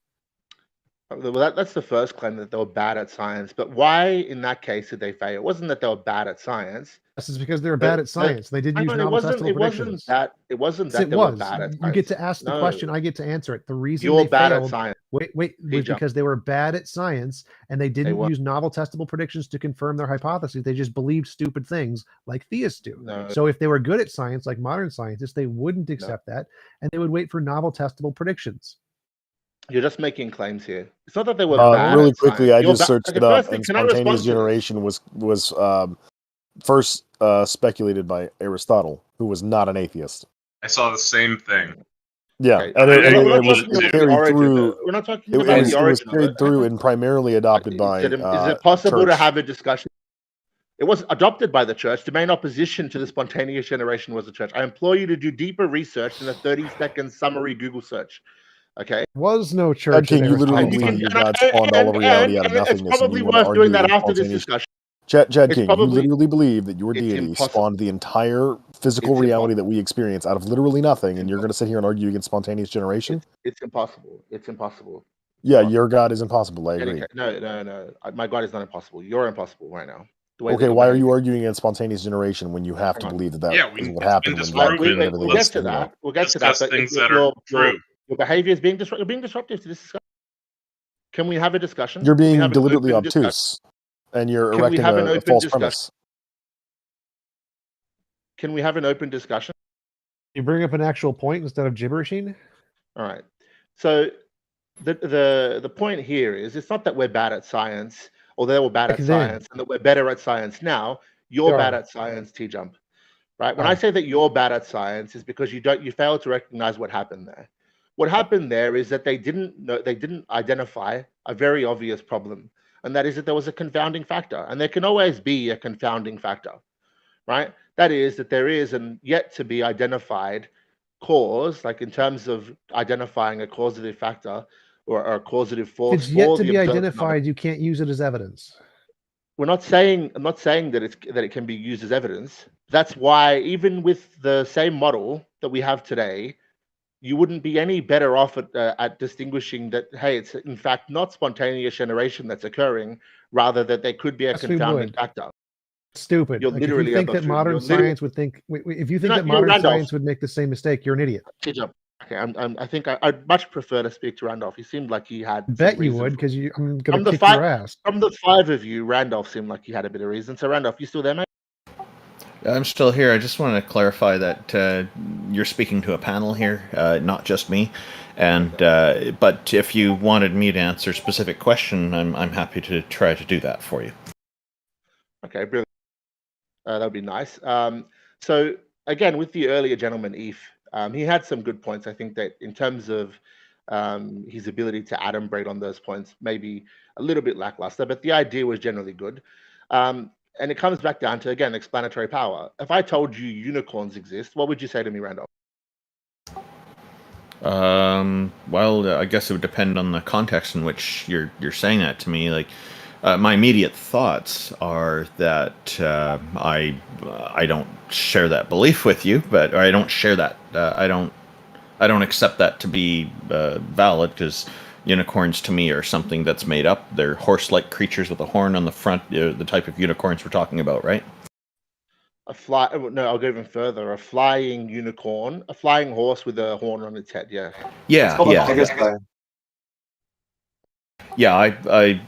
Well, that's the first claim, that they were bad at science. But why, in that case, did they fail? It wasn't that they were bad at science. This is because they were bad at science. They didn't use novel testable predictions. It wasn't that they were bad at science. You get to ask the question. I get to answer it. The reason you're they bad failed, at science. Wait, was because they were bad at science and they didn't use novel testable predictions to confirm their hypotheses. They just believed stupid things like theists do. So if they were good at science, like modern scientists, they wouldn't accept that, and they would wait for novel testable predictions. You're just making claims here. It's not that they were bad. Really quickly, I just searched it up, and spontaneous generation was first speculated by Aristotle, who was not an atheist. I saw the same thing. Yeah, Okay. and We're it carried through. We're not talking It about the origin. was carried through and primarily adopted by. Is it possible to church. have a discussion? It was adopted by the church. The main opposition to the spontaneous generation was the church. I implore you to do deeper research than a 30-second summary Google search. Okay. Was no church. King, you literally believe your God spawned all of reality out of nothingness. It's probably worth doing that after this discussion. Chad King, you literally believe that your deity spawned the entire physical reality that we experience out of literally nothing, and you're going to sit here and argue against spontaneous generation? It's impossible. It's impossible. Yeah, your God is impossible. I agree. No. My God is not impossible. You're impossible right now. Okay, why are you arguing against spontaneous generation when you have to believe that is what happened? We'll get to that. We'll get to that. But things that are true. Your behavior is being disruptive. You're being disruptive to this discussion. Can we have a discussion? You're being deliberately obtuse, and you're erecting a false premise. Can we have an open discussion? You bring up an actual point instead of gibberishing. All right. So the point here is, it's not that we're bad at science, or they were bad at science, and that we're better at science now. You're bad at science, TJump. Right? When I say that you're bad at science, is because you fail to recognize what happened there. What happened there is that they didn't identify a very obvious problem, and that is that there was a confounding factor, and there can always be a confounding factor, right? That is that there is an yet to be identified cause, like in terms of identifying a causative factor or a causative force. If it's yet to be identified, you can't use it as evidence. I'm not saying that it can be used as evidence. That's why even with the same model that we have today, you wouldn't be any better off at distinguishing that, hey, it's in fact not spontaneous generation that's occurring, rather that there could be a confounding factor. Stupid. You're literally if you think that modern science would think, if you think that modern science would make the same mistake, you're an idiot. Okay, I think I'd much prefer to speak to Randolph. He seemed like he had. Bet you would, because I'm going to kick your ass. From the five of you, Randolph seemed like he had a bit of reason. So Randolph, you still there, mate? I'm still here. I just want to clarify that you're speaking to a panel here, not just me. And but if you wanted me to answer a specific question, I'm happy to try to do that for you. Okay, brilliant. That would be nice. So again, with the earlier gentleman, Eve, he had some good points. I think that in terms of his ability to adumbrate on those points, maybe a little bit lackluster, but the idea was generally good. And it comes back down to, again, explanatory power. If I told you unicorns exist, what would you say to me, Randolph? Well, I guess it would depend on the context in which you're saying that to me. Like, my immediate thoughts are that I don't share that belief with you, but I don't share that. I don't accept that to be valid, because unicorns to me are something that's made up. They're horse-like creatures with a horn on the front, the type of unicorns we're talking about, right? No, I'll go even further. A flying unicorn, a flying horse with a horn on its head. Yeah. I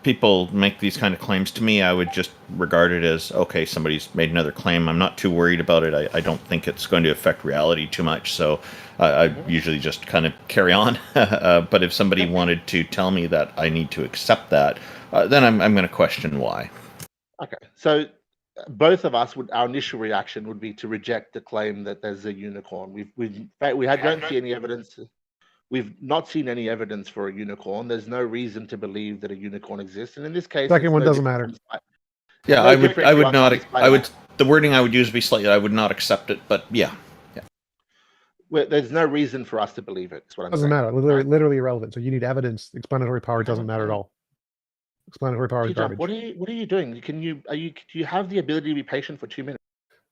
people make these kind of claims to me. I would just regard it as, okay, somebody's made another claim. I'm not too worried about it. I don't think it's going to affect reality too much. So I usually just kind of carry on. But if somebody wanted to tell me that I need to accept that, then I'm going to question why. Okay. So both of us our initial reaction would be to reject the claim that there's a unicorn. We don't see any evidence. We've not seen any evidence for a unicorn. There's no reason to believe that a unicorn exists, and in this case, second one doesn't matter. Yeah, I would not. The wording I would use would be slightly. I would not accept it, but yeah. There's no reason for us to believe it. That's what I'm doesn't saying. matter. Literally irrelevant. So you need evidence. Explanatory power doesn't matter at all. Explanatory power is garbage. What are you doing? Do you have the ability to be patient for 2 minutes?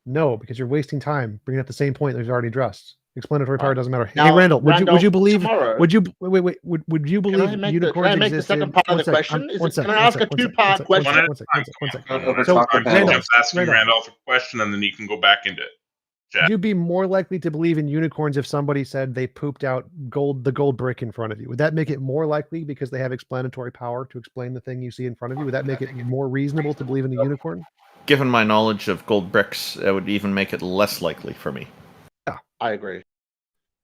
No, because you're wasting time bringing up the same point that we've already addressed. Explanatory power doesn't matter. Now, Hey, Randall, would you believe? tomorrow- Would you wait? Would you believe Can I unicorns make the existed? second part of the question? Can I ask a two-part question? One second. So, Randolph's asking Randolph a question, and then you can go back into it. Would you be more likely to believe in unicorns if somebody said they pooped out the gold brick in front of you? Would that make it more likely because they have explanatory power to explain the thing you see in front of you? Would that make it more reasonable to believe in a unicorn? Given my knowledge of gold bricks, it would even make it less likely for me. Yeah, I agree.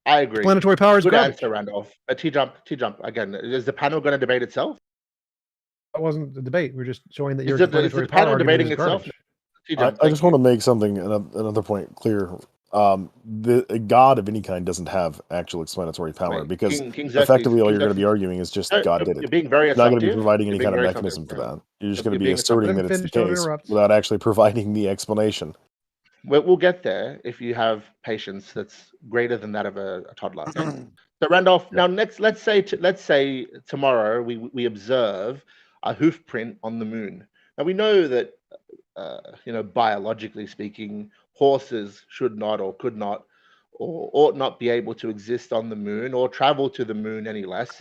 Explanatory power is good garbage. answer, Randolph. T-jump again. Is the panel going to debate itself? That wasn't the debate. We're just showing that your Is the explanatory panel power debating is itself? garbage. I just want to make something another point clear. A god of any kind doesn't have actual explanatory power because effectively all you're going to be arguing is just God did it. You're being very You're not going to be assumptive. providing any You're kind of being very mechanism for assumptive, that. You're just going to You're be being asserting that assumptive. it's the Don't case interrupt. without actually providing the explanation. We'll get there if you have patience that's greater than that of a toddler. Okay? So Randolph, now let's say tomorrow we observe a hoof print on the moon. Now we know that biologically speaking, horses should not or could not or ought not be able to exist on the moon or travel to the moon any less.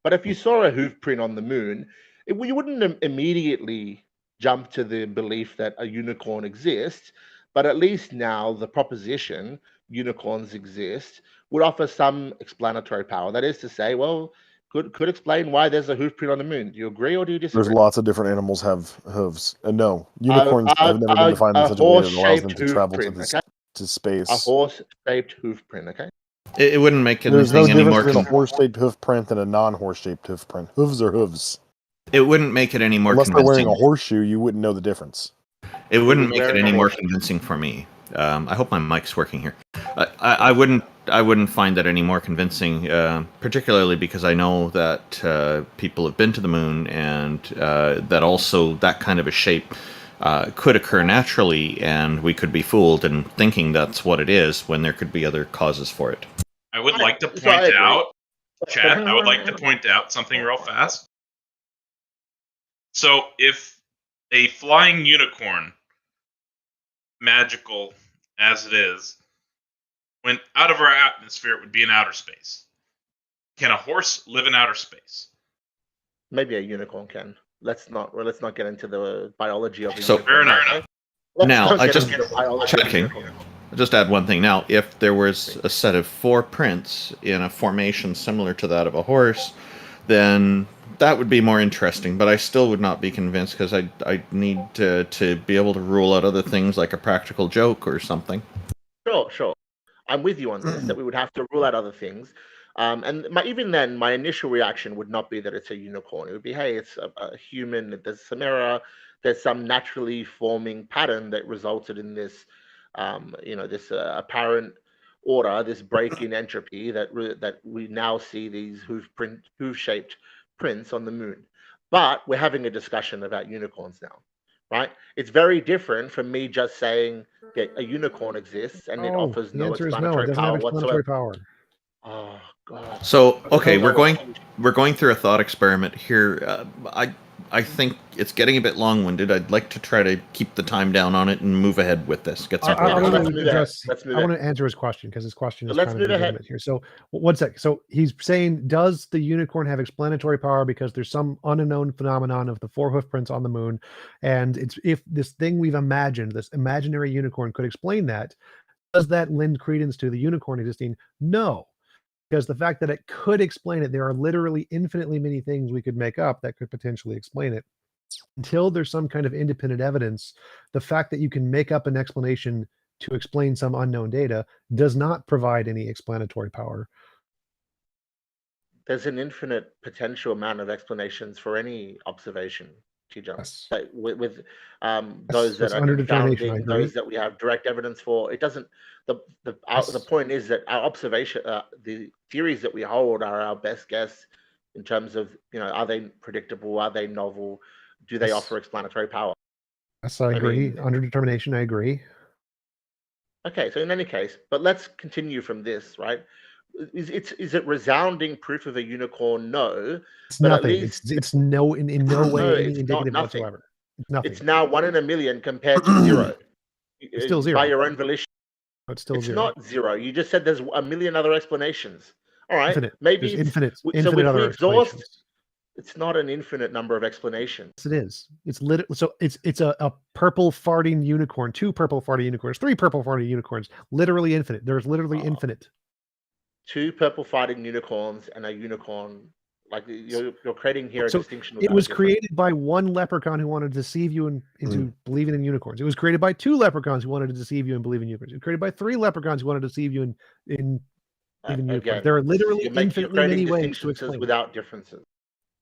But if you saw a hoof print on the moon, you wouldn't immediately jump to the belief that a unicorn exists. But at least now the proposition unicorns exist would offer some explanatory power. That is to say, well, could explain why there's a hoof print on the moon. Do you agree or do you disagree? There's lots of different animals have hooves. And no, unicorns have never been defined in such a way that allows them to travel to space. A horse-shaped hoof print, okay? It wouldn't make There's no anything any difference more. between a horse-shaped hoof print and a non-horse-shaped hoof print. Hooves are hooves. It wouldn't make it any more Unless convincing. they're wearing a horseshoe, you wouldn't know the difference. It wouldn't make it any more convincing for me. I hope my mic's working here. I wouldn't find that any more convincing, particularly because I know that people have been to the moon, and that also that kind of a shape could occur naturally, and we could be fooled in thinking that's what it is when there could be other causes for it. I would like to point out, Chad, I would like to point out something real fast. So if a flying unicorn, magical as it is, went out of our atmosphere, it would be in outer space. Can a horse live in outer space? Maybe a unicorn can. Let's not get into the biology of the So unicorn. Fair enough. Now, I just checking. I'll just add one thing. Now, if there was a set of 4 prints in a formation similar to that of a horse, then that would be more interesting. But I still would not be convinced because I need to be able to rule out other things like a practical joke or something. Sure. I'm with you on this, that we would have to rule out other things. And even then, my initial reaction would not be that it's a unicorn. It would be, hey, it's a human. There's some error. There's some naturally forming pattern that resulted in this, this apparent order, this break in entropy that we now see these hoof-shaped prints on the moon. But we're having a discussion about unicorns now, right? It's very different from me just saying a unicorn exists and it offers no explanatory power whatsoever. Oh God. So okay, we're going through a thought experiment here. I think it's getting a bit long-winded. I'd like to try to keep the time down on it and move ahead with this. I want to answer his question because his question is kind of legitimate here. So one sec. So he's saying, does the unicorn have explanatory power because there's some unknown phenomenon of the 4 hoof prints on the moon, and it's if this thing we've imagined, this imaginary unicorn, could explain that, does that lend credence to the unicorn existing? No. Because the fact that it could explain it, there are literally infinitely many things we could make up that could potentially explain it. Until there's some kind of independent evidence, the fact that you can make up an explanation to explain some unknown data does not provide any explanatory power. There's an infinite potential amount of explanations for any observation. TJump. Yes. So with those that it's are under determination, I confounding, agree. those that we have direct evidence for. It doesn't. The Yes. point is that our observation, the theories that we hold, are our best guess in terms of, are they predictable? Are they novel? Do they Yes. offer explanatory power? Yes, I agree. Under determination, I agree. Okay, so in any case, but let's continue from this, right? Is it resounding proof of a unicorn? No, It's but nothing. at least It's in no way no, any it's not indicative nothing. whatsoever. It's nothing. It's now 1 in a million compared to 0. It's still 0 by your own volition. It's still it's 0. not 0. You just said there's a million other explanations. All right, Infinite. maybe There's it's infinite so infinite if we other exhaust, explanations. it's not an infinite number of explanations. Yes, it is. It's so it's a purple farting unicorn, 2 purple farting unicorns, 3 purple farting unicorns. Literally infinite. There's literally infinite. 2 purple fighting unicorns and a unicorn. Like you're creating here a distinction. It was created by 1 leprechaun who wanted to deceive you into believing in unicorns. It was created by 2 leprechauns who wanted to deceive you and believe in unicorns. It was created by 3 leprechauns who wanted to deceive you in believe in unicorns. Again, There are literally you're infinitely many ways to explain without differences.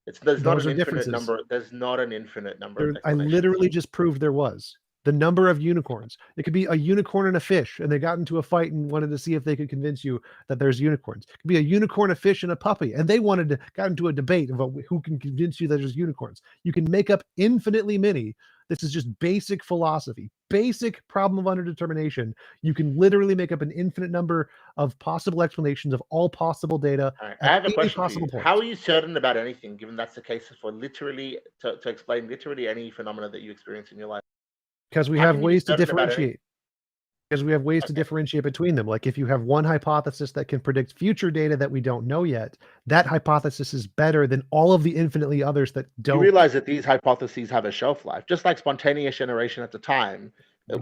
There's not Those an are infinite differences. number. There's not an infinite number. Of I literally just proved there was. The number of unicorns. It could be a unicorn and a fish, and they got into a fight and wanted to see if they could convince you that there's unicorns. It could be a unicorn, a fish, and a puppy, and they got into a debate about who can convince you that there's unicorns. You can make up infinitely many. This is just basic philosophy, basic problem of underdetermination. You can literally make up an infinite number of possible explanations of all possible data. Right. I have a question for you. Point. How are you certain about anything, given that's the case for literally to explain literally any phenomena that you experience in your life? Because we have ways to differentiate. Because we have ways to differentiate between them. Like if you have one hypothesis that can predict future data that we don't know yet, that hypothesis is better than all of the infinitely others that don't. You realize that these hypotheses have a shelf life, just like spontaneous generation at the time. There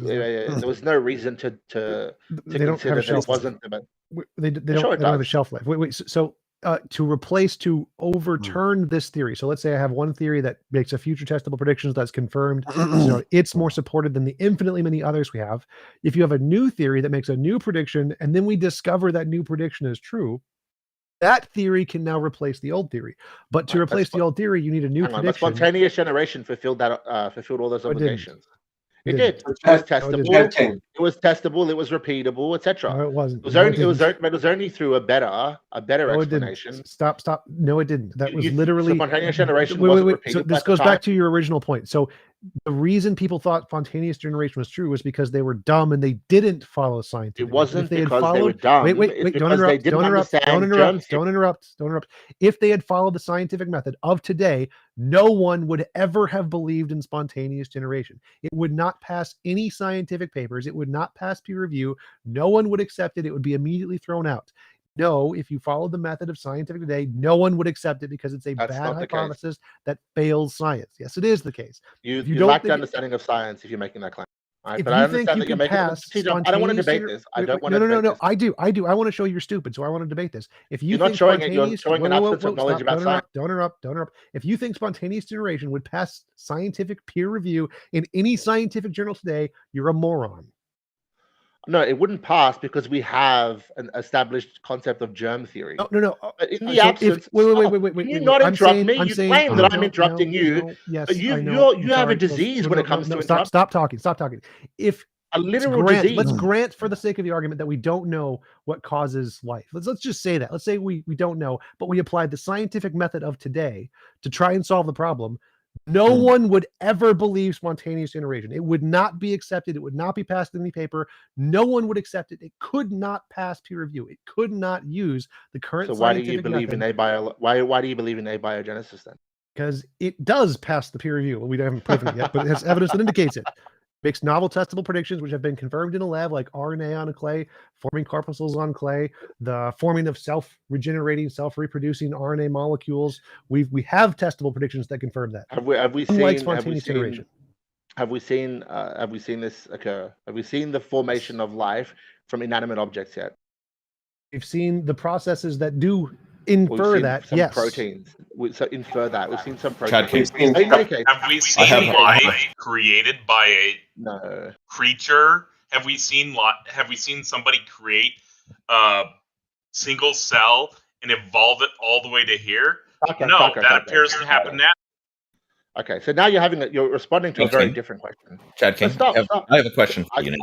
was no reason to consider that it wasn't. They don't have a shelf life. Wait. So to overturn this theory. So let's say I have one theory that makes a future testable predictions that's confirmed. It's more supported than the infinitely many others we have. If you have a new theory that makes a new prediction, and then we discover that new prediction is true, that theory can now replace the old theory. But to replace the old theory, you need a new prediction. But spontaneous generation fulfilled all those obligations. It did. It was testable. It was testable. It was repeatable, etc. No, it wasn't. It was only through a better explanation. Stop. No, it didn't. That was literally spontaneous generation. Wait. So this goes back to your original point. So the reason people thought spontaneous generation was true was because they were dumb and they didn't follow scientific. It wasn't because they were dumb. Wait. Don't interrupt. If they had followed the scientific method of today, no one would ever have believed in spontaneous generation. It would not pass any scientific papers. It would not pass peer review. No one would accept it. It would be immediately thrown out. No, if you followed the method of scientific today, no one would accept it because it's a bad hypothesis that fails science. Yes, it is the case. You lack the understanding of science if you're making that claim. Right, but I understand that you're making I don't want to debate this. I don't want to debate this. I do. I want to show you're stupid, so I want to debate this. If you're not showing it, you're showing an absence of knowledge about science. Don't interrupt. If you think spontaneous generation would pass scientific peer review in any scientific journal today, you're a moron. No, it wouldn't pass because we have an established concept of germ theory. No. In the absence, wait. You not interrupt me. You claim that I'm interrupting you. Yes, you have a disease when it comes to interrupt. Stop talking. If a literal disease. Let's grant for the sake of the argument that we don't know what causes life. Let's just say that. Let's say we don't know, but we applied the scientific method of today to try and solve the problem. No one would ever believe spontaneous generation. It would not be accepted. It would not be passed in any paper. No one would accept it. It could not pass peer review. It could not use the current. So why do you believe in why do you believe in abiogenesis then? Because it does pass the peer review. We haven't proven it yet, but it has evidence that indicates it. Makes novel testable predictions which have been confirmed in a lab, like RNA on a clay, forming corpuscles on clay, the forming of self-regenerating, self-reproducing RNA molecules. We have testable predictions that confirm that. Have we seen this occur? Have we seen the formation of life from inanimate objects yet? We've seen the processes that do infer that. Some yes. Proteins. Infer that. We've seen some proteins. Have we seen life created by a creature? Have we seen somebody create a single cell and evolve it all the way to here? That appears to happen now. Okay, so now you're responding to a very different question. Chad King, Stop. I have a question for you.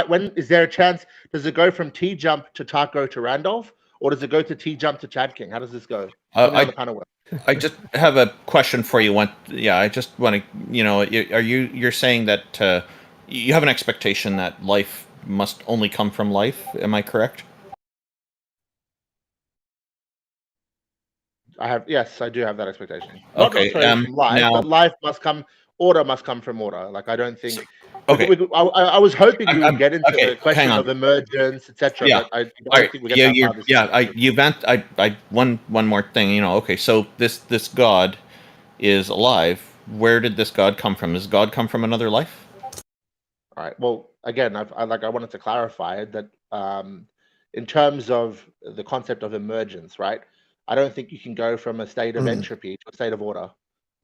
When is there a chance? Does it go from TJump to Taco to Randolph, or does it go to TJump to Chad King? How does this go? I just have a question for you. I just want to, you're saying that you have an expectation that life must only come from life. Am I correct? Yes, I do have that expectation. Okay, Not necessarily from life, but life must come. Order must come from order. Like I don't think. Okay. I was hoping we would get into the question of emergence, etc. Yeah. But I don't think we get that far. One more thing. Okay, so this God is alive. Where did this God come from? Does God come from another life? All right. Well, again, I wanted to clarify that in terms of the concept of emergence, right? I don't think you can go from a state of entropy to a state of order.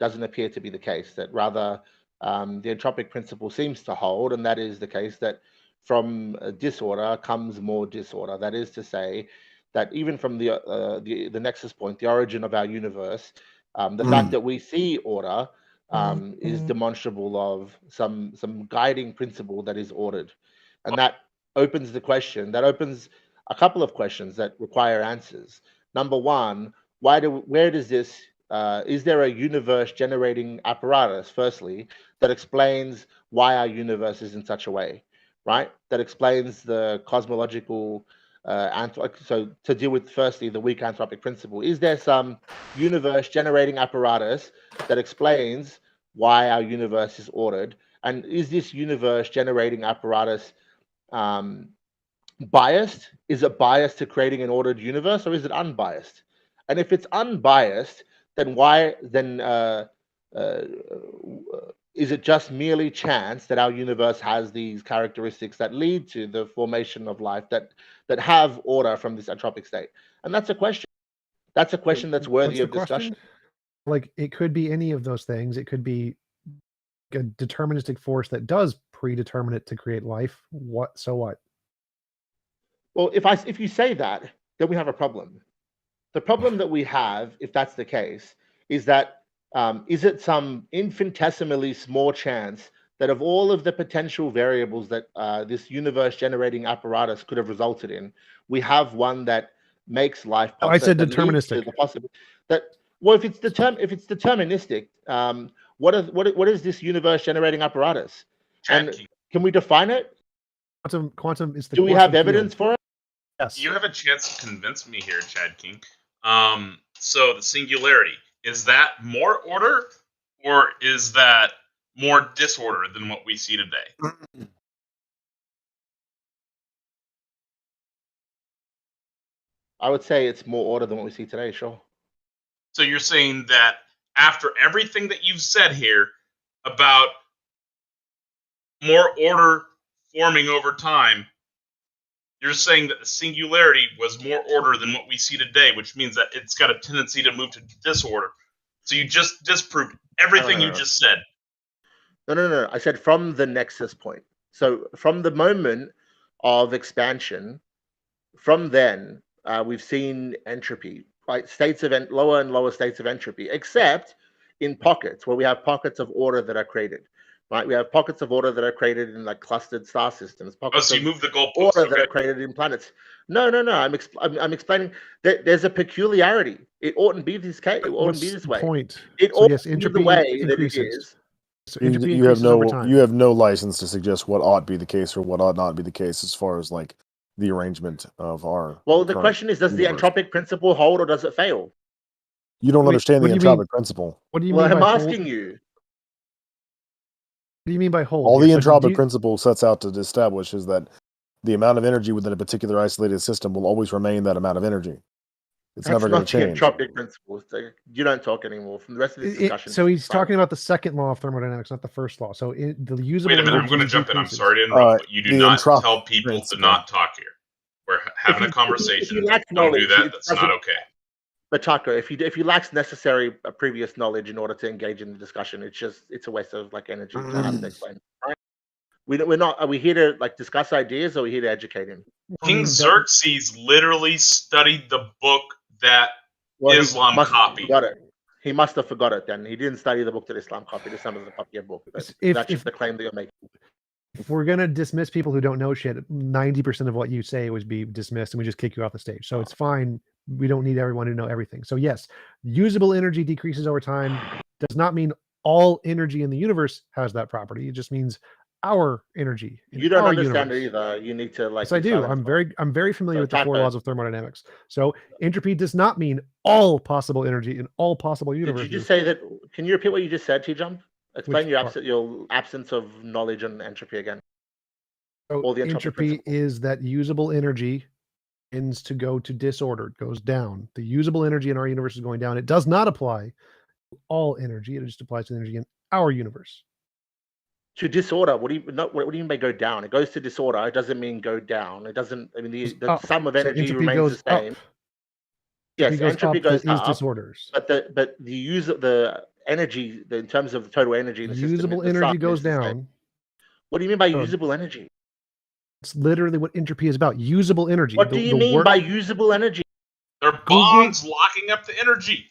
Doesn't appear to be the case. That rather the entropic principle seems to hold, and that is the case that from disorder comes more disorder. That is to say, that even from the nexus point, the origin of our universe, the fact that we see order is demonstrable of some guiding principle that is ordered, and that opens the question. That opens a couple of questions that require answers. Number one, where does this? Is there a universe generating apparatus? Firstly, that explains why our universe is in such a way, right? That explains the cosmological. So to deal with firstly the weak anthropic principle, is there some universe generating apparatus that explains why our universe is ordered? And is this universe generating apparatus biased? Is it biased to creating an ordered universe, or is it unbiased? And if it's unbiased, then is it just merely chance that our universe has these characteristics that lead to the formation of life that have order from this entropic state? And that's a question. That's a question that's worthy of discussion. Like it could be any of those things. It could be a deterministic force that does predetermine it to create life. So what? Well, if you say that, then we have a problem. The problem that we have, if that's the case, is that is it some infinitesimally small chance that of all of the potential variables that this universe-generating apparatus could have resulted in, we have one that makes life possible? I said deterministic. If it's deterministic, what is this universe-generating apparatus? And can we define it? Quantum is the. Do we have evidence for it? Yes. You have a chance to convince me here, Chad King. So the singularity, is that more order, or is that more disorder than what we see today? I would say it's more order than what we see today, sure. So you're saying that after everything that you've said here about more order forming over time, you're saying that the singularity was more order than what we see today, which means that it's got a tendency to move to disorder. So you just disproved everything you just said. No. I said from the nexus point. So from the moment of expansion, from then, we've seen entropy, right? States of lower and lower states of entropy, except in pockets where we have pockets of order that are created. Right, we have pockets of order that are created in like clustered star systems. So you move the goalposts. Order that are created in planets. No. I'm explaining that there's a peculiarity. It oughtn't be this case. It oughtn't be this way. Point. It so yes, oughtn't be the way that it is. So you have no license to suggest what ought be the case or what ought not be the case as far as like the arrangement of our. Well, the question is, does the entropic principle hold or does it fail? You don't understand the entropic principle. What do you mean? Well, I'm asking you. What do you mean by hold? All the entropic principle sets out to establish is that the amount of energy within a particular isolated system will always remain that amount of energy. It's never going to change. Entropic principle. You don't talk anymore from the rest of this discussion. So he's talking about the second law of thermodynamics, not the first law. So the usable. Wait a minute, I'm going to jump in. I'm sorry to interrupt, but you do not tell people to not talk here. We're having a conversation. Don't do that. That's not okay. But Taco, if you lack necessary previous knowledge in order to engage in the discussion, it's a waste of like energy to have to explain. Right? We're not. Are we here to like discuss ideas, or are we here to educate him? King Xerxes literally studied the book that Islam copied. Got it. He must have forgot it then. He didn't study the book that Islam copied. Islam doesn't copy a book. That's the claim that you're making. If we're gonna dismiss people who don't know shit, 90% of what you say would be dismissed, and we just kick you off the stage. So it's fine. We don't need everyone to know everything. So yes, usable energy decreases over time. Does not mean all energy in the universe has that property. It just means our energy. You don't understand it either. You need to like. Yes, I do. I'm very familiar with the 4 laws of thermodynamics. So entropy does not mean all possible energy in all possible universes. Did you just say that? Can you repeat what you just said, TJump? Explain your absence of knowledge on entropy again. So entropy is that usable energy tends to go to disorder. It goes down. The usable energy in our universe is going down. It does not apply to all energy. It just applies to energy in our universe. To disorder, what do you mean by go down? It goes to disorder. It doesn't mean go down. It doesn't. I mean, the sum of energy remains the same. Yes, entropy goes up. Disorders. But the energy, in terms of the total energy in the system, usable energy goes down. What do you mean by usable energy? It's literally what entropy is about. Usable energy. What do you mean by usable energy? They're bonds locking up the energy.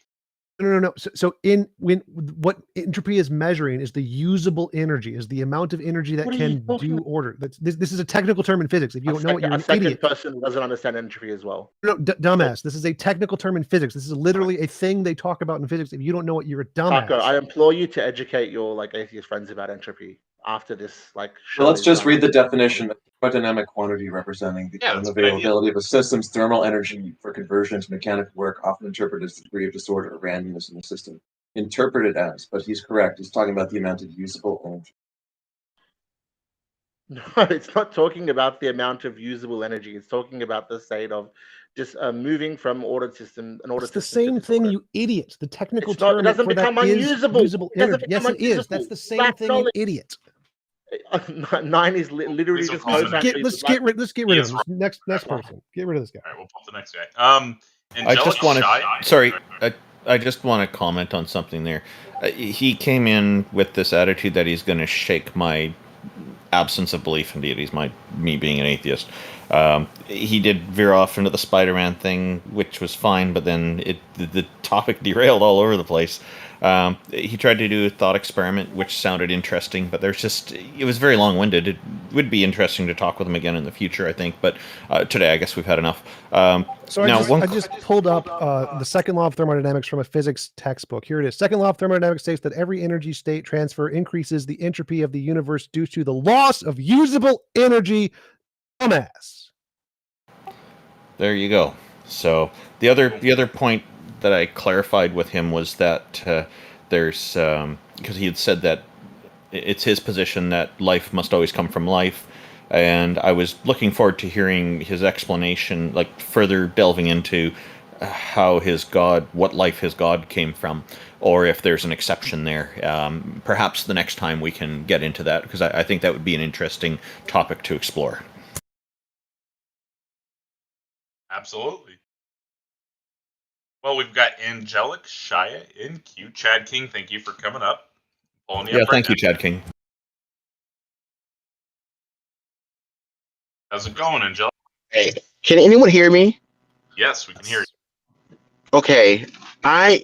No. So when what entropy is measuring is the usable energy, is the amount of energy that can do order. This is a technical term in physics. If you don't know what, you're an idiot. A second person doesn't understand entropy as well. No, dumbass. This is a technical term in physics. This is literally a thing they talk about in physics. If you don't know it, you're a dumbass. Taco, I implore you to educate your atheist friends about entropy after this show. Well, let's just read the definition. A dynamic quantity representing the unavailability of a system's thermal energy for conversion to mechanical work, often interpreted as the degree of disorder or randomness in the system. Interpreted as, but he's correct. He's talking about the amount of usable energy. No, it's not talking about the amount of usable energy. It's talking about the state of just moving from ordered system. It's the same thing, you idiot. The technical term it doesn't become unusable. Usable energy. Yes, it is. That's the same thing, you idiot. 9 is literally just let's get rid of him. Next person. Get rid of this guy. All right, we'll pull the next guy. I just want to. Sorry, I just want to comment on something there. He came in with this attitude that he's going to shake my absence of belief in deities, me being an atheist. He did veer off into the Spider-Man thing, which was fine, but then the topic derailed all over the place. He tried to do a thought experiment, which sounded interesting, but it was very long-winded. It would be interesting to talk with him again in the future, I think, but today I guess we've had enough. So I just pulled up the second law of thermodynamics from a physics textbook. Here it is. Second law of thermodynamics states that every energy state transfer increases the entropy of the universe due to the loss of usable energy. Dumbass. There you go. So the other point that I clarified with him was that there's because he had said that it's his position that life must always come from life, and I was looking forward to hearing his explanation, like further delving into what life his God came from, or if there's an exception there. Perhaps the next time we can get into that, because I think that would be an interesting topic to explore. Absolutely. Well, we've got Angelic, Shia, in queue. Chad King, thank you for coming up. Thank you, Chad King. How's it going, Angelic? Hey, can anyone hear me? Yes, we can hear you. Okay, I'm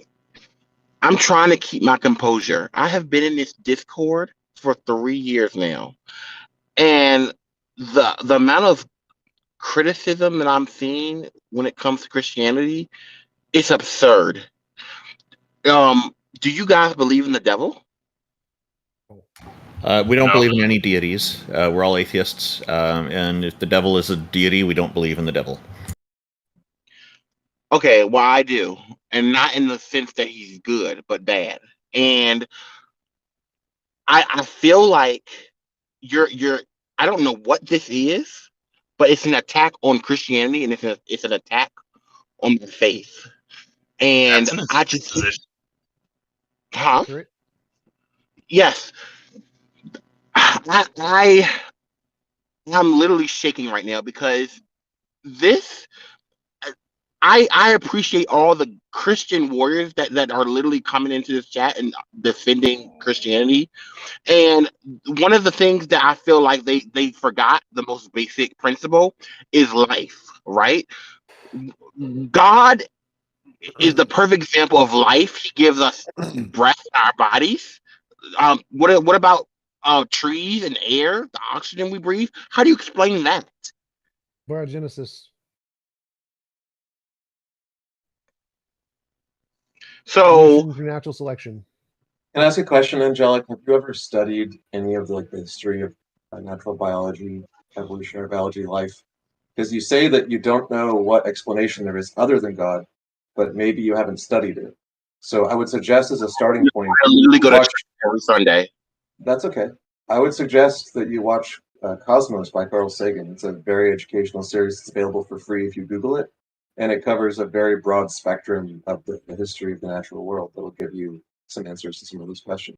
trying to keep my composure. I have been in this Discord for 3 years now, and the amount of criticism that I'm seeing when it comes to Christianity, it's absurd. Do you guys believe in the devil? We don't believe in any deities. We're all atheists, and if the devil is a deity, we don't believe in the devil. Okay, well, I do, and not in the sense that he's good, but bad. And I feel like you're I don't know what this is, but it's an attack on Christianity, and it's an attack on the faith. And I just, yes, I'm literally shaking right now because this. I appreciate all the Christian warriors that are literally coming into this chat and defending Christianity. And one of the things that I feel like they forgot, the most basic principle, is life, right? God is the perfect example of life. He gives us breath in our bodies. What about trees and air, the oxygen we breathe? How do you explain that? Biogenesis. So Evolution through natural selection. Can I ask a question, Angelic? Have you ever studied any of the history of natural biology, evolutionary biology, life? Because you say that you don't know what explanation there is other than God, but maybe you haven't studied it. So I would suggest as a starting point, I literally go to watch. church every Sunday. That's okay. I would suggest that you watch Cosmos by Carl Sagan. It's a very educational series. It's available for free if you Google it, and it covers a very broad spectrum of the history of the natural world that will give you some answers to some of those questions.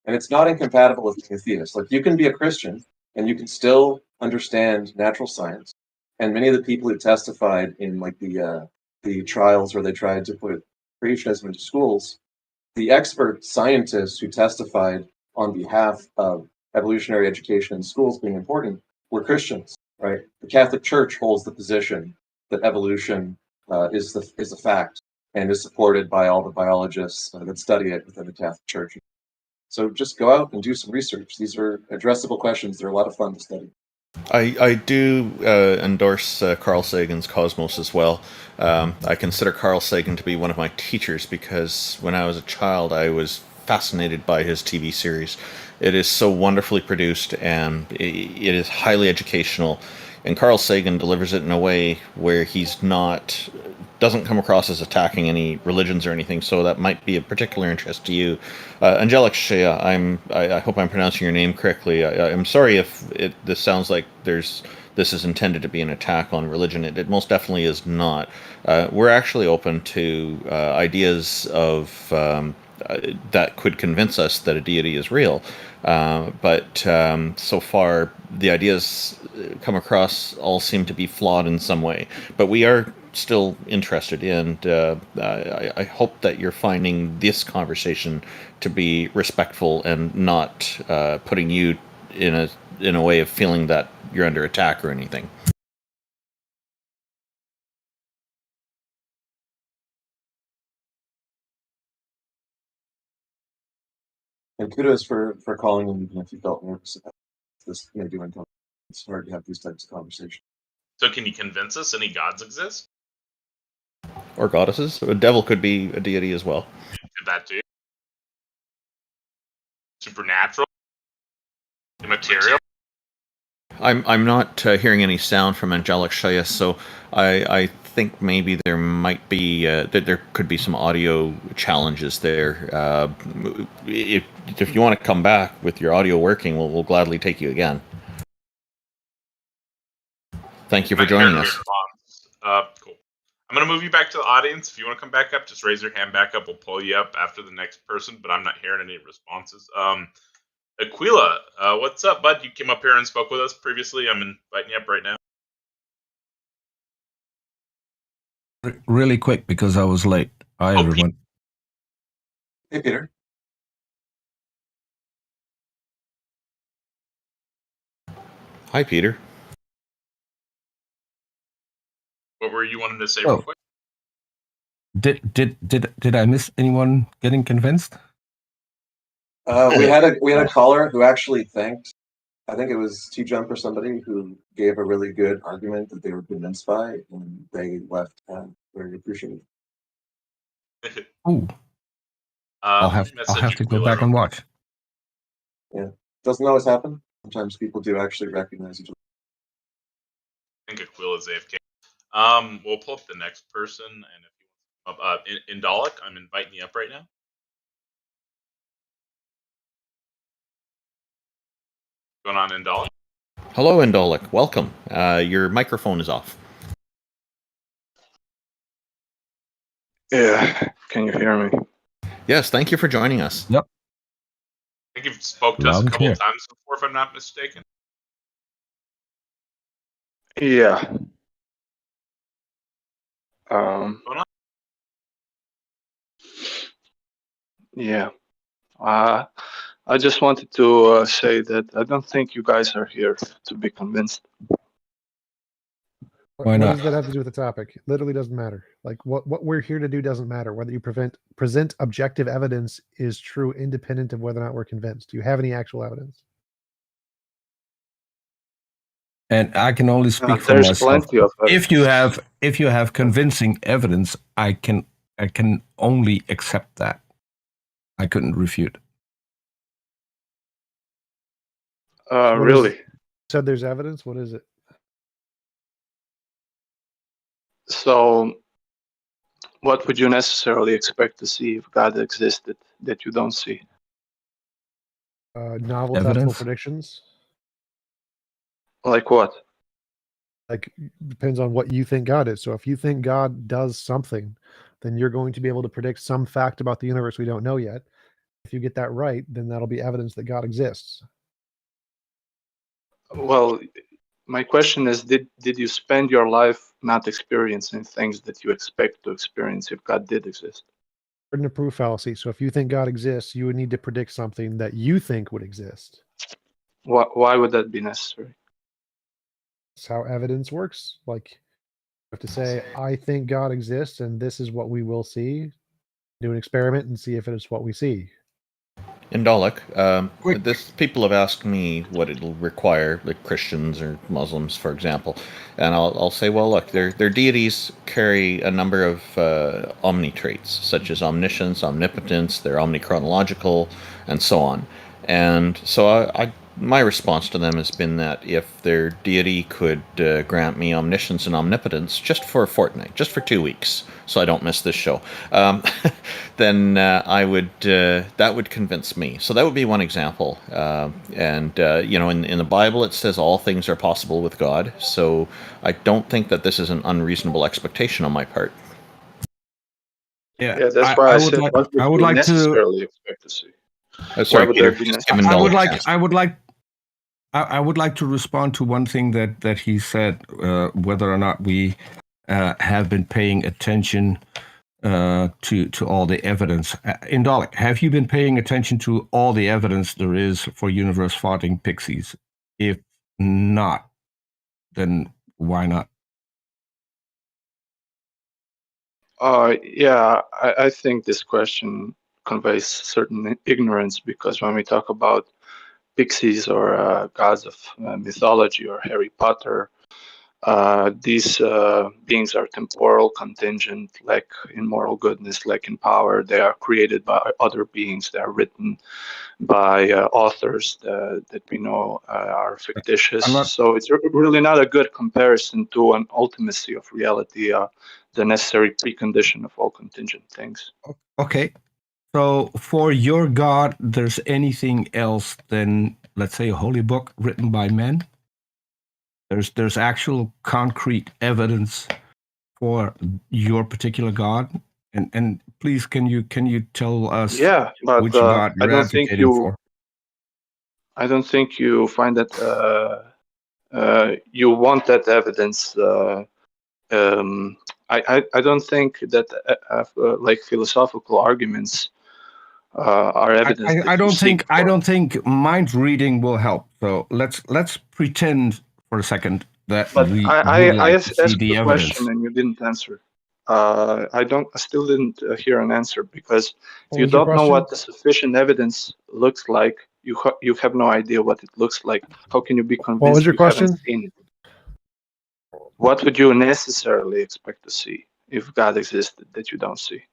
And it's not incompatible with being a theist. Like, you can be a Christian and you can still understand natural science. And many of the people who testified in the trials where they tried to put creationism into schools, the expert scientists who testified on behalf of evolutionary education in schools being important were Christians, right? The Catholic Church holds the position that evolution is a fact and is supported by all the biologists that study it within the Catholic Church. So just go out and do some research. These are addressable questions. They're a lot of fun to study. I do endorse Carl Sagan's Cosmos as well. I consider Carl Sagan to be one of my teachers because when I was a child, I was fascinated by his TV series. It is so wonderfully produced and it is highly educational. And Carl Sagan delivers it in a way where doesn't come across as attacking any religions or anything, so that might be of particular interest to you. Angelic Shea, I hope I'm pronouncing your name correctly. I'm sorry if this sounds like this is intended to be an attack on religion. It most definitely is not. We're actually open to ideas of that could convince us that a deity is real. But so far, the ideas come across all seem to be flawed in some way. But we are still interested, and I hope that you're finding this conversation to be respectful and not putting you in a way of feeling that you're under attack or anything. And kudos for calling in, even if you felt nervous about this. Maybe when it's hard to have these types of conversations. So can you convince us any gods exist? Or goddesses? A devil could be a deity as well. Did that too? Supernatural? Immaterial? I'm not hearing any sound from Angelic Shea, so I think maybe there might be that there could be some audio challenges there. If you want to come back with your audio working, we'll gladly take you again. Thank you for joining us. Cool. I'm going to move you back to the audience. If you want to come back up, just raise your hand back up. We'll pull you up after the next person, but I'm not hearing any responses. Aquila, what's up, bud? You came up here and spoke with us previously. I'm inviting you up right now. Really quick, because I was late. Hi, everyone. Hey, Peter. Hi, Peter. What were you wanting to say real quick? Did I miss anyone getting convinced? We had a caller who actually thanked, I think it was TJump or somebody, who gave a really good argument that they were convinced by, and they left very appreciative. Ooh. I'll have to go back and watch. Yeah, doesn't always happen. Sometimes people do actually recognize each other. I think Aquila's AFK. We'll pull up the next person, and if you want Indolic, I'm inviting you up right now. What's going on, Indolic? Hello, Indolic. Welcome. Your microphone is off. Yeah, can you hear me? Yes, thank you for joining us. Yep. I think you've spoke to us a couple of times before, if I'm not mistaken. Yeah. Yeah. I just wanted to say that I don't think you guys are here to be convinced. Why What not? does that have to do with the topic? It literally doesn't matter. Like what we're here to do doesn't matter. Whether you present objective evidence is true, independent of whether or not we're convinced. Do you have any actual evidence? And I can only speak for There's myself. plenty of If you have convincing evidence, I can only accept that. I couldn't refute. Really? Said there's evidence. What is it? So, what would you necessarily expect to see if God existed that you don't see? Novel, Evidence? testable predictions. Like what? Like depends on what you think God is. So if you think God does something, then you're going to be able to predict some fact about the universe we don't know yet. If you get that right, then that'll be evidence that God exists. Well, my question is, did you spend your life not experiencing things that you expect to experience if God did exist? Burden of proof fallacy. So if you think God exists, you would need to predict something that you think would exist. Why would that be necessary? That's how evidence works. Like you have to say, I think God exists and this is what we will see. Do an experiment and see if it is what we see. Indolic, people have asked me what it'll require, like Christians or Muslims, for example, and I'll say, well, look, their deities carry a number of omni traits, such as omniscience, omnipotence, they're omnichronological, and so on. And so my response to them has been that if their deity could grant me omniscience and omnipotence just for a fortnight, just for 2 weeks, so I don't miss this show, then I would that would convince me. So that would be one example. In the Bible it says all things are possible with God. So I don't think that this is an unreasonable expectation on my part. Yeah, that's why I said, what would you necessarily expect to see? Sorry, Peter. I would like to respond to one thing that he said, whether or not we have been paying attention to all the evidence. Indolic, have you been paying attention to all the evidence there is for universe-farting pixies? If not, then why not? Yeah, I think this question conveys certain ignorance, because when we talk about pixies or gods of mythology or Harry Potter, these beings are temporal, contingent, lack in moral goodness, lack in power. They are created by other beings. They are written by authors that we know are fictitious. So it's really not a good comparison to an ultimacy of reality, the necessary precondition of all contingent things. Okay. So for your God, there's anything else than, let's say, a holy book written by men? There's actual concrete evidence for your particular God? And please, can you tell us which God you're advocating for? I don't think you find that you want that evidence. I don't think that like philosophical arguments are evidence. I don't think mind reading will help. So let's pretend for a second that I asked the question and you didn't answer. I still didn't hear an answer, because if you don't know what the sufficient evidence looks like, you have no idea what it looks like. How can you be convinced? What was your question? Haven't seen it? What would you necessarily expect to see if God existed that you don't see?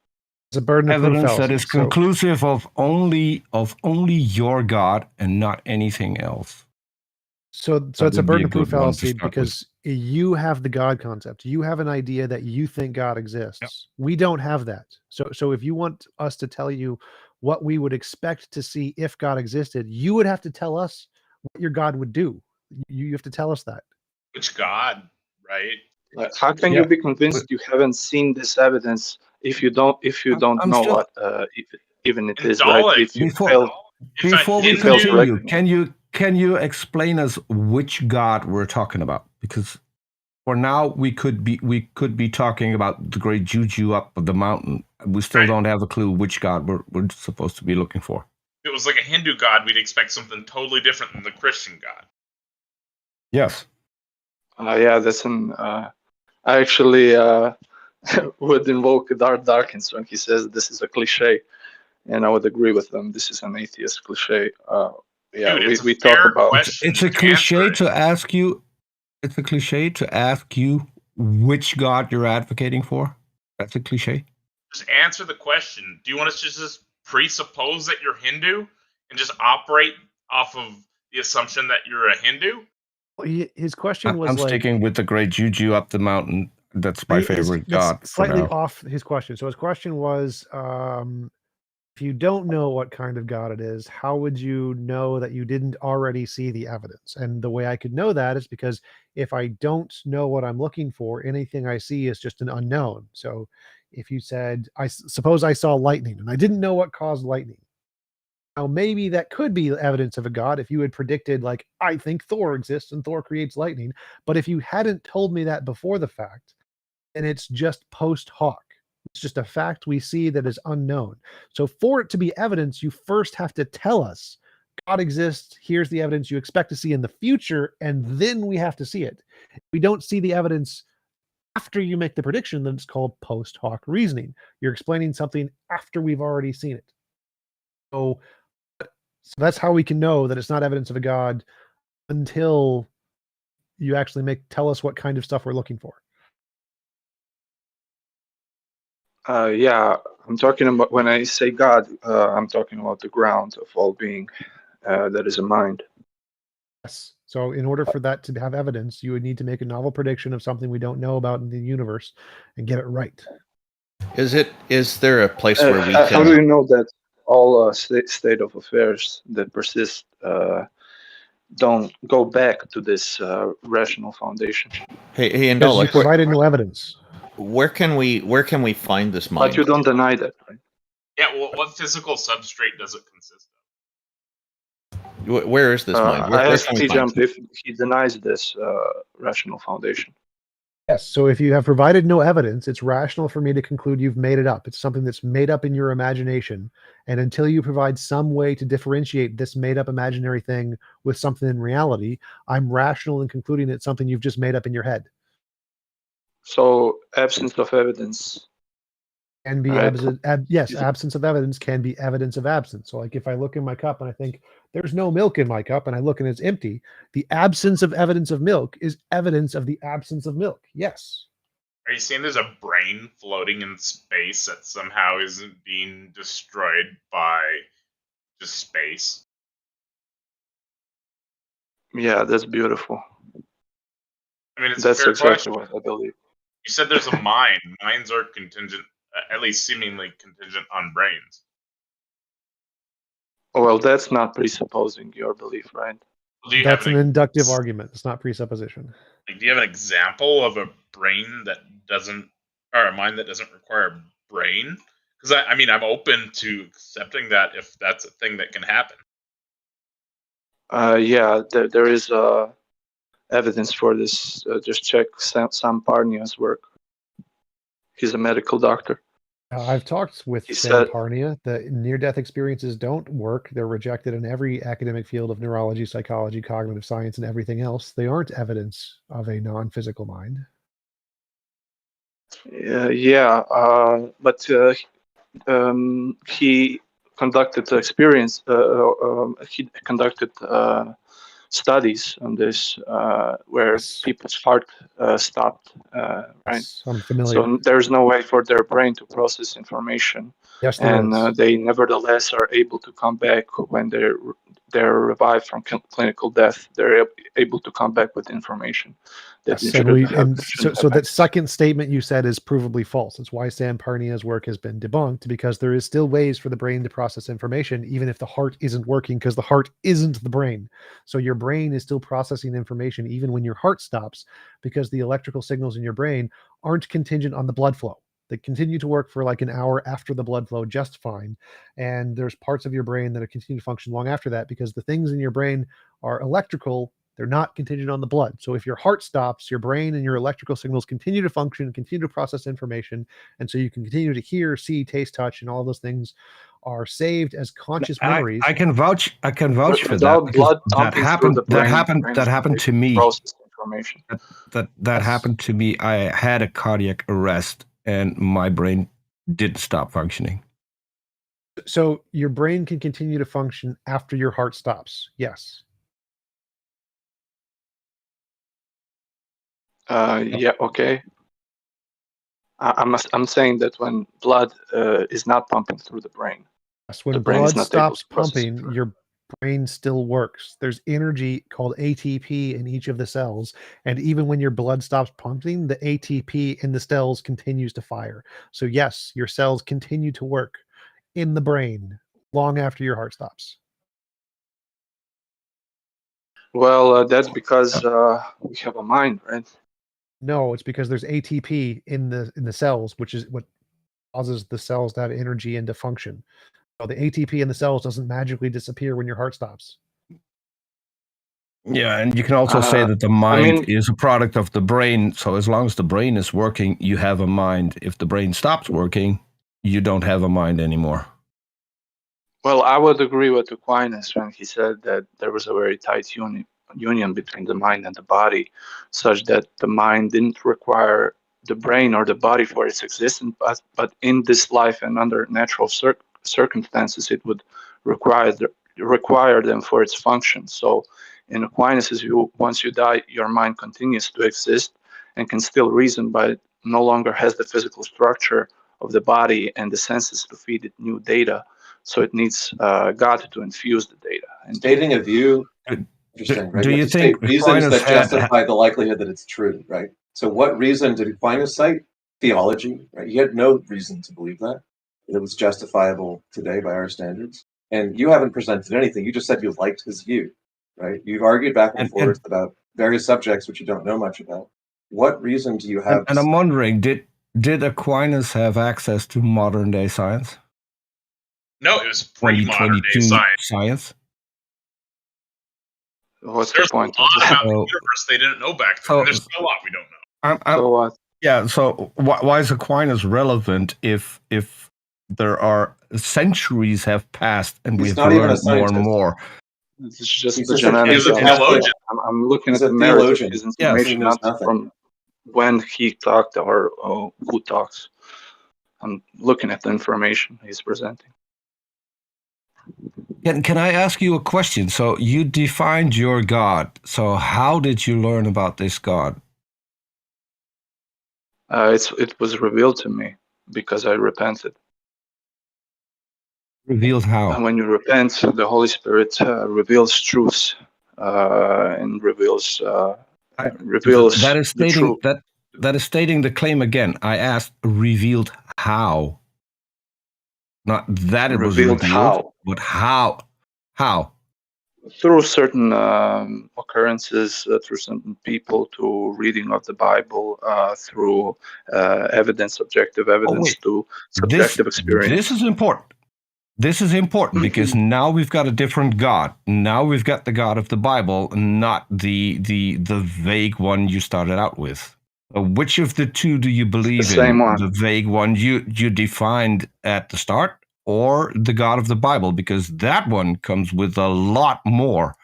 It's a burden of proof evidence fallacy. that is conclusive of only your God and not anything else. So it's a burden of proof fallacy because you have the God concept. You have an idea that you think God exists. Yep. We don't have that. So if you want us to tell you what we would expect to see if God existed, you would have to tell us what your God would do. You have to tell us that. Which God, right? Like, how can you be convinced you haven't seen this evidence if you don't know what even it is, right? If you before we continue, can you explain us which God we're talking about? Because for now we could be talking about the great juju up the mountain. We still don't have a clue which God we're supposed to be looking for. If it was like a Hindu God, we'd expect something totally different than the Christian God. Yes. Yeah, that's an I actually would invoke Darth Dawkins when he says this is a cliche, and I would agree with them. This is an atheist cliche. Yeah, Dude, we talk about it's a cliche to ask you. It's a cliche to ask you which God you're advocating for. That's a cliche. Just answer the question. Do you want us to just presuppose that you're Hindu and just operate off of the assumption that you're a Hindu? His question was I'm like, sticking with the great Juju up the mountain. That's my favorite God. That's slightly for now. off his question. So his question was, if you don't know what kind of God it is, how would you know that you didn't already see the evidence? And the way I could know that is because if I don't know what I'm looking for, anything I see is just an unknown. So if you said, I suppose I saw lightning and I didn't know what caused lightning. Now, maybe that could be evidence of a God if you had predicted, like, I think Thor exists and Thor creates lightning. But if you hadn't told me that before the fact, then it's just post hoc. It's just a fact we see that is unknown. So for it to be evidence, you first have to tell us God exists. Here's the evidence you expect to see in the future, and then we have to see it. If we don't see the evidence after you make the prediction, then it's called post hoc reasoning. You're explaining something after we've already seen it. So that's how we can know that it's not evidence of a God until you actually tell us what kind of stuff we're looking for. Yeah, I'm talking about, when I say God, I'm talking about the ground of all being, that is a mind. Yes. So in order for that to have evidence, you would need to make a novel prediction of something we don't know about in the universe and get it right. Is there a place where we can... How do you know that all state of affairs that persist don't go back to this rational foundation? Hey, and because you provided no evidence. Where can we find this mind? But you don't deny that, right? Yeah, well, what physical substrate does it consist of? Where is this mind? Where I asked can we find TJump if he denies this rational foundation. Yes. So if you have provided no evidence, it's rational for me to conclude you've made it up. It's something that's made up in your imagination. And until you provide some way to differentiate this made up imaginary thing with something in reality, I'm rational in concluding it's something you've just made up in your head. So absence of evidence can be absence of evidence can be evidence of absence. So like if I look in my cup and I think there's no milk in my cup and I look and it's empty, the absence of evidence of milk is evidence of the absence of milk. Yes. Are you saying there's a brain floating in space that somehow isn't being destroyed by just space? Yeah, that's beautiful. I mean, it's that's a fair exactly question. what I believe. You said there's a mind. Minds are contingent, at least seemingly contingent on brains. Well, that's not presupposing your belief, right? That's an inductive argument. It's not presupposition. Like, do you have an example of a brain that doesn't, or a mind that doesn't require a brain? Because I mean, I'm open to accepting that if that's a thing that can happen. Yeah, there is evidence for this. Just check Sam Parnia's work. He's a medical doctor. I've talked with Sam Parnia. The near-death experiences don't work. They're rejected in every academic field of neurology, psychology, cognitive science, and everything else. They aren't evidence of a non-physical mind. Yeah, but he conducted experience. He conducted studies on this where people's heart stopped, right? I'm familiar. So there's no way for their brain to process information. Yes, there and is. They nevertheless are able to come back when they're revived from clinical death. They're able to come back with information. That So that second statement you said is provably false. It's why Sam Parnia's work has been debunked, because there is still ways for the brain to process information, even if the heart isn't working, because the heart isn't the brain. So your brain is still processing information even when your heart stops, because the electrical signals in your brain aren't contingent on the blood flow. They continue to work for like an hour after the blood flow just fine. And there's parts of your brain that are continue to function long after that, because the things in your brain are electrical. They're not contingent on the blood. So if your heart stops, your brain and your electrical signals continue to function, continue to process information. And so you can continue to hear, see, taste, touch, and all those things are saved as conscious memories. I can vouch for that. Blood That happened to me. information. That happened to me. I had a cardiac arrest, and my brain didn't stop functioning. So your brain can continue to function after your heart stops. Yes. Yeah. Okay. I'm saying that when blood is not pumping through the brain, Yes, when the brain is blood not able stops to process it pumping, further. your brain still works. There's energy called ATP in each of the cells, and even when your blood stops pumping, the ATP in the cells continues to fire. So yes, your cells continue to work in the brain long after your heart stops. Well, that's because we have a mind, right? No, it's because there's ATP in the cells, which is what causes the cells to have energy and to function. So the ATP in the cells doesn't magically disappear when your heart stops. Yeah, and you can also say that the mind is a product of the brain. So as long as the brain is working, you have a mind. If the brain stops working, you don't have a mind anymore. Well, I would agree with Aquinas when he said that there was a very tight union between the mind and the body, such that the mind didn't require the brain or the body for its existence, but in this life and under natural circumstances, it would require them for its function. So in Aquinas' view, once you die, your mind continues to exist and can still reason, but it no longer has the physical structure of the body and the senses to feed it new data. So it needs God to infuse the data. And stating a view, interesting, right? Do you have to think state reasons Aquinas that justify the likelihood that it's true, right? So what reason did Aquinas cite? Theology, right? He had no reason to believe that. It was justifiable today by our standards. And you haven't presented anything. You just said you liked his view, right? You've argued back and forth about various subjects which you don't know much about. What reason do you have? And I'm wondering, did Aquinas have access to modern day science? No, it was pre-modern day science. What's There's the point? a lot about the universe they didn't know back then. There's a lot we don't know. So what? Yeah. So why is Aquinas relevant if there are centuries have passed and we've learned more and more? It's just the genetics. I'm looking at the merits of his information, not from when he talked or who talks. I'm looking at the information he's presenting. Can I ask you a question? So you defined your God. So how did you learn about this God? It was revealed to me because I repented. Revealed how? And when you repent, the Holy Spirit reveals truths and reveals that is the stating truth. that is stating the claim again. I asked revealed how. Not that it was revealed, how, but how? How? Through certain occurrences, through certain people, to reading of the Bible, through evidence, objective evidence, to subjective experience. This is important. This is important because now we've got a different God. Now we've got the God of the Bible, not the vague one you started out with. Which of the two do you believe in? Same one. The vague one you defined at the start, or the God of the Bible? Because that one comes with a lot more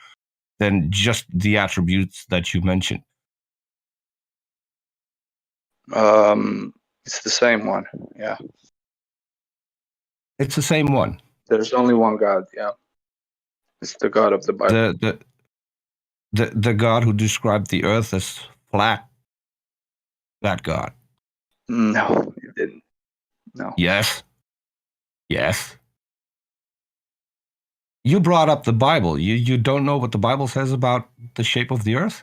than just the attributes that you mentioned. It's the same one. Yeah. It's the same one. There's only one God. Yeah. It's the God of the Bible. The God who described the earth as flat. That God. No, it didn't. No. Yes. Yes. You brought up the Bible. You don't know what the Bible says about the shape of the earth?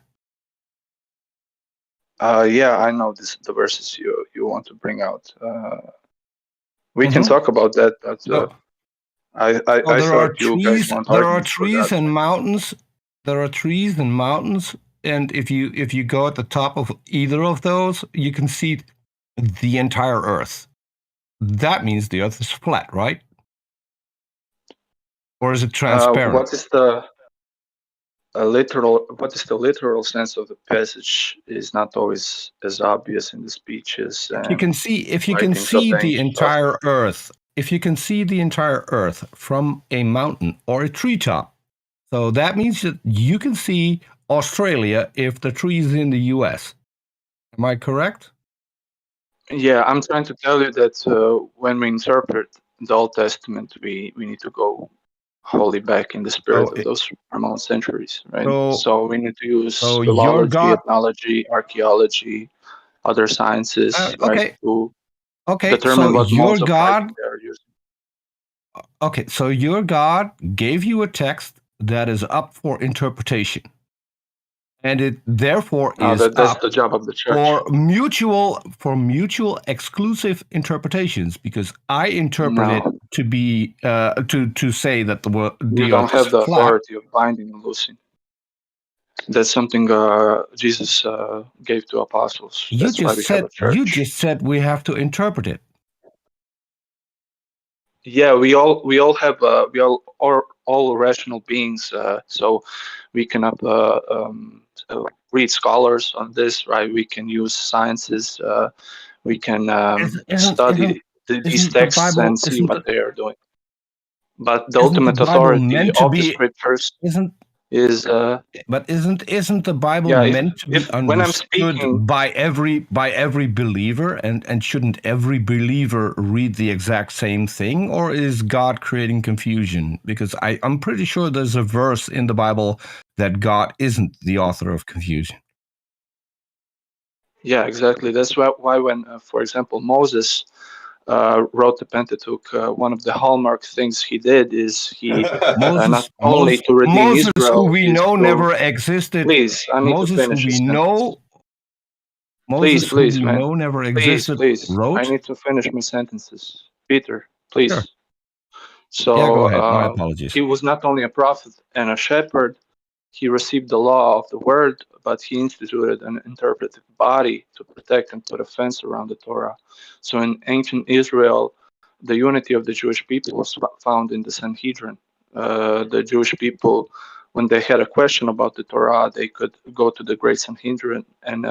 Yeah, I know the verses you want to bring out. We can talk about that, but I thought you guys want there are trees and mountains. There are trees and mountains, and if you go at the top of either of those, you can see the entire earth. That means the earth is flat, right? Or is it transparent? What is the literal sense of the passage is not always as obvious in the speeches. If you can see the entire earth, if you can see the entire earth from a mountain or a treetop, so that means that you can see Australia if the tree is in the US. Am I correct? Yeah, I'm trying to tell you that when we interpret the Old Testament, we need to go wholly back in the spirit of those remote centuries, right? So we need to use your philology, God. ethnology, archaeology, other sciences, right, to determine so what your modes of writing God. they are using. Okay, so your God gave you a text that is up for interpretation, and it therefore is that's up the job of the church. for mutual exclusive interpretations, because I interpret it to be to say that You the don't earth is have the flat. authority of binding and loosing. That's something Jesus gave to apostles. You That's why just we have a said church. we have to interpret it. Yeah, we all have we are all rational beings, so we cannot read scholars on this, right? We can use sciences, we can study these texts and see what they are doing. But the ultimate authority of the scriptures is. But isn't the Bible Yeah, meant to be when I'm understood speaking, by every believer, and shouldn't every believer read the exact same thing, or is God creating confusion? Because I'm pretty sure there's a verse in the Bible that God isn't the author of confusion. yeah, exactly. That's why when, for example, Moses wrote the Pentateuch, one of the hallmark things he did is he not only to redeem Moses, Israel, who we is know to, never existed. Please, I need to Moses, who finish we this know. Moses, who please, we man. know never Please, existed, please. wrote. I need to finish my sentences. Peter, please. Sure. So Yeah, go ahead. My apologies. he was not only a prophet and a shepherd, he received the law of the word, but he instituted an interpretive body to protect and put a fence around the Torah. So in ancient Israel, the unity of the Jewish people was found in the Sanhedrin. The Jewish people, when they had a question about the Torah, they could go to the Great Sanhedrin and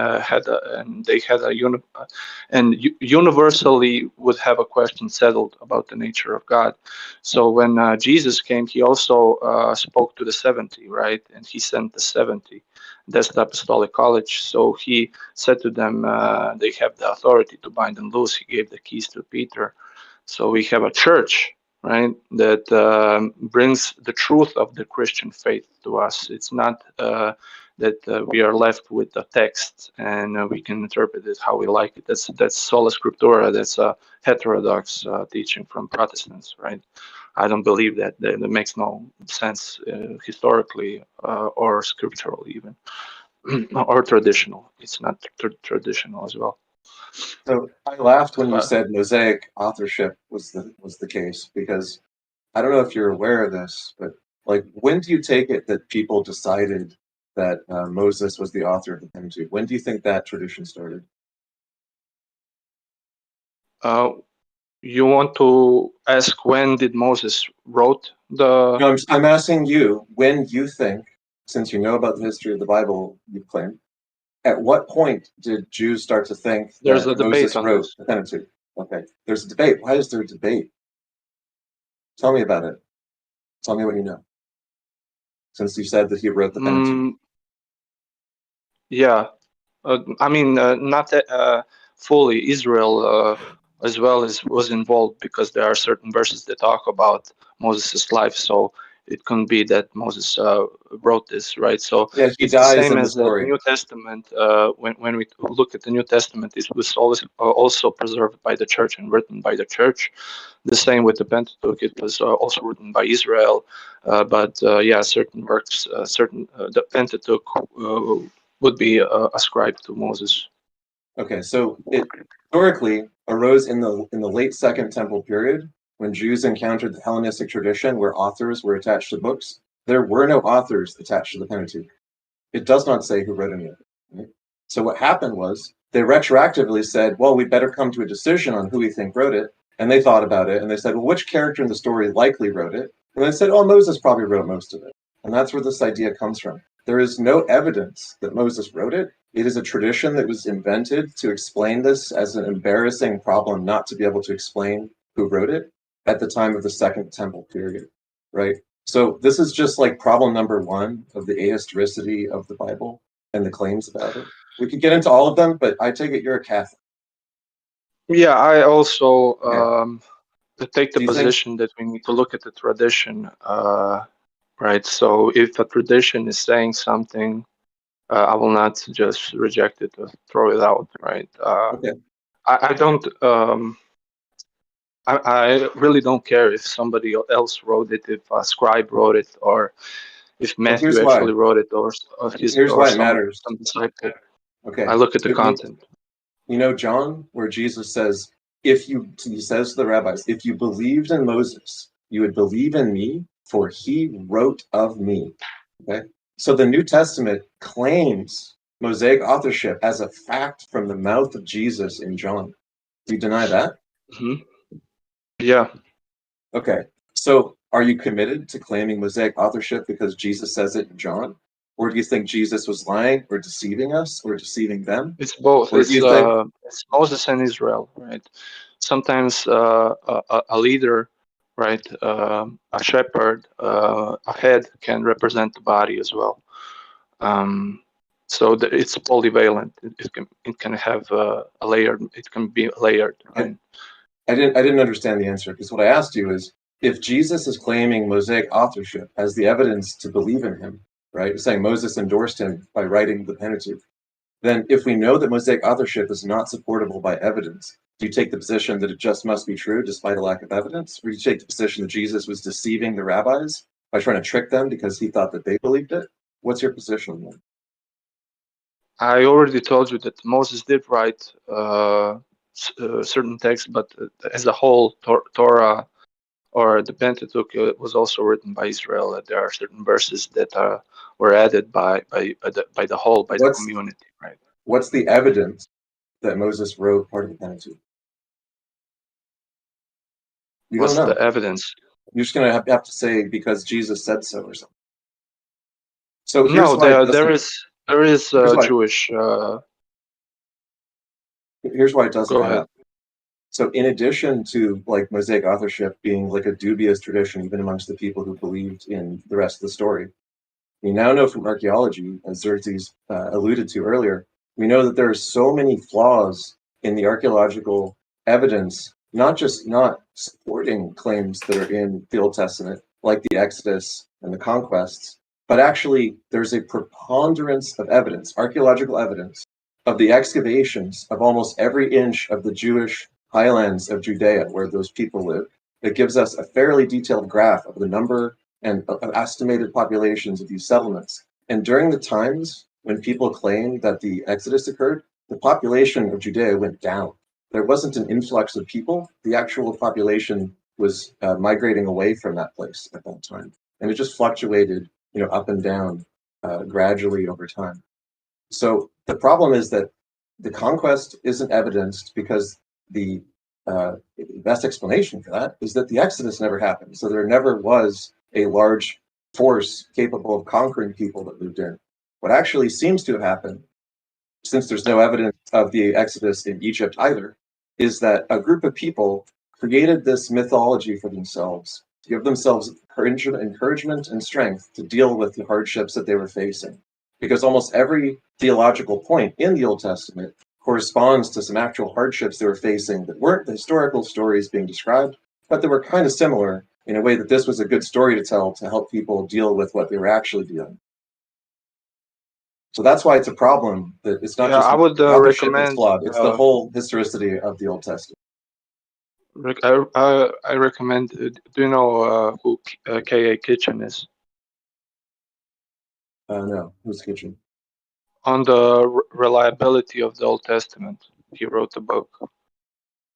universally would have a question settled about the nature of God. So when Jesus came, he also spoke to the 70, right? And he sent the 70. That's the apostolic college. So he said to them, they have the authority to bind and loose. He gave the keys to Peter. So we have a church, right, that brings the truth of the Christian faith to us. It's not that we are left with the text and we can interpret it how we like it. That's sola scriptura. That's a heterodox teaching from Protestants, right? I don't believe that. That makes no sense historically or scripturally even, or traditional. It's not traditional as well. So I laughed when you said Mosaic authorship was the case, because I don't know if you're aware of this, but like, when do you take it that people decided that Moses was the author of the Pentateuch? When do you think that tradition started? You want to ask when did Moses wrote the? No, I'm asking you, when you think, since you know about the history of the Bible, you claim, at what point did Jews start to think There's that a debate Moses on wrote this. the Pentateuch? Okay, there's a debate. Why is there a debate? Tell me about it. Tell me what you know. Since you said that he wrote the Pentateuch. Yeah, I mean, not fully. Israel as well was involved, because there are certain verses that talk about Moses' life. So it couldn't be that Moses wrote this, right? So yeah, he it's the dies same in the as the story. New Testament. When we look at the New Testament, it was always also preserved by the church and written by the church. The same with the Pentateuch; it was also written by Israel. But yeah, certain works, the Pentateuch would be ascribed to Moses. Okay, so it historically arose in the late Second Temple period, when Jews encountered the Hellenistic tradition where authors were attached to books. There were no authors attached to the Pentateuch. It does not say who wrote any of it. Right? So what happened was they retroactively said, well, we better come to a decision on who we think wrote it. And they thought about it and they said, well, which character in the story likely wrote it? And they said, oh, Moses probably wrote most of it. And that's where this idea comes from. There is no evidence that Moses wrote it. It is a tradition that was invented to explain this as an embarrassing problem not to be able to explain who wrote it at the time of the Second Temple period, right? So this is just like problem number one of the ahistoricity of the Bible and the claims about it. We could get into all of them, but I take it you're a Catholic. Yeah, I also take the Do you think- position that we need to look at the tradition, right? So if a tradition is saying something, I will not just reject it or throw it out, right? Okay. I don't. I really don't care if somebody else wrote it, if a scribe wrote it, or if Matthew here's why. actually wrote it, or Here's why it matters. some disciple. Okay. I look at the content. You know, John, where Jesus says, he says to the rabbis, if you believed in Moses, you would believe in me, for he wrote of me. Okay. So the New Testament claims Mosaic authorship as a fact from the mouth of Jesus in John. Do you deny that? Mm-hmm. Yeah. Okay. So are you committed to claiming Mosaic authorship because Jesus says it in John? Or do you think Jesus was lying or deceiving us or deceiving them? It's both. Or It's Moses and Israel, right? Sometimes a leader, right, a shepherd, a head can represent the body as well. So that it's polyvalent. It can have a layered. It can be layered. Right? I didn't understand the answer, because what I asked you is, if Jesus is claiming Mosaic authorship as the evidence to believe in him, right, saying Moses endorsed him by writing the Pentateuch, then if we know that Mosaic authorship is not supportable by evidence, do you take the position that it just must be true despite a lack of evidence? Or do you take the position that Jesus was deceiving the rabbis by trying to trick them because he thought that they believed it? What's your position on that? I already told you that Moses did write certain texts, but as a whole, Torah or the Pentateuch was also written by Israel. There are certain verses that were added by the community. Right. What's the evidence that Moses wrote part of the Pentateuch? You What's don't know. the evidence? You're just going to have to say because Jesus said so or something. So No, there is Jewish. Here's why it doesn't add up. So in addition to like Mosaic authorship being like a dubious tradition, even amongst the people who believed in the rest of the story, we now know from archaeology, as Xerxes alluded to earlier, we know that there are so many flaws in the archaeological evidence, not just not supporting claims that are in the Old Testament, like the Exodus and the conquests, but actually there's a preponderance of evidence, archaeological evidence, of the excavations of almost every inch of the Jewish highlands of Judea where those people live. That gives us a fairly detailed graph of the number and of estimated populations of these settlements. And during the times when people claim that the Exodus occurred, the population of Judea went down. There wasn't an influx of people. The actual population was migrating away from that place at that time. And it just fluctuated, up and down gradually over time. So the problem is that the conquest isn't evidenced because the best explanation for that is that the Exodus never happened. So there never was a large force capable of conquering people that moved in. What actually seems to have happened, since there's no evidence of the Exodus in Egypt either, is that a group of people created this mythology for themselves, to give themselves encouragement and strength to deal with the hardships that they were facing. Because almost every theological point in the Old Testament corresponds to some actual hardships they were facing that weren't the historical stories being described, but they were kind of similar in a way that this was a good story to tell to help people deal with what they were actually dealing. So that's why it's a problem that it's not just I would recommend flawed, it's the whole historicity of the Old Testament. I recommend. Do you know who K.A. Kitchen is? No, who's Kitchen? On the reliability of the Old Testament, he wrote a book.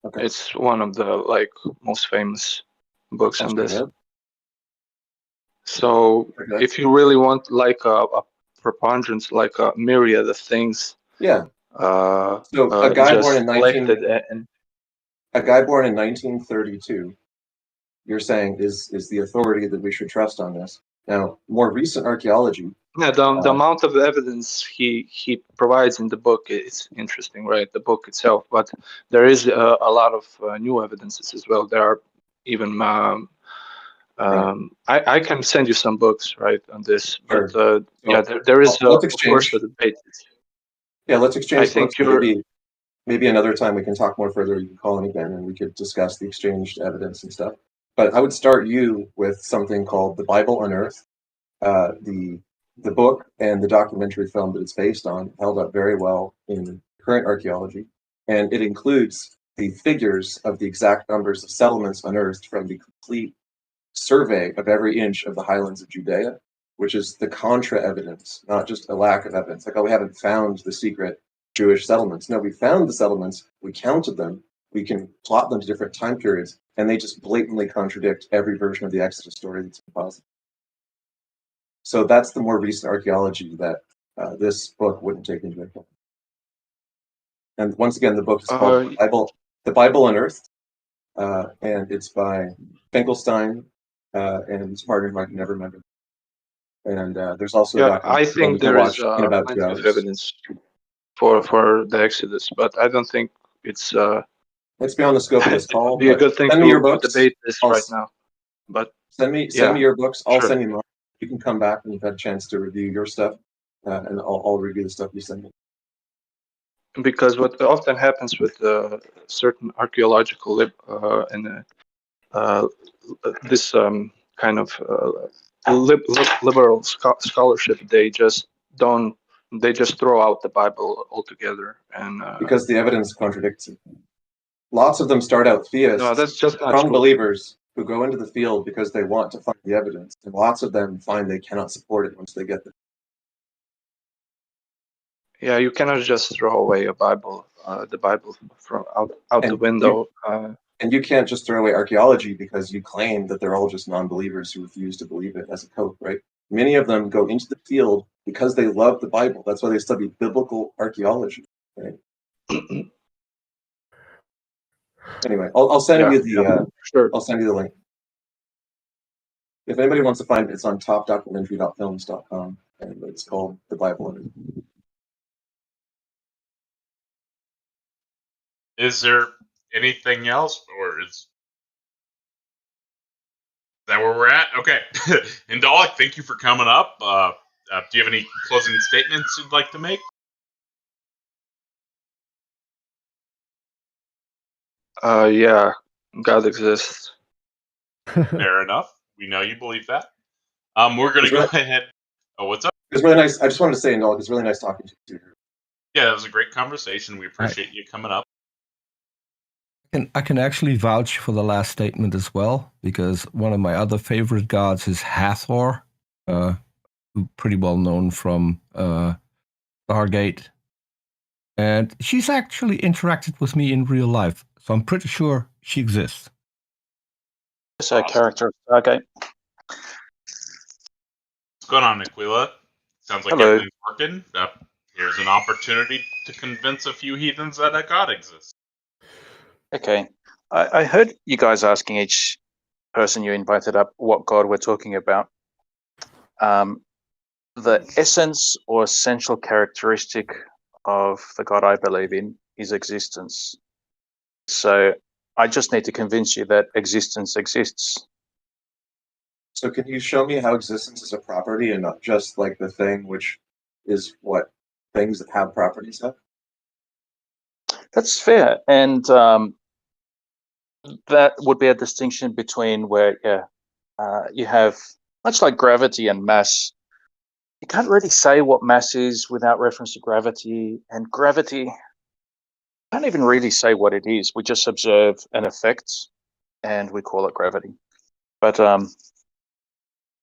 Okay. It's one of the most famous books on this. So if you really want a preponderance, like a myriad of things, yeah. So a guy born in 1932, you're saying is the authority that we should trust on this. Now, more recent archaeology. Yeah, the amount of evidence he provides in the book is interesting, right? The book itself, but there is a lot of new evidences as well. There are even I can send you some books, right, on this, but Sure. yeah, there is Let's of course exchange. a debate. Yeah, let's I exchange think books. you're. Maybe another time we can talk more further. You can call in again and we could discuss the exchanged evidence and stuff. But I would start you with something called The Bible Unearthed. The book and the documentary film that it's based on held up very well in current archaeology, and it includes the figures of the exact numbers of settlements unearthed from the complete survey of every inch of the highlands of Judea, which is the contra evidence, not just a lack of evidence. Like, oh, we haven't found the secret Jewish settlements. No, we found the settlements, we counted them, we can plot them to different time periods, and they just blatantly contradict every version of the Exodus story that's possible. So that's the more recent archaeology that this book wouldn't take into account. And once again, the book is called The Bible Unearthed, and it's by Finkelstein and his partner, who I can never remember. And there's also a I think there is in about 2 plenty of hours. evidence for the Exodus, but I don't think it's. It's beyond the scope of this call. It would be a good thing send me your to books. debate this right now. But send me your books. I'll send you mine. You can come back when you've had a chance to review your stuff, and I'll review the stuff you send me. Because what often happens with certain archaeological this kind of liberal scholarship, they just throw out the Bible altogether, and because the evidence contradicts it. Lots of them start out theists, no, that's just not strong true. believers who go into the field because they want to find the evidence, and lots of them find they cannot support it once they get there. Yeah, you cannot just throw away the Bible from out the window. And you can't just throw away archaeology because you claim that they're all just non-believers who refuse to believe it as a code, right? Many of them go into the field because they love the Bible. That's why they study biblical archaeology, right? Anyway, I'll send you the I'll send you the link. If anybody wants to find it, it's on topdocumentary.films.com, and it's called The Bible. Is there anything else, or is that where we're at? Okay. Indalik, thank you for coming up. Do you have any closing statements you'd like to make? Yeah, God exists. Fair enough. We know you believe that. We're going to go ahead. Oh, what's up? It was really nice. I just wanted to say, Indalik, it's really nice talking to you. Yeah, that was a great conversation. We appreciate you coming up. I can actually vouch for the last statement as well, because one of my other favorite gods is Hathor, pretty well known from Stargate. And she's actually interacted with me in real life, so I'm pretty sure she exists. It's a character of Stargate. What's going on, Aquila? Sounds like Hello. everything's working. Here's an opportunity to convince a few heathens that a god exists. Okay. I heard you guys asking each person you invited up what god we're talking about. The essence or essential characteristic of the god I believe in is existence. So I just need to convince you that existence exists. So can you show me how existence is a property and not just like the thing which is what things that have properties have? That's fair. And that would be a distinction between where you have, much like gravity and mass, you can't really say what mass is without reference to gravity. And gravity, can't even really say what it is. We just observe an effect and we call it gravity. But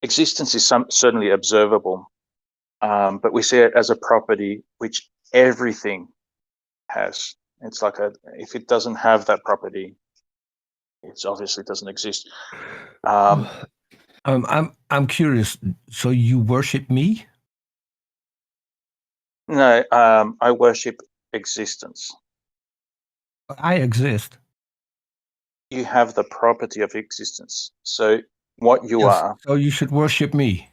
existence is certainly observable, but we see it as a property which everything has. It's like if it doesn't have that property, it obviously doesn't exist. I'm curious. So you worship me? No, I worship existence. I exist. You have the property of existence. So what you are. So you should worship me.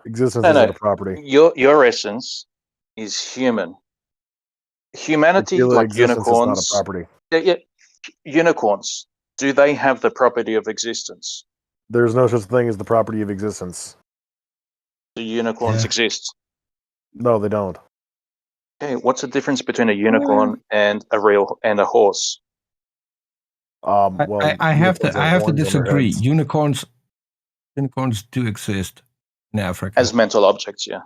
Existence isn't a property. Your essence is human. Humanity, like unicorns. Is not a property. Yeah, unicorns. Do they have the property of existence? There's no such thing as the property of existence. Do unicorns exist? No, they don't. Okay, what's the difference between a unicorn and a horse? Well, I have to unicorns have horns on their disagree. heads. Unicorns do exist in Africa. As mental objects, yeah.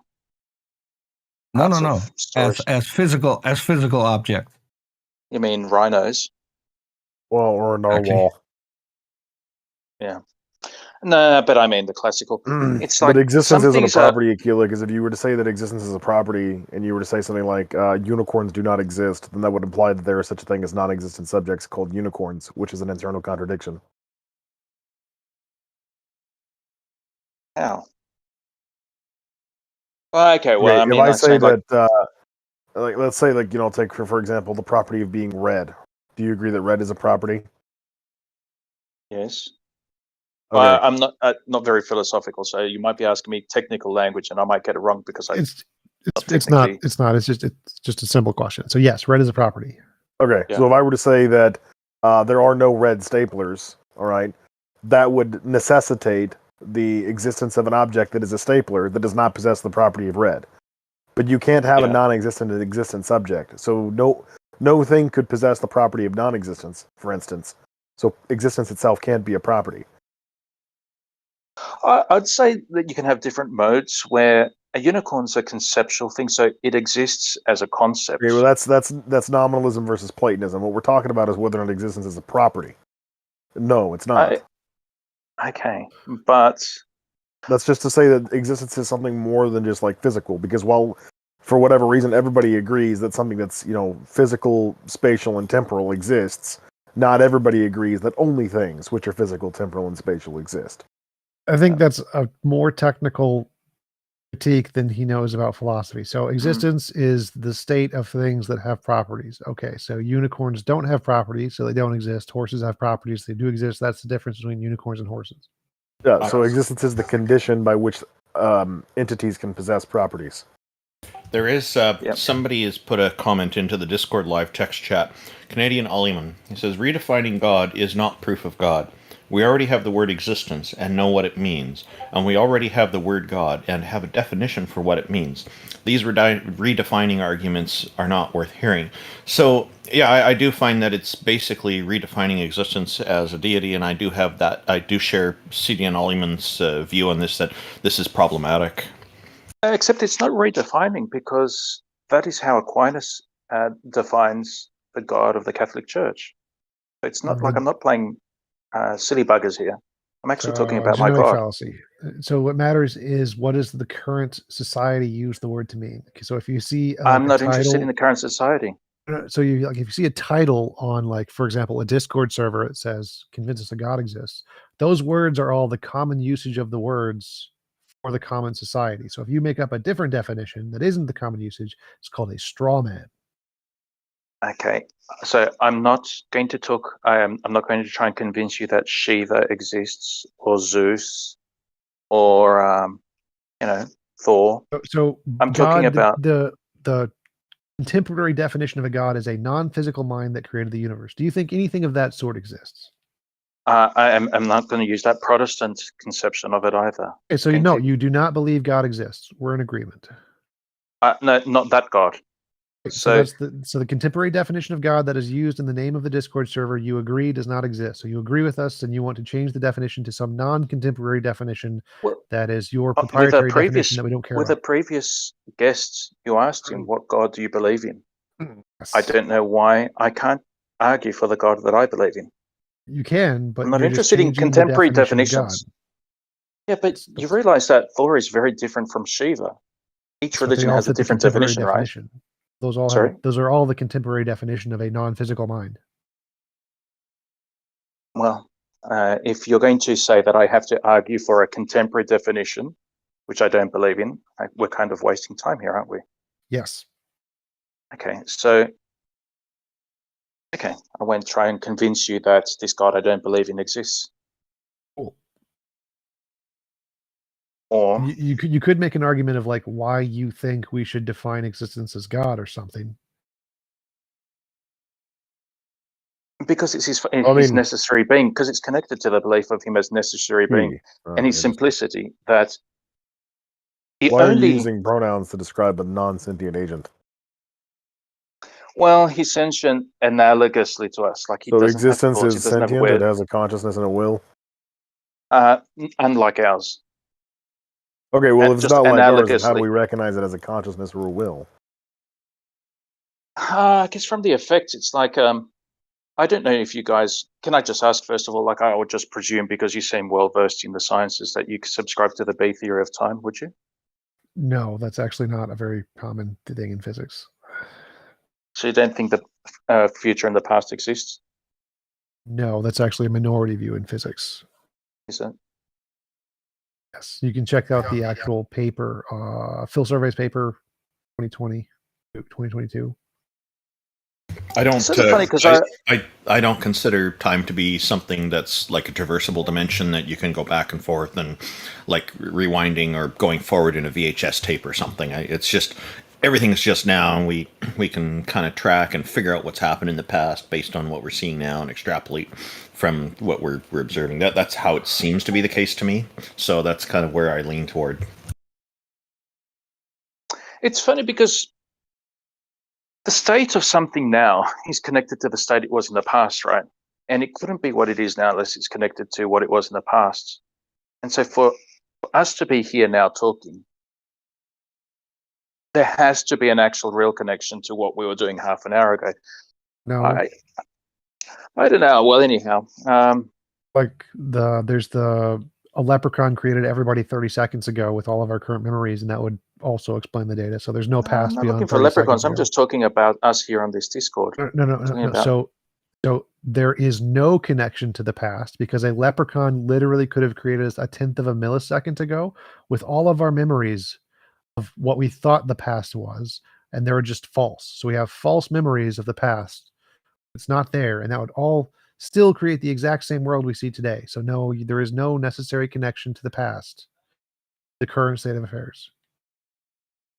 No. As physical objects. You mean rhinos? Well, or a narwhal. Yeah. No, but I mean the classical. It's like But existence some isn't a things are. property, Akila, because if you were to say that existence is a property, and you were to say something like unicorns do not exist, then that would imply that there is such a thing as non-existent subjects called unicorns, which is an internal contradiction. How? Well, okay, well, Okay, I mean, if I like say saying like, that, like, let's say, like, take for example the property of being red. Do you agree that red is a property? yes. Okay. I'm not very philosophical, so you might be asking me technical language, and I might get it wrong because It's not. It's just a simple question. So yes, red is a property. Okay, Yeah. so if I were to say that there are no red staplers, all right, that would necessitate the existence of an object that is a stapler that does not possess the property of red. But you can't have a non-existent and existent subject. So no thing could possess the property of non-existence, for instance. So existence itself can't be a property. I'd say that you can have different modes where a unicorn's a conceptual thing, so it exists as a concept. Okay, well that's nominalism versus Platonism. What we're talking about is whether or not existence is a property. No, it's not. Okay, but that's just to say that existence is something more than just like physical. Because while, for whatever reason, everybody agrees that something that's physical, spatial, and temporal exists, not everybody agrees that only things which are physical, temporal, and spatial exist. I think that's a more technical critique than he knows about philosophy. So existence is the state of things that have properties. Okay, so unicorns don't have properties, so they don't exist. Horses have properties, they do exist. That's the difference between unicorns and horses. Yeah, so existence is the condition by which entities can possess properties. There is somebody has put a comment into the Discord live text chat. Canadian Ollyman. He says, redefining God is not proof of God. We already have the word existence and know what it means, and we already have the word God and have a definition for what it means. These redefining arguments are not worth hearing. So, yeah, I do find that it's basically redefining existence as a deity, and I do have that. I do share CDN Ollyman's view on this, that this is problematic. Except it's not redefining, because that is how Aquinas defines the God of the Catholic Church. It's not like I'm not playing silly buggers here. I'm actually talking about my God. Fallacy. So what matters is what does the current society use the word to mean? So if you see, I'm not interested in the current society. So if you see a title on, like, for example, a Discord server, it says "Convince us that God exists." Those words are all the common usage of the words for the common society. So if you make up a different definition that isn't the common usage, it's called a straw man. Okay, so I'm not going to talk. I'm not going to try and convince you that Shiva exists, or Zeus, or Thor. So I'm God, talking about the contemporary definition of a god is a non-physical mind that created the universe. Do you think anything of that sort exists? I'm not going to use that Protestant conception of it either. Okay, so you do not believe God exists. We're in agreement. No, not that God. So that's the contemporary definition of God that is used in the name of the Discord server. You agree does not exist. So you agree with us, and you want to change the definition to some non-contemporary definition that is your proprietary definition that we don't care about. With a previous guest, you asked him, "What God do you believe in?" Yes. I don't know why I can't argue for the God that I believe in. You can, but I'm not interested in contemporary definitions. Yeah, but you realize that Thor is very different from Shiva. Each religion has a different definition, right? Those are all the contemporary definition of a non-physical mind. Well, if you're going to say that I have to argue for a contemporary definition, which I don't believe in, we're kind of wasting time here, aren't we? Yes. Okay, so I won't try and convince you that this God I don't believe in exists. Cool. Or you could make an argument of like why you think we should define existence as God or something. Because it's his necessary being, because it's connected to the belief of him as necessary being and his simplicity that Why are you using pronouns to describe a non-sentient agent? Well, he's sentient analogously to us. Like he So doesn't have existence thoughts, he is doesn't have sentient, it has a consciousness and a will? unlike ours. Okay, well, if it's Just not like ours, then how do analogously. we recognize it as a consciousness or a will? I guess from the effects, it's like I don't know if you guys can. I just ask first of all, like I would just presume because you seem well versed in the sciences that you subscribe to the B theory of time, would you? No, that's actually not a very common thing in physics. So you don't think the future and the past exists? No, that's actually a minority view in physics. Is it? Yes, you can check out the actual paper, Phil Survey's paper, 2022. I don't. It's sort of funny 'cause I don't consider time to be something that's like a traversable dimension that you can go back and forth and like rewinding or going forward in a VHS tape or something. It's just everything's just now, and we can kind of track and figure out what's happened in the past based on what we're seeing now and extrapolate from what we're observing. That's how it seems to be the case to me. So that's kind of where I lean toward. It's funny because the state of something now is connected to the state it was in the past, right? And it couldn't be what it is now unless it's connected to what it was in the past. And so for us to be here now talking, there has to be an actual real connection to what we were doing half an hour ago. No. I don't know. Well, anyhow. Like a leprechaun created everybody 30 seconds ago with all of our current memories, and that would also explain the data. So there's no past I'm not beyond looking for 30 leprechauns. seconds I'm ago. just talking about us here on this Discord. No. So there is no connection to the past because a leprechaun literally could have created us a 1/10 of a millisecond ago with all of our memories of what we thought the past was, and they were just false. So we have false memories of the past. It's not there, and that would all still create the exact same world we see today. So no, there is no necessary connection to the past, the current state of affairs.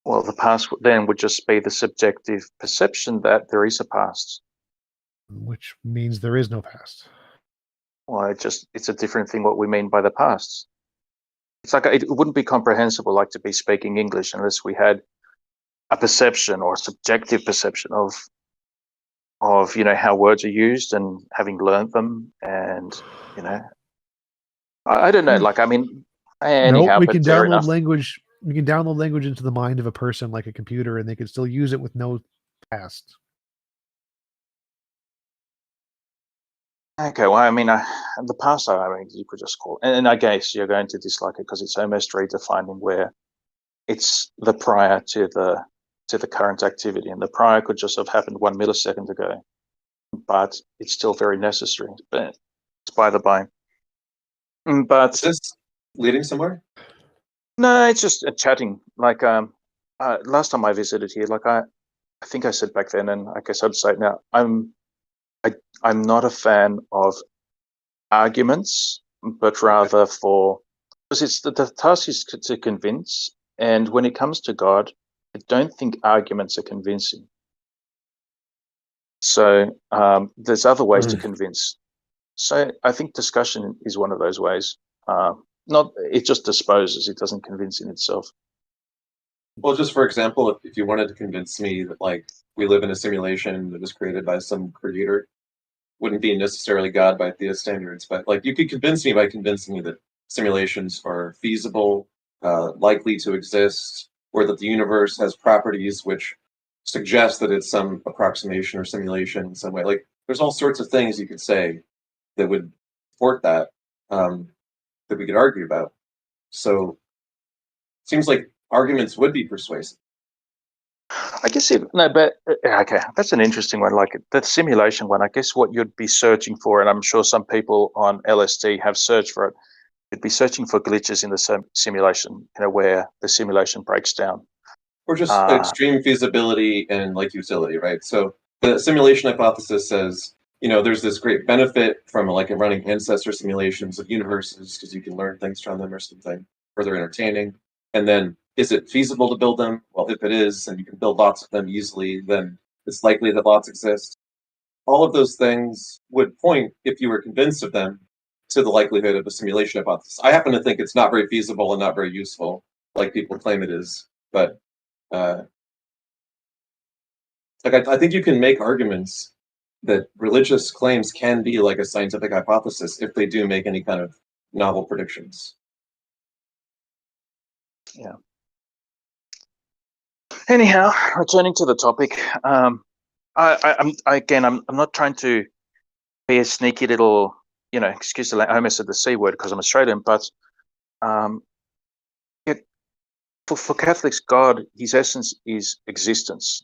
Well, the past then would just be the subjective perception that there is a past. Which means there is no past. Well, it's a different thing what we mean by the past. It's like it wouldn't be comprehensible like to be speaking English unless we had a perception or subjective perception of how words are used and having learned them, and I don't know. Like I mean, anyhow, we but can fair download enough. language. We can download language into the mind of a person like a computer, and they can still use it with no past. Okay, well, I mean, the past, I mean, you could just call, and I guess you're going to dislike it because it's almost redefining where it's the prior to the current activity, and the prior could just have happened 1 millisecond ago, but it's still very necessary. But it's by the by. But is this leading somewhere? No, it's just chatting. Like last time I visited here, like I think I said back then, and I guess I'd say it now. I'm not a fan of arguments, but rather because it's the task is to convince, and when it comes to God, I don't think arguments are convincing. So there's other ways to convince. So I think discussion is one of those ways. It just disposes; it doesn't convince in itself. Well, just for example, if you wanted to convince me that like we live in a simulation that was created by some creator, wouldn't be necessarily God by theist standards, but like you could convince me by convincing me that simulations are feasible, likely to exist, or that the universe has properties which suggest that it's some approximation or simulation in some way. Like there's all sorts of things you could say that would support that that we could argue about. So it seems like arguments would be persuasive. I guess but okay, that's an interesting one. Like the simulation one, I guess what you'd be searching for, and I'm sure some people on LSD have searched for it. You'd be searching for glitches in the simulation, where the simulation breaks down, or just extreme feasibility and like utility, right? So the simulation hypothesis says, there's this great benefit from like running ancestor simulations of universes because you can learn things from them or something, or they're entertaining. And then, is it feasible to build them? Well, if it is, and you can build lots of them easily, then it's likely that lots exist. all of those things would point, if you were convinced of them, to the likelihood of a simulation hypothesis. I happen to think it's not very feasible and not very useful, like people claim it is. But I think you can make arguments that religious claims can be like a scientific hypothesis if they do make any kind of novel predictions. Yeah. Anyhow, returning to the topic, I'm not trying to be a sneaky little, excuse the language, I almost said the C word because I'm Australian, but for Catholics, God, his essence is existence.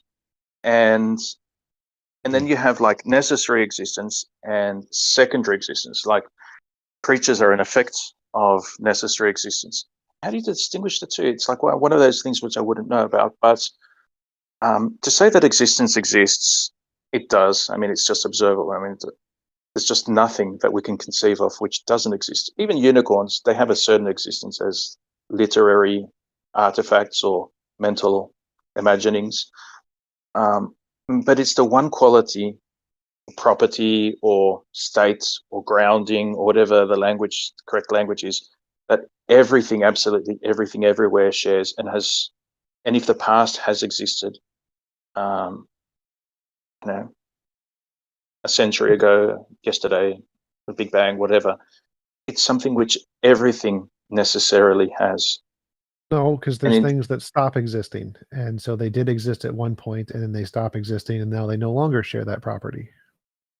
And then you have like necessary existence and secondary existence, like creatures are an effect of necessary existence. How do you distinguish the two? It's like one of those things which I wouldn't know about. But to say that existence exists, it does. I mean, it's just observable. I mean, there's just nothing that we can conceive of which doesn't exist. Even unicorns, they have a certain existence as literary artifacts or mental imaginings. But it's the one quality, property or state or grounding or whatever the correct language is, that everything, absolutely everything everywhere shares and has, and if the past has existed, a century ago, yesterday, the Big Bang, whatever, it's something which everything necessarily has. No, because there's things that stop existing. And so they did exist at one point and then they stop existing and now they no longer share that property.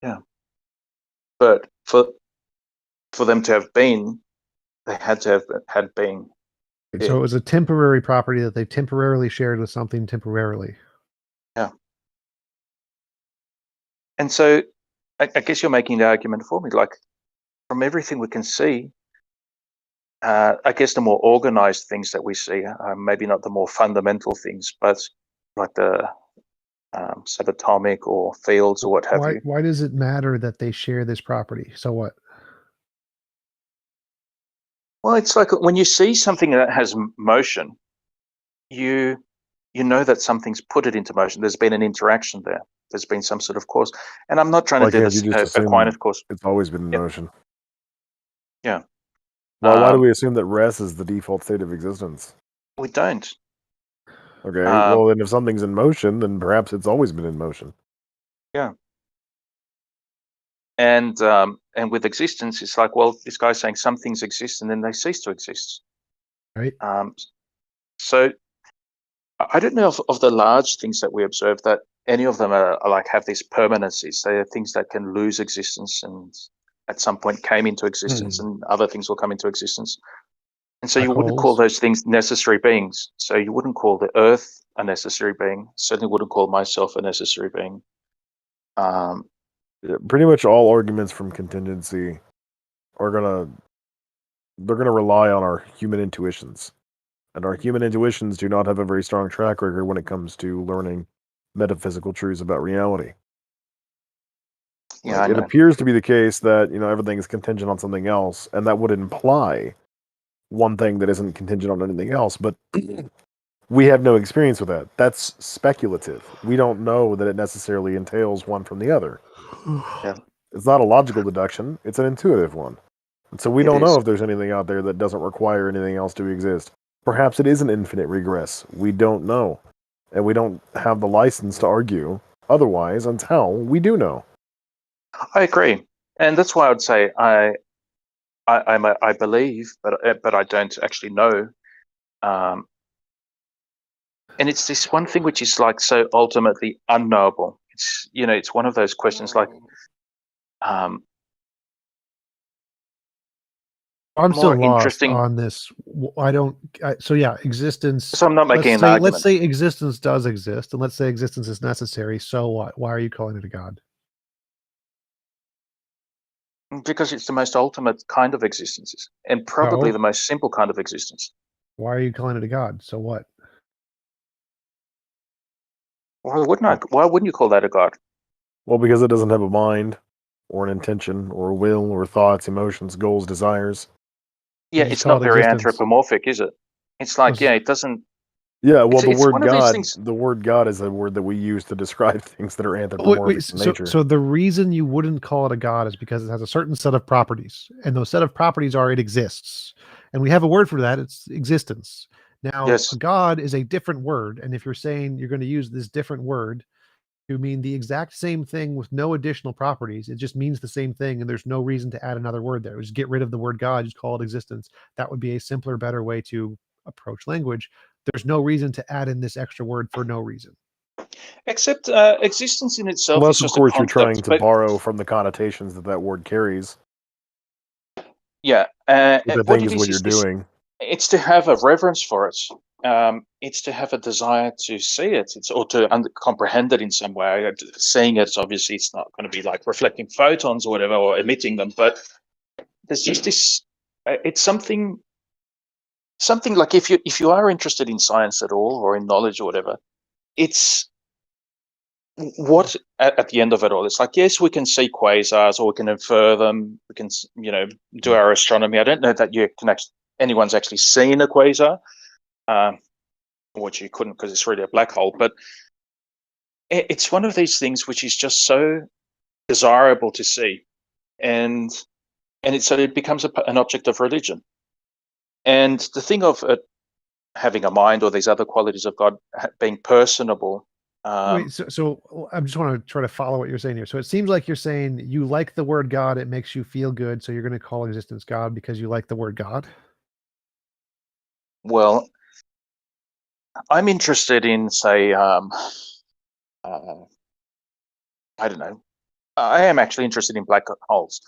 Yeah. But for them to have been, they had to have had being. So it was a temporary property that they temporarily shared with something temporarily. Yeah. And so I guess you're making the argument for me, like from everything we can see, I guess the more organized things that we see, maybe not the more fundamental things, but like the subatomic or fields or what have you. Why does it matter that they share this property? So what? Well, it's like when you see something that has motion, you know that something's put it into motion. There's been an interaction there. There's been some sort of cause. And I'm not trying to do this Aquinas course. It's always been in motion. Yeah. Why do we assume that rest is the default state of existence? We don't. Okay, well then if something's in motion, then perhaps it's always been in motion. Yeah. And with existence, it's like, well, this guy's saying some things exist and then they cease to exist. Right. So I don't know of the large things that we observe that any of them are like have these permanencies. They are things that can lose existence and at some point came into existence and other things will come into existence. And so you wouldn't call those things necessary beings. So you wouldn't call the earth a necessary being. Certainly wouldn't call myself a necessary being. Pretty much all arguments from contingency are gonna rely on our human intuitions. And our human intuitions do not have a very strong track record when it comes to learning metaphysical truths about reality. Yeah, it appears to be the case that everything is contingent on something else, and that would imply one thing that isn't contingent on anything else, but we have no experience with that. That's speculative. We don't know that it necessarily entails one from the other. Yeah. It's not a logical deduction, it's an intuitive one. And so we don't know if there's anything out there that doesn't require anything else to exist. Perhaps it is an infinite regress. We don't know. And we don't have the license to argue otherwise until we do know. I agree. And that's why I would say I believe, but I don't actually know. And it's this one thing which is like so ultimately unknowable. It's it's one of those questions like I'm still lost on this. Existence. So I'm not making an argument. Let's say existence does exist, and let's say existence is necessary. So what? Why are you calling it a god? Because it's the most ultimate kind of existence, and probably the most simple kind of existence. Why are you calling it a god? So what? Why wouldn't you call that a god? Well, because it doesn't have a mind, or an intention, or a will, or thoughts, emotions, goals, desires. Yeah, it's not very anthropomorphic, is it? It's like, it doesn't Yeah, well, the word one of these God, things. the word God is a word that we use to describe things that are Wait, anthropomorphic in so nature. so the reason you wouldn't call it a god is because it has a certain set of properties, and those set of properties are it exists, and we have a word for that. It's existence. Now, Yes. a god is a different word, and if you're saying you're going to use this different word to mean the exact same thing with no additional properties, it just means the same thing, and there's no reason to add another word there. Just get rid of the word God, just call it existence. That would be a simpler, better way to approach language. There's no reason to add in this extra word for no reason. Except existence in itself Unless, is of just course, a you're trying concept. to But borrow from the connotations that that word carries. yeah, What I what think it is what is you're doing. it's to have a reverence for it. It's to have a desire to see it. It's or to comprehend it in some way. Seeing it, obviously, it's not going to be like reflecting photons or whatever, or emitting them. But there's just this. It's something like if you are interested in science at all or in knowledge or whatever, it's what at the end of it all. It's like, yes, we can see quasars or we can infer them. We can do our astronomy. I don't know that you can anyone's actually seen a quasar. Which you couldn't because it's really a black hole. But it's one of these things which is just so desirable to see, and it becomes an object of religion. And the thing of it having a mind or these other qualities of God being personable. Wait, so I just want to try to follow what you're saying here. So it seems like you're saying you like the word God, it makes you feel good, so you're going to call existence God because you like the word God? Well, I'm interested in, say, I don't know. I am actually interested in black holes,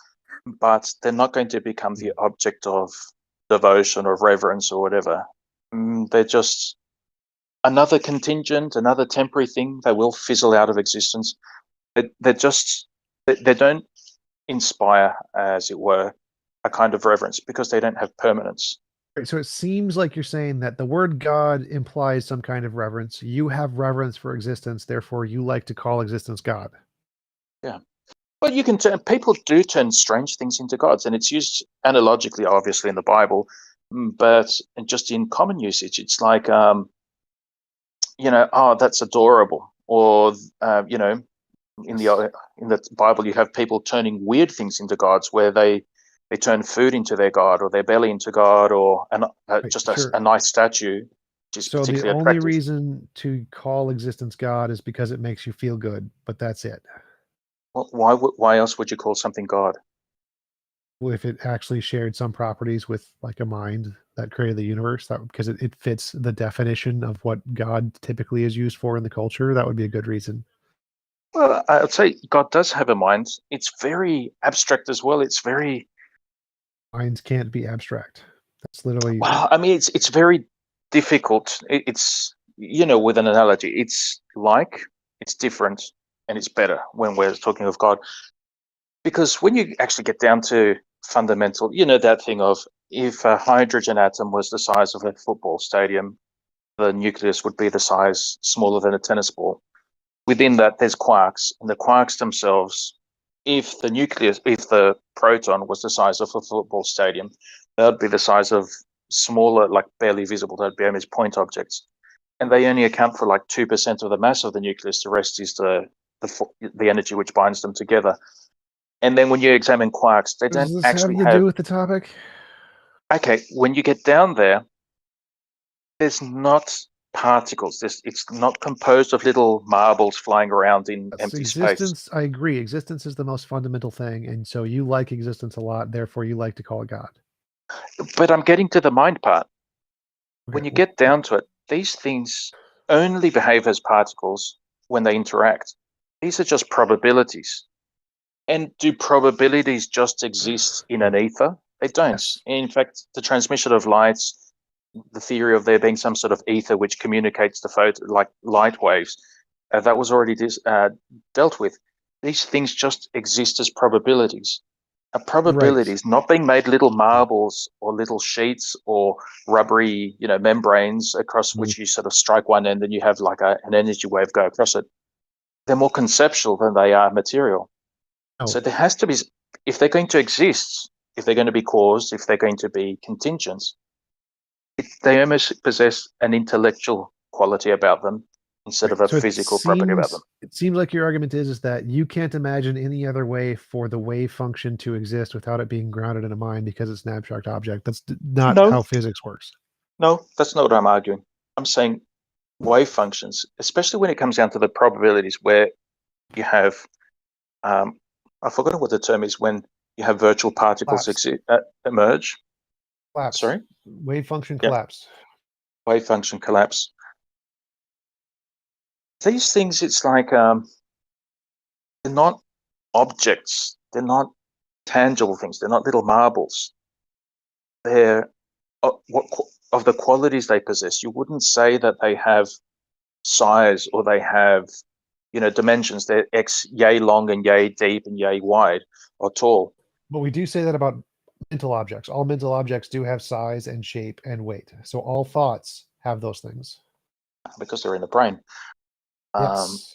but they're not going to become the object of devotion or reverence or whatever. They're just another contingent, another temporary thing. They will fizzle out of existence. They don't inspire, as it were, a kind of reverence because they don't have permanence. So it seems like you're saying that the word God implies some kind of reverence. You have reverence for existence, therefore you like to call existence God. Yeah. Well, you can people do turn strange things into gods, and it's used analogically, obviously, in the Bible, but just in common usage, it's like, that's adorable, or in the Bible, you have people turning weird things into gods, where they turn food into their god, or their belly into God, or a nice statue, which is So the particularly only attractive. reason to call existence God is because it makes you feel good, but that's it. Well, why else would you call something God? Well, if it actually shared some properties with like a mind that created the universe, that because it fits the definition of what God typically is used for in the culture, that would be a good reason. Well, I'd say God does have a mind. It's very abstract as well. It's very minds can't be abstract. That's literally. Well, I mean, it's very difficult. It's with an analogy, it's different, and it's better when we're talking of God, because when you actually get down to fundamental, that thing of if a hydrogen atom was the size of a football stadium, the nucleus would be the size smaller than a tennis ball. Within that, there's quarks, and the quarks themselves, if the proton was the size of a football stadium, that would be the size of smaller, like barely visible, that would be almost point objects. And they only account for like 2% of the mass of the nucleus. The rest is the energy which binds them together. And then when you examine quarks, they don't Does this actually have to do with the topic? Okay, when you get down there, there's not particles. It's not composed of little marbles flying around in empty Existence, space. I agree. Existence is the most fundamental thing, and so you like existence a lot. Therefore, you like to call it God. But I'm getting to the mind part. When you get down to it, these things only behave as particles when they interact. These are just probabilities. And do probabilities just exist in an ether? They don't. Yes. In fact, the transmission of light, the theory of there being some sort of ether which communicates the photo, like light waves, that was already dealt with. These things just exist as probabilities. A probability is not being made little marbles or little sheets or rubbery, membranes across which you sort of strike one end and you have like an energy wave go across it. They're more conceptual than they are material. So there has to be, if they're going to exist, if they're going to be caused, if they're going to be contingent, they almost possess an intellectual quality about them instead of a So physical property about them. it seems like your argument is that you can't imagine any other way for the wave function to exist without it being grounded in a mind because it's an abstract object. That's not No. how physics works. No, that's not what I'm arguing. I'm saying wave functions, especially when it comes down to the probabilities where you have, I've forgotten what the term is, when you have virtual particles emerge. Collapse. Sorry? Wave function Yeah. collapse. Wave function collapse. These things, it's like they're not objects. They're not tangible things. They're not little marbles. They're of the qualities they possess. You wouldn't say that they have size or they have, dimensions. They're yay long and yay deep and yay wide or tall. But we do say that about mental objects. All mental objects do have size and shape and weight. So all thoughts have those things. Because they're in the brain. Yes.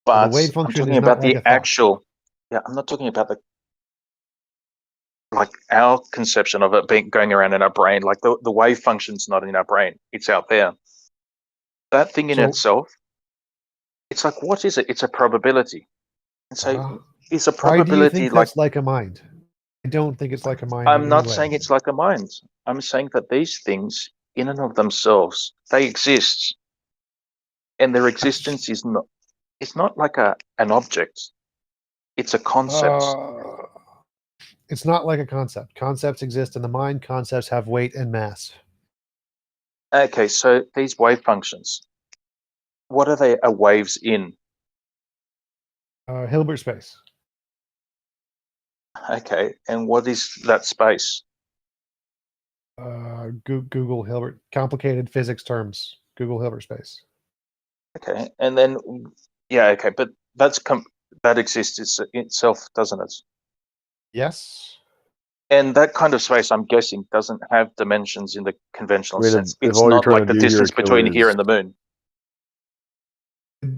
But the wave I'm function talking is about not like the a thought. actual. Yeah, I'm not talking about like our conception of it going around in our brain. Like the wave function's not in our brain. It's out there. That thing in itself, it's like, what is it? It's a probability. And so is a Why do you probability think like... that's like a mind? I don't think it's like a mind. I'm not saying it's like a mind. I'm saying that these things, in and of themselves, they exist. And their existence is not... It's not like an object. It's a concept. It's not like a concept. Concepts exist in the mind. Concepts have weight and mass. Okay, so these wave functions, what are they waves in? Hilbert space. Okay, and what is that space? Google Hilbert. Complicated physics terms. Google Hilbert space. Okay, and then, yeah, okay, but that exists itself, doesn't it? Yes. And that kind of space, I'm guessing, doesn't have dimensions in the conventional Wait, sense. if It's all you're not trying like to the do here, distance between Killer, here is- and the moon.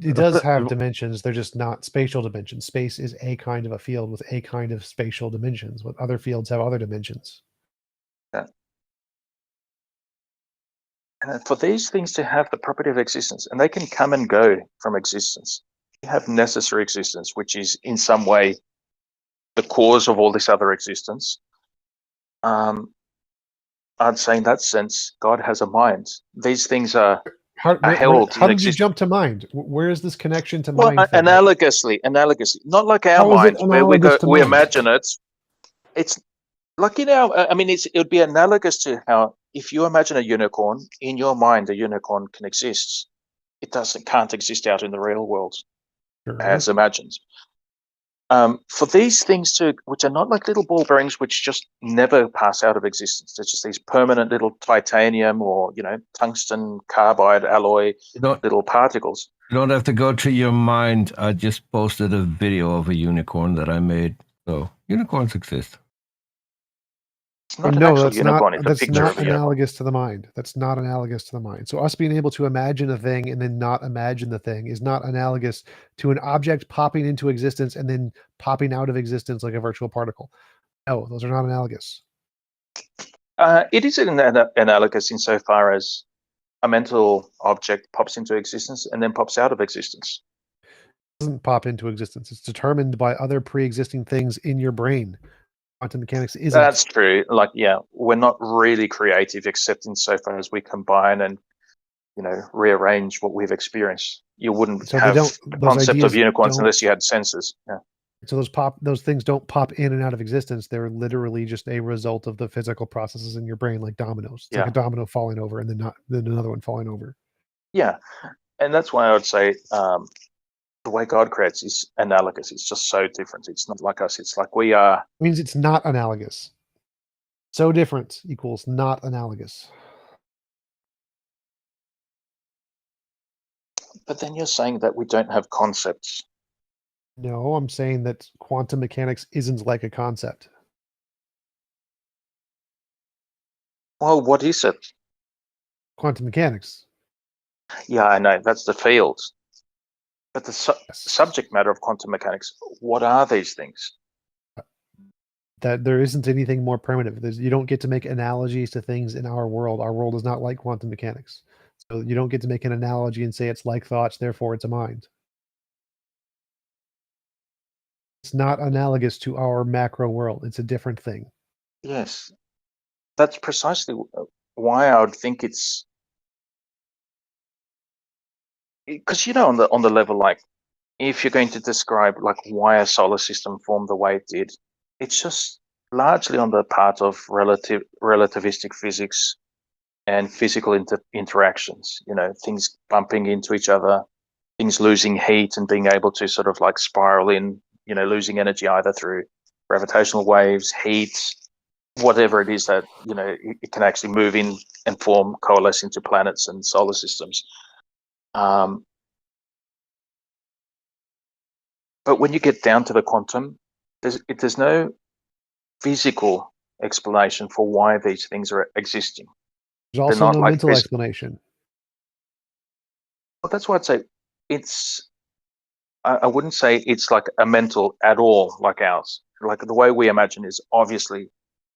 It does have dimensions. They're just not spatial dimensions. Space is a kind of a field with a kind of spatial dimensions, but other fields have other dimensions. Yeah. And for these things to have the property of existence, and they can come and go from existence, you have necessary existence, which is in some way the cause of all this other existence. I'd say in that sense, God has a mind. These things are held How in did you existence. jump to mind? Where is this connection to Well, mind? thing? analogously, not like our How is it mind where analogous to we mind? imagine it. It's like it would be analogous to how if you imagine a unicorn in your mind, a unicorn can exist. It can't exist out in the real world as imagined. For these things which are not like little ball bearings, which just never pass out of existence. They're just these permanent little titanium or tungsten carbide alloy little particles. You don't have to go to your mind. I just posted a video of a unicorn that I made. So unicorns exist. It's not an actual unicorn. It's a That's picture not of a unicorn. analogous to the mind. That's not analogous to the mind. So us being able to imagine a thing and then not imagine the thing is not analogous to an object popping into existence and then popping out of existence like a virtual particle. No, those are not analogous. It is analogous insofar as a mental object pops into existence and then pops out of existence. It doesn't pop into existence. It's determined by other pre-existing things in your brain. Quantum mechanics isn't. That's true. Like, yeah, we're not really creative except insofar as we combine and, rearrange what we've experienced. You wouldn't have the concept of unicorns unless you had senses. Yeah. So those things don't pop in and out of existence. They're literally just a result of the physical processes in your brain, like dominoes. It's like a domino falling over and then another one falling over. Yeah, and that's why I would say the way God creates is analogous. It's just so different. It's not like us. It's like we are. It means it's not analogous. So different equals not analogous. But then you're saying that we don't have concepts. No, I'm saying that quantum mechanics isn't like a concept. Well, what is it? Quantum mechanics. Yeah, I know. That's the field. But the subject matter of quantum mechanics, what are these things? That there isn't anything more primitive. You don't get to make analogies to things in our world. Our world is not like quantum mechanics. So you don't get to make an analogy and say it's like thoughts, therefore it's a mind. It's not analogous to our macro world. It's a different thing. Yes, that's precisely why I would think it's because on the level, like if you're going to describe like why a solar system formed the way it did, it's just largely on the part of relativistic physics and physical interactions. Things bumping into each other, things losing heat and being able to sort of like spiral in, losing energy either through gravitational waves, heat, whatever it is that, it can actually move in and coalesce into planets and solar systems. But when you get down to the quantum, there's no physical explanation for why these things are existing. There's also no mental explanation. But that's why I'd say I wouldn't say it's like a mental at all like ours. Like the way we imagine is obviously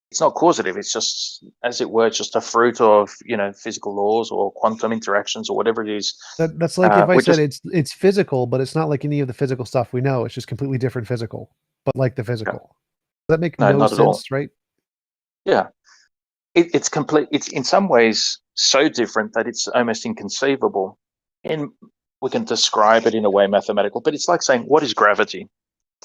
it's not causative. It's just, as it were, just a fruit of physical laws or quantum interactions or whatever it is. That's like if I said it's physical, but it's not like any of the physical stuff we know. It's just completely different physical, but like the physical. Does that make no sense, right? Yeah, it's complete. It's in some ways so different that it's almost inconceivable. And we can describe it in a way mathematical, but it's like saying, what is gravity?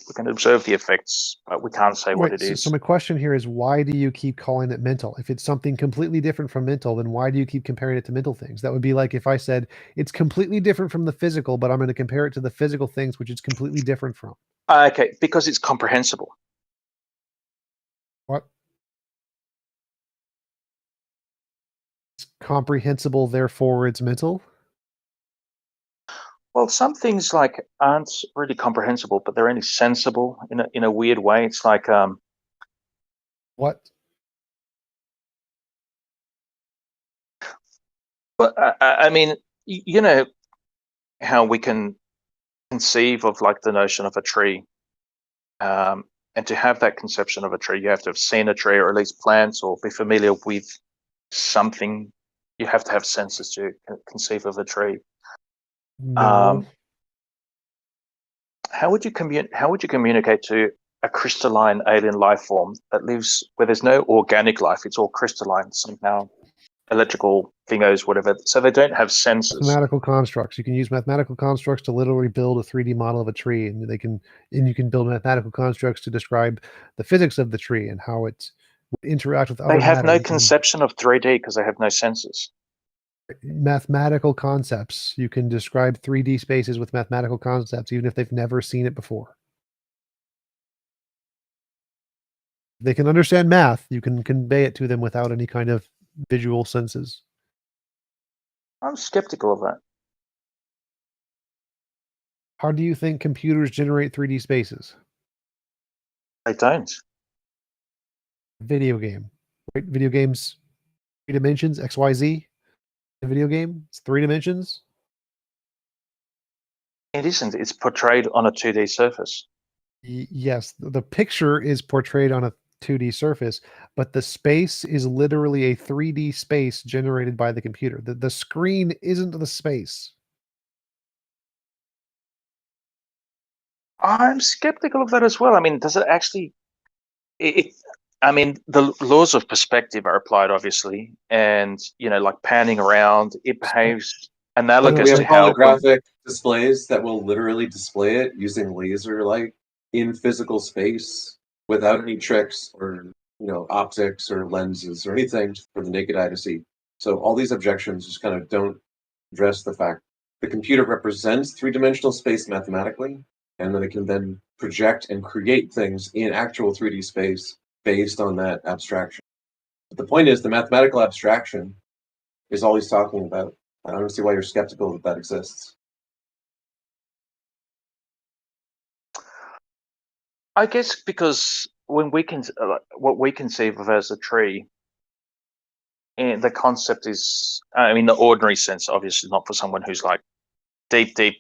We can observe the effects, but we can't say what it is. So my question here is, why do you keep calling it mental? If it's something completely different from mental, then why do you keep comparing it to mental things? That would be like if I said it's completely different from the physical, but I'm going to compare it to the physical things, which it's completely different from. Okay, because it's comprehensible. What? It's comprehensible, therefore it's mental? Well, some things like aren't really comprehensible, but they're only sensible in a weird way. It's like what? But I mean, you know how we can conceive of like the notion of a tree, and to have that conception of a tree, you have to have seen a tree or at least plants or be familiar with something. You have to have senses to conceive of a tree. No. How would you communicate to a crystalline alien life form that lives where there's no organic life? It's all crystalline somehow, electrical thingos, whatever. So they don't have senses. Mathematical constructs. You can use mathematical constructs to literally build a 3D model of a tree, and you can build mathematical constructs to describe the physics of the tree and how it would interact with other They have matter. no conception of 3D because they have no senses. Mathematical concepts. You can describe 3D spaces with mathematical concepts, even if they've never seen it before. They can understand math. You can convey it to them without any kind of visual senses. I'm skeptical of that. How do you think computers generate 3D spaces? They don't. Video game. Right? Video games, 3 dimensions, XYZ. A video game, it's 3 dimensions. It isn't. It's portrayed on a 2D surface. Yes, the picture is portrayed on a 2D surface, but the space is literally a 3D space generated by the computer. The screen isn't the space. I'm skeptical of that as well. I mean, does it actually? I mean, the laws of perspective are applied, obviously, and like panning around, it behaves analogous we to have how holographic displays that will literally display it using laser light in physical space without any tricks or optics or lenses or anything for the naked eye to see. So all these objections just kind of don't address the fact the computer represents 3-dimensional space mathematically, and then it can then project and create things in actual 3D space based on that abstraction. But the point is, the mathematical abstraction is all he's talking about. I don't see why you're skeptical that that exists. I guess because when we can, what we conceive of as a tree, and the concept is, I mean, the ordinary sense, obviously not for someone who's like deep. Don't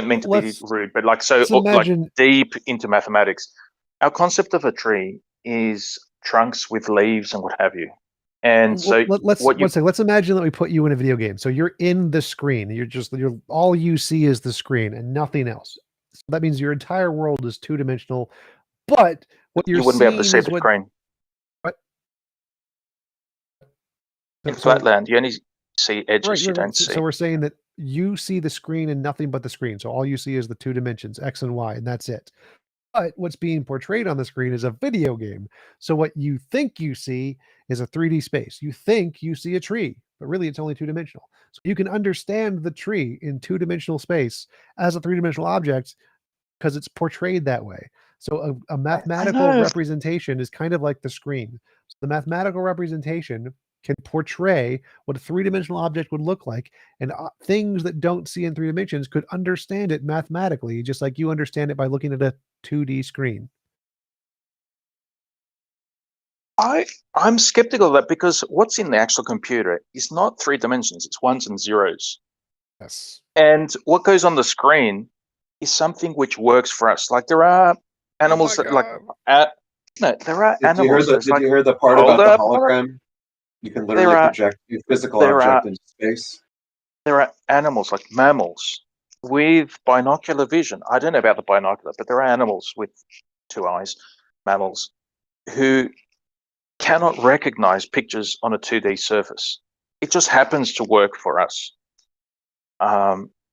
mean to be rude, but like deep into mathematics. Our concept of a tree is trunks with leaves and what have you. And so let's imagine that we put you in a video game. So you're in the screen. You're all you see is the screen and nothing else. So that means your entire world is two-dimensional. But what you wouldn't be able to see the screen. What? In Flatland, you only see edges, you don't see. So we're saying that you see the screen and nothing but the screen. So all you see is the two dimensions, X and Y, and that's it. But what's being portrayed on the screen is a video game. So what you think you see is a 3D space. You think you see a tree, but really it's only two-dimensional. So you can understand the tree in two-dimensional space as a three-dimensional object because it's portrayed that way. So a mathematical representation is kind of like the screen. So the mathematical representation can portray what a three-dimensional object would look like, and things that don't see in 3 dimensions could understand it mathematically, just like you understand it by looking at a 2D screen. I'm skeptical of that because what's in the actual computer is not 3 dimensions, it's ones and zeros. Yes. And what goes on the screen is something which works for us. Like there are animals that there are animals. Did you hear the part about the hologram? You can literally project a physical object into space. There are animals like mammals with binocular vision. I don't know about the binocular, but there are animals with 2 eyes, mammals, who cannot recognize pictures on a 2D surface. It just happens to work for us.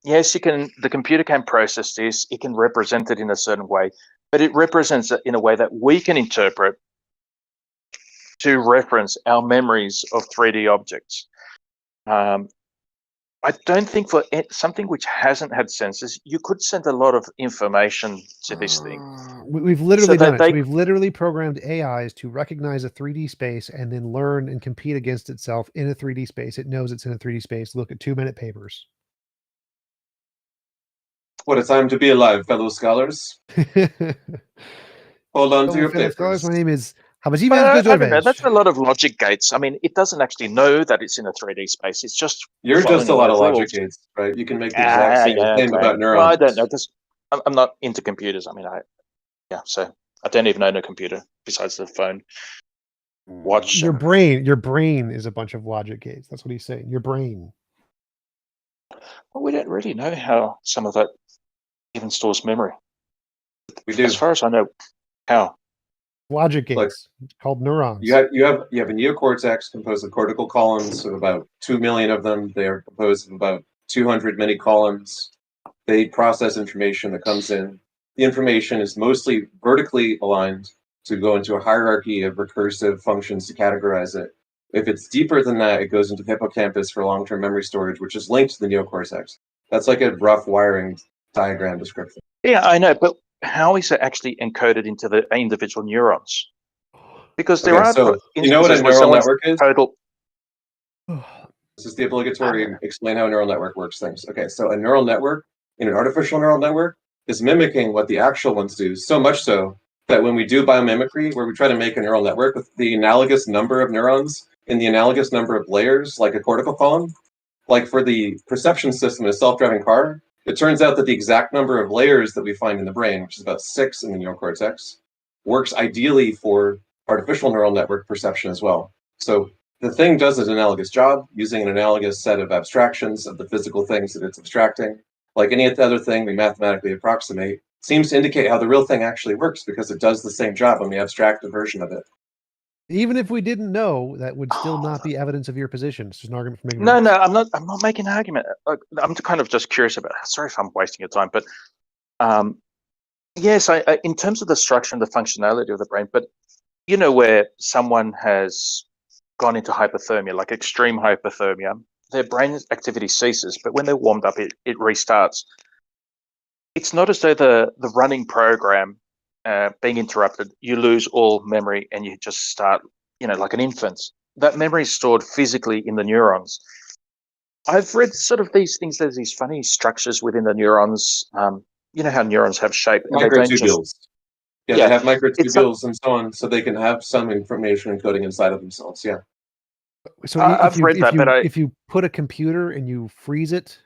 Yes, the computer can process this, it can represent it in a certain way, but it represents it in a way that we can interpret to reference our memories of 3D objects. I don't think for something which hasn't had sensors, you could send a lot of information to this thing. We've literally done it. So we've literally programmed AIs to recognize a 3D space and then learn and compete against itself in a 3D space. It knows it's in a 3D space. Look at 2-minute papers. What a time to be alive, fellow scholars. Hold on to your papers. Scholars, my name is I don't know, that's a lot of logic gates. I mean, it doesn't actually know that it's in a 3D space. It's just You're just a lot of logic gates, right? You can make the exact same claim about neurons. Well, I don't know. I'm not into computers. I mean, so I don't even own a computer besides the phone. Watch. Your brain is a bunch of logic gates. That's what he's saying. Your brain. Well, we don't really know how some of that even stores memory. We do. As far as I know, how. Logic gates. It's called neurons. You have a neocortex composed of cortical columns of about 2 million of them. They are composed of about 200 mini columns. They process information that comes in. The information is mostly vertically aligned to go into a hierarchy of recursive functions to categorize it. If it's deeper than that, it goes into the hippocampus for long-term memory storage, which is linked to the neocortex. That's like a rough wiring diagram description. Yeah, I know, but how is it actually encoded into the individual neurons? Because there are you know what a neural network is? Total. This is the obligatory explain how a neural network works things. Okay, so a neural network in an artificial neural network is mimicking what the actual ones do, so much so that when we do biomimicry, where we try to make a neural network with the analogous number of neurons in the analogous number of layers, like a cortical column, like for the perception system in a self-driving car, it turns out that the exact number of layers that we find in the brain, which is about 6 in the neocortex, works ideally for artificial neural network perception as well. So the thing does an analogous job using an analogous set of abstractions of the physical things that it's abstracting. Like any other thing we mathematically approximate, seems to indicate how the real thing actually works because it does the same job on the abstracted version of it. Even if we didn't know, that would still not be evidence of your position. It's just an argument from ignorance. No, I'm not making an argument. I'm kind of just curious about it. Sorry if I'm wasting your time, but yes, I in terms of the structure and the functionality of the brain, but you know where someone has gone into hypothermia, like extreme hypothermia, their brain activity ceases, but when they're warmed up, it restarts. It's not as though the running program being interrupted, you lose all memory and you just start, like an infant. That memory is stored physically in the neurons. I've read sort of these things, there's these funny structures within the neurons. You know how neurons have shape. And microtubules. They have microtubules and so on, so they can have some information encoding inside of themselves, yeah. So I've read that, but if you put a computer and you freeze it,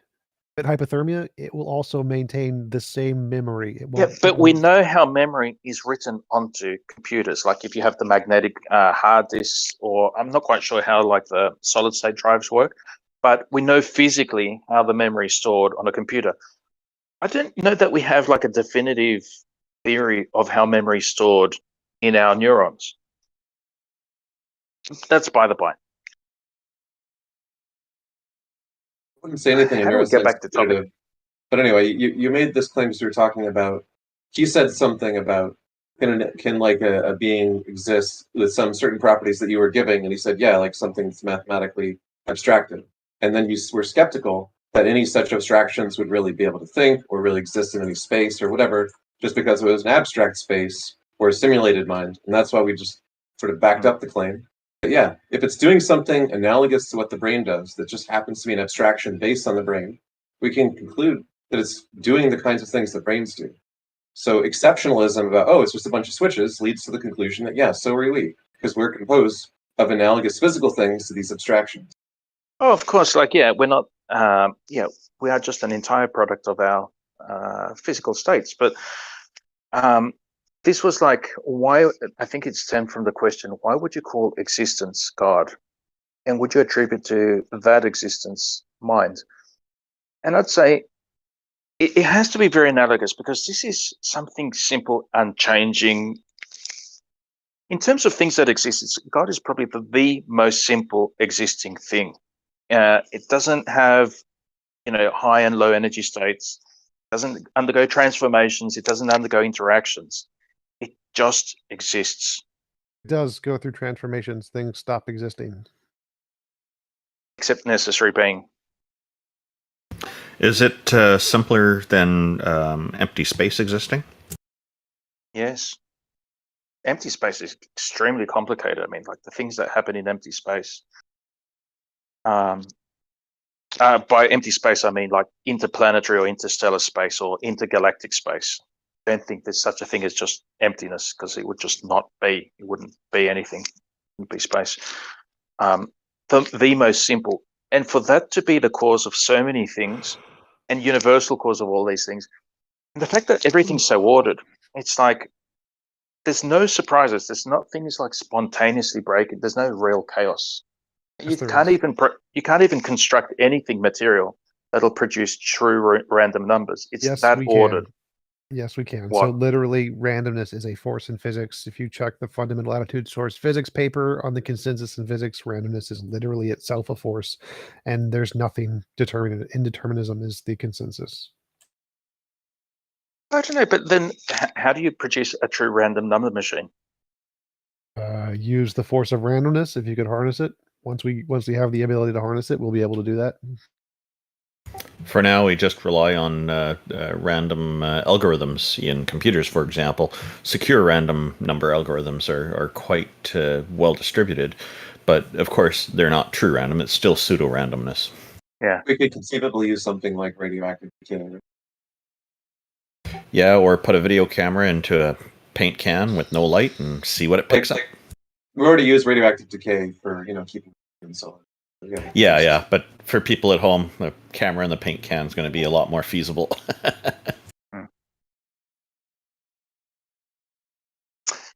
at hypothermia, it will also maintain the same memory. It Yeah, won't. but we know how memory is written onto computers. Like if you have the magnetic hard disks, or I'm not quite sure how like the solid state drives work, but we know physically how the memory is stored on a computer. I don't know that we have like a definitive theory of how memory is stored in our neurons. That's by the by. I wouldn't say anything in How do we get back to topic? definitive. But anyway, you made this claim as you were talking about. He said something about can like a being exist with some certain properties that you were giving, and he said, yeah, like something that's mathematically abstracted. And then you were skeptical that any such abstractions would really be able to think or really exist in any space or whatever, just because it was an abstract space or a simulated mind. And that's why we just sort of backed up the claim. But yeah, if it's doing something analogous to what the brain does, that just happens to be an abstraction based on the brain, we can conclude that it's doing the kinds of things that brains do. So exceptionalism about, oh, it's just a bunch of switches leads to the conclusion that, yeah, so are we, because we're composed of analogous physical things to these abstractions. Oh, of course. Like, yeah, we're not, we are just an entire product of our physical states. But this was like, why, I think it stemmed from the question, why would you call existence God? And would you attribute to that existence mind? And I'd say it has to be very analogous, because this is something simple, unchanging. In terms of things that exist, God is probably the most simple existing thing. It doesn't have, high and low energy states, doesn't undergo transformations, it doesn't undergo interactions. It just exists. It does go through transformations. Things stop existing. Except necessary being. Is it simpler than empty space existing? Yes. Empty space is extremely complicated. I mean, like the things that happen in empty space. By empty space, I mean like interplanetary or interstellar space or intergalactic space. I don't think there's such a thing as just emptiness, because it would just not be. It wouldn't be anything. It wouldn't be space. The most simple. And for that to be the cause of so many things, and universal cause of all these things, and the fact that everything's so ordered, it's like there's no surprises. There's not things like spontaneously breaking. There's no real chaos. You can't even construct anything material that'll produce true random numbers. It's that ordered. Yes, we can. What? So literally, randomness is a force in physics. If you check the fundamental attitude source physics paper on the consensus in physics, randomness is literally itself a force, and there's nothing determinate. Indeterminism is the consensus. I don't know, but then how do you produce a true random number machine? Use the force of randomness if you could harness it. Once we have the ability to harness it, we'll be able to do that. For now, we just rely on random algorithms in computers, for example. Secure random number algorithms are quite well distributed, but of course, they're not true random. It's still pseudo-randomness. Yeah. We could conceivably use something like radioactive decay. Yeah, or put a video camera into a paint can with no light and see what it picks up. We already use radioactive decay for, keeping and so on. Yeah, but for people at home, the camera in the paint can is going to be a lot more feasible. But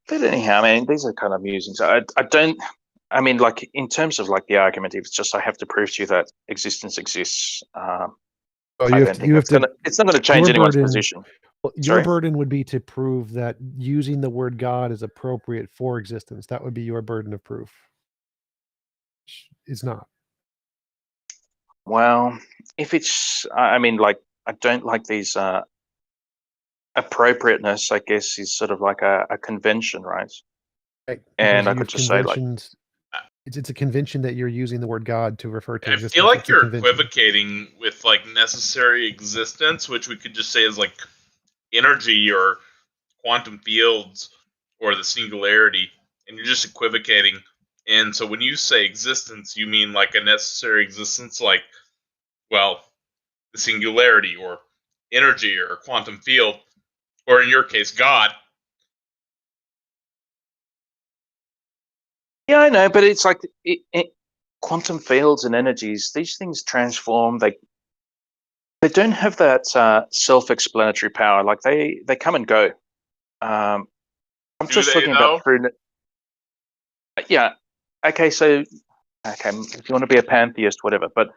anyhow, I mean, these are kind of musings. I mean, like in terms of like the argument, if it's just I have to prove to you that existence exists, it's not going to change anyone's position. Your burden would be to prove that using the word God is appropriate for existence. That would be your burden of proof. It's not. Well, if it's, I mean, like, I don't like these appropriateness, I guess, is sort of like a convention, right? Right. And I could just say, like, it's a convention that you're using the word God to refer to. I feel like you're equivocating with like necessary existence, which we could just say is like energy or quantum fields or the singularity, and you're just equivocating. And so when you say existence, you mean like a necessary existence, like, well, the singularity or energy or quantum field, or in your case, God. Yeah, I know, but it's like quantum fields and energies, these things transform. they don't have that self-explanatory power. Like they come and go. I'm just looking about through. Yeah. Okay. So, okay, if you want to be a pantheist, whatever. But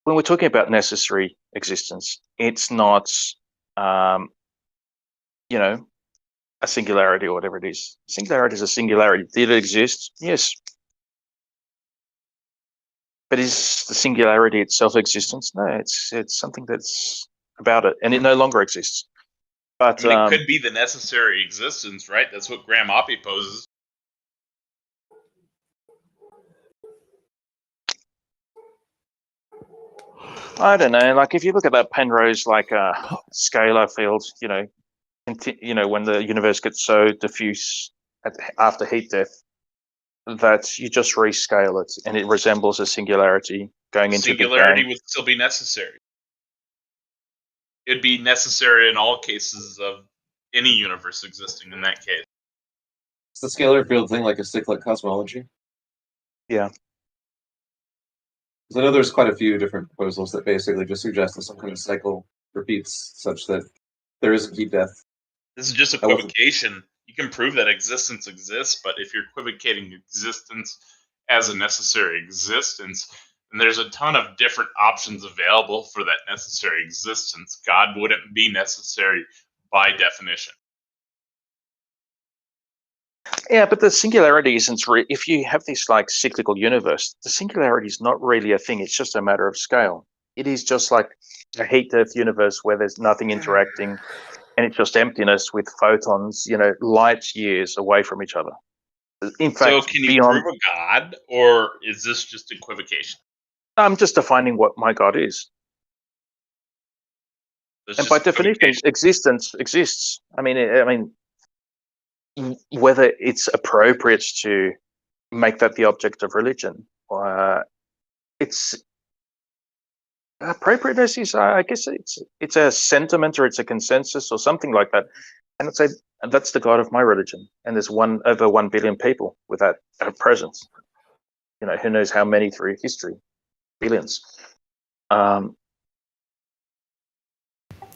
when we're talking about necessary existence, it's not, you know, a singularity or whatever it is. Singularity is a singularity. Did it exist? Yes. But is the singularity itself existence? No, it's something that's about it, and it no longer exists. But I mean, it could be the necessary existence, right? That's what Graham Oppie poses. I don't know. Like if you look at that Penrose scalar field, you know, when the universe gets so diffuse after heat death, that you just rescale it and it resembles a singularity going into Big Bang. Singularity would still be necessary. It'd be necessary in all cases of any universe existing in that case. Is the scalar field thing like a cyclic cosmology? Yeah. Because I know there's quite a few different proposals that basically just suggest that some kind of cycle repeats such that there isn't heat death. This is just equivocation. You can prove that existence exists, but if you're equivocating existence as a necessary existence, then there's a ton of different options available for that necessary existence. God wouldn't be necessary by definition. Yeah, but the singularity isn't if you have this like cyclical universe, the singularity is not really a thing. It's just a matter of scale. It is just like a heat death universe where there's nothing interacting and it's just emptiness with photons, you know, light years away from each other. In fact, so can you prove a God, or is this just equivocation? I'm just defining what my God is. And by definition, existence exists. I mean, whether it's appropriate to make that the object of religion, it's appropriateness is, I guess, it's a sentiment or it's a consensus or something like that. And I'd say that's the God of my religion. And there's over 1 billion people with that presence. You know, who knows how many through history, billions. The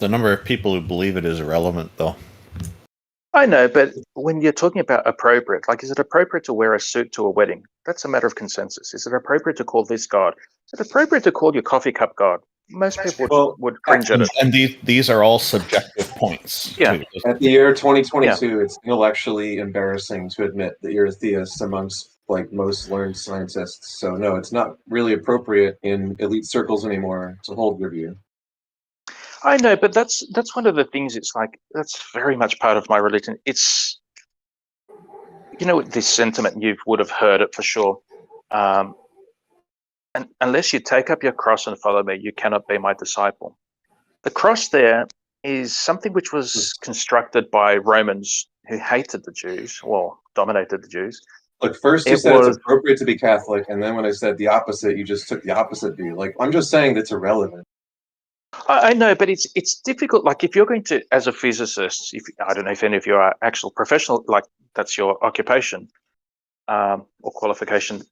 number of people who believe it is irrelevant, though. I know, but when you're talking about appropriate, like, is it appropriate to wear a suit to a wedding? That's a matter of consensus. Is it appropriate to call this God? Is it appropriate to call your coffee cup God? Most people would cringe at it. And these are all subjective points. Yeah. Too. At the year 2022, it's intellectually embarrassing to admit that you're a theist amongst like most learned scientists. So no, it's not really appropriate in elite circles anymore to hold your view. I know, but that's one of the things. It's like that's very much part of my religion. It's, you know, this sentiment, you would have heard it for sure. And unless you take up your cross and follow me, you cannot be my disciple. The cross there is something which was constructed by Romans who hated the Jews, well, dominated the Jews. Look, first you said it's appropriate to be Catholic, and then when I said the opposite, you just took the opposite view. Like, I'm just saying that's irrelevant. I know, but it's difficult. Like, if you're going to, as a physicist, I don't know if any of you are actual professional, like that's your occupation or qualification.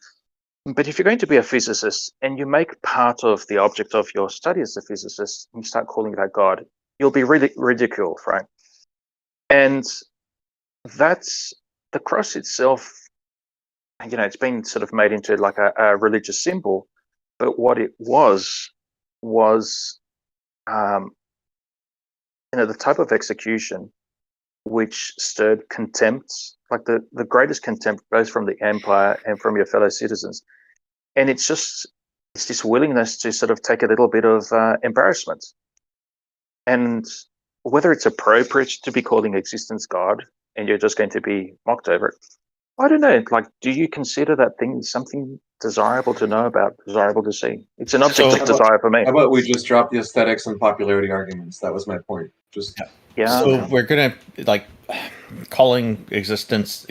But if you're going to be a physicist and you make part of the object of your study as a physicist, and you start calling that God, you'll be ridiculed, right? And that's the cross itself. You know, it's been sort of made into like a religious symbol, but what it was, you know, the type of execution which stirred contempt, like the greatest contempt, both from the empire and from your fellow citizens. And it's this willingness to sort of take a little bit of embarrassment. And whether it's appropriate to be calling existence God and you're just going to be mocked over it, I don't know. Like, do you consider that thing something desirable to know about, desirable to see? It's an object of desire for me. How about we just drop the aesthetics and popularity arguments? That was my point. So we're gonna like calling existence.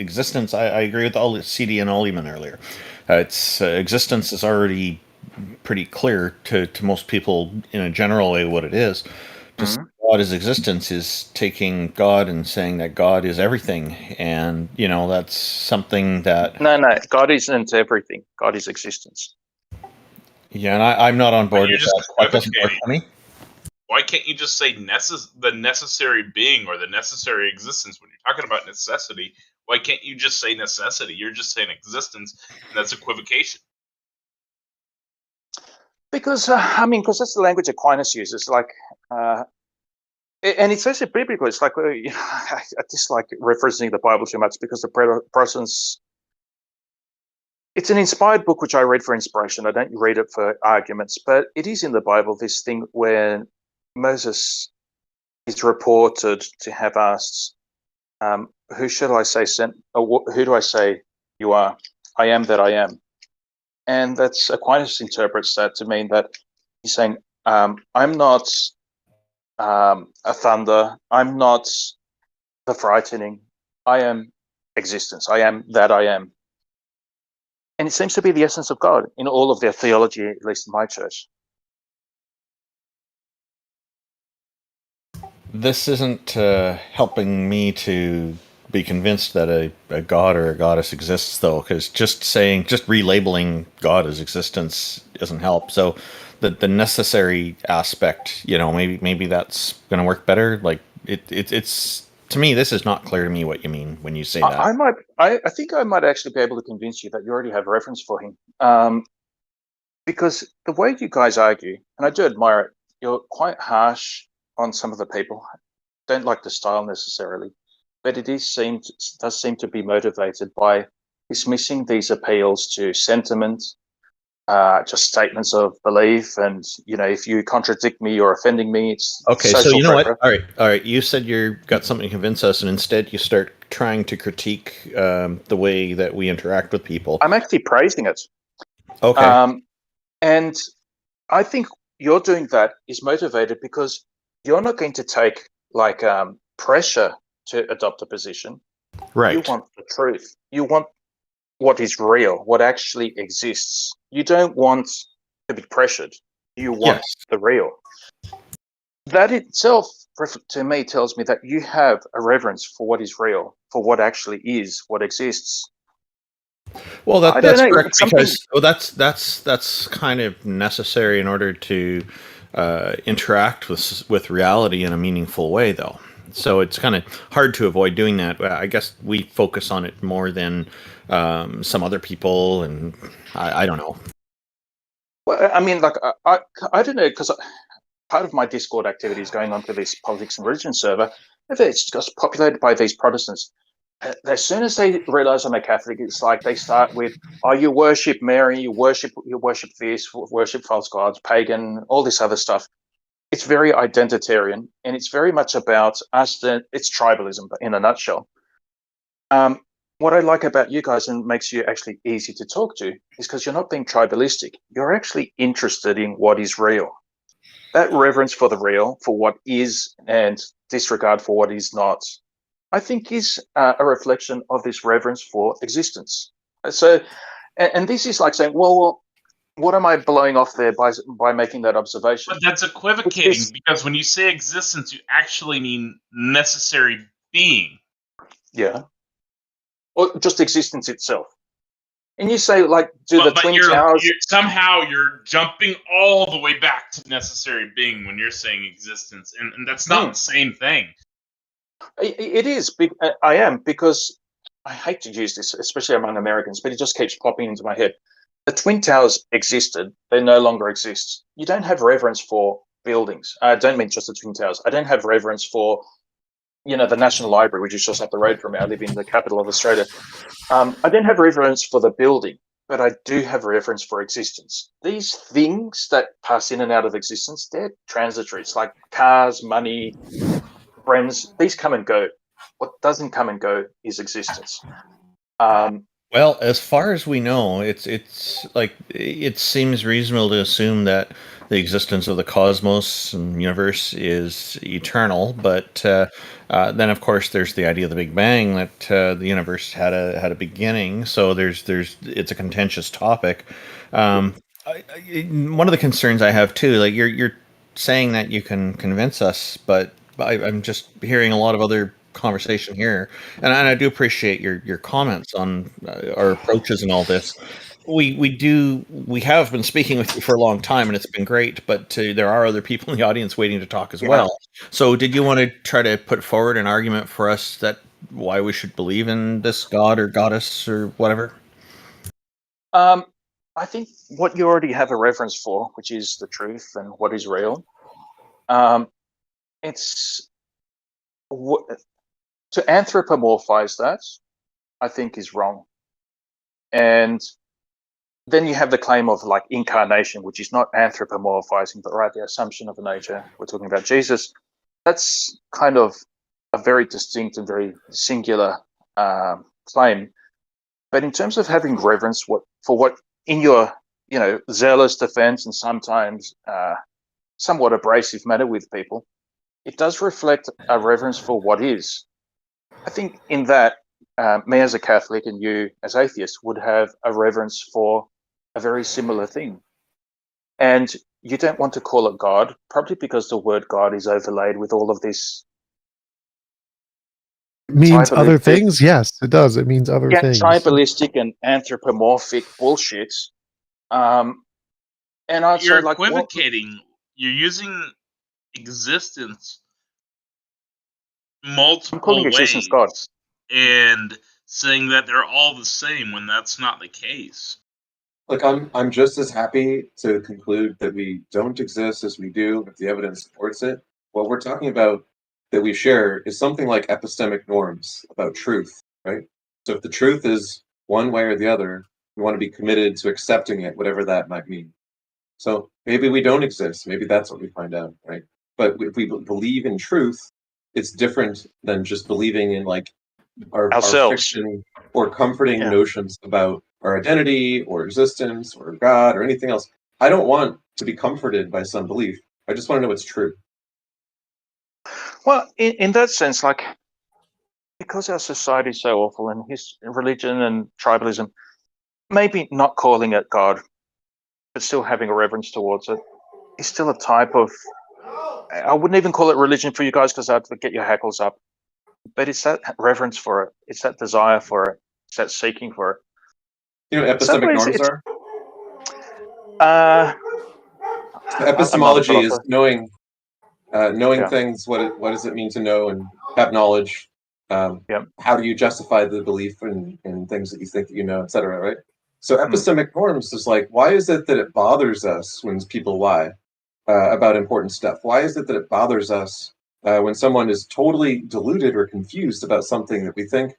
I agree with CD and Olliman earlier. It's existence is already pretty clear to most people in a general way what it is. Just God is existence is taking God and saying that God is everything, and you know that's something that no, God isn't everything. God is existence. Yeah, and I'm not on board with that. That doesn't work for me. Why can't you just say the necessary being or the necessary existence when you're talking about necessity? Why can't you just say necessity? You're just saying existence, and that's equivocation. Because because that's the language Aquinas uses. Like, and it's actually biblical. It's like I dislike referencing the Bible too much because the Protestants. It's an inspired book which I read for inspiration. I don't read it for arguments, but it is in the Bible. This thing where Moses is reported to have asked, "Who should I say sent? Or who do I say you are? I am that I am." And that's Aquinas interprets that to mean that he's saying, "I'm not a thunder. I'm not the frightening. I am existence. I am that I am." And it seems to be the essence of God in all of their theology, at least in my church. This isn't helping me to be convinced that a god or a goddess exists, though, because just relabeling God as existence doesn't help. So the necessary aspect, maybe that's going to work better. Like it's to me, this is not clear to me what you mean when you say that. I think I might actually be able to convince you that you already have a reference for him, because the way you guys argue, and I do admire it, you're quite harsh on some of the people. Don't like the style necessarily, but it does seem to be motivated by dismissing these appeals to sentiment, just statements of belief, and if you contradict me or offending me, it's okay. So you know what? All right. You said you've got something to convince us, and instead you start trying to critique the way that we interact with people. I'm actually praising it. Okay. And I think you're doing that is motivated because you're not going to take pressure to adopt a position. Right. You want the truth. You want what is real, what actually exists. You don't want to be pressured. You want the real. That itself, to me, tells me that you have a reverence for what is real, for what actually is, what exists. Well, that's correct because that's kind of necessary in order to interact with reality in a meaningful way, though. So it's kind of hard to avoid doing that. I guess we focus on it more than some other people, and I don't know. Well, I mean, I don't know, because part of my Discord activity is going onto this politics and religion server. It's just populated by these Protestants. As soon as they realize I'm a Catholic, it's like they start with, "Oh, you worship Mary, you worship this, worship false gods, pagan, all this other stuff." It's very identitarian, and it's very much about us. It's tribalism in a nutshell. What I like about you guys and makes you actually easy to talk to is because you're not being tribalistic. You're actually interested in what is real. That reverence for the real, for what is, and disregard for what is not, I think is a reflection of this reverence for existence. So, and this is like saying, well, what am I blowing off there by making that observation? But that's equivocating because when you say existence, you actually mean necessary being. Yeah. Or just existence itself. And you say, the Twin Towers... Somehow you're jumping all the way back to necessary being when you're saying existence, and that's not the same thing. It is. I am, because I hate to use this, especially among Americans, but it just keeps popping into my head. The Twin Towers existed. They no longer exist. You don't have reverence for buildings. I don't mean just the Twin Towers. I don't have reverence for, the National Library, which is just up the road from me. I live in the capital of Australia. I don't have reverence for the building, but I do have reverence for existence. These things that pass in and out of existence, they're transitory. It's like cars, money, friends. These come and go. What doesn't come and go is existence. Well, as far as we know, it's like it seems reasonable to assume that the existence of the cosmos and universe is eternal. But then, of course, there's the idea of the Big Bang, that the universe had a beginning. So it's a contentious topic. One of the concerns I have too, like you're saying that you can convince us, but I'm just hearing a lot of other conversation here, and I do appreciate your comments on our approaches and all this. we have been speaking with you for a long time, and it's been great. But there are other people in the audience waiting to talk as well. So, did you want to try to put forward an argument for us that why we should believe in this god or goddess or whatever? I think what you already have a reference for, which is the truth and what is real, it's to anthropomorphize that, I think, is wrong. And then you have the claim of like incarnation, which is not anthropomorphizing, but right, the assumption of a nature. We're talking about Jesus. That's kind of a very distinct and very singular claim. But in terms of having reverence for what in your zealous defense and sometimes somewhat abrasive manner with people, it does reflect a reverence for what is. I think in that, me as a Catholic and you as atheists would have a reverence for a very similar thing. And you don't want to call it God, probably because the word God is overlaid with all of this. It means other things? Yes, it does. It means other things. Tribalistic and anthropomorphic bullshit. And I'd You're say, like, equivocating. You're using existence multiple ways God. and saying that they're all the same when that's not the case. Look, I'm just as happy to conclude that we don't exist as we do if the evidence supports it. What we're talking about that we share is something like epistemic norms about truth, right? So if the truth is one way or the other, we want to be committed to accepting it, whatever that might mean. So maybe we don't exist. Maybe that's what we find out, right? But if we believe in truth, it's different than just believing in like our fiction or comforting notions about our identity or existence or God or anything else. I don't want to be comforted by some belief. I just want to know what's true. Well, in that sense, like, because our society is so awful and his religion and tribalism, maybe not calling it God, but still having a reverence towards it, is still a type of, I wouldn't even call it religion for you guys because I'd get your hackles up, but it's that reverence for it. It's that desire for it. It's that seeking for it. You know what epistemic norms are? Epistemology is knowing things. What does it mean to know and have knowledge? How do you justify the belief in things that you think that you know, etc. Right? So epistemic norms is like, why is it that it bothers us when people lie about important stuff? Why is it that it bothers us when someone is totally deluded or confused about something that we think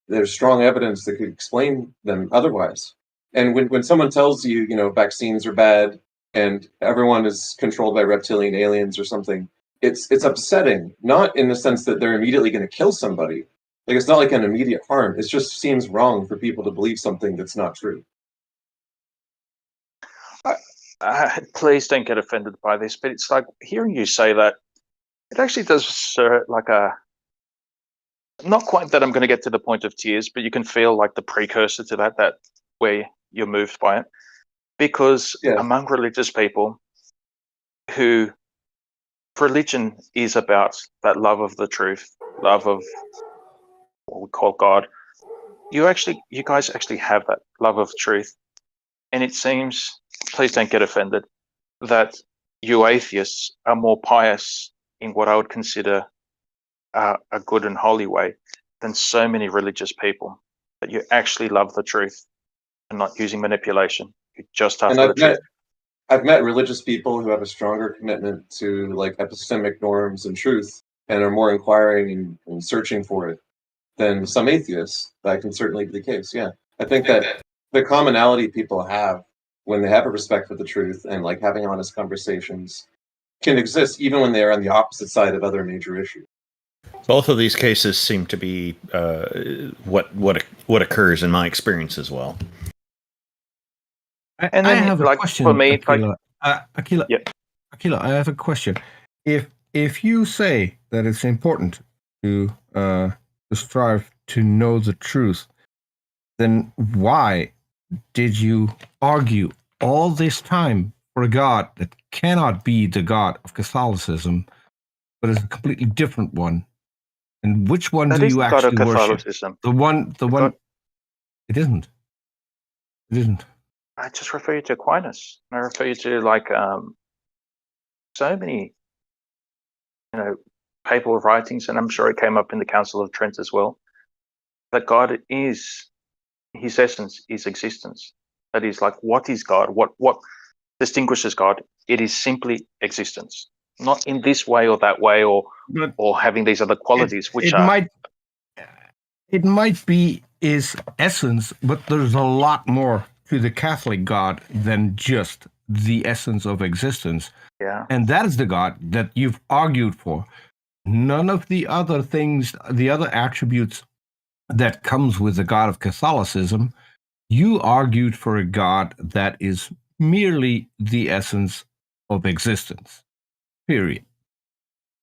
there's strong evidence that could explain them otherwise? And when someone tells you, vaccines are bad and everyone is controlled by reptilian aliens or something, it's upsetting, not in the sense that they're immediately going to kill somebody. Like, it's not like an immediate harm. It just seems wrong for people to believe something that's not true. Please don't get offended by this, but it's like hearing you say that, it actually does like a, not quite that I'm going to get to the point of tears, but you can feel like the precursor to that where you're moved by it. Because among religious people who religion is about that love of the truth, love of what we call God, you guys actually have that love of truth. And it seems, please don't get offended, that you atheists are more pious in what I would consider a good and holy way than so many religious people. That you actually love the truth and not using manipulation. You just have the truth. I've met religious people who have a stronger commitment to like epistemic norms and truth and are more inquiring and searching for it than some atheists. That can certainly be the case. Yeah. I think that the commonality people have when they have a respect for the truth and like having honest conversations can exist even when they are on the opposite side of other major issues. Both of these cases seem to be what occurs in my experience as well. And then, I have a question, for me, Aquila. Aquila, I have a question. If you say that it's important to strive to know the truth, then why did you argue all this time for a God that cannot be the God of Catholicism, but is a completely different one? And which one do you actually worship? The one. It isn't. It isn't. I just refer you to Aquinas. I refer you to like so many, papal writings, and I'm sure it came up in the Council of Trent as well. That God is, His essence is existence. That is like, what is God? What distinguishes God? It is simply existence, not in this way or that way, or having these other qualities, which it might be His essence, but there's a lot more to the Catholic God than just the essence of existence. Yeah. And that is the God that you've argued for. None of the other things, the other attributes that comes with the God of Catholicism, you argued for a God that is merely the essence of existence. Period.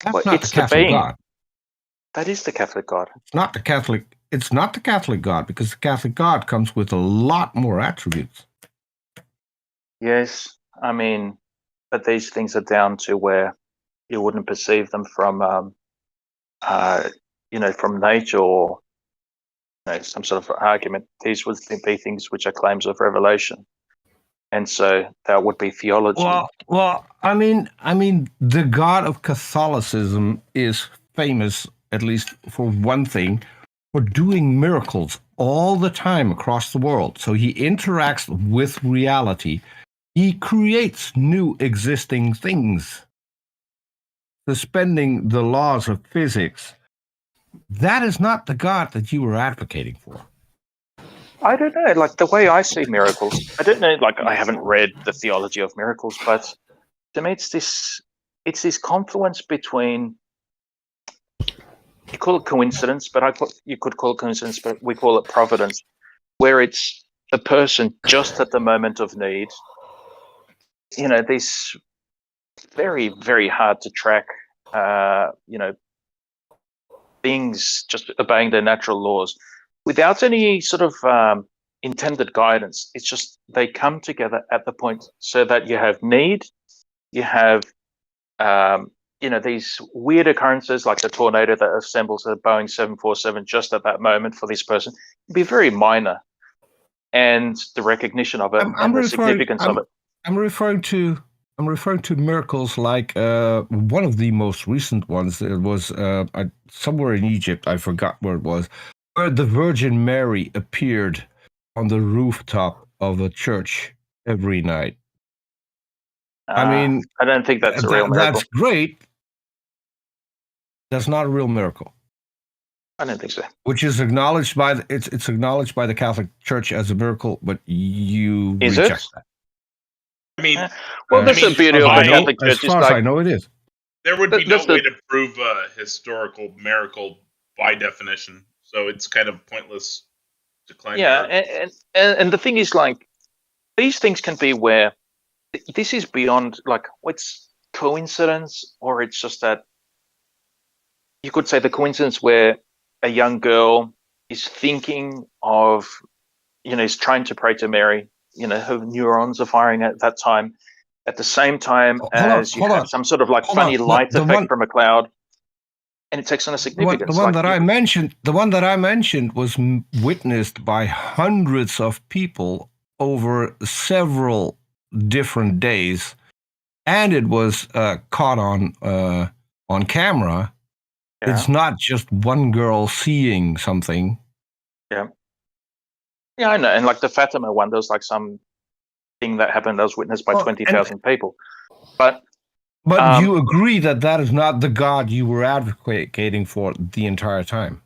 That's not the Catholic God. That is the Catholic God. It's not the Catholic God, because the Catholic God comes with a lot more attributes. Yes, I mean, but these things are down to where you wouldn't perceive them from, from nature or some sort of argument. These would be things which are claims of revelation, and so that would be theology. Well, I mean, the God of Catholicism is famous, at least for one thing, for doing miracles all the time across the world. So he interacts with reality. He creates new existing things, suspending the laws of physics. That is not the God that you were advocating for. I don't know, like the way I see miracles, I don't know, like I haven't read the theology of miracles, but to me it's this confluence between, you call it coincidence, but you could call it coincidence, but we call it providence, where it's the person just at the moment of need. These very, very hard to track, things just obeying their natural laws without any sort of intended guidance. It's just they come together at the point so that you have need, you have these weird occurrences like the tornado that assembles a Boeing 747 just at that moment for this person. It'd be very minor, and the recognition of it and the significance of it. I'm referring to miracles like one of the most recent ones. It was somewhere in Egypt. I forgot where it was, where the Virgin Mary appeared on the rooftop of a church every night. I mean, I don't think that's a real miracle. That's great. That's not a real miracle. I don't think so. Which is acknowledged by it's acknowledged by the Catholic Church as a miracle, but you reject that. I mean, that's the beauty of the Catholic Church. As far as I know, it is. There would be no way to prove a historical miracle by definition, so it's kind of pointless to claim. Yeah, and the thing is, like, these things can be where this is beyond, like, it's coincidence, or it's just that you could say the coincidence where a young girl is thinking of, is trying to pray to Mary. Her neurons are firing at that time, at the same time as you have some sort of like funny light effect from a cloud, and it takes on a significance. The one that I mentioned was witnessed by hundreds of people over several different days, and it was caught on camera. Yeah. It's not just one girl seeing something. Yeah. Yeah, I know. And like the Fatima one, there was like some thing that happened that was witnessed by 20,000 people. But you agree that that is not the God you were advocating for the entire time.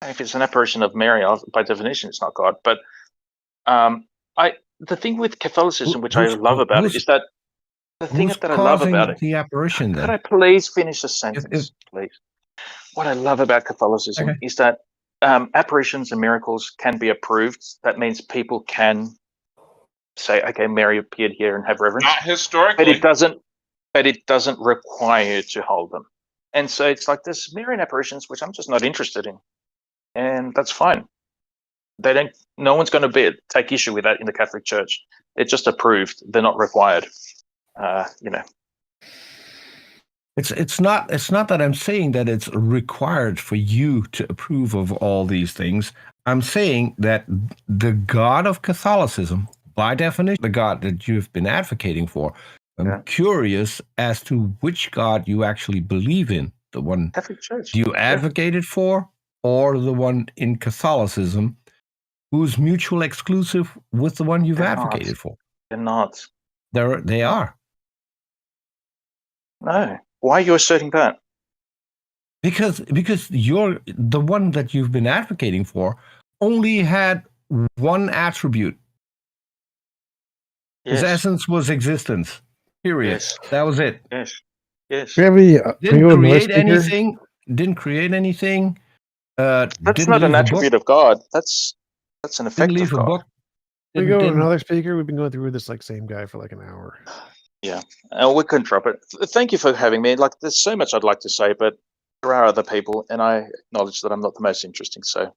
If it's an apparition of Mary, by definition, it's not God. But the thing with Catholicism, which I love about it, is that the thing that I love about it. The apparition, then? Could I please finish the sentence, please? What I love about Catholicism is that apparitions and miracles can be approved. That means people can say, "Okay, Mary appeared here," and have reverence. Not historically, but it doesn't require you to hold them. And so it's like there's Marian apparitions which I'm just not interested in, and that's fine. No one's going to take issue with that in the Catholic Church. It's just approved. They're not required. It's not that I'm saying that it's required for you to approve of all these things. I'm saying that the God of Catholicism by definition, the God that you've been advocating for. I'm curious as to which God you actually believe in, the one Catholic Church. you advocated for, or the one in Catholicism, who's mutual exclusive with the one you've advocated for. They're not. They are. No. Why are you asserting that? Because you're the one that you've been advocating for only had one attribute. Yes. His essence was existence. Period. Yes. That was it. Yes. Yes. Do we have any, can we go to another speaker? Didn't create anything. That's Didn't not an leave a attribute book. of God. That's an effect Didn't leave of a God. book. Can we go to Didn't- another speaker? We've been going through this like same guy for like an hour. Yeah, we couldn't drop it. Thank you for having me. Like, there's so much I'd like to say, but there are other people, and I acknowledge that I'm not the most interesting. So,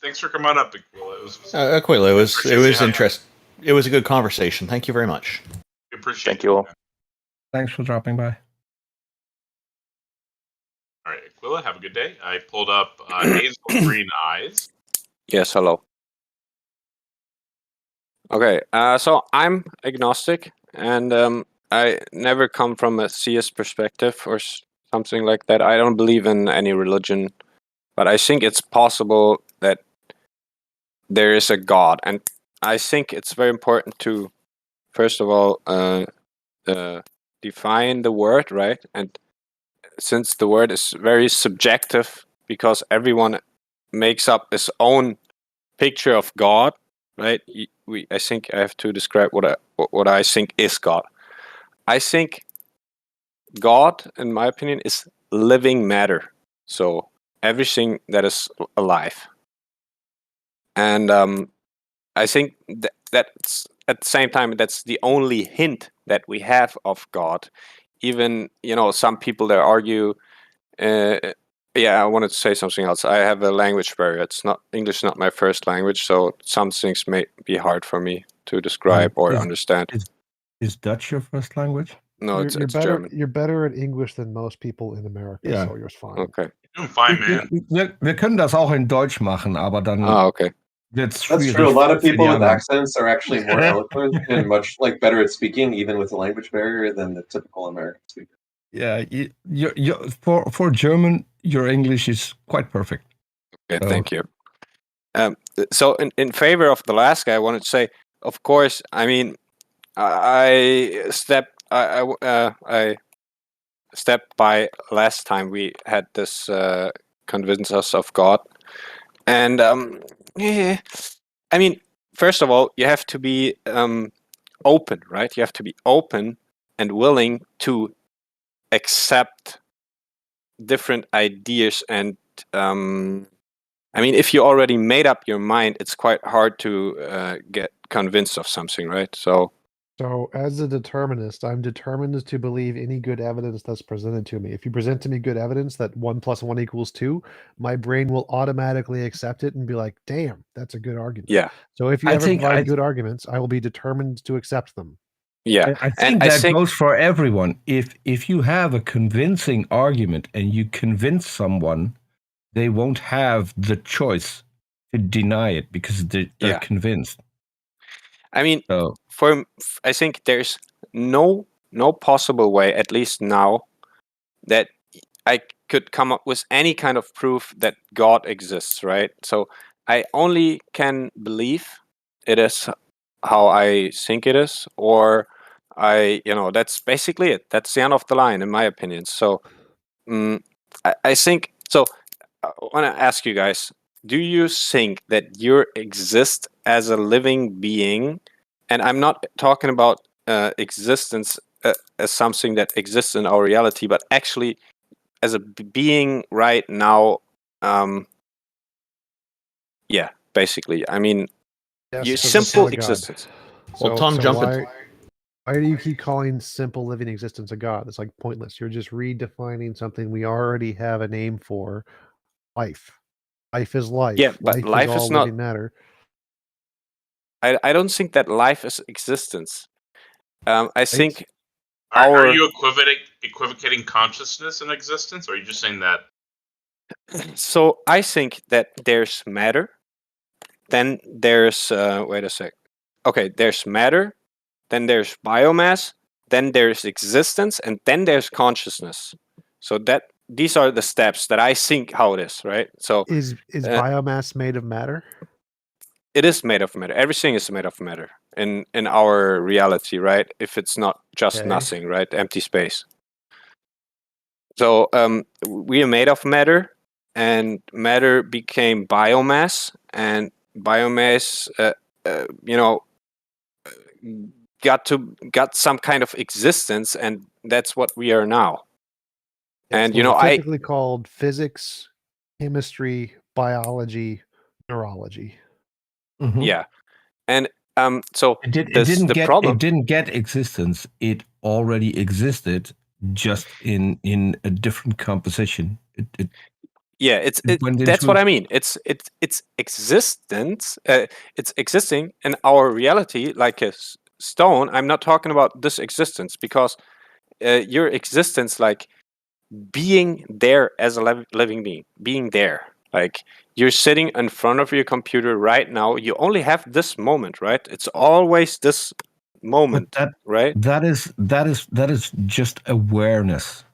Thanks for coming up, Aquila. Aquila, it was interesting. It was a good conversation. Thank you very much. Appreciate Thank you all. Thanks for dropping by. All right, Aquila, have a good day. I pulled up Hazel Green Eyes. Yes, hello. Okay, so I'm agnostic, and I never come from a theist perspective or something like that. I don't believe in any religion, but I think it's possible that there is a God, and I think it's very important to, first of all, define the word, right? And since the word is very subjective, because everyone makes up his own picture of God, right? I think I have to describe what I think is God. I think God, in my opinion, is living matter. So everything that is alive. And I think that's at the same time, that's the only hint that we have of God. Even, some people that argue, I wanted to say something else. I have a language barrier. It's not English, not my first language, so some things may be hard for me to describe or understand. Is Dutch your first language? No, you're it's better. German. You're better at English than most people in America, Yeah. so you're fine. Okay. You're fine, man. Wir können das auch in Deutsch machen, aber dann okay. wird's That's schwierig true. A lot of für die people with anderen. accents are actually more eloquent and much better at speaking, even with the language barrier, than the typical American speaker. Yeah, for German, your English is quite perfect. Okay, thank you. So in favor of the last guy, I wanted to say, of course, I mean, I stepped by last time we had this convince us of God, and I mean, first of all, you have to be open, right? You have to be open and willing to accept different ideas, and I mean, if you already made up your mind, it's quite hard to get convinced of something, right? So as a determinist, I'm determined to believe any good evidence that's presented to me. If you present to me good evidence that 1 + 1 = 2, my brain will automatically accept it and be like, damn, that's a good argument. Yeah. So if you I ever think provide good arguments, I will be determined to accept them. Yeah. I think that goes for everyone. If you have a convincing argument and you convince someone, they won't have the choice to deny it because they're convinced. I mean, I think there's no possible way, at least now, that I could come up with any kind of proof that God exists, right? So I only can believe it is how I think it is, or that's basically it. That's the end of the line, in my opinion. So I think, so I want to ask you guys, do you think that you exist as a living being? And I'm not talking about existence as something that exists in our reality, but actually as a being right now. Basically. I mean, your simple existence. Well, Tom, jump in. Why do you keep calling simple living existence a God? It's like pointless. You're just redefining something we already have a name for. Life. Life is life. Yeah, but life is all is not living matter. I don't think that life is existence. I think Are you equivocating consciousness and existence, or are you just saying that? So I think that there's matter. Then there's wait a sec. okay, there's matter, then there's biomass, then there's existence, and then there's consciousness. So these are the steps that I think how it is, right? So Is biomass made of matter? it is made of matter. Everything is made of matter in our reality, right? If it's not just Okay. nothing, right? Empty space. So we are made of matter, and matter became biomass, and biomass, got some kind of existence, and that's what we are now. And Those are typically called physics, chemistry, biology, neurology. Yeah, and so it didn't get existence. It already existed, just in a different composition. That's what I mean. It's existence. It's existing in our reality like a stone. I'm not talking about this existence, because your existence, like being there as a living being, being there. Like you're sitting in front of your computer right now. You only have this moment, right? It's always this moment, right? That is just awareness.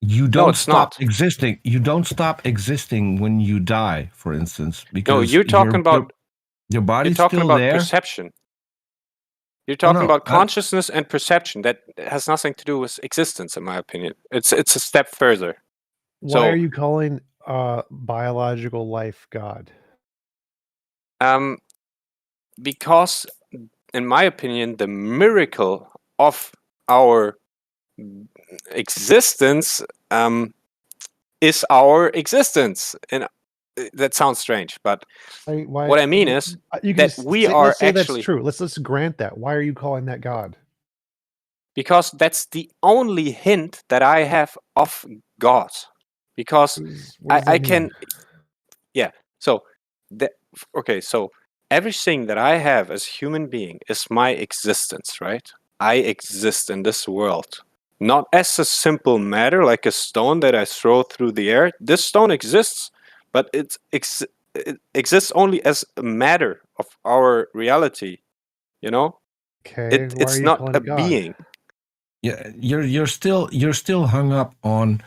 You don't it's stop not. existing. You don't stop existing when you die, for instance, because no, you're talking about your body's you're talking still about there. Perception. You're talking about consciousness and perception. That has nothing to do with existence, in my opinion. It's a step further. Why are you calling biological life God? Because, in my opinion, the miracle of our existence is our existence. And that sounds strange, but what I mean is that we are let's say actually... that's true. Let's grant that. Why are you calling that God? Because that's the only hint that I have of God. Because I can... Yeah, so... so everything that I have as human being is my existence, right? I exist in this world. Not as a simple matter, like a stone that I throw through the air. This stone exists, but it exists only as a matter of our reality, you know? Okay, it's not a being. Yeah, you're still hung up on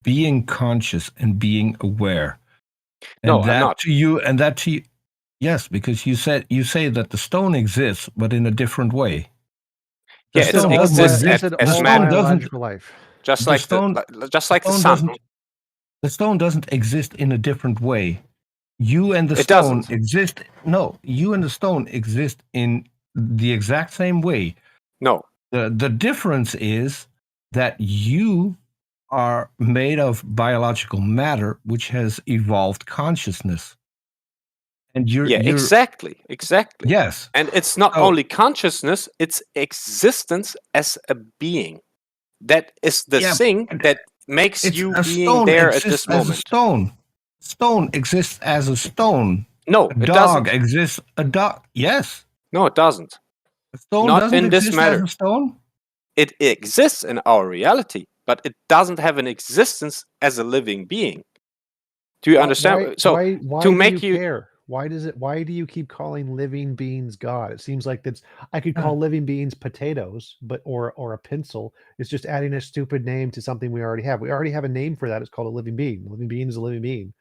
being conscious and being aware. And no, I'm not. To you, yes, because you say that the stone exists, but in a different way. Yeah, it exists as matter. Biological life. Just like the sun. The stone doesn't exist in a different way. You and the It stone doesn't. exist. No, you and the stone exist in the exact same way. No. The difference is that you are made of biological matter, which has evolved consciousness. And you're exactly. Yes. And it's not only consciousness, it's existence as a being. That is the thing that makes you being there at this moment. As a stone. Stone exists as a stone. No, it doesn't. Exists a dog. Yes. No, it doesn't. A stone not doesn't in exist this matter. as a stone? It exists in our reality, but it doesn't have an existence as a living being. Do you understand? Why to do make you care? Why do you keep calling living beings God? It seems like I could call living beings potatoes, but or a pencil. It's just adding a stupid name to something we already have. We already have a name for that. It's called a living being. A living being is a living being.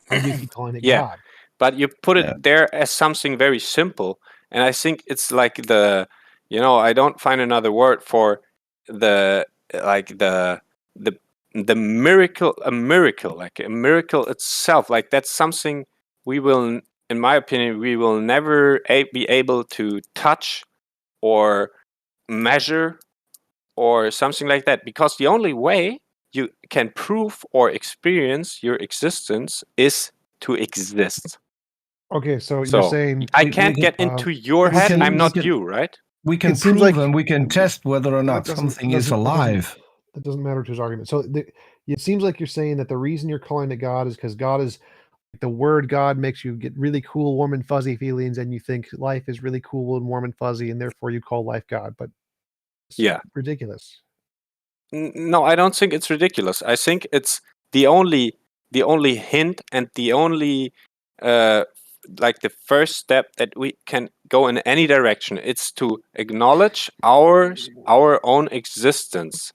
Why do you keep calling it God? But you put it there as something very simple, and I think it's like I don't find another word for the miracle, a miracle itself. Like that's something we will, in my opinion, we will never be able to touch or measure or something like that, because the only way you can prove or experience your existence is to exist. Okay, so you're saying I can't get into your head. I'm not you, right? We can prove and we can test whether or not something is alive. That doesn't matter to his argument. So it seems like you're saying that the reason you're calling it God is because God is the word God makes you get really cool, warm and fuzzy feelings, and you think life is really cool and warm and fuzzy, and therefore you call life God. But it's ridiculous. No, I don't think it's ridiculous. I think it's the only hint and the only like the first step that we can go in any direction. It's to acknowledge our own existence.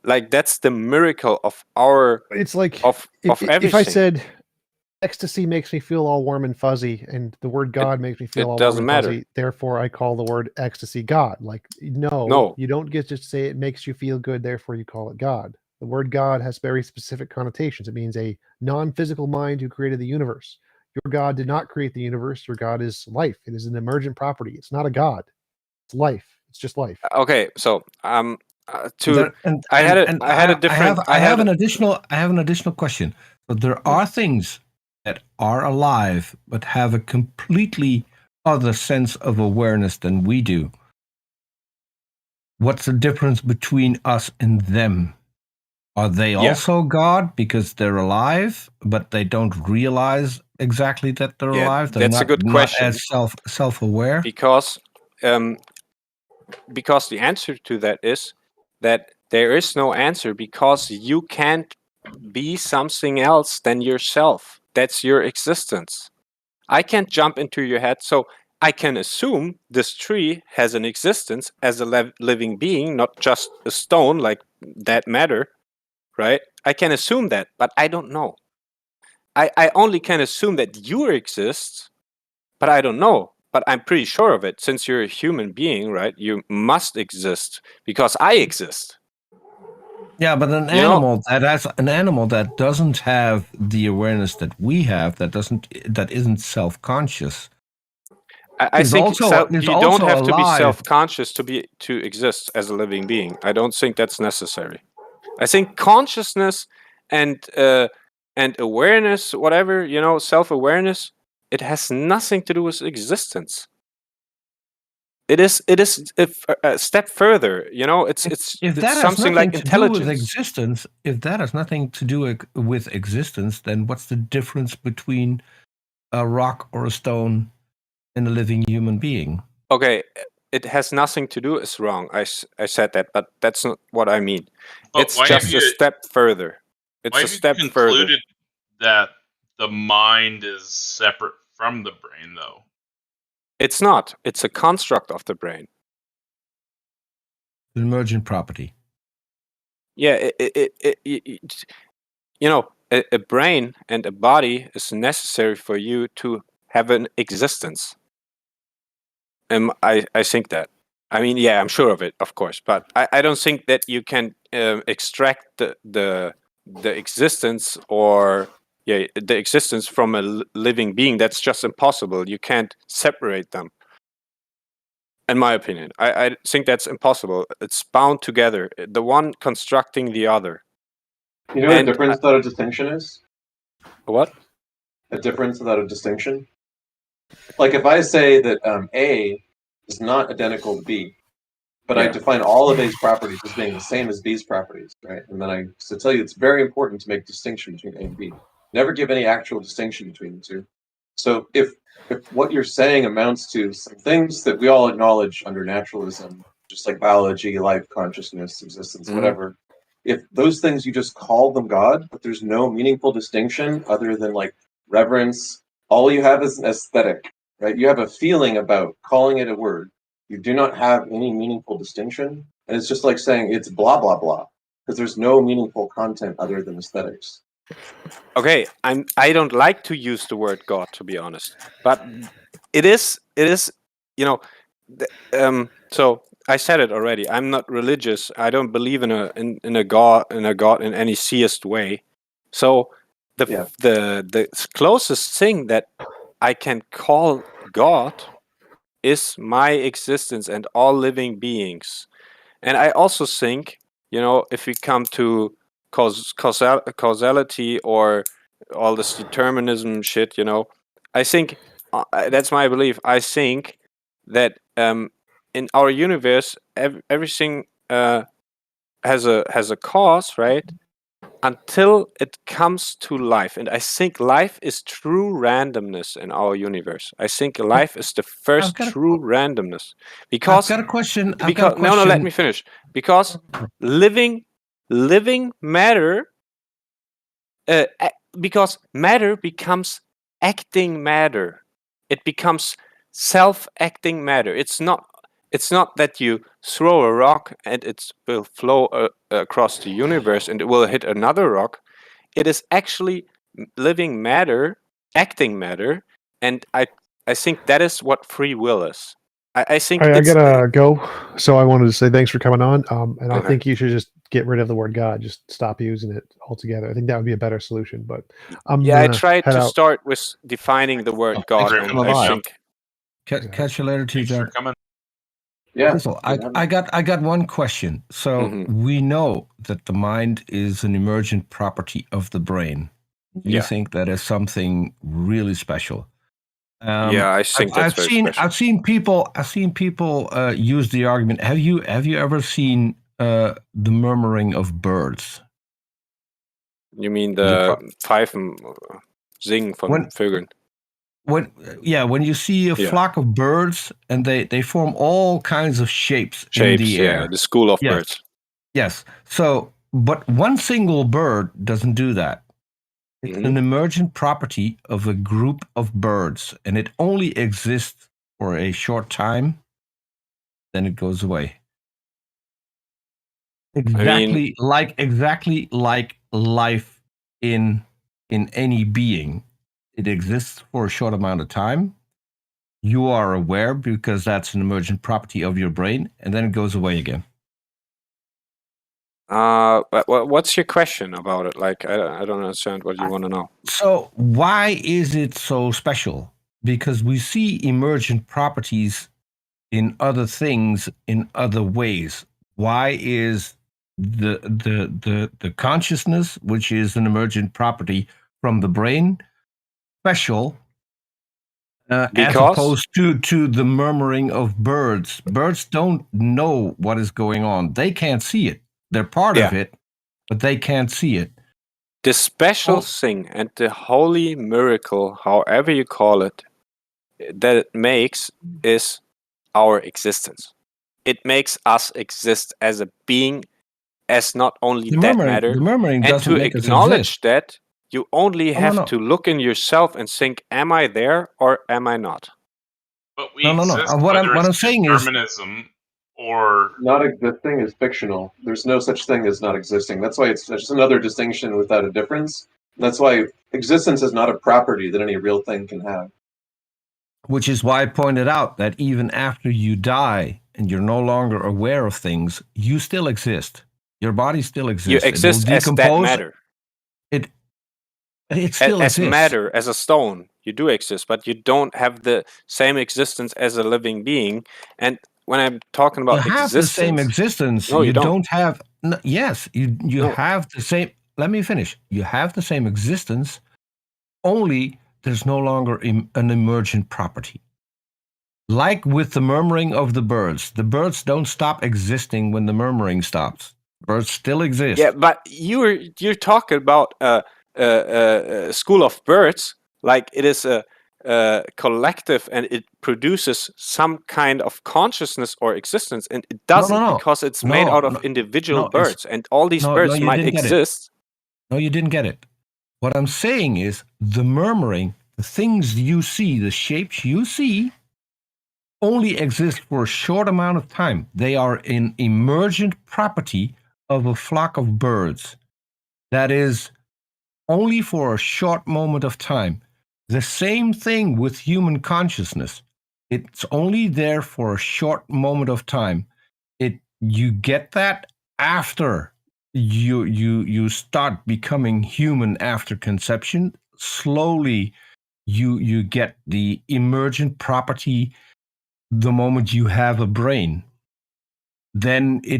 Like that's the miracle of our. It's like of everything. if I said ecstasy makes me feel all warm and fuzzy, and the word God makes me feel all warm and fuzzy, therefore I call the word ecstasy God. Like, no, you don't get to say it makes you feel good, therefore you call it God. The word God has very specific connotations. It means a non-physical mind who created the universe. Your God did not create the universe. Your God is life. It is an emergent property. It's not a God. It's life. It's just life. Okay, so I have an additional question. But there are things that are alive but have a completely other sense of awareness than we do. What's the difference between us and them? Are they also God because they're alive, but they don't realize exactly that they're alive? They're that's a good question. Not as self-aware? Because the answer to that is that there is no answer, because you can't be something else than yourself. That's your existence. I can't jump into your head, so I can assume this tree has an existence as a living being, not just a stone like that matter, right? I can assume that, but I don't know. I only can assume that you exist, but I don't know. But I'm pretty sure of it. Since you're a human being, right? You must exist because I exist. Yeah, but an animal that doesn't have the awareness that we have, that isn't self-conscious. I think you don't have to be self-conscious to exist as a living being. I don't think that's necessary. I think consciousness and awareness, whatever, self-awareness, it has nothing to do with existence. It is a step further, it's if that something like intelligence. If that has nothing to do with existence, then what's the difference between a rock or a stone and a living human being? Okay, it has nothing to do is wrong. I said that, but that's not what I mean. But it's just a step further. It's a step further. Concluded that the mind is separate from the brain, though. It's not. It's a construct of the brain. An emergent property. Yeah, a brain and a body is necessary for you to have an existence. I think that. I mean, yeah, I'm sure of it, of course, but I don't think that you can extract the existence or the existence from a living being. That's just impossible. You can't separate them. In my opinion, I think that's impossible. It's bound together. The one constructing the other. You know what a difference without a distinction is? What? A difference without a distinction? Like if I say that A is not identical to B, but I define all of A's properties as being the same as B's properties, right? And then I tell you it's very important to make distinction between A and B. Never give any actual distinction between the two. So if what you're saying amounts to some things that we all acknowledge under naturalism, just like biology, life, consciousness, existence, whatever, if those things you just call them God, but there's no meaningful distinction other than like reverence, all you have is an aesthetic, right? You have a feeling about calling it a word. You do not have any meaningful distinction. And it's just like saying it's blah, blah, blah, because there's no meaningful content other than aesthetics. Okay, I don't like to use the word God, to be honest, but it is so I said it already. I'm not religious. I don't believe in a God in any theist way. So the closest thing that I can call God is my existence and all living beings. And I also think, if we come to causality or all this determinism shit, I think that's my belief. I think that in our universe, everything has a cause, right? Until it comes to life. And I think life is true randomness in our universe. I think life is the first true randomness. Because I've got a question. No, let me finish. Because living matter, because matter becomes acting matter. it becomes self-acting matter. It's not that you throw a rock and it will flow across the universe and it will hit another rock. It is actually living matter, acting matter, and I think that is what free will is. I think I it's gotta go. So I wanted to say thanks for coming on. And I Okay. think you should just get rid of the word God. Just stop using it altogether. I think that would be a better solution. But I'm yeah. I gonna tried head to out. start with defining the word God, for and coming I by. think Catch you later, TJump. Yeah. So I got one question. So we know that the mind is an emergent property of the brain. You Yeah. think that is something really special? Yeah, I think that's very special. I've seen people use the argument. Have you ever seen the murmuring of birds? You mean the Pfeifen Singen von Vögeln? When you see a flock of birds and they form all kinds of shapes in the air. Yeah, the school of birds. Yes. So, but one single bird doesn't do that. It's an emergent property of a group of birds, and it only exists for a short time, then it goes away. Exactly like life in any being. It exists for a short amount of time. You are aware because that's an emergent property of your brain, and then it goes away again. What's your question about it? Like, I don't understand what you want to know. So why is it so special? Because we see emergent properties in other things in other ways. Why is the consciousness, which is an emergent property from the brain, special as opposed to the murmuring of birds? Birds don't know what is going on. They can't see it. They're part of it, but they can't see it. The special thing and the holy miracle, however you call it, that it makes is our existence. It makes us exist as a being, as not only that matter. The murmuring and doesn't to make us acknowledge exist. that, you only have no. to look in yourself and think, am I there or am I not? But we No. exist What whether I'm it's saying is determinism or not existing is fictional. There's no such thing as not existing. That's why it's just another distinction without a difference. That's why existence is not a property that any real thing can have. Which is why I pointed out that even after you die and you're no longer aware of things, you still exist. Your body still exists. You exist as that matter. It still as exists. matter, as a stone. You do exist, but you don't have the same existence as a living being. And when I'm talking about you have the same existence. No, you don't. Have. No, yes, you have the same. Let me finish. You have the same existence, only there's no longer an emergent property. Like with the murmuring of the birds don't stop existing when the murmuring stops. Birds still exist. Yeah, but you're talking about a school of birds, like it is a collective and it produces some kind of consciousness or existence, and it doesn't because it's made out of individual birds, and all these birds might exist. No, you didn't get it. What I'm saying is the murmuring, the things you see, the shapes you see, only exist for a short amount of time. They are an emergent property of a flock of birds. That is only for a short moment of time. The same thing with human consciousness. It's only there for a short moment of time. You get that after you start becoming human after conception. Slowly you get the emergent property the moment you have a brain. Then you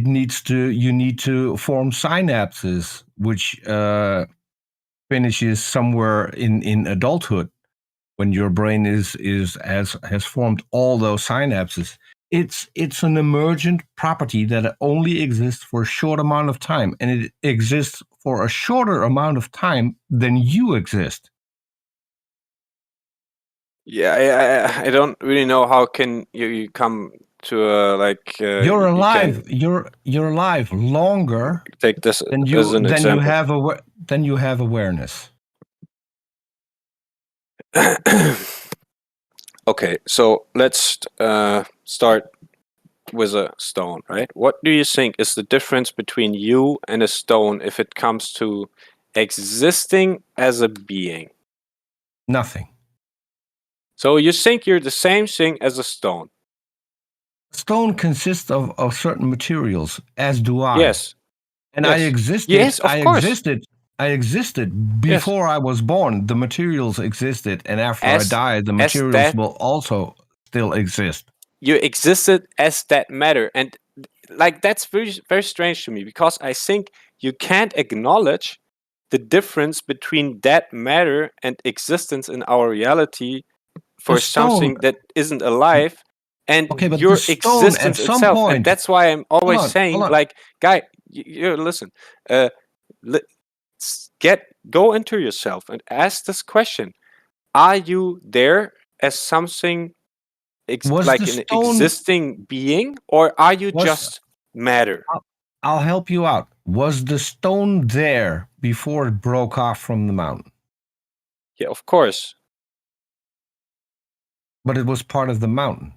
need to form synapses, which finishes somewhere in adulthood when your brain has formed all those synapses. It's an emergent property that only exists for a short amount of time, and it exists for a shorter amount of time than you exist. Yeah, I don't really know how can you come to you're alive. You're alive longer. Take this than as an example. You have awareness. Okay, so let's start with a stone, right? What do you think is the difference between you and a stone if it comes to existing as a being? Nothing. So you think you're the same thing as a stone? Stone consists of certain materials, as do I. Yes. And yes. I existed. Yes, of course. I existed before I was born. The materials existed, and after I died, the materials will also still exist. You existed as that matter, and like that's very, very strange to me, because I think you can't acknowledge the difference between that matter and existence in our reality for something that isn't alive, and your existence itself. And that's why I'm always saying, like, guy, you listen, go into yourself and ask this question: are you there as something like an existing being, or are you just matter? I'll help you out. Was the stone there before it broke off from the mountain? Yeah, of course. But it was part of the mountain.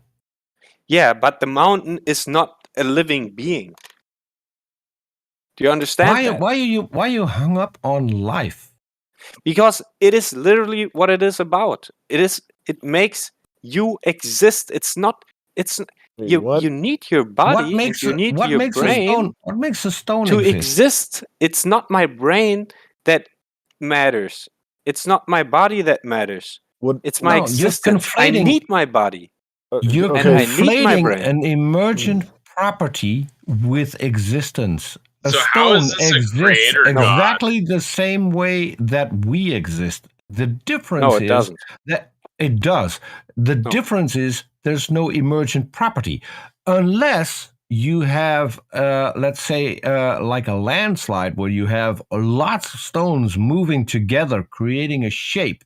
Yeah, but the mountain is not a living being. Do you understand that? Why are you hung up on life? Because it is literally what it is about. It makes you exist. It's not. You need your body. You need your brain. What makes a stone to exist? It's not my brain that matters. It's not my body that matters. It's my existence. I need my body. You're conflating an emergent property with existence. A So stone how is this a exists creator exactly the same way that we exist. The difference is that it does. The difference is there's no emergent property unless you have, let's say, like a landslide where you have lots of stones moving together, creating a shape.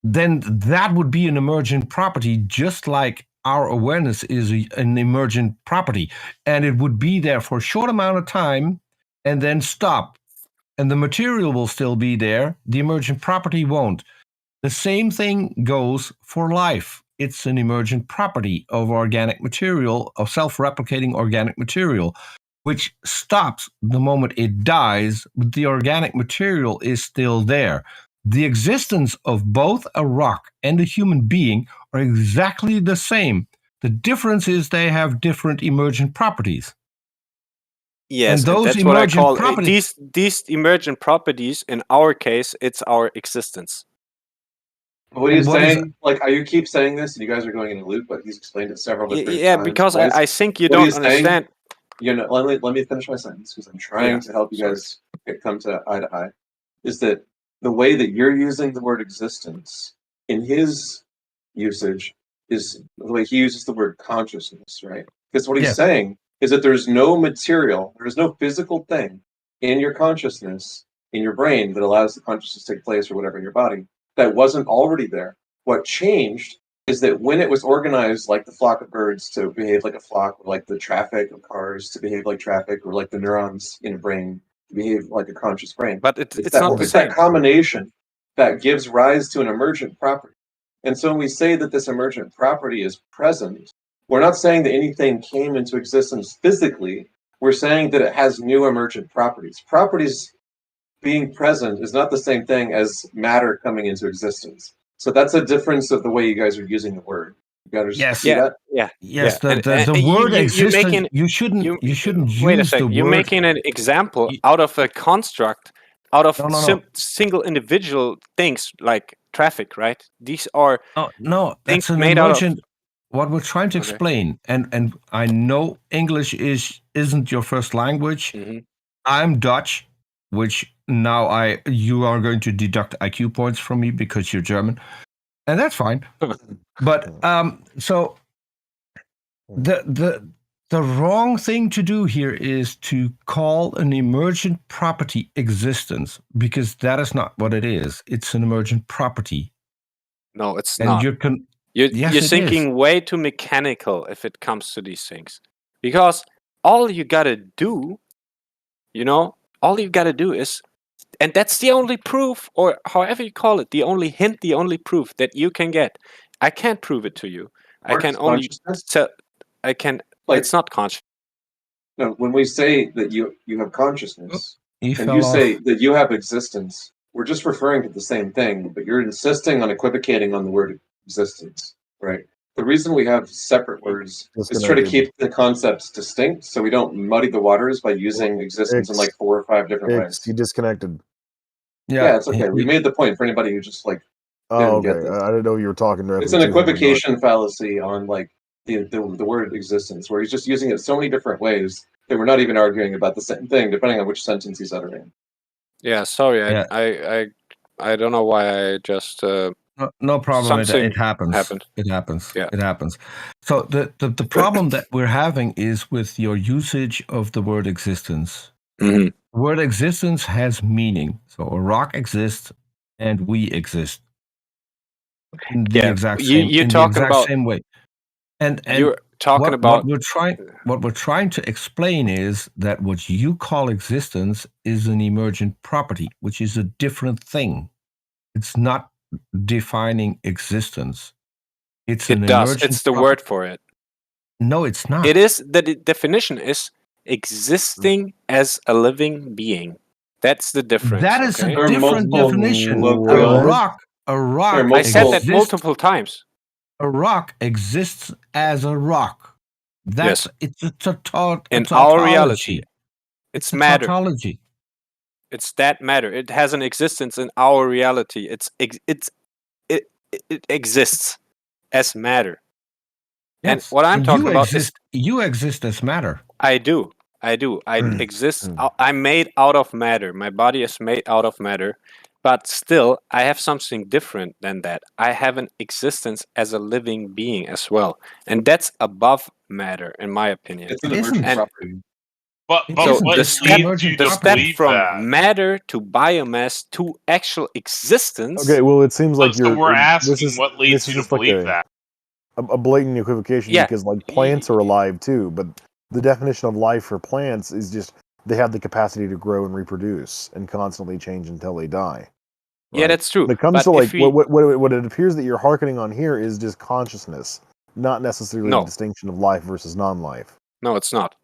Then that would be an emergent property, just like our awareness is an emergent property. And it would be there for a short amount of time and then stop. And the material will still be there. The emergent property won't. The same thing goes for life. It's an emergent property of organic material, of self-replicating organic material, which stops the moment it dies, but the organic material is still there. The existence of both a rock and a human being are exactly the same. The difference is they have different emergent properties. Yes, and that's what I call these emergent properties. In our case, it's our existence. What are you saying? Like, you keep saying this, and you guys are going in a loop, but he's explained it several different times. Yeah, because I think you don't understand. You know, let me finish my sentence, because I'm trying to help you guys come to eye to eye. Is that the way that you're using the word existence in his usage is the way he uses the word consciousness, right? Because what he's saying is that there's no material, there's no physical thing in your consciousness, in your brain, that allows the consciousness to take place or whatever in your body that wasn't already there. What changed is that when it was organized like the flock of birds to behave like a flock, or like the traffic of cars to behave like traffic, or like the neurons in a brain to behave like a conscious brain. But it's not the same. That combination that gives rise to an emergent property. And so when we say that this emergent property is present, we're not saying that anything came into existence physically. We're saying that it has new emergent properties. Properties being present is not the same thing as matter coming into existence. So that's a difference of the way you guys are using the word. You gotta see that? Yes, the word existence, you shouldn't wait a use second. the You're word. making an example out of a construct, out of single individual things like traffic, right? These are no, things that's an made out of. emergent. What we're trying to explain, and I know English isn't your first language. I'm Dutch, which now you are going to deduct IQ points from me because you're German, and that's fine. But so the wrong thing to do here is to call an emergent property existence, because that is not what it is. It's an emergent property. No, it's And not. Yes, You're it thinking is. way too mechanical if it comes to these things, because all you gotta do, all you've got to do is, and that's the only proof, or however you call it, the only hint, the only proof that you can get. I can't prove it to you. I Mark, can only tell. I can. Like- It's not conscious. No, when we say that you have consciousness, He and fell you off. say that you have existence, we're just referring to the same thing, but you're insisting on equivocating on the word existence, right? The reason we have separate words is try to keep the concepts distinct so we don't muddy the waters by using existence in like 4 or 5 different ways. You disconnected. Yeah, it's okay. We made the point for anybody who just like Oh, didn't okay. get this. I didn't know you were talking directly. It's an to him or not. equivocation fallacy on like the word existence, where he's just using it so many different ways that we're not even arguing about the same thing, depending on which sentence he's uttering. Yeah, sorry. Yeah. I don't know why I just. No problem. Something It happens. happened. It happens. Yeah. It happens. So the problem that we're having is with your usage of the word existence. Mm-hmm. The word existence has meaning. So a rock exists and we exist. In the exact same, you're in talking the exact about same way. And you're talking about what we're trying to explain is that what you call existence is an emergent property, which is a different thing. It's not defining existence. It's an it does. emergent It's the property. word for it. No, it's not. It is the definition is existing as a living being. That's the difference. That is okay? a different definition. A rock. I said that multiple times. A rock exists as a rock. That's it's a in tautology. our reality. It's matter. Tautology. It's that matter. It has an existence in our reality. It exists as matter. Yes. And what I'm talking about is you exist as matter. I do. I exist. I'm made out of matter. My body is made out of matter. But still, I have something different than that. I have an existence as a living being as well. And that's above matter, in my opinion. It's an emergent property. But So what the step, leads you to step believe from that? matter to biomass to actual existence. Okay, well, it seems like So we're asking what leads you to believe that? A blatant equivocation because like plants are alive too, but the definition of life for plants is just they have the capacity to grow and reproduce and constantly change until they die. Yeah, that's true. When it comes But to like if we- what it appears that you're hearkening on here is just consciousness, not necessarily the distinction of life versus non-life. No, it's not.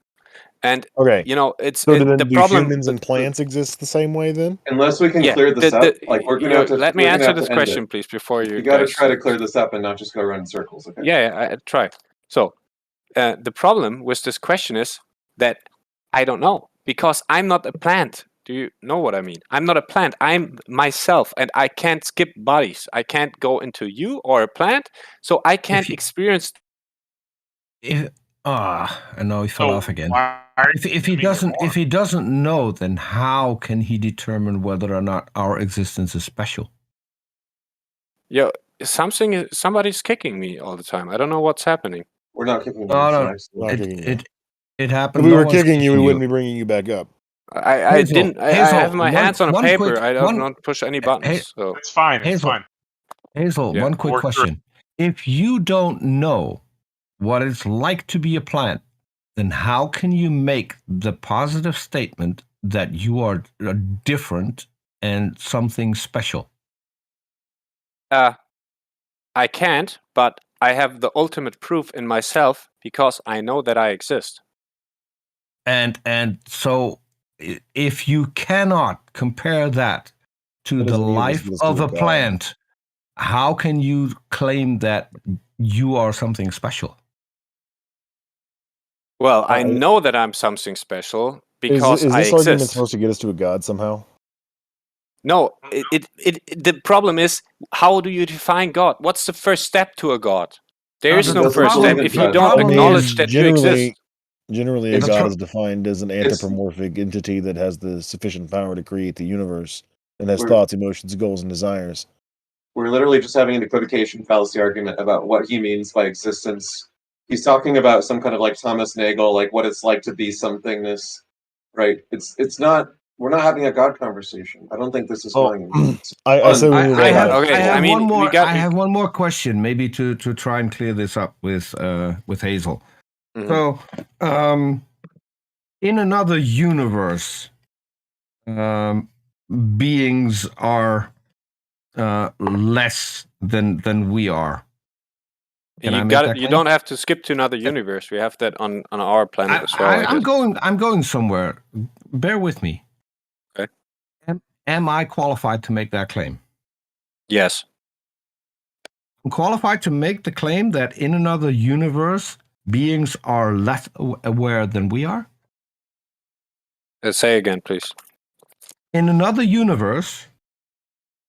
And Okay, you know, it's so do the problem. humans and plants exist the same way then? Unless we can clear this up, like we're gonna have to. Let me we're gonna answer have to this end question, it. please, before you. You got to guys- try to clear this up and not just go around in circles. Okay. Yeah, I try. So the problem with this question is that I don't know because I'm not a plant. Do you know what I mean? I'm not a plant. I'm myself, and I can't skip bodies. I can't go into you or a plant, so I can't experience. I know he fell off again. If he doesn't know, then how can he determine whether or not our existence is special? Yo, somebody's kicking me all the time. I don't know what's happening. We're not kicking you. No, it happened. If we were kicking you, we wouldn't be bringing you back up. I didn't. I have my hands on a paper. quick- I don't want to push any buttons. So It's fine. It's Hazel, fine. Hazel, Yeah, one quick work through question. If you don't know what it's like to be a plant, then how can you make the positive statement that you are different and something special? I can't, but I have the ultimate proof in myself because I know that I exist. And so if you cannot compare that to That the doesn't mean life it's of a God. plant, how can you claim that you are something special? Well, I know that I'm something special because is I this argument exist. supposed to get us to a God somehow? No, the problem is, how do you define God? What's the first step to a God? There is no first step if you don't acknowledge that you exist. Generally, a God is defined as an anthropomorphic entity that has the sufficient power to create the universe and has thoughts, emotions, goals, and desires. We're literally just having an equivocation fallacy argument about what he means by existence. He's talking about some kind of like Thomas Nagel, like what it's like to be somethingness, right? It's not. We're not having a God conversation. I don't think this is going. I have one more question, maybe to try and clear this up with Hazel. Mm-hmm. So, in another universe, beings are less than we are. Can I You make got that it. You claim? don't have to skip to another universe. We have that on our planet as well. I'm going somewhere. Bear with me. Okay. Am I qualified to make that claim? Yes. I'm qualified to make the claim that in another universe, beings are less aware than we are? Say again, please. In another universe,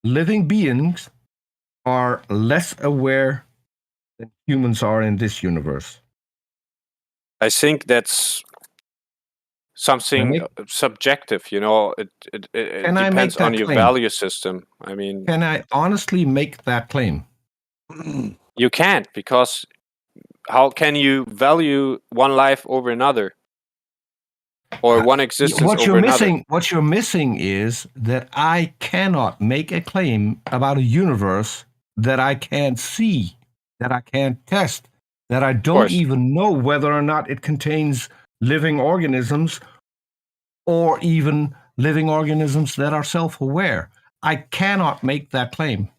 living beings are less aware than humans are in this universe. I think that's something subjective. You know, it Can I make depends that on your claim? value system. I mean, Can I honestly make that claim? you can't, because how can you value one life over another, or one existence What over you're another? missing, what you're missing is that I cannot make a claim about a universe that I can't see, that I can't test, that I don't even know whether or not it contains living organisms, or even living organisms that are self-aware. I cannot make that claim.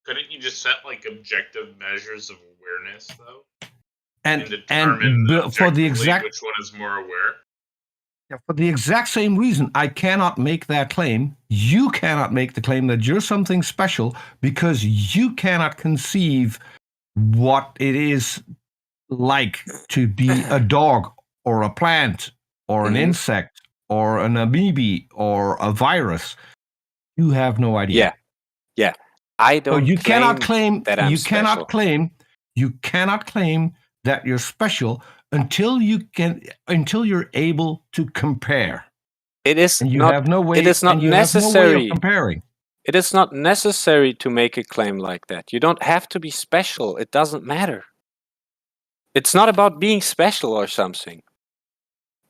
Couldn't you just set like objective measures of awareness, though, And determine for the objectively exact which one is more aware? for the exact same reason, I cannot make that claim. You cannot make the claim that you're something special, because you cannot conceive what it is like to be a dog or a plant or an insect or an amoeba or a virus. You have no idea. Yeah. I don't. So you cannot claim that I'm you special. cannot claim that you're special until you're able to compare. It is and you not. have no way. It is not and you have no way necessary. of comparing. It is not necessary to make a claim like that. You don't have to be special. It doesn't matter. It's not about being special or something.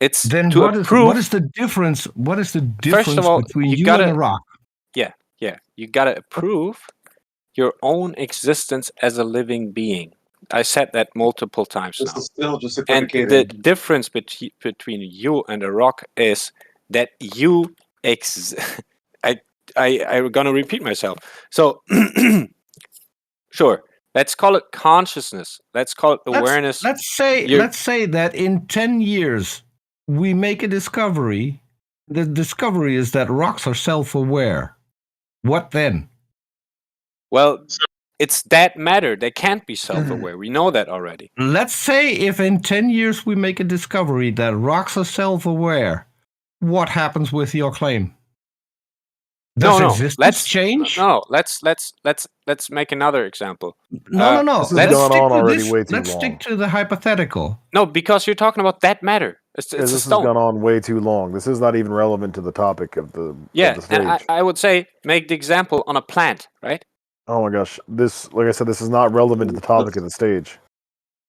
It's Then to approve. what is the difference? What is the difference First of all, between you you gotta, and a rock? Yeah. You gotta approve your own existence as a living being. I said that multiple times This now. is still just And equivocating. the difference between you and a rock is that you I'm gonna repeat myself. So sure, let's call it consciousness. Let's call it awareness. Let's say that in 10 years we make a discovery. The discovery is that rocks are self-aware. What then? Well, it's that matter. They can't be self-aware. We know that already. Let's say if in 10 years we make a discovery that rocks are self-aware, what happens with your claim? Does existence let's change? No, let's make another example. No. This has gone on already way too Let's long. stick to the hypothetical. No, because you're talking about that matter. It's Yeah, a this has stone. gone on way too long. This is not even relevant to the topic of the Yeah, of the and stage. I would say make the example on a plant, right? Oh my gosh, this, like I said, this is not relevant to the topic of the stage.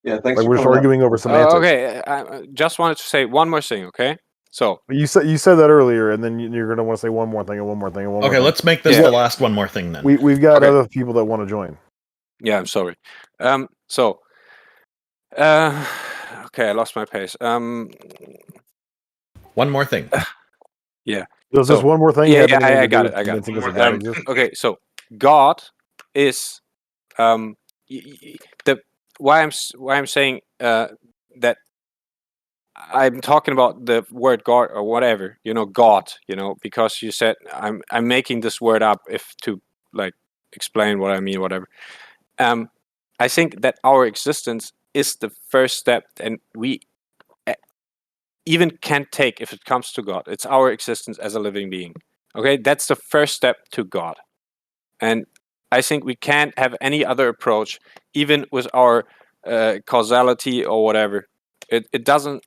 Yeah, thanks. Like for we're just coming up. arguing over semantics. Okay, I just wanted to say one more thing. Okay, so You said that earlier, and then you're going to want to say one more thing and one more thing and one more Okay, thing. let's make this the last one more thing then. We've got other people that want to join. Yeah, I'm sorry. Okay, I lost my pace. One more thing. Yeah. There's just one more thing. Yeah, you have anything I to got do it. with I got convincing us it. that God exists? Okay, so God is why I'm saying that I'm talking about the word God or whatever, God, because you said I'm making this word up to like explain what I mean, whatever. I think that our existence is the first step, and we even can't take if it comes to God. It's our existence as a living being. Okay, that's the first step to God, and I think we can't have any other approach, even with our causality or whatever. It doesn't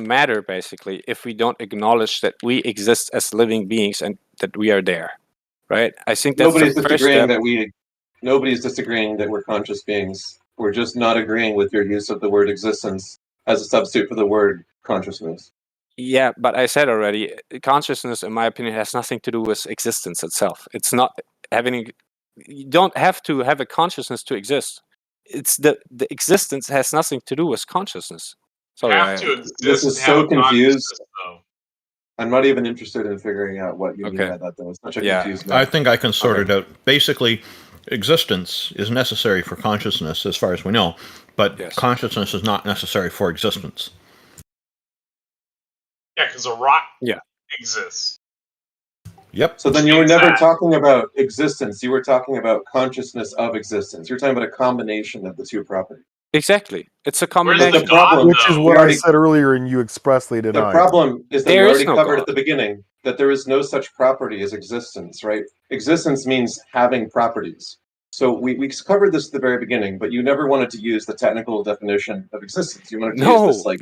matter basically if we don't acknowledge that we exist as living beings and that we are there, right? I think that's Nobody's the first disagreeing step. Nobody's disagreeing that we're conscious beings. We're just not agreeing with your use of the word existence as a substitute for the word consciousness. Yeah, but I said already, consciousness, in my opinion, has nothing to do with existence itself. It's not having. You don't have to have a consciousness to exist. It's the existence has nothing to do with consciousness. Sorry, This is so confused. I'm not even interested in figuring out what you mean by that, though. It's such a confused I think I can sort it out. Basically, existence is necessary for consciousness, as far as we know, but consciousness is not necessary for existence. Yeah, because a rock exists. Yep. So then you were never talking about existence. You were talking about consciousness of existence. You're talking about a combination of the two properties. Exactly. It's a combination. The problem, which is what I said earlier, and you expressly denied. The problem is that There we is already no covered God. at the beginning that there is no such property as existence, right? Existence means having properties. So we covered this at the very beginning, but you never wanted to use the technical definition of existence. You wanted to use this like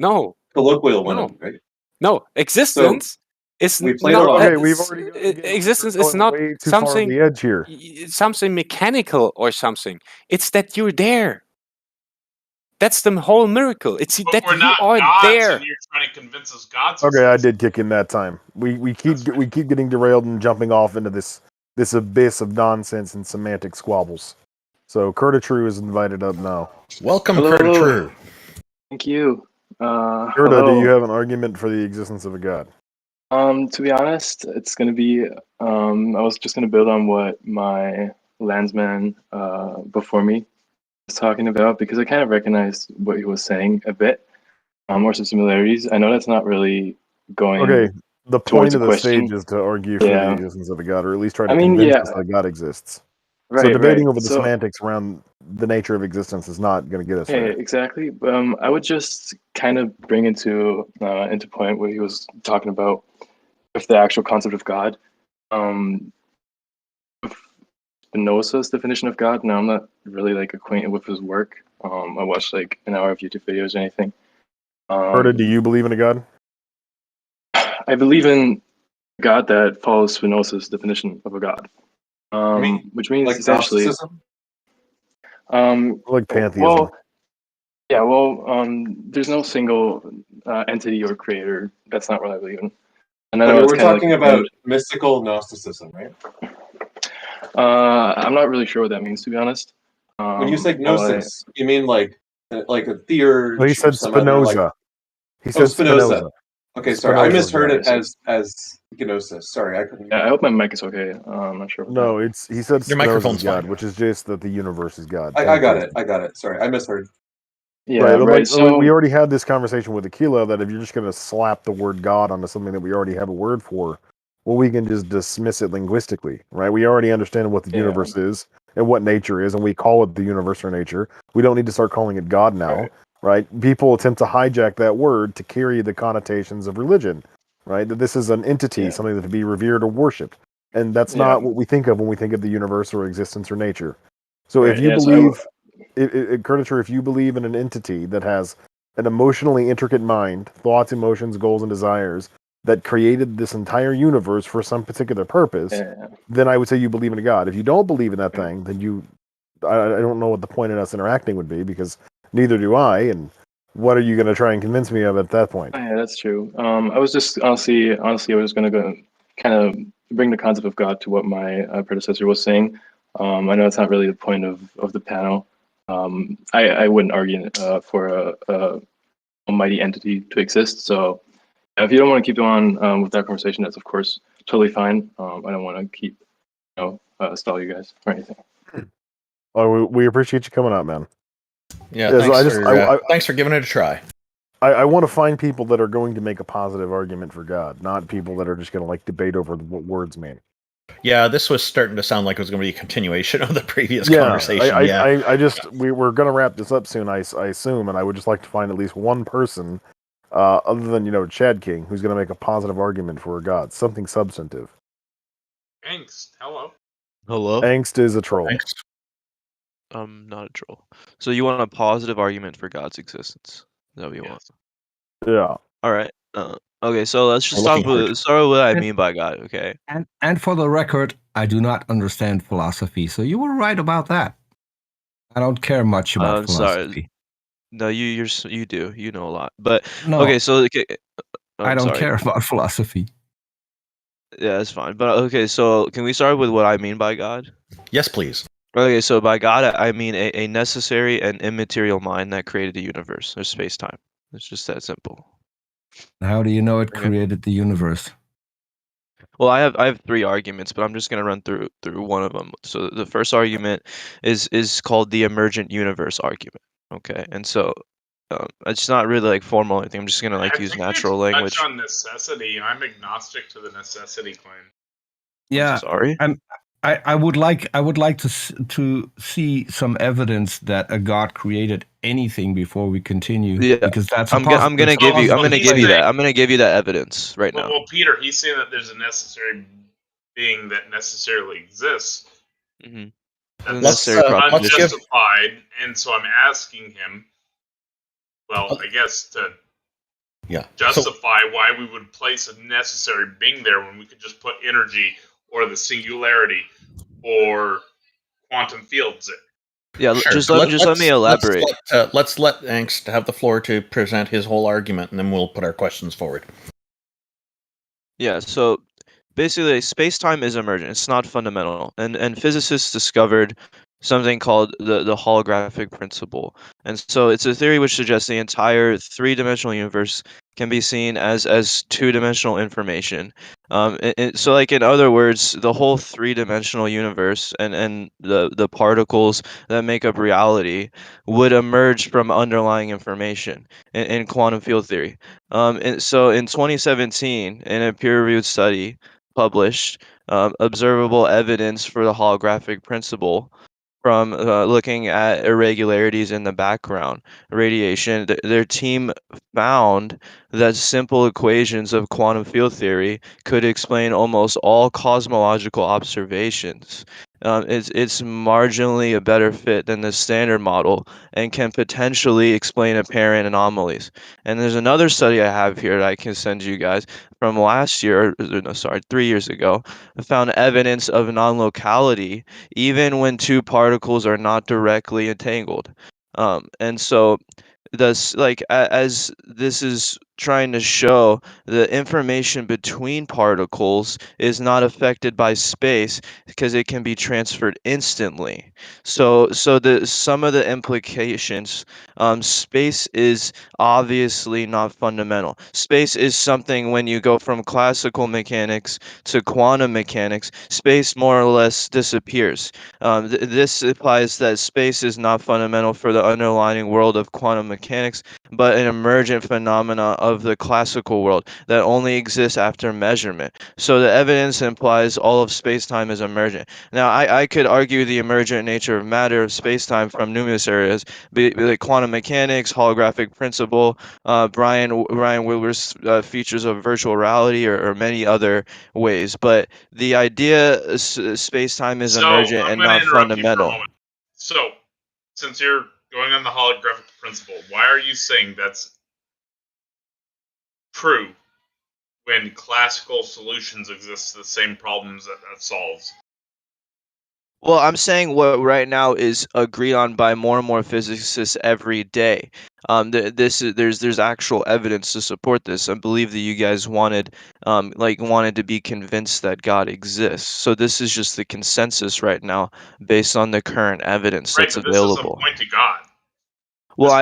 colloquial one, right? No, existence is we played not. along. Okay, we've already Existence is not way too far something. on the edge here. Something mechanical or something. It's that you're there. That's the whole miracle. It's that We're you not are gods, there. and you're trying to convince us gods. Okay, I did kick in that time. We keep getting derailed and jumping off into this abyss of nonsense and semantic squabbles. So Curta is invited up now. Welcome, Hello. Curta. Thank you. Curta, Hello. do you have an argument for the existence of a god? To be honest, it's gonna be. I was just gonna build on what my landsman before me was talking about because I kind of recognized what he was saying a bit, or some similarities. I know that's not really going. Okay, the towards point of a the question. stage is to argue for the existence of a god, or at least try to I mean, convince yeah. us that God exists. Right, so debating right. over the So- semantics around the nature of existence is not going to get us Yeah, there. exactly. I would just kind of bring into point where he was talking about if the actual concept of God, Spinoza's definition of God. Now I'm not really like acquainted with his work. I watched like an hour of YouTube videos or anything. Curta, do you believe in a god? I believe in a God that follows Spinoza's definition of a God, which means like essentially, Gnosticism? Like pantheism. Well, yeah, well, there's no single entity or creator. That's not what I believe in. And I know Okay, it's we're kinda talking like about mystical Gnosticism, right? I'm not really sure what that means, to be honest. When you say but gnosis, you mean like a theurge? Well, he said or some other, Spinoza. like... He said Spinoza. Okay, sorry, I Spinoza's misheard God. it as gnosis. Sorry, I couldn't. Yeah, I hope my mic is okay. I'm not sure. No, he said Your Spinoza's microphone's God, fine. which is just that the universe is God. I got it. I got it. Sorry, I misheard. Yeah, right. But right. like, So we already had this conversation with Aquila that if you're just going to slap the word God onto something that we already have a word for, well, we can just dismiss it linguistically, right? We already understand what the universe is and what nature is, and we call it the universe or nature. We don't need to start calling it God now, right? People attempt to hijack that word to carry the connotations of religion, right? That this is an entity, something that to be revered or worshipped. And that's not what we think of when we think of the universe or existence or nature. So if you believe, Curtis, if you believe in an entity that has an emotionally intricate mind, thoughts, emotions, goals, and desires that created this entire universe for some particular purpose, then I would say you believe in a God. If you don't believe in that thing, then I don't know what the point in us interacting would be, because neither do I, and what are you going to try and convince me of at that point? Yeah, that's true. I was just honestly, I was going to go kind of bring the concept of God to what my predecessor was saying. I know it's not really the point of the panel. I wouldn't argue for a almighty entity to exist. So if you don't want to keep going with that conversation, that's of course totally fine. I don't want to keep, stall you guys or anything. Oh, we appreciate you coming out, man. Yeah, thanks for giving it a try. I want to find people that are going to make a positive argument for God, not people that are just going to like debate over what words mean. Yeah, this was starting to sound like it was going to be a continuation of the previous conversation. We're going to wrap this up soon, I assume, and I would just like to find at least one person, other than Chad King, who's going to make a positive argument for a God, something substantive. Angst, hello. Hello? Angst is a troll. I'm not a troll. So you want a positive argument for God's existence? Is that what you want? Yeah. All right. Okay, so let's just start with what I mean by God, okay? And for the record, I do not understand philosophy, so you were right about that. I don't care much about philosophy. Sorry. No, you do. You know a lot. But No, okay, so I don't care about philosophy. Yeah, that's fine. But okay, so can we start with what I mean by God? Yes, please. Okay, so by God, I mean a necessary and immaterial mind that created the universe or space-time. It's just that simple. How do you know it created the universe? Well, I have 3 arguments, but I'm just gonna run through one of them. So the first argument is called the emergent universe argument. Okay, and so it's not really like formal or anything. I'm just gonna like use natural language. Touch on necessity. I'm agnostic to the necessity claim. Yeah, sorry. I would like to see some evidence that a God created anything before we continue. Yeah, because that's I'm gonna give you that. I'm gonna give you that evidence right now. Well, Peter, he's saying that there's a necessary being that necessarily exists. Mm-hmm. That's unjustified, and so I'm asking him. Well, I guess to justify why we would place a necessary being there when we could just put energy or the singularity or quantum fields in. Yeah, Sure. just let me elaborate. Let's let Angst have the floor to present his whole argument, and then we'll put our questions forward. Yeah, so basically space-time is emergent. It's not fundamental. And physicists discovered something called the holographic principle. And so it's a theory which suggests the entire three-dimensional universe can be seen as two-dimensional information. So like in other words, the whole three-dimensional universe and the particles that make up reality would emerge from underlying information in quantum field theory. And so in 2017, in a peer-reviewed study published, observable evidence for the holographic principle from looking at irregularities in the background radiation. Their team found that simple equations of quantum field theory could explain almost all cosmological observations. It's marginally a better fit than the standard model and can potentially explain apparent anomalies. And there's another study I have here that I can send you guys from last year, no, sorry, 3 years ago, found evidence of non-locality even when two particles are not directly entangled. And so thus as this is trying to show the information between particles is not affected by space because it can be transferred instantly. So some of the implications, space is obviously not fundamental. Space is something when you go from classical mechanics to quantum mechanics, space more or less disappears. This implies that space is not fundamental for the underlying world of quantum mechanics, but an emergent phenomena of the classical world that only exists after measurement. So the evidence implies all of space-time is emergent. Now, I could argue the emergent nature of matter of space-time from numerous areas, be like quantum mechanics, holographic principle, Brian Wilber's features of virtual reality, or many other ways. But the idea space-time is emergent and not fundamental. So, since you're going on the holographic principle, why are you saying that's true when classical solutions exist to the same problems that solves? Well, I'm saying what right now is agreed on by more and more physicists every day. There's actual evidence to support this. I believe that you guys wanted to be convinced that God exists. So this is just the consensus right now based on the current evidence that's available. This doesn't point to God. Well,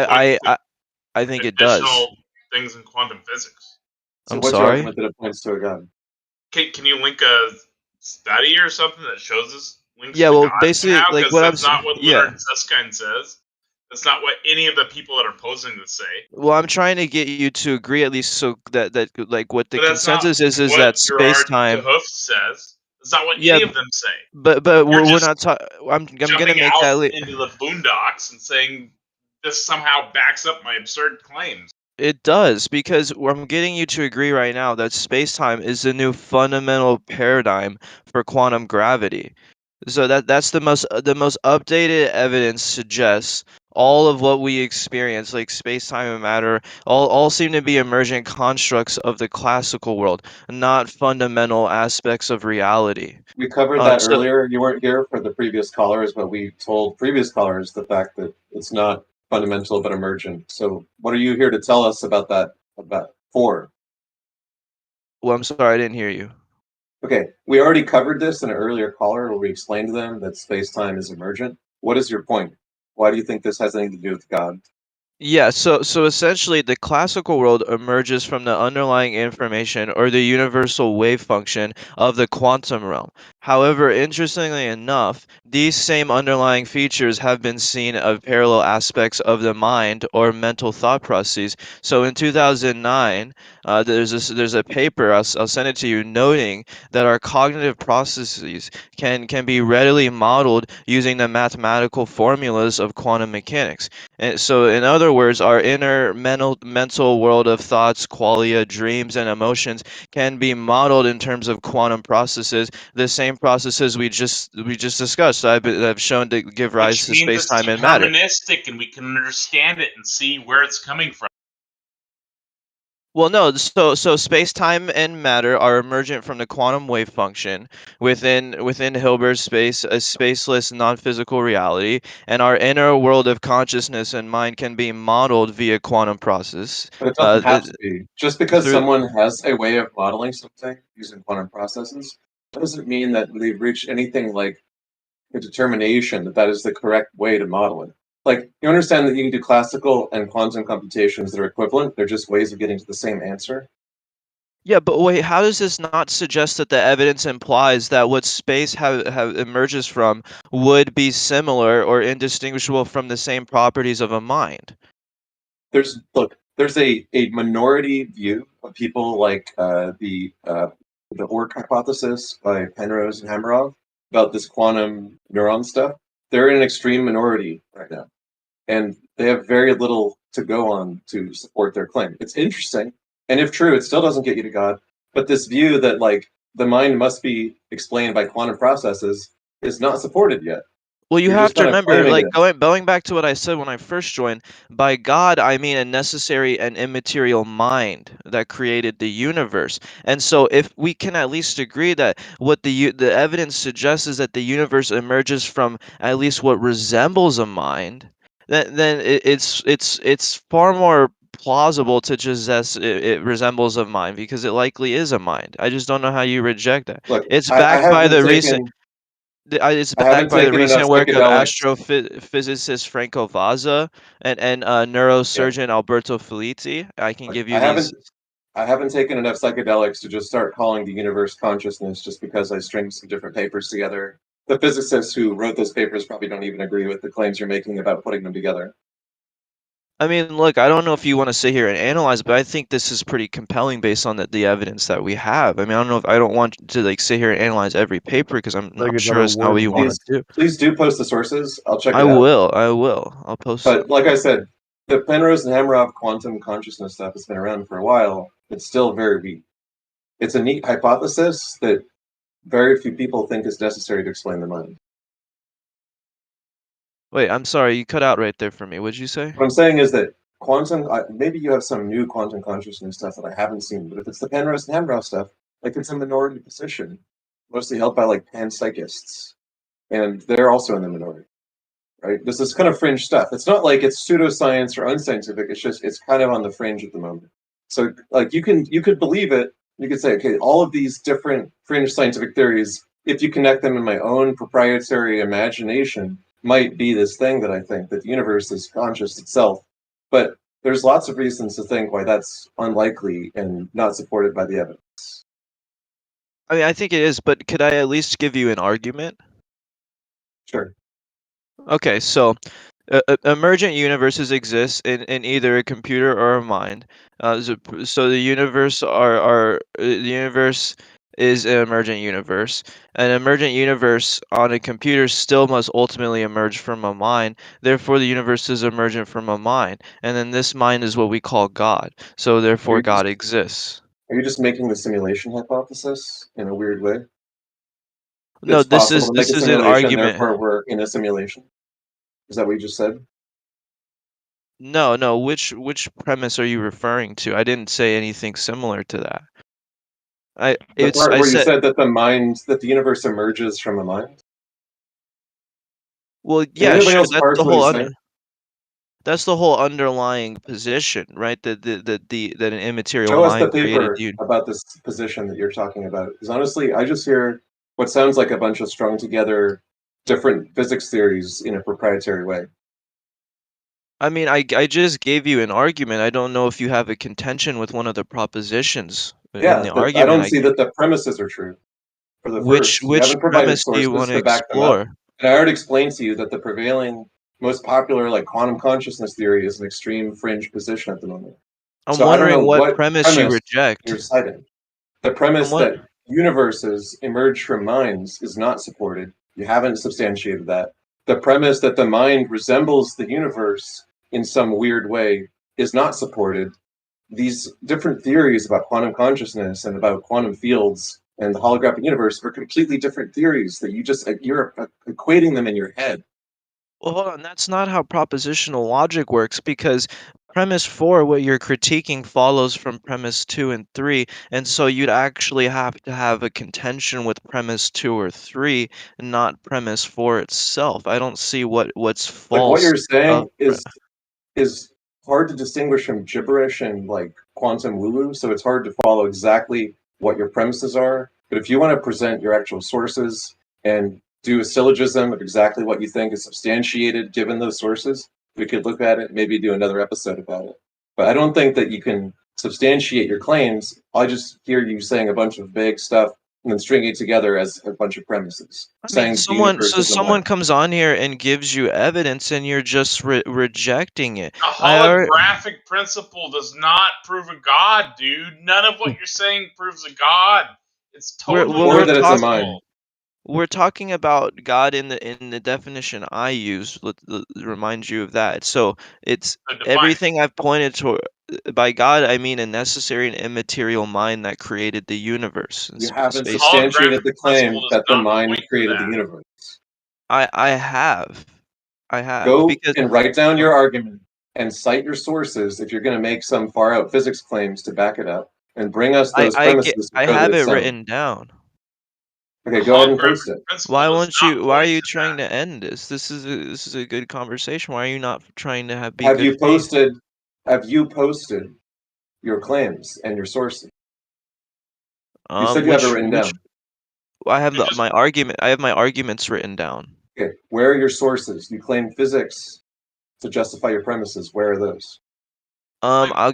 I think it does. Additional things in quantum physics. So I'm what's sorry? your argument that it points to a God? Can you link a study or something that shows us links Yeah, to well, God basically, somehow? like 'Cause what that's I'm not what Leonard Susskind says. That's not what any of the people that are posing this say. Well, I'm trying to get you to agree at least so that like what the But that's not consensus is what that Gerard space-time. Hoof says. That's not what Yeah, any of them say. But You're we're just not talking. I'm gonna jumping make out that. into the boondocks and saying this somehow backs up my absurd claims. It does, because I'm getting you to agree right now that space-time is the new fundamental paradigm for quantum gravity. So that's the most updated evidence suggests all of what we experience, like space-time and matter, all seem to be emergent constructs of the classical world, not fundamental aspects of reality. We covered that earlier. You weren't here for the previous callers, but we told previous callers the fact that it's not fundamental but emergent. So what are you here to tell us about that? For? Well, I'm sorry, I didn't hear you. Okay, we already covered this in an earlier caller where we explained to them that space-time is emergent. What is your point? Why do you think this has anything to do with God? Yeah, so essentially the classical world emerges from the underlying information or the universal wave function of the quantum realm. However, interestingly enough, these same underlying features have been seen of parallel aspects of the mind or mental thought processes. So in 2009, there's a paper, I'll send it to you, noting that our cognitive processes can be readily modeled using the mathematical formulas of quantum mechanics. And so, in other words, our inner mental world of thoughts, qualia, dreams, and emotions can be modeled in terms of quantum processes, the same processes we just discussed. I've shown to give rise Which to means it's space-time and matter. deterministic, and we can understand it and see where it's coming from. Well, no, so space-time and matter are emergent from the quantum wave function within Hilbert's space, a spaceless non-physical reality, and our inner world of consciousness and mind can be modeled via quantum process. But it doesn't have to be. Just because Through someone has a way of modeling something using quantum processes doesn't mean that they've reached anything like a determination that that is the correct way to model it. Like, you understand that you can do classical and quantum computations that are equivalent, they're just ways of getting to the same answer. Yeah, but wait, how does this not suggest that the evidence implies that what space have emerges from would be similar or indistinguishable from the same properties of a mind? There's a minority view of people like the ORC hypothesis by Penrose and Hameroff about this quantum neuron stuff. They're in an extreme minority right now, and they have very little to go on to support their claim. It's interesting, and if true, it still doesn't get you to God. But this view that like the mind must be explained by quantum processes is not supported yet. Well, you You're have just to kind of remember, claiming like it. going back to what I said when I first joined, by God I mean a necessary and immaterial mind that created the universe. And so, if we can at least agree that what the evidence suggests is that the universe emerges from at least what resembles a mind, then it's far more plausible to just say it resembles a mind because it likely is a mind. I just don't know how you reject that. Look, It's I backed by haven't the recent. taken It's I backed haven't by the taken enough recent work of psychedelics. astrophysicist Franco Vazza and Yeah. neurosurgeon Alberto Felici. I can Like, give you these. I haven't taken enough psychedelics to just start calling the universe consciousness just because I stringed some different papers together. The physicists who wrote those papers probably don't even agree with the claims you're making about putting them together. I mean, look, I don't know if you want to sit here and analyze, but I think this is pretty compelling based on the evidence that we have. I mean, I don't know if I don't want to like sit here and analyze every paper because I'm Like not it's sure other that's not what words you want Please, to do. please do post the sources. I'll check I it out. will. I will. I'll post them. But like I said, the Penrose and Hameroff quantum consciousness stuff has been around for a while. It's still very weak. It's a neat hypothesis that very few people think is necessary to explain the mind. Wait, I'm sorry, you cut out right there for me. What'd you say? What I'm saying is that quantum, maybe you have some new quantum consciousness stuff that I haven't seen, but if it's the Penrose and Hameroff stuff, like it's a minority position, mostly held by like panpsychists, and they're also in the minority, right? This is kind of fringe stuff. It's not like it's pseudoscience or unscientific. It's just it's kind of on the fringe at the moment. So like you could believe it. You could say, okay, all of these different fringe scientific theories, if you connect them in my own proprietary imagination, might be this thing that I think that the universe is conscious itself. But there's lots of reasons to think why that's unlikely and not supported by the evidence. I mean, I think it is, but could I at least give you an argument? Sure. Okay, so emergent universes exist in either a computer or a mind. So the universe is an emergent universe. An emergent universe on a computer still must ultimately emerge from a mind. Therefore, the universe is emergent from a mind, and then this mind is what we call God. So therefore, God exists. Are you just making the simulation hypothesis in a weird way? No, It's possible to make this a is an simulation, argument. therefore we're in a simulation. Is that what you just said? No. Which premise are you referring to? I didn't say anything similar to that. The part I where you said, said that the universe emerges from a mind? well, Can yeah, anybody sure. else parse what he's saying? That's the whole underlying position, right? That an immaterial Show us the mind created paper you. about this position that you're talking about. Because honestly, I just hear what sounds like a bunch of strung together different physics theories in a proprietary way. I mean, I just gave you an argument. I don't know if you have a contention with one of the propositions in Yeah, the I argument don't I see gave. that the premises are true. For the Which first, you haven't provided premise do you sources want to to back them up. explore? And I already explained to you that the prevailing, most popular, like quantum consciousness theory is an extreme fringe position at the moment. I'm So I don't know wondering what what premise you premise reject. you're citing. The I'm premise what that universes emerge from minds is not supported. You haven't substantiated that. The premise that the mind resembles the universe in some weird way is not supported. These different theories about quantum consciousness and about quantum fields and the holographic universe are completely different theories that you're equating them in your head. Well, hold on. That's not how propositional logic works because premise 4, what you're critiquing, follows from premise 2 and 3. And so you'd actually have to have a contention with premise 2 or 3, and not premise 4 itself. I don't see what's Like what false you're of saying is hard to distinguish from gibberish and like quantum woo-woo, so it's hard to follow exactly what your premises are. But if you want to present your actual sources and do a syllogism of exactly what you think is substantiated given those sources, we could look at it, maybe do another episode about it. But I don't think that you can substantiate your claims. I just hear you saying a bunch of vague stuff and then stringing it together as a bunch of premises, I mean, saying the universe isn't someone like. comes on here and gives you evidence, and you're just rejecting it. A holographic principle does not prove a god, dude. None of what you're saying proves a god. It's totally impossible. We're talking about God in the definition I use. Let remind you of that. So it's everything I've pointed to. By God, I mean a necessary and immaterial mind that created the universe. You haven't substantiated the claim that the mind created the universe. I have. Go because and write down your argument and cite your sources if you're going to make some far out physics claims to back it up, and bring us those premises. I have it written down. Okay, go ahead and post it. Why are you trying to end this? This is a good conversation. Why are you not trying to be Have good you faith? posted your claims and your sources? You said you have it written down. I have my argument. I have my arguments written down. Okay, where are your sources? You claim physics to justify your premises. Where are those? I'll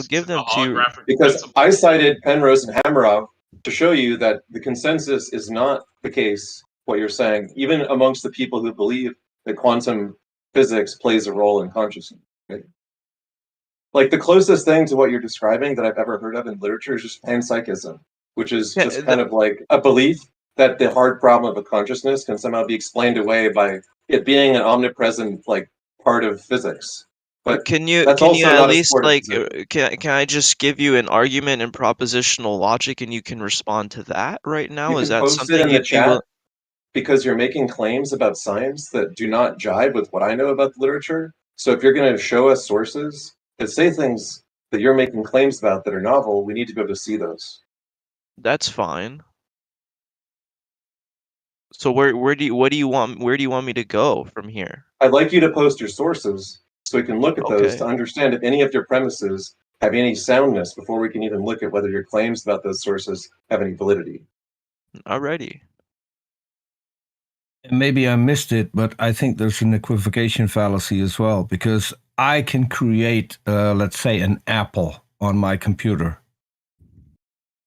give them to you. Because I cited Penrose and Hameroff to show you that the consensus is not the case, what you're saying, even amongst the people who believe that quantum physics plays a role in consciousness. Right? Like the closest thing to what you're describing that I've ever heard of in literature is just panpsychism, which is just kind of like a belief that the hard problem of a consciousness can somehow be explained away by it being an omnipresent like part of physics. But can you at least like can I just give you an argument in propositional logic and you can respond to that right now? Is that post something it in the you'd be chat because you're making claims about science that do not jive with what I know about the literature. So if you're going to show us sources that say things that you're making claims about that are novel, we need to be able to see those. That's fine. So where do you want me to go from here? I'd like you to post your sources so we can look at those to understand if any of your premises have any soundness before we can even look at whether your claims about those sources have any validity. Alrighty. Maybe I missed it, but I think there's an equivocation fallacy as well, because I can create, let's say, an apple on my computer.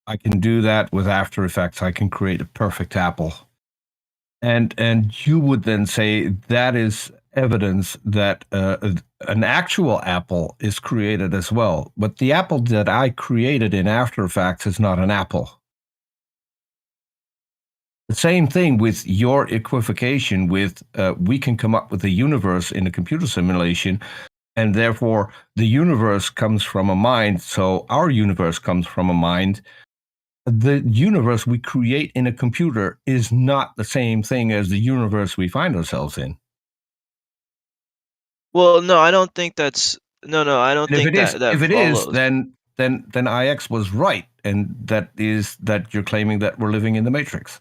I can do that with After Effects. I can create a perfect apple. And you would then say that is evidence that an actual apple is created as well. But the apple that I created in After Effects is not an apple. The same thing with your equivocation with we can come up with a universe in a computer simulation, and therefore the universe comes from a mind, so our universe comes from a mind. The universe we create in a computer is not the same thing as the universe we find ourselves in. Well, no, I don't think that's I don't think that if it follows. is, then IX was right, and that is that you're claiming that we're living in the Matrix.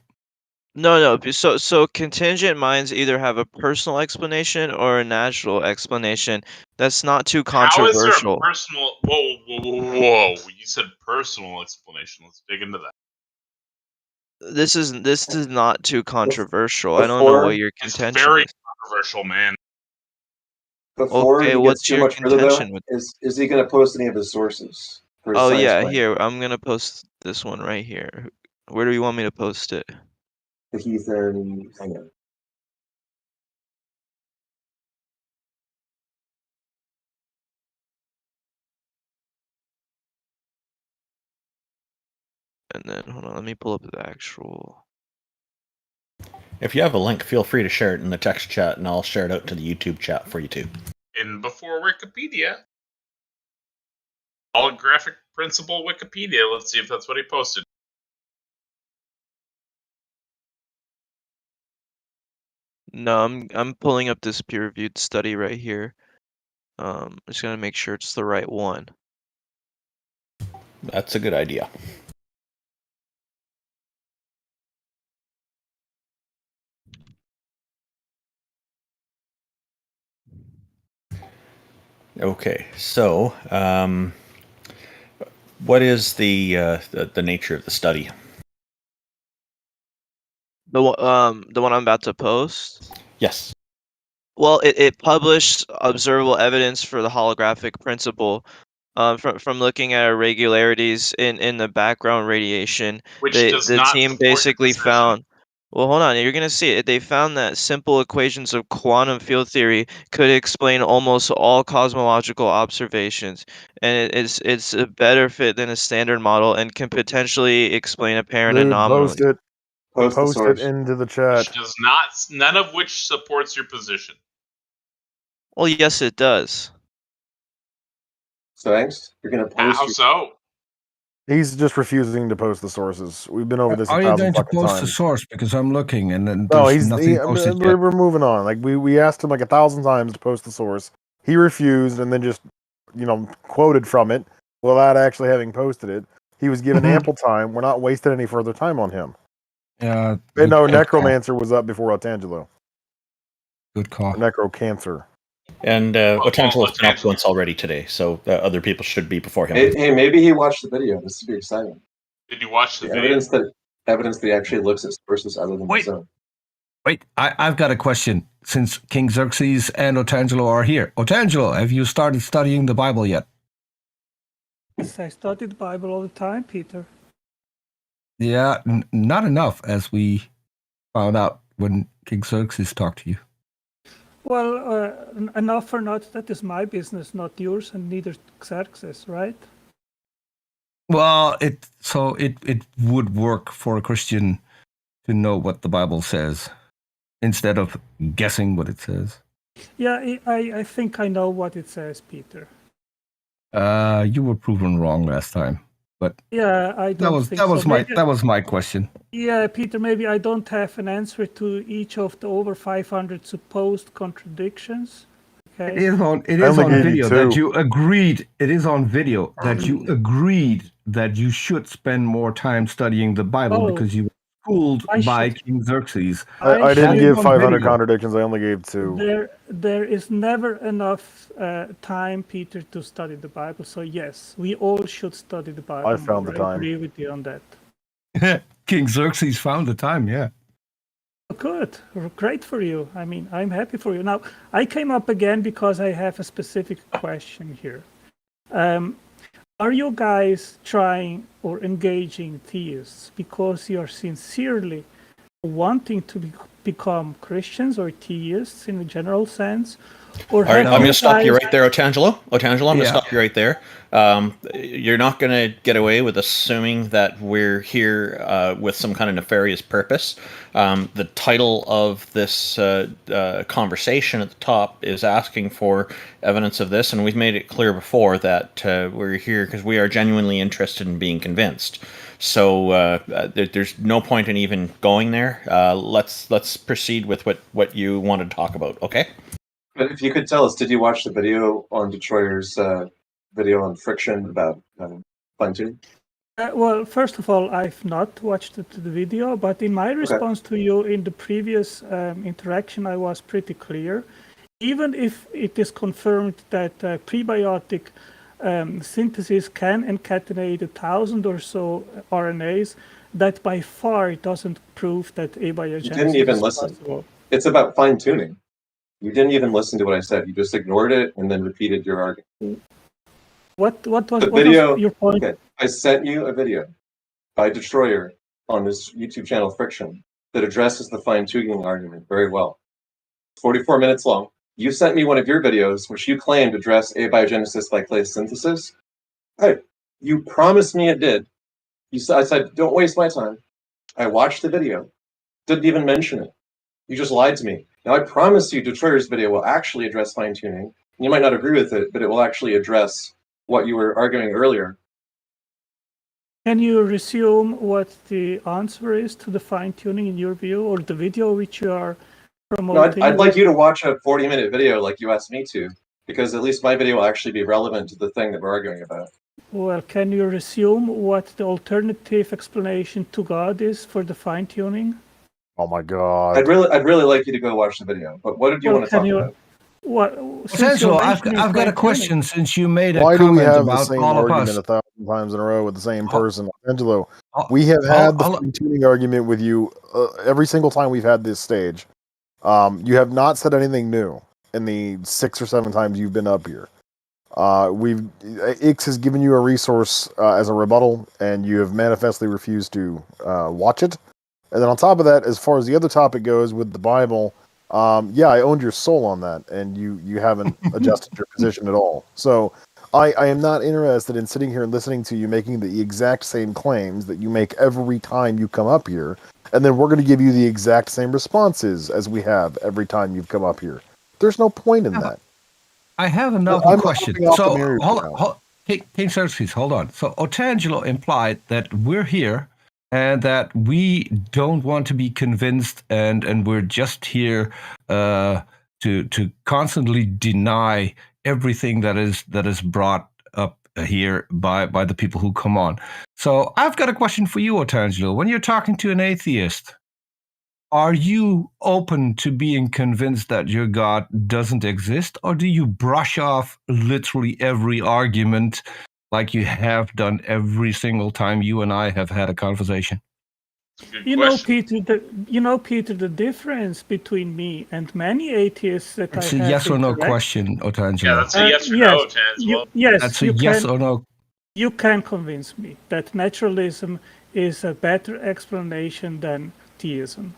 No. So contingent minds either have a personal explanation or a natural explanation. That's not too controversial. How is there a personal? Whoa! You said personal explanation. Let's dig into that. This is not too controversial. I don't know what your contention is. It's very controversial, man. Before Okay, he gets what's too your much further, though, contention with? is he going to post any of his sources for his Oh science yeah, claim? here, I'm gonna post this one right here. Where do you want me to post it? The heathen. Hang on. And then hold on, let me pull up the actual. If you have a link, feel free to share it in the text chat, and I'll share it out to the YouTube chat for you too. And before Wikipedia, holographic principle Wikipedia. Let's see if that's what he posted. No, I'm pulling up this peer-reviewed study right here. I'm just gonna make sure it's the right one. That's a good idea. Okay, so what is the nature of the study? The one I'm about to post? Yes. Well, it published observable evidence for the holographic principle. From looking at irregularities in the background radiation, Which does the not team support your basically position. found. Well, hold on. You're gonna see it. They found that simple equations of quantum field theory could explain almost all cosmological observations, and it's a better fit than a standard model and can potentially explain apparent Dude, post anomalies. it. Post the Post it source. into the Which chat. does not, none of which supports your position. Well, yes, it does. So, Angst, you're going to post How your... so? He's just refusing to post the sources. We've been over this Are a you thousand going to fucking post the times. source? Because I'm looking and then No, there's nothing posted yet. we're moving on. Like we asked him like 1,000 times to post the source. He refused and then just quoted from it without actually having posted it. He was given ample time. We're not wasting any further time on him. Yeah. And no, good call. Necromancer was up before Otangelo. Good call. Necrocancer. And Otangelo's been up once already today, so other people should be before him. Hey, maybe he watched the video. This would be exciting. Did you watch the video? Evidence that he actually looks at sources other than his own. Wait, I've got a question. Since King Xerxes and Otangelo are here, Otangelo, have you started studying the Bible yet? Yes, I study the Bible all the time, Peter. Yeah, not enough, as we found out when King Xerxes talked to you. Well, enough or not, that is my business, not yours, and neither Xerxes, right? Well, it would work for a Christian to know what the Bible says instead of guessing what it says. Yeah, I think I know what it says, Peter. You were proven wrong last time, but yeah, I don't think so. That was my question. Yeah, Peter, maybe I don't have an answer to each of the over 500 supposed contradictions. Okay. It is on video that you agreed. It is on video that you agreed that you should spend more time studying the Bible because you were schooled by King Xerxes. I didn't give 500 contradictions. I only gave 2. There is never enough time, Peter, to study the Bible. So yes, we all should study the Bible. I found the time. I agree with you on that. King Xerxes found the time, yeah. Good, great for you. I mean, I'm happy for you. Now, I came up again because I have a specific question here. Are you guys trying or engaging theists because you are sincerely wanting to become Christians or theists in a general sense? Or all right, I'm going to stop you right there, Otangelo. Otangelo, I'm going to stop you right there. You're not going to get away with assuming that we're here with some kind of nefarious purpose. The title of this conversation at the top is asking for evidence of this, and we've made it clear before that we're here because we are genuinely interested in being convinced. So there's no point in even going there. Let's proceed with what you wanted to talk about, okay? But if you could tell us, did you watch the video on Detroiter's video on friction about fine-tuning? Well, first of all, I've not watched the video, but in my response to you in the previous interaction, I was pretty clear. Even if it is confirmed that prebiotic synthesis can concatenate 1,000 or so RNAs, that by far doesn't prove that abiogenesis You didn't even is listen. possible. It's about fine-tuning. You didn't even listen to what I said. You just ignored it and then repeated your argument. What was your point? Okay, I sent you a video by Destroyer on this YouTube channel Friction that addresses the fine-tuning argument very well. 44 minutes long. You sent me one of your videos, which you claimed addressed abiogenesis by clay synthesis. Hey, you promised me it did. I said, don't waste my time. I watched the video. Didn't even mention it. You just lied to me. Now I promise you Destroyer's video will actually address fine-tuning. You might not agree with it, but it will actually address what you were arguing earlier. Can you resume what the answer is to the fine-tuning in your view, or the video which you are promoting? No, I'd like you to watch a 40-minute video like you asked me to, because at least my video will actually be relevant to the thing that we're arguing about. Well, can you resume what the alternative explanation to God is for the fine-tuning? Oh my God! I'd really like you to go watch the video. But what did you want to talk about? Essentially, I've got a question since you made a Why comment do we have about the same all of argument us. 1,000 times in a row with the same person? Angelo, we have had the fine-tuning argument with you every single time we've had this stage. You have not said anything new in the 6 or 7 times you've been up here. Ix has given you a resource as a rebuttal, and you have manifestly refused to watch it. And then on top of that, as far as the other topic goes with the Bible, yeah, I owned your soul on that, and you haven't adjusted your position at all. So I am not interested in sitting here and listening to you making the exact same claims that you make every time you come up here, and then we're going to give you the exact same responses as we have every time you've come up here. There's no point in that. I have another question. So, King Xerxes, hold on. So, Otangelo implied that we're here and that we don't want to be convinced, and we're just here to constantly deny everything that is brought up here by the people who come on. So, I've got a question for you, Otangelo. When you're talking to an atheist, are you open to being convinced that your God doesn't exist, or do you brush off literally every argument like you have done every single time you and I have had a conversation? You know, Peter, the difference between me and many atheists that it's I have... It's a yes or no question, Otangelo. Yeah, that's a yes or no, Otangelo. Yes, that's a yes or no. You can convince me that naturalism is a better explanation than theism.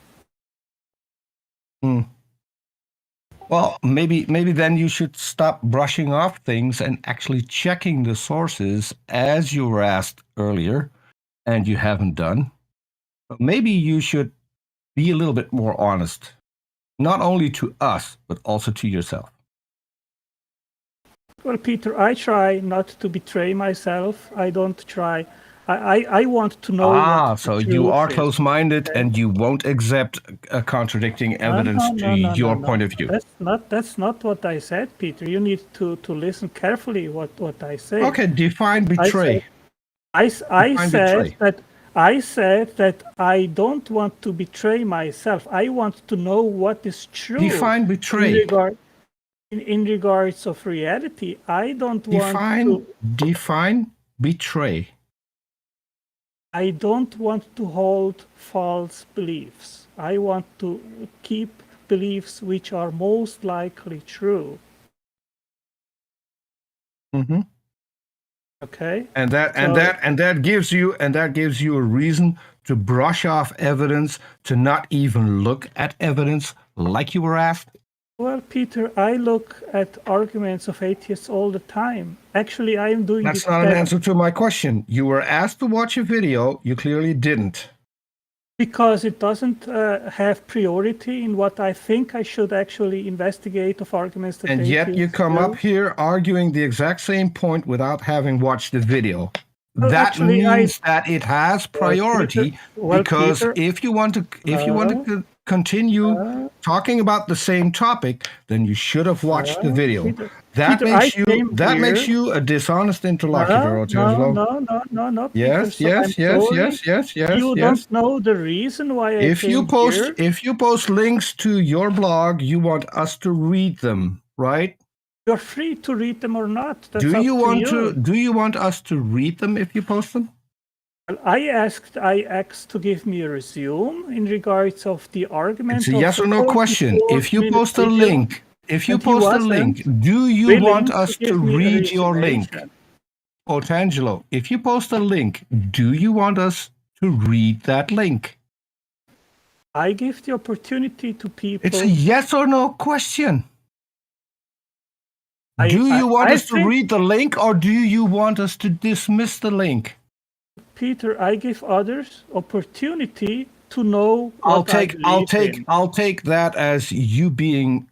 Well, maybe then you should stop brushing off things and actually checking the sources as you were asked earlier, and you haven't done. But maybe you should be a little bit more honest, not only to us, but also to yourself. Well, Peter, I try not to betray myself. I don't try. I want to know. So you are close-minded, and you won't accept contradicting evidence to your point of view. That's not what I said, Peter. You need to listen carefully what I say. Okay, define betray. I said that I don't want to betray myself. I want to know what is true. Define betray. In regards of reality, I don't want to define betray. I don't want to hold false beliefs. I want to keep beliefs which are most likely true. Mm-hmm. Okay. And that gives you a reason to brush off evidence, to not even look at evidence like you were asked. Well, Peter, I look at arguments of atheists all the time. Actually, I am doing That's not an answer to my question. You were asked to watch a video. You clearly didn't. Because it doesn't have priority in what I think I should actually investigate of arguments that and yet you come up here arguing the exact same point without having watched the video. Well, that actually, means that it has priority, because Peter, if you want to continue talking about the same topic, then you should have watched the video. That makes you a dishonest interlocutor, Otangelo. No. Yes. You don't know the reason why I If you post links to your blog, you want us to read them, right? You're free to read them or not. That's Do you want us to read them if you post them? Well, I asked to give me a resume in regards of the argument. It's a yes or no question. If you post a link If you And he post a wasn't link, do you willing want to us to give me a read your link? resume. Otangelo, if you post a link, do you want us to read that link? I give the opportunity to people. It's a yes or no question. Do you want us to read the link, or do you want us to dismiss the link? Peter, I give others opportunity to know what I believe in. I'll take that as you being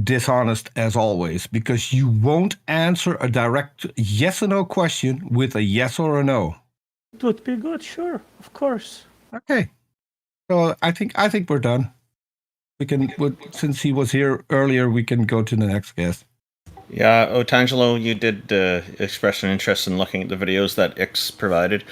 dishonest as always, because you won't answer a direct yes or no question with a yes or a no. It would be good, sure, of course. Okay. So I think we're done. We can, since he was here earlier, we can go to the next guest. Yeah, Otangelo, you did express an interest in looking at the videos that X provided,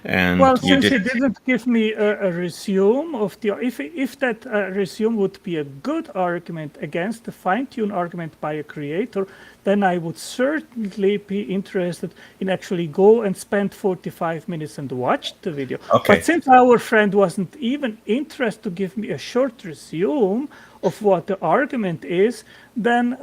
and Well, you since did. he didn't give me a resume of the, if that resume would be a good argument against the fine-tuned argument by a creator, then I would certainly be interested in actually go and spend 45 minutes and watch the video. Okay. But since our friend wasn't even interested to give me a short resume of what the argument is, then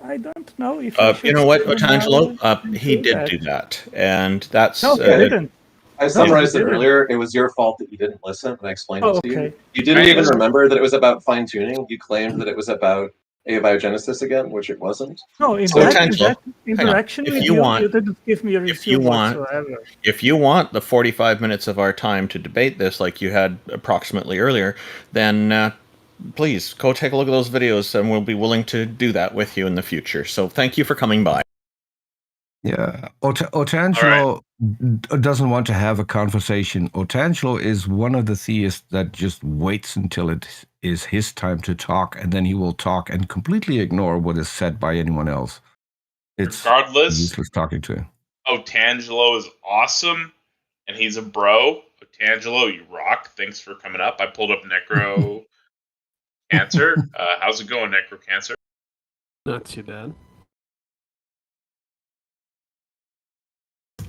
I don't know if I should. You know what, somehow Otangelo? He did do that, and that's. No, he didn't. I summarized it earlier. It was your fault that you didn't listen when I explained it to you. Okay. You didn't even remember that it was about fine tuning. You claimed that it was about abiogenesis again, which it wasn't. No, in So that interaction with you didn't give me a resume whatsoever. If you want the 45 minutes of our time to debate this, like you had approximately earlier, then please go take a look at those videos, and we'll be willing to do that with you in the future. So thank you for coming by. Yeah, Otangelo doesn't want to have a conversation. Otangelo is one of the theists that just waits until it is his time to talk, and then he will talk and completely ignore what is said by anyone else. It's Regardless, useless talking to him. Otangelo is awesome, and he's a bro. Otangelo, you rock. Thanks for coming up. I pulled up Necro Cancer. How's it going, Necro Cancer? Not too bad.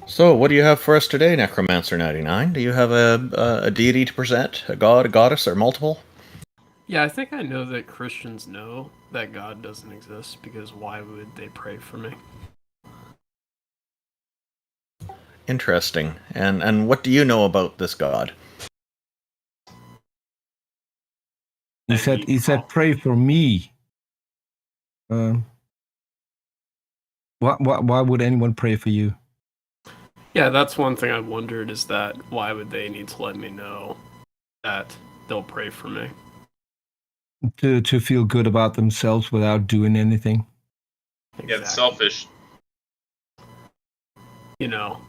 So, what do you have for us today, Necromancer99? Do you have a deity to present? A god, a goddess, or multiple? Yeah, I think I know that Christians know that God doesn't exist, because why would they pray for me? Interesting. And what do you know about this god? He said, pray for me. Why would anyone pray for you? Yeah, that's one thing I wondered, is that why would they need to let me know that they'll pray for me? To feel good about themselves without doing anything? Yeah, it's selfish. You know,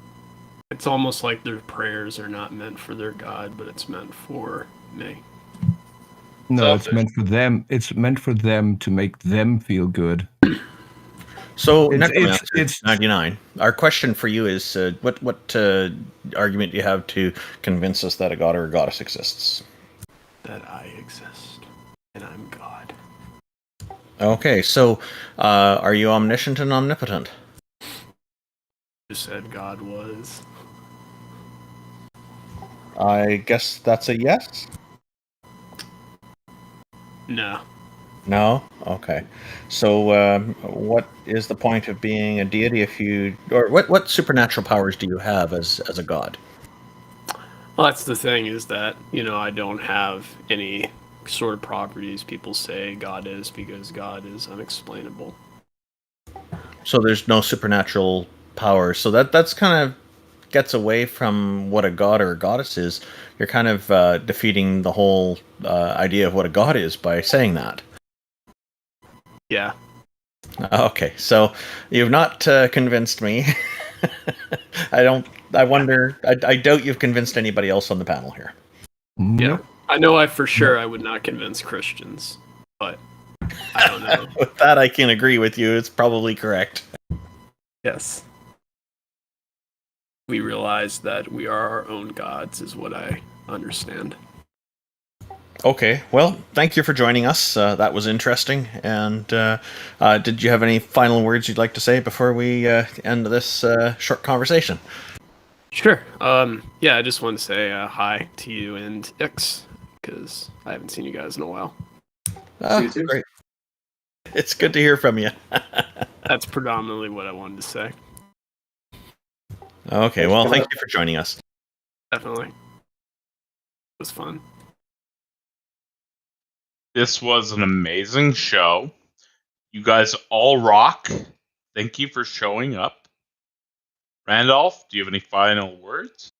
it's almost like their prayers are not meant for their God, but it's meant for me. No, Selfish. it's meant for them. It's meant for them to make them feel good. So, It's- Necromancer it's- 99, our question for you is, what argument do you have to convince us that a god or a goddess exists? That I exist, and I'm God. Okay, so are you omniscient and omnipotent? You said God was. I guess that's a yes? No. No? Okay. So what is the point of being a deity if you... Or what supernatural powers do you have as a god? Well, that's the thing, is that, you know, I don't have any sort of properties people say God is, because God is unexplainable. So there's no supernatural powers. So that's kind of gets away from what a god or a goddess is. You're kind of defeating the whole idea of what a god is by saying that. Yeah. Okay, so you've not convinced me. I doubt you've convinced anybody else on the panel here. Yeah. I know for sure I would not convince Christians, but I don't know. With that, I can agree with you. It's probably correct. Yes. We realize that we are our own gods, is what I understand. Okay, well, thank you for joining us. That was interesting. And did you have any final words you'd like to say before we end this short conversation? Sure. Yeah, I just want to say hi to you and X, because I haven't seen you guys in a while. Great. It's good to hear from you. That's predominantly what I wanted to say. Okay, well, thank you for joining us. Definitely. It was fun. This was an amazing show. You guys all rock. Thank you for showing up. Randolph, do you have any final words?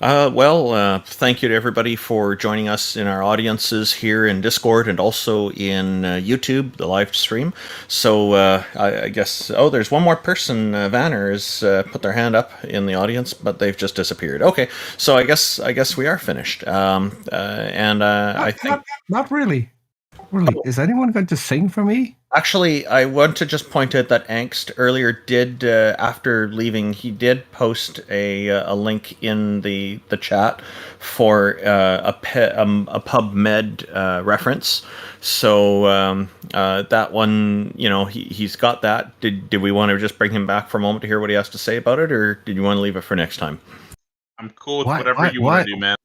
Thank you to everybody for joining us in our audiences here in Discord and also in YouTube, the live stream. So I guess, there's one more person. Vanner has put their hand up in the audience, but they've just disappeared. Okay, so I guess we are finished. I think not really. Really, is anyone going to sing for me? Actually, I want to just point out that Angst earlier did, after leaving, he did post a link in the chat for a PubMed reference. So that one, he's got that. Did we want to just bring him back for a moment to hear what he has to say about it, or did you want to leave it for next time? I'm cool with whatever you want to do, man.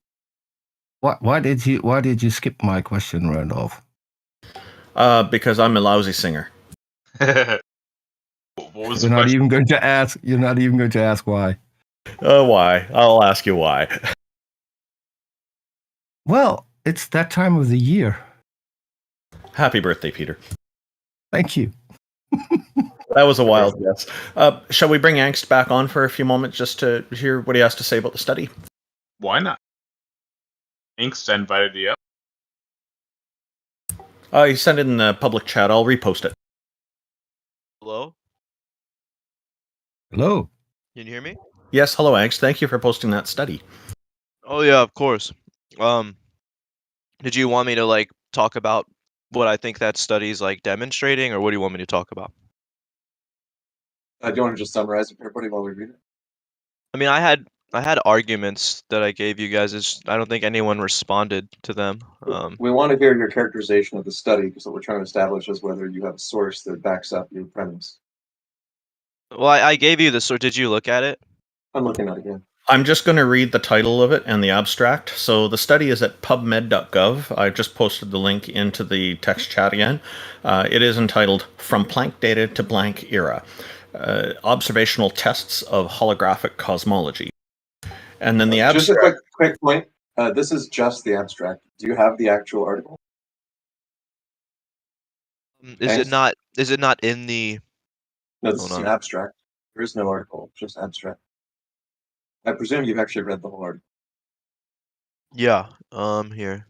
Why did you skip my question, Randolph? Because I'm a lousy singer. What was You're not even going to ask. You're not even going to ask why. Why? I'll ask you why. Well, it's that time of the year. Happy birthday, Peter. Thank you. That was a wild guess. Shall we bring Angst back on for a few moments just to hear what he has to say about the study? Why not? Angst invited you up. He sent it in the public chat. I'll repost it. Hello? Hello. Can you hear me? Yes, hello, Angst. Thank you for posting that study. Oh yeah, of course. Did you want me to talk about what I think that study's demonstrating, or what do you want me to talk about? Do you want to just summarize it for everybody while we read it? I mean, I had arguments that I gave you guys. I don't think anyone responded to them. We want to hear your characterization of the study, because what we're trying to establish is whether you have a source that backs up your premise. Well, I gave you the source. Did you look at it? I'm looking at it again. I'm just going to read the title of it and the abstract. So the study is at pubmed.gov. I just posted the link into the text chat again. It is entitled From Planck Data to Blank Era. Observational Tests of Holographic Cosmology. And then the abstract... Just a quick point. This is just the abstract. Do you have the actual article? Is it not in the... No, this is an abstract. There is no article, just abstract. I presume you've actually read the whole article. Yeah, here.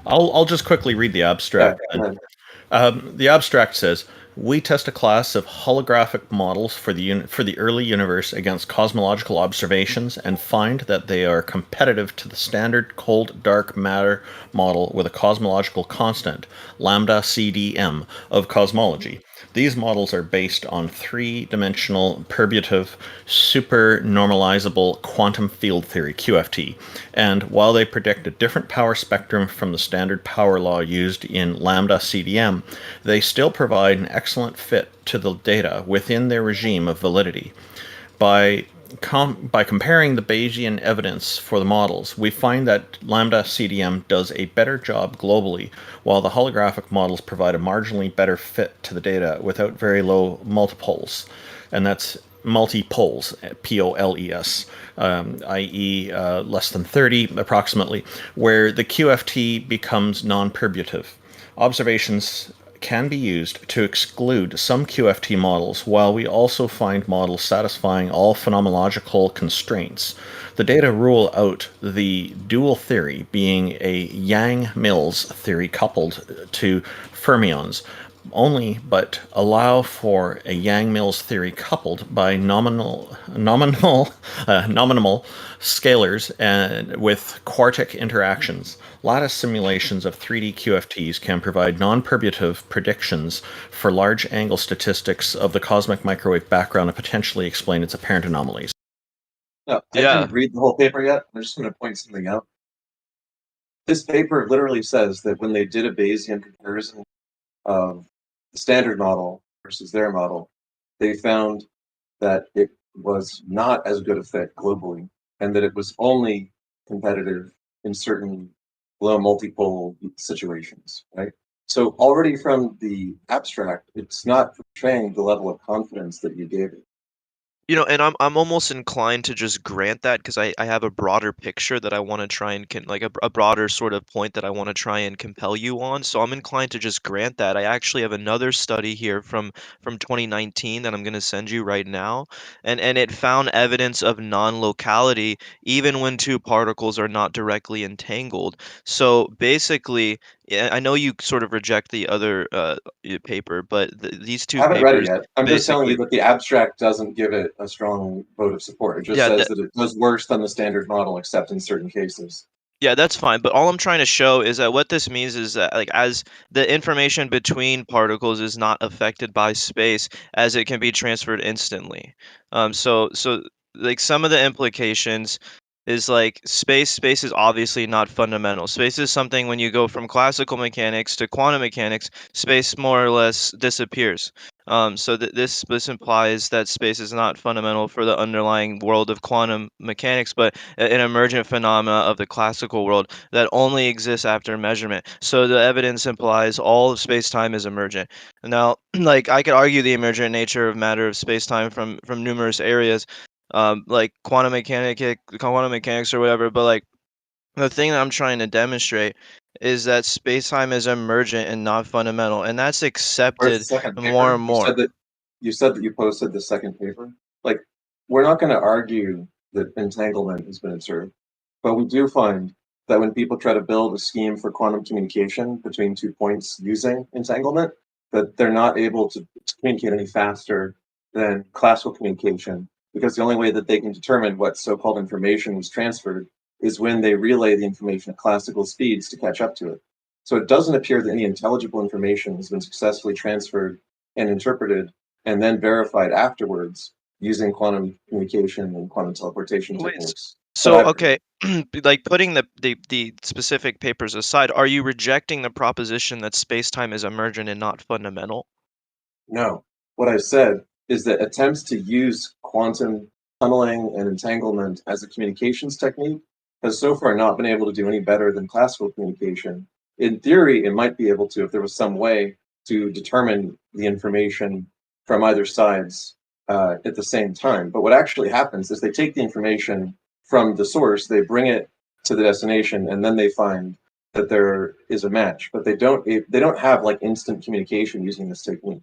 I'll just quickly read the abstract. The abstract says, we test a class of holographic models for the early universe against cosmological observations and find that they are competitive to the standard cold dark matter model with a cosmological constant, lambda CDM, of cosmology. These models are based on three-dimensional perturbative supernormalizable quantum field theory, QFT, and while they predict a different power spectrum from the standard power law used in lambda CDM, they still provide an excellent fit to the data within their regime of validity. By comparing the Bayesian evidence for the models, we find that lambda CDM does a better job globally, while the holographic models provide a marginally better fit to the data without very low multipoles. And that's multipoles, P-O-L-E-S, i.e. Less than 30 approximately, where the QFT becomes non-perturbative. Observations can be used to exclude some QFT models, while we also find models satisfying all phenomenological constraints. The data rule out the dual theory being a Yang-Mills theory coupled to fermions only, but allow for a Yang-Mills theory coupled by nominal scalars and with quartic interactions. Lattice simulations of 3D QFTs can provide non-perturbative predictions for large angle statistics of the cosmic microwave background and potentially explain its apparent anomalies. No, I didn't read the whole paper yet. I'm just going to point something out. This paper literally says that when they did a Bayesian comparison of the standard model versus their model, they found that it was not as good a fit globally, and that it was only competitive in certain low multipole situations, right? So already from the abstract, it's not portraying the level of confidence that you gave it. You know, and I'm almost inclined to just grant that because I have a broader picture that I want to try and like a broader sort of point that I want to try and compel you on. So I'm inclined to just grant that. I actually have another study here from 2019 that I'm going to send you right now, and it found evidence of non-locality even when two particles are not directly entangled. So basically, yeah, I know you sort of reject the other paper, but these two I haven't read it papers yet. I'm just telling you basically. that the abstract doesn't give it a strong vote of support. It just Yeah, says that it does worse than the standard model, except in certain cases. yeah, that's fine. But all I'm trying to show is that what this means is that, like, as the information between particles is not affected by space, as it can be transferred instantly. So like some of the implications is like space is obviously not fundamental. Space is something when you go from classical mechanics to quantum mechanics, space more or less disappears. So this implies that space is not fundamental for the underlying world of quantum mechanics, but an emergent phenomena of the classical world that only exists after measurement. So the evidence implies all of space-time is emergent. Now, like I could argue the emergent nature of matter of space-time from numerous areas, like quantum mechanics or whatever. But like the thing that I'm trying to demonstrate is that space-time is emergent and not fundamental, and that's Where's the accepted second more paper? and more. You said that you posted the second paper. Like, we're not going to argue that entanglement has been observed, but we do find that when people try to build a scheme for quantum communication between 2 points using entanglement, that they're not able to communicate any faster than classical communication, because the only way that they can determine what so-called information was transferred is when they relay the information at classical speeds to catch up to it. So it doesn't appear that any intelligible information has been successfully transferred and interpreted and then verified afterwards using quantum communication and quantum teleportation Wait, techniques. so okay, like putting the specific papers aside, are you rejecting the proposition that space-time is emergent and not fundamental? No. What I said is that attempts to use quantum tunneling and entanglement as a communications technique has so far not been able to do any better than classical communication. In theory, it might be able to if there was some way to determine the information from either sides at the same time. But what actually happens is they take the information from the source, they bring it to the destination, and then they find that there is a match. But they don't have like instant communication using this technique.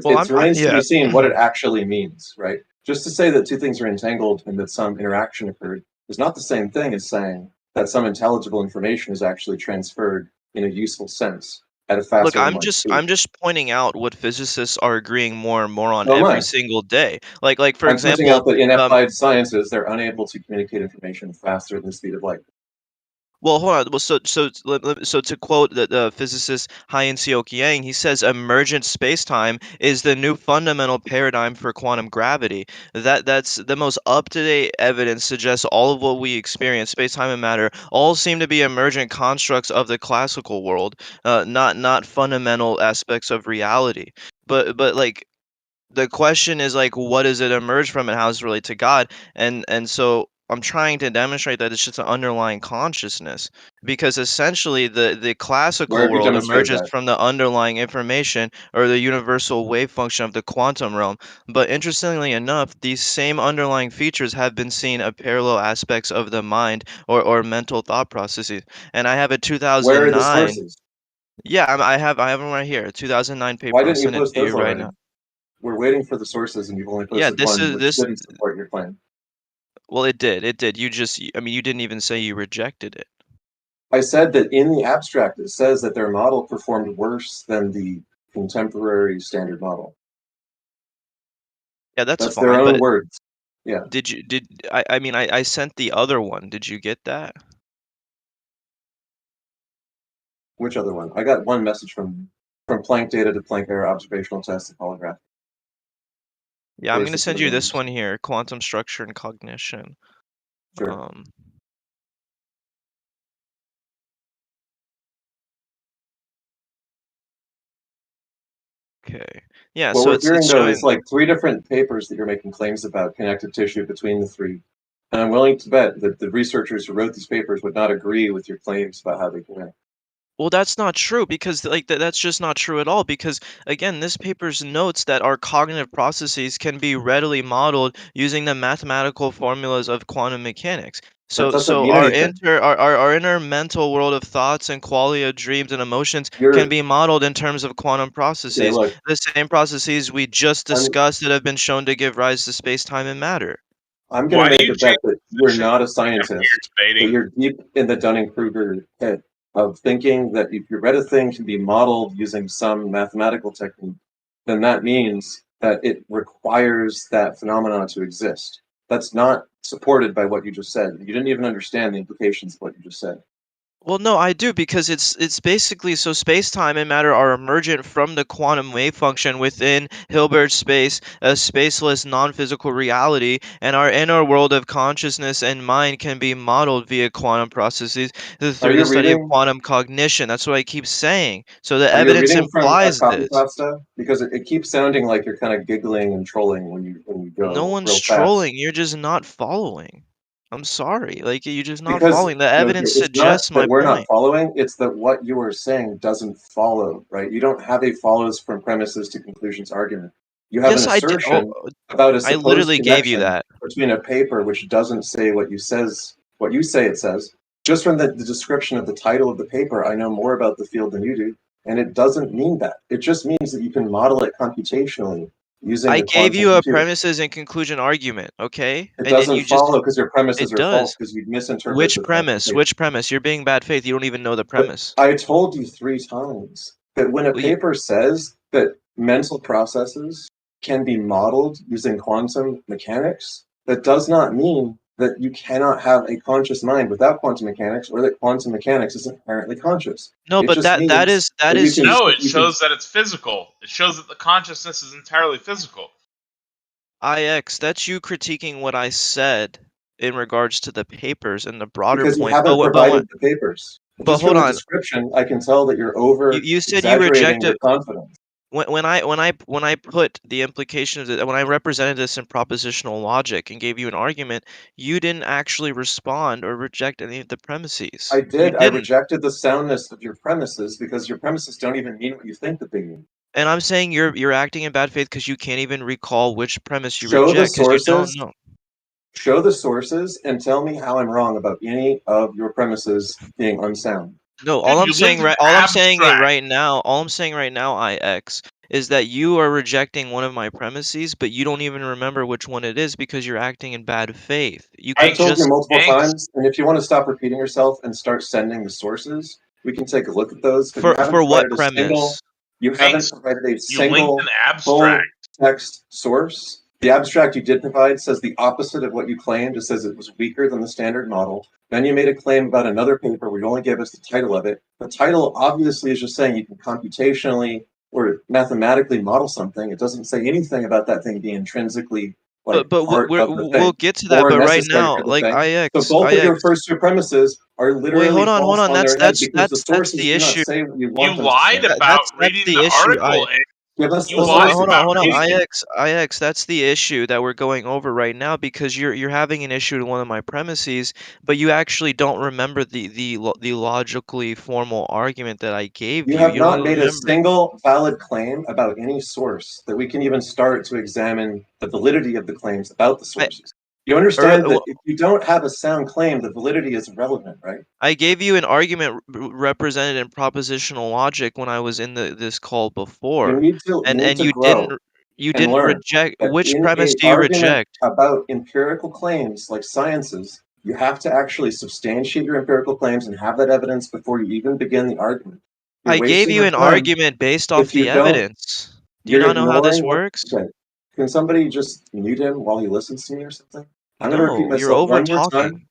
Well, It remains to yeah. be seen what it actually means, right? Just to say that two things are entangled and that some interaction occurred is not the same thing as saying that some intelligible information is actually transferred in a useful sense at a Look, faster than light speed. I'm just pointing out what physicists are agreeing more and more on So am every I. single day. Like for I'm pointing example, out that in applied sciences, they're unable to communicate information faster than the speed of light. well, hold on. Well, so to quote the physicist Hien Seok Yang, he says emergent spacetime is the new fundamental paradigm for quantum gravity. That's the most up-to-date evidence suggests all of what we experience, spacetime and matter, all seem to be emergent constructs of the classical world, not fundamental aspects of reality. But like the question is like what does it emerge from and how does it relate to God? And so I'm trying to demonstrate that it's just an underlying consciousness because essentially the Where classical have you world demonstrated emerges that? from the underlying information or the universal wave function of the quantum realm. But interestingly enough, these same underlying features have been seen at parallel aspects of the mind or mental thought processes. And I have a Where are the 2009. sources? Yeah, I have them right here. A 2009 Why paper. I'll didn't you send it post to you those right already? now. We're waiting for the sources, and you've only Yeah, posted this one, is which this. didn't support your claim. Well, it did. It did. You just, I mean, you didn't even say you rejected it. I said that in the abstract, it says that their model performed worse than the contemporary standard model. Yeah, that's That's their fine. own But words. Yeah. I mean, I sent the other one. Did you get that? Which other one? I got one message from Planck data to Planck error observational test and holographic. Yeah, I'm gonna Basis of send the you this ranges. one here, quantum structure and cognition. Sure. Okay. Yeah, What so we're hearing it's though is showing. like 3 different papers that you're making claims about connective tissue between the 3. And I'm willing to bet that the researchers who wrote these papers would not agree with your claims about how they connect. Well, that's not true because like that's just not true at all because again, this paper's notes that our cognitive processes can be readily modeled using the mathematical formulas of quantum mechanics. That So doesn't so mean anything. our inner mental world of thoughts and quality of dreams and emotions can be modeled in terms of quantum processes. look. The same processes we just discussed that have been shown to give rise to space-time and matter. I'm going to make a bet that you're not a scientist, that you're deep in the Dunning-Kruger pit of thinking that if you read a thing can be modeled using some mathematical technique, then that means that it requires that phenomenon to exist. That's not supported by what you just said. You didn't even understand the implications of what you just said. Well, no, I do because it's basically so space-time and matter are emergent from the quantum wave function within Hilbert space, a spaceless non-physical reality, and our inner world of consciousness and mind can be modeled via quantum processes through the study of quantum cognition. That's what I keep saying. So the Are you evidence reading from a implies copy this. pasta? Because it keeps sounding like you're kind of giggling and trolling when you No go one's real fast. trolling. You're just not following. I'm sorry. Like you're just not Because following. The evidence it's not suggests my that we're not point. following, it's that what you are saying doesn't follow, right? You don't have a follows from premises to conclusions argument. You have Yes, an I did. Oh, assertion about a I supposed literally gave you connection that. between a paper which doesn't say what you say it says. Just from the description of the title of the paper, I know more about the field than you do, and it doesn't mean that. It just means that you can model it computationally using I the gave quantum you a computer. premises and conclusion argument, okay? It And doesn't you just follow because your premises it are false does. because you misinterpret Which the premise? paper. Which premise? You're being bad faith. You don't even know the premise. I told you 3 times that when a Well, paper says that mental processes can be modeled using quantum mechanics, that does not mean that you cannot have a conscious mind without quantum mechanics, or that quantum mechanics is inherently conscious. No, It but just means that is you can. No, it shows that it's physical. It shows that the consciousness is entirely physical. IX. That's you critiquing what I said in regards to the papers and the broader Because you point. haven't provided the papers. But Just hold from the on. description, I can tell that you're over You said you exaggerating rejected your confidence. when I put the implication of it, when I represented this in propositional logic and gave you an argument, you didn't actually respond or reject any of the premises. I You did. I didn't. rejected the soundness of your premises because your premises don't even mean what you think that they mean. And I'm saying you're acting in bad faith because you can't even recall which premise you Show the reject because you don't sources. know. Show the sources and tell me how I'm wrong about any of your premises being unsound. No, all I'm saying right now, IX, is that you are rejecting one of my premises, but you don't even remember which one it is because you're acting in bad faith. You I've can told you just multiple times, and if you want to stop repeating yourself and start sending the sources, we can take a look at those. But you haven't for what provided a single. premise? You haven't provided a You linked single an full abstract. text source. The abstract you did provide says the opposite of what you claimed. It says it was weaker than the standard model. Then you made a claim about another paper where you only gave us the title of it. The title obviously is just saying you can computationally or mathematically model something. It doesn't say anything about that thing being intrinsically like part of the thing. We'll get to that. Or But right necessary now, for the like thing. So both of your first 2 premises are literally hold false on. on their head because the That's sources the do not issue. say what you You want them to lied say. about That's reading the the issue. article. Give us You the lied sources. about Hold on, reading. IX, that's the issue that we're going over right now because you're having an issue with one of my premises, but you actually don't remember the logically formal argument that I gave You you. have You don't not made a remember. single valid claim about any source that we can even start to examine the validity of the claims about the sources. You understand that if you don't have a sound claim, the validity is irrelevant, right? I gave you an argument represented in propositional logic when I was in this call before, You need to and grow you and didn't learn reject. that Which in premise an do you argument reject? about empirical claims like sciences, you have to actually substantiate your empirical claims and have that evidence before you even begin the argument. You're I gave wasting you your an time argument based off if you the don't. evidence. Do you You're not know how this ignoring what. works? Okay. Can somebody just mute him while he listens to me or something? I'm going to repeat No, you're myself over one more talking. time,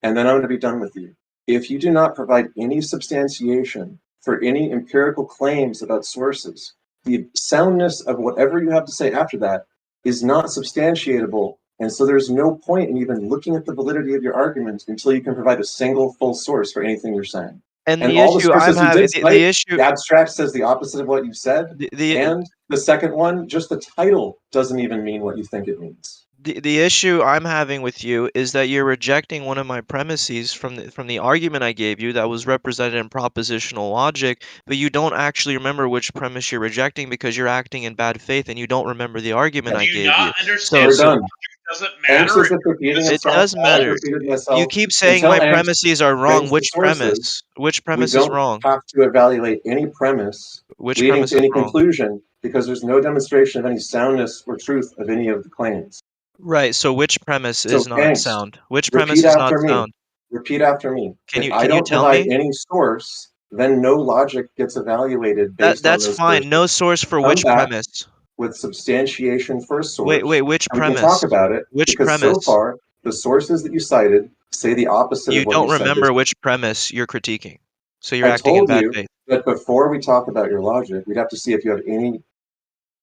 and then I'm going to be done with you. If you do not provide any substantiation for any empirical claims about sources, the soundness of whatever you have to say after that is not substantiatable. And so there's no point in even looking at the validity of your argument until you can provide a single full source for anything you're saying. And the all the issue I'm sources you having, did cite, the issue, the abstract says the opposite of what you said. And the second one, just the title doesn't even mean what you think it means. The issue I'm having with you is that you're rejecting one of my premises from the argument I gave you that was represented in propositional logic, but you don't actually remember which premise you're rejecting because you're acting in bad faith and you don't remember the argument I Do you gave not you. understand We're So done. it doesn't Ames matter? is repeating it himself. does I've matter. repeated You myself. keep saying Until my Ames premises are wrong. brings the Which sources, premise? Which we premise is don't wrong? have to evaluate any premise Which leading premise to is any wrong? conclusion because there's no demonstration of any soundness or truth of any of the claims. Right. So which premise So is not Ames, sound? Which premise repeat is not after me. sound? Repeat after me. Can If you I don't tell provide me? any source, then no logic gets evaluated based on That's those fine. No sources. source for Come which back premise? with substantiation for a source, Wait, which and we can premise? talk about it. Which Because so premise? far, the sources that you cited say the opposite You of what don't you said remember just now. which premise you're critiquing. So you're I acting in told bad you faith. that before we talk about your logic, we'd have to see if you have any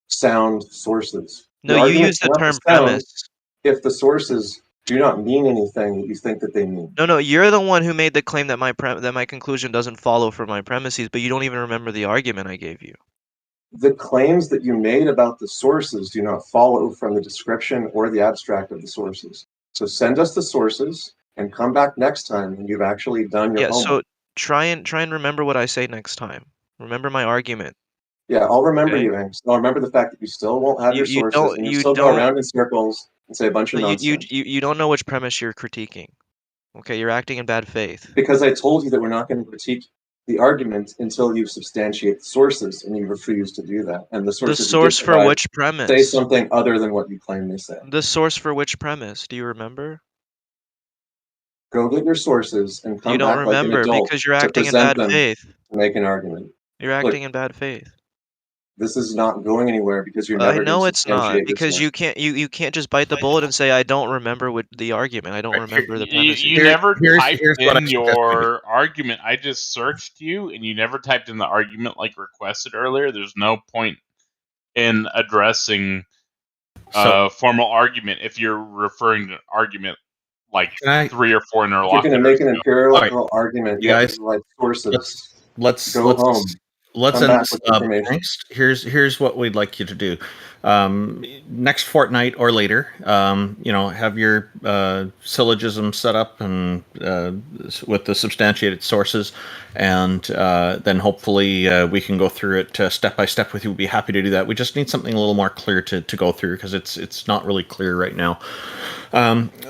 sound sources. No, Your you argument use the cannot be term sound premise. if the sources do not mean anything that you think that they mean. No, you're the one who made the claim that my conclusion doesn't follow from my premises, but you don't even remember the argument I gave you. The claims that you made about the sources do not follow from the description or the abstract of the sources. So send us the sources and come back next time when you've actually done your Yeah, so homework. try and remember what I say next time. Remember my argument. Yeah, I'll remember Okay? you, Ames. I'll remember the fact that you still won't have your You sources and you still go don't around in circles and say a bunch of no, nonsense. you don't know which premise you're critiquing. Okay, you're acting in bad faith. Because I told you that we're not going to critique the argument until you substantiate the sources, and you refuse to do that. And the The sources you did source for provide which say premise? something other than what you claim they say. The source for which premise? Do you remember? Go get your sources and You come don't back like an remember adult because you're to acting in present bad them faith. to make an argument. You're Look, acting in bad faith. this is not going anywhere because you're I never going to know it's not substantiate your because sources. you can't just bite the bullet and say I don't remember what the argument. I don't remember the premises. You never typed what I in suggest we do. your argument. I just searched you, and you never typed in the argument like requested earlier. There's no point in addressing formal argument if you're referring to an argument like 3 or 4 If you're going to interlocutors make an ago. empirical argument, You you have to guys, provide sources. let's Go home. let's Come end back this with up. information. Next, here's what we'd like you to do. Next fortnight or later, have your syllogism set up and with the substantiated sources, and then hopefully we can go through it step by step with you. We'd be happy to do that. We just need something a little more clear to go through because it's not really clear right now.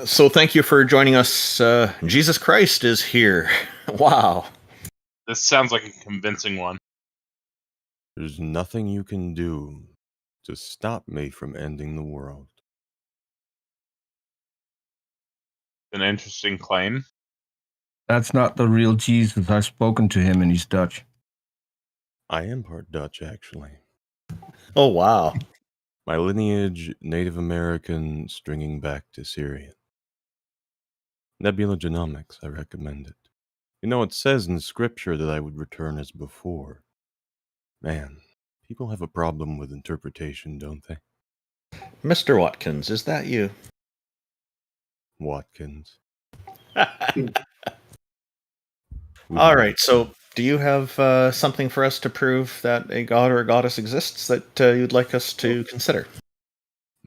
So thank you for joining us. Jesus Christ is here. Wow. This sounds like a convincing one. There's nothing you can do to stop me from ending the world. An interesting claim. That's not the real Jesus. I've spoken to him and he's Dutch. I am part Dutch, actually. Oh, wow. My lineage, Native American, stringing back to Syrian. Nebula Genomics, I recommend it. You know, it says in Scripture that I would return as before. Man, people have a problem with interpretation, don't they? Mr. Watkins, is that you? Watkins. All right, so do you have something for us to prove that a god or a goddess exists that you'd like us to consider?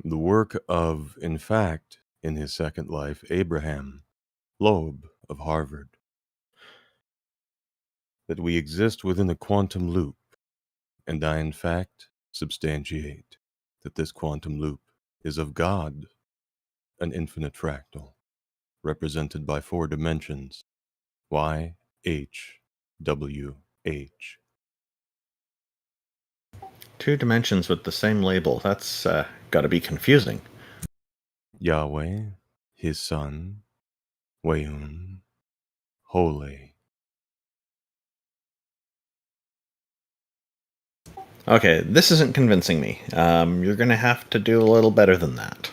The work of, in fact, in his second life, Abraham Loeb of Harvard. That we exist within a quantum loop, and I, in fact, substantiate that this quantum loop is of God, an infinite fractal, represented by 4 dimensions, Y, H, W, H. 2 dimensions with the same label. That's got to be confusing. Yahweh, his son, Wayun, Holy. Okay, this isn't convincing me. You're going to have to do a little better than that.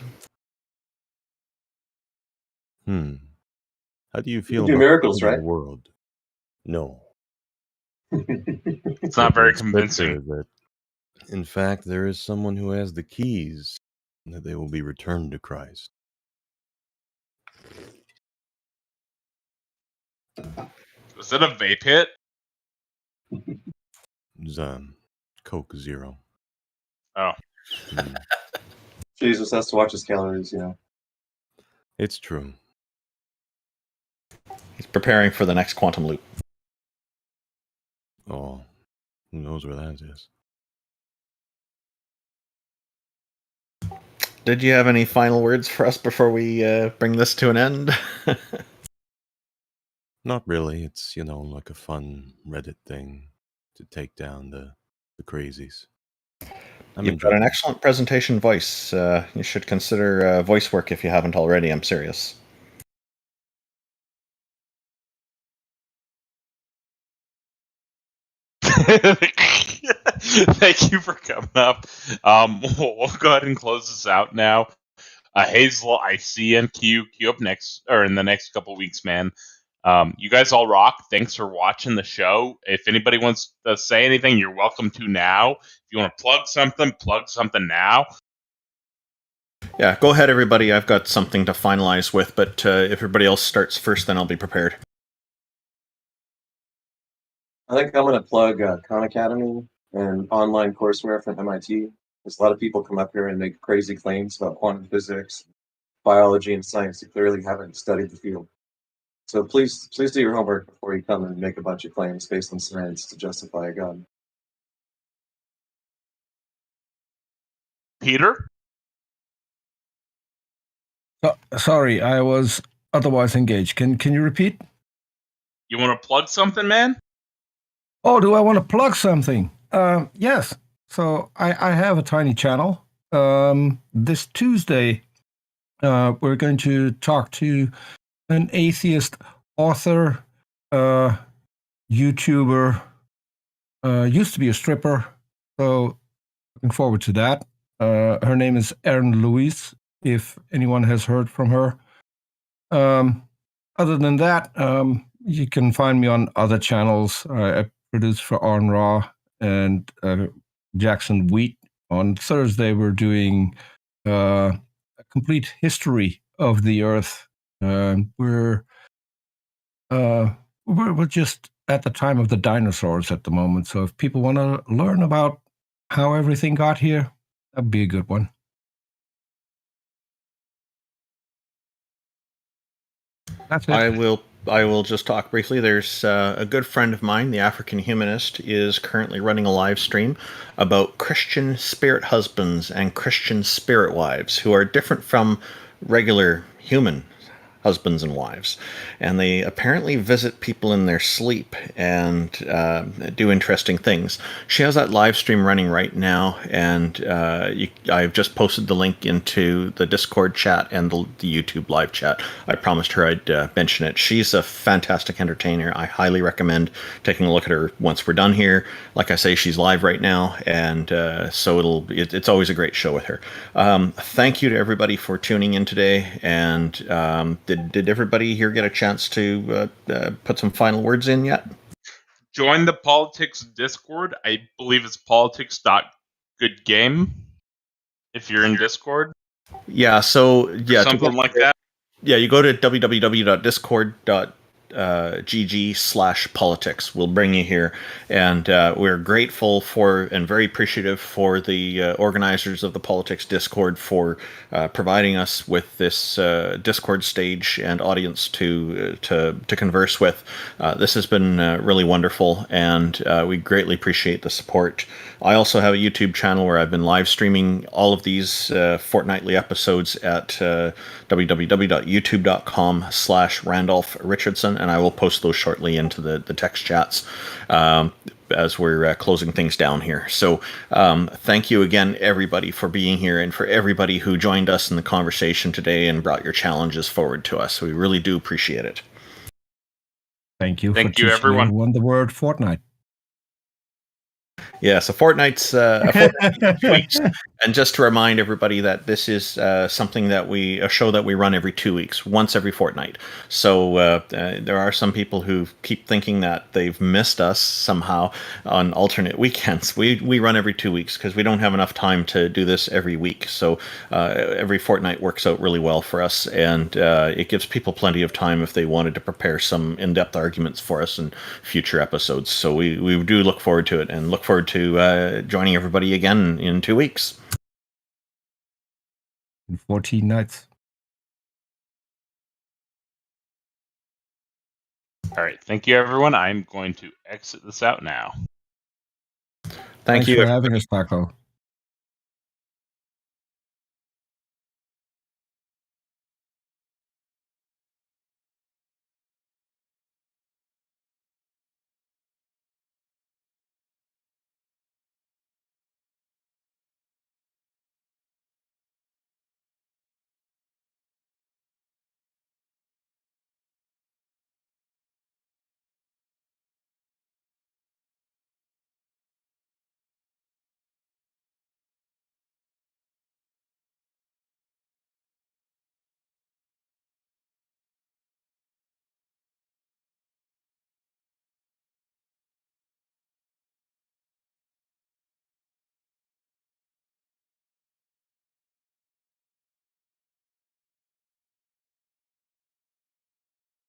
How do you You feel can do about miracles, the end right? of the world? No. It's not very convincing. That, in fact, there is someone who has the keys, and that they will be returned to Christ. Is it a vape hit? It's, Coke Zero. Oh. Jesus has to watch his calories, It's true. He's preparing for the next quantum loop. Oh, who knows where that is? Did you have any final words for us before we bring this to an end? Not really. It's, like a fun Reddit thing to take down the crazies. You've got an excellent presentation voice. You should consider voice work if you haven't already. I'm serious. Thank you for coming up. We'll go ahead and close this out now. Hazel, I see you in queue up next, or in the next couple weeks, man. You guys all rock. Thanks for watching the show. If anybody wants to say anything, you're welcome to now. If you want to plug something now. Yeah, go ahead, everybody. I've got something to finalize with, but if everybody else starts first, then I'll be prepared. I think I'm going to plug Khan Academy and online courseware from MIT. There's a lot of people come up here and make crazy claims about quantum physics, biology, and science who clearly haven't studied the field. So please do your homework before you come and make a bunch of claims based on science to justify a god. Peter? Sorry, I was otherwise engaged. Can you repeat? You want to plug something, man? Oh, do I want to plug something? Yes. So I have a tiny channel. This Tuesday, we're going to talk to an atheist author, YouTuber, used to be a stripper. So looking forward to that. Her name is Erin Louise, if anyone has heard from her. Other than that, you can find me on other channels. I produce for On Raw and Jackson Wheat. On Thursday, we're doing a complete history of the Earth. We're just at the time of the dinosaurs at the moment. So if people want to learn about how everything got here, that'd be a good one. That's it. I will just talk briefly. There's a good friend of mine, the African Humanist, is currently running a live stream about Christian spirit husbands and Christian spirit wives who are different from regular human husbands and wives. And they apparently visit people in their sleep and do interesting things. She has that live stream running right now, and I've just posted the link into the Discord chat and the YouTube live chat. I promised her I'd mention it. She's a fantastic entertainer. I highly recommend taking a look at her once we're done here. Like I say, she's live right now, and so it's always a great show with her. Thank you to everybody for tuning in today, and did everybody here get a chance to put some final words in yet? Join the Politics Discord. I believe it's politics.goodgame if you're in Discord. Yeah, so yeah, something like that. Yeah, you go to www.discord.gg/politics. We'll bring you here, and we're grateful for and very appreciative for the organizers of the Politics Discord for providing us with this Discord stage and audience to converse with. This has been really wonderful, and we greatly appreciate the support. I also have a YouTube channel where I've been live streaming all of these fortnightly episodes at www.youtube.com/Randolph Richardson, and I will post those shortly into the text chats as we're closing things down here. So thank you again, everybody, for being here, and for everybody who joined us in the conversation today and brought your challenges forward to us. We really do appreciate it. Thank you. Thank you, everyone. Won the word fortnight. Yes, a fortnight's 2 weeks. And just to remind everybody that this is a show that we run every 2 weeks, once every fortnight. So there are some people who keep thinking that they've missed us somehow on alternate weekends. We run every 2 weeks because we don't have enough time to do this every week. So every fortnight works out really well for us, and it gives people plenty of time if they wanted to prepare some in-depth arguments for us in future episodes. So we do look forward to it, and look forward to joining everybody again in 2 weeks. in 14 nights. All right. Thank you, everyone. I'm going to exit this out now. Thank Thanks you. for having us, Paco.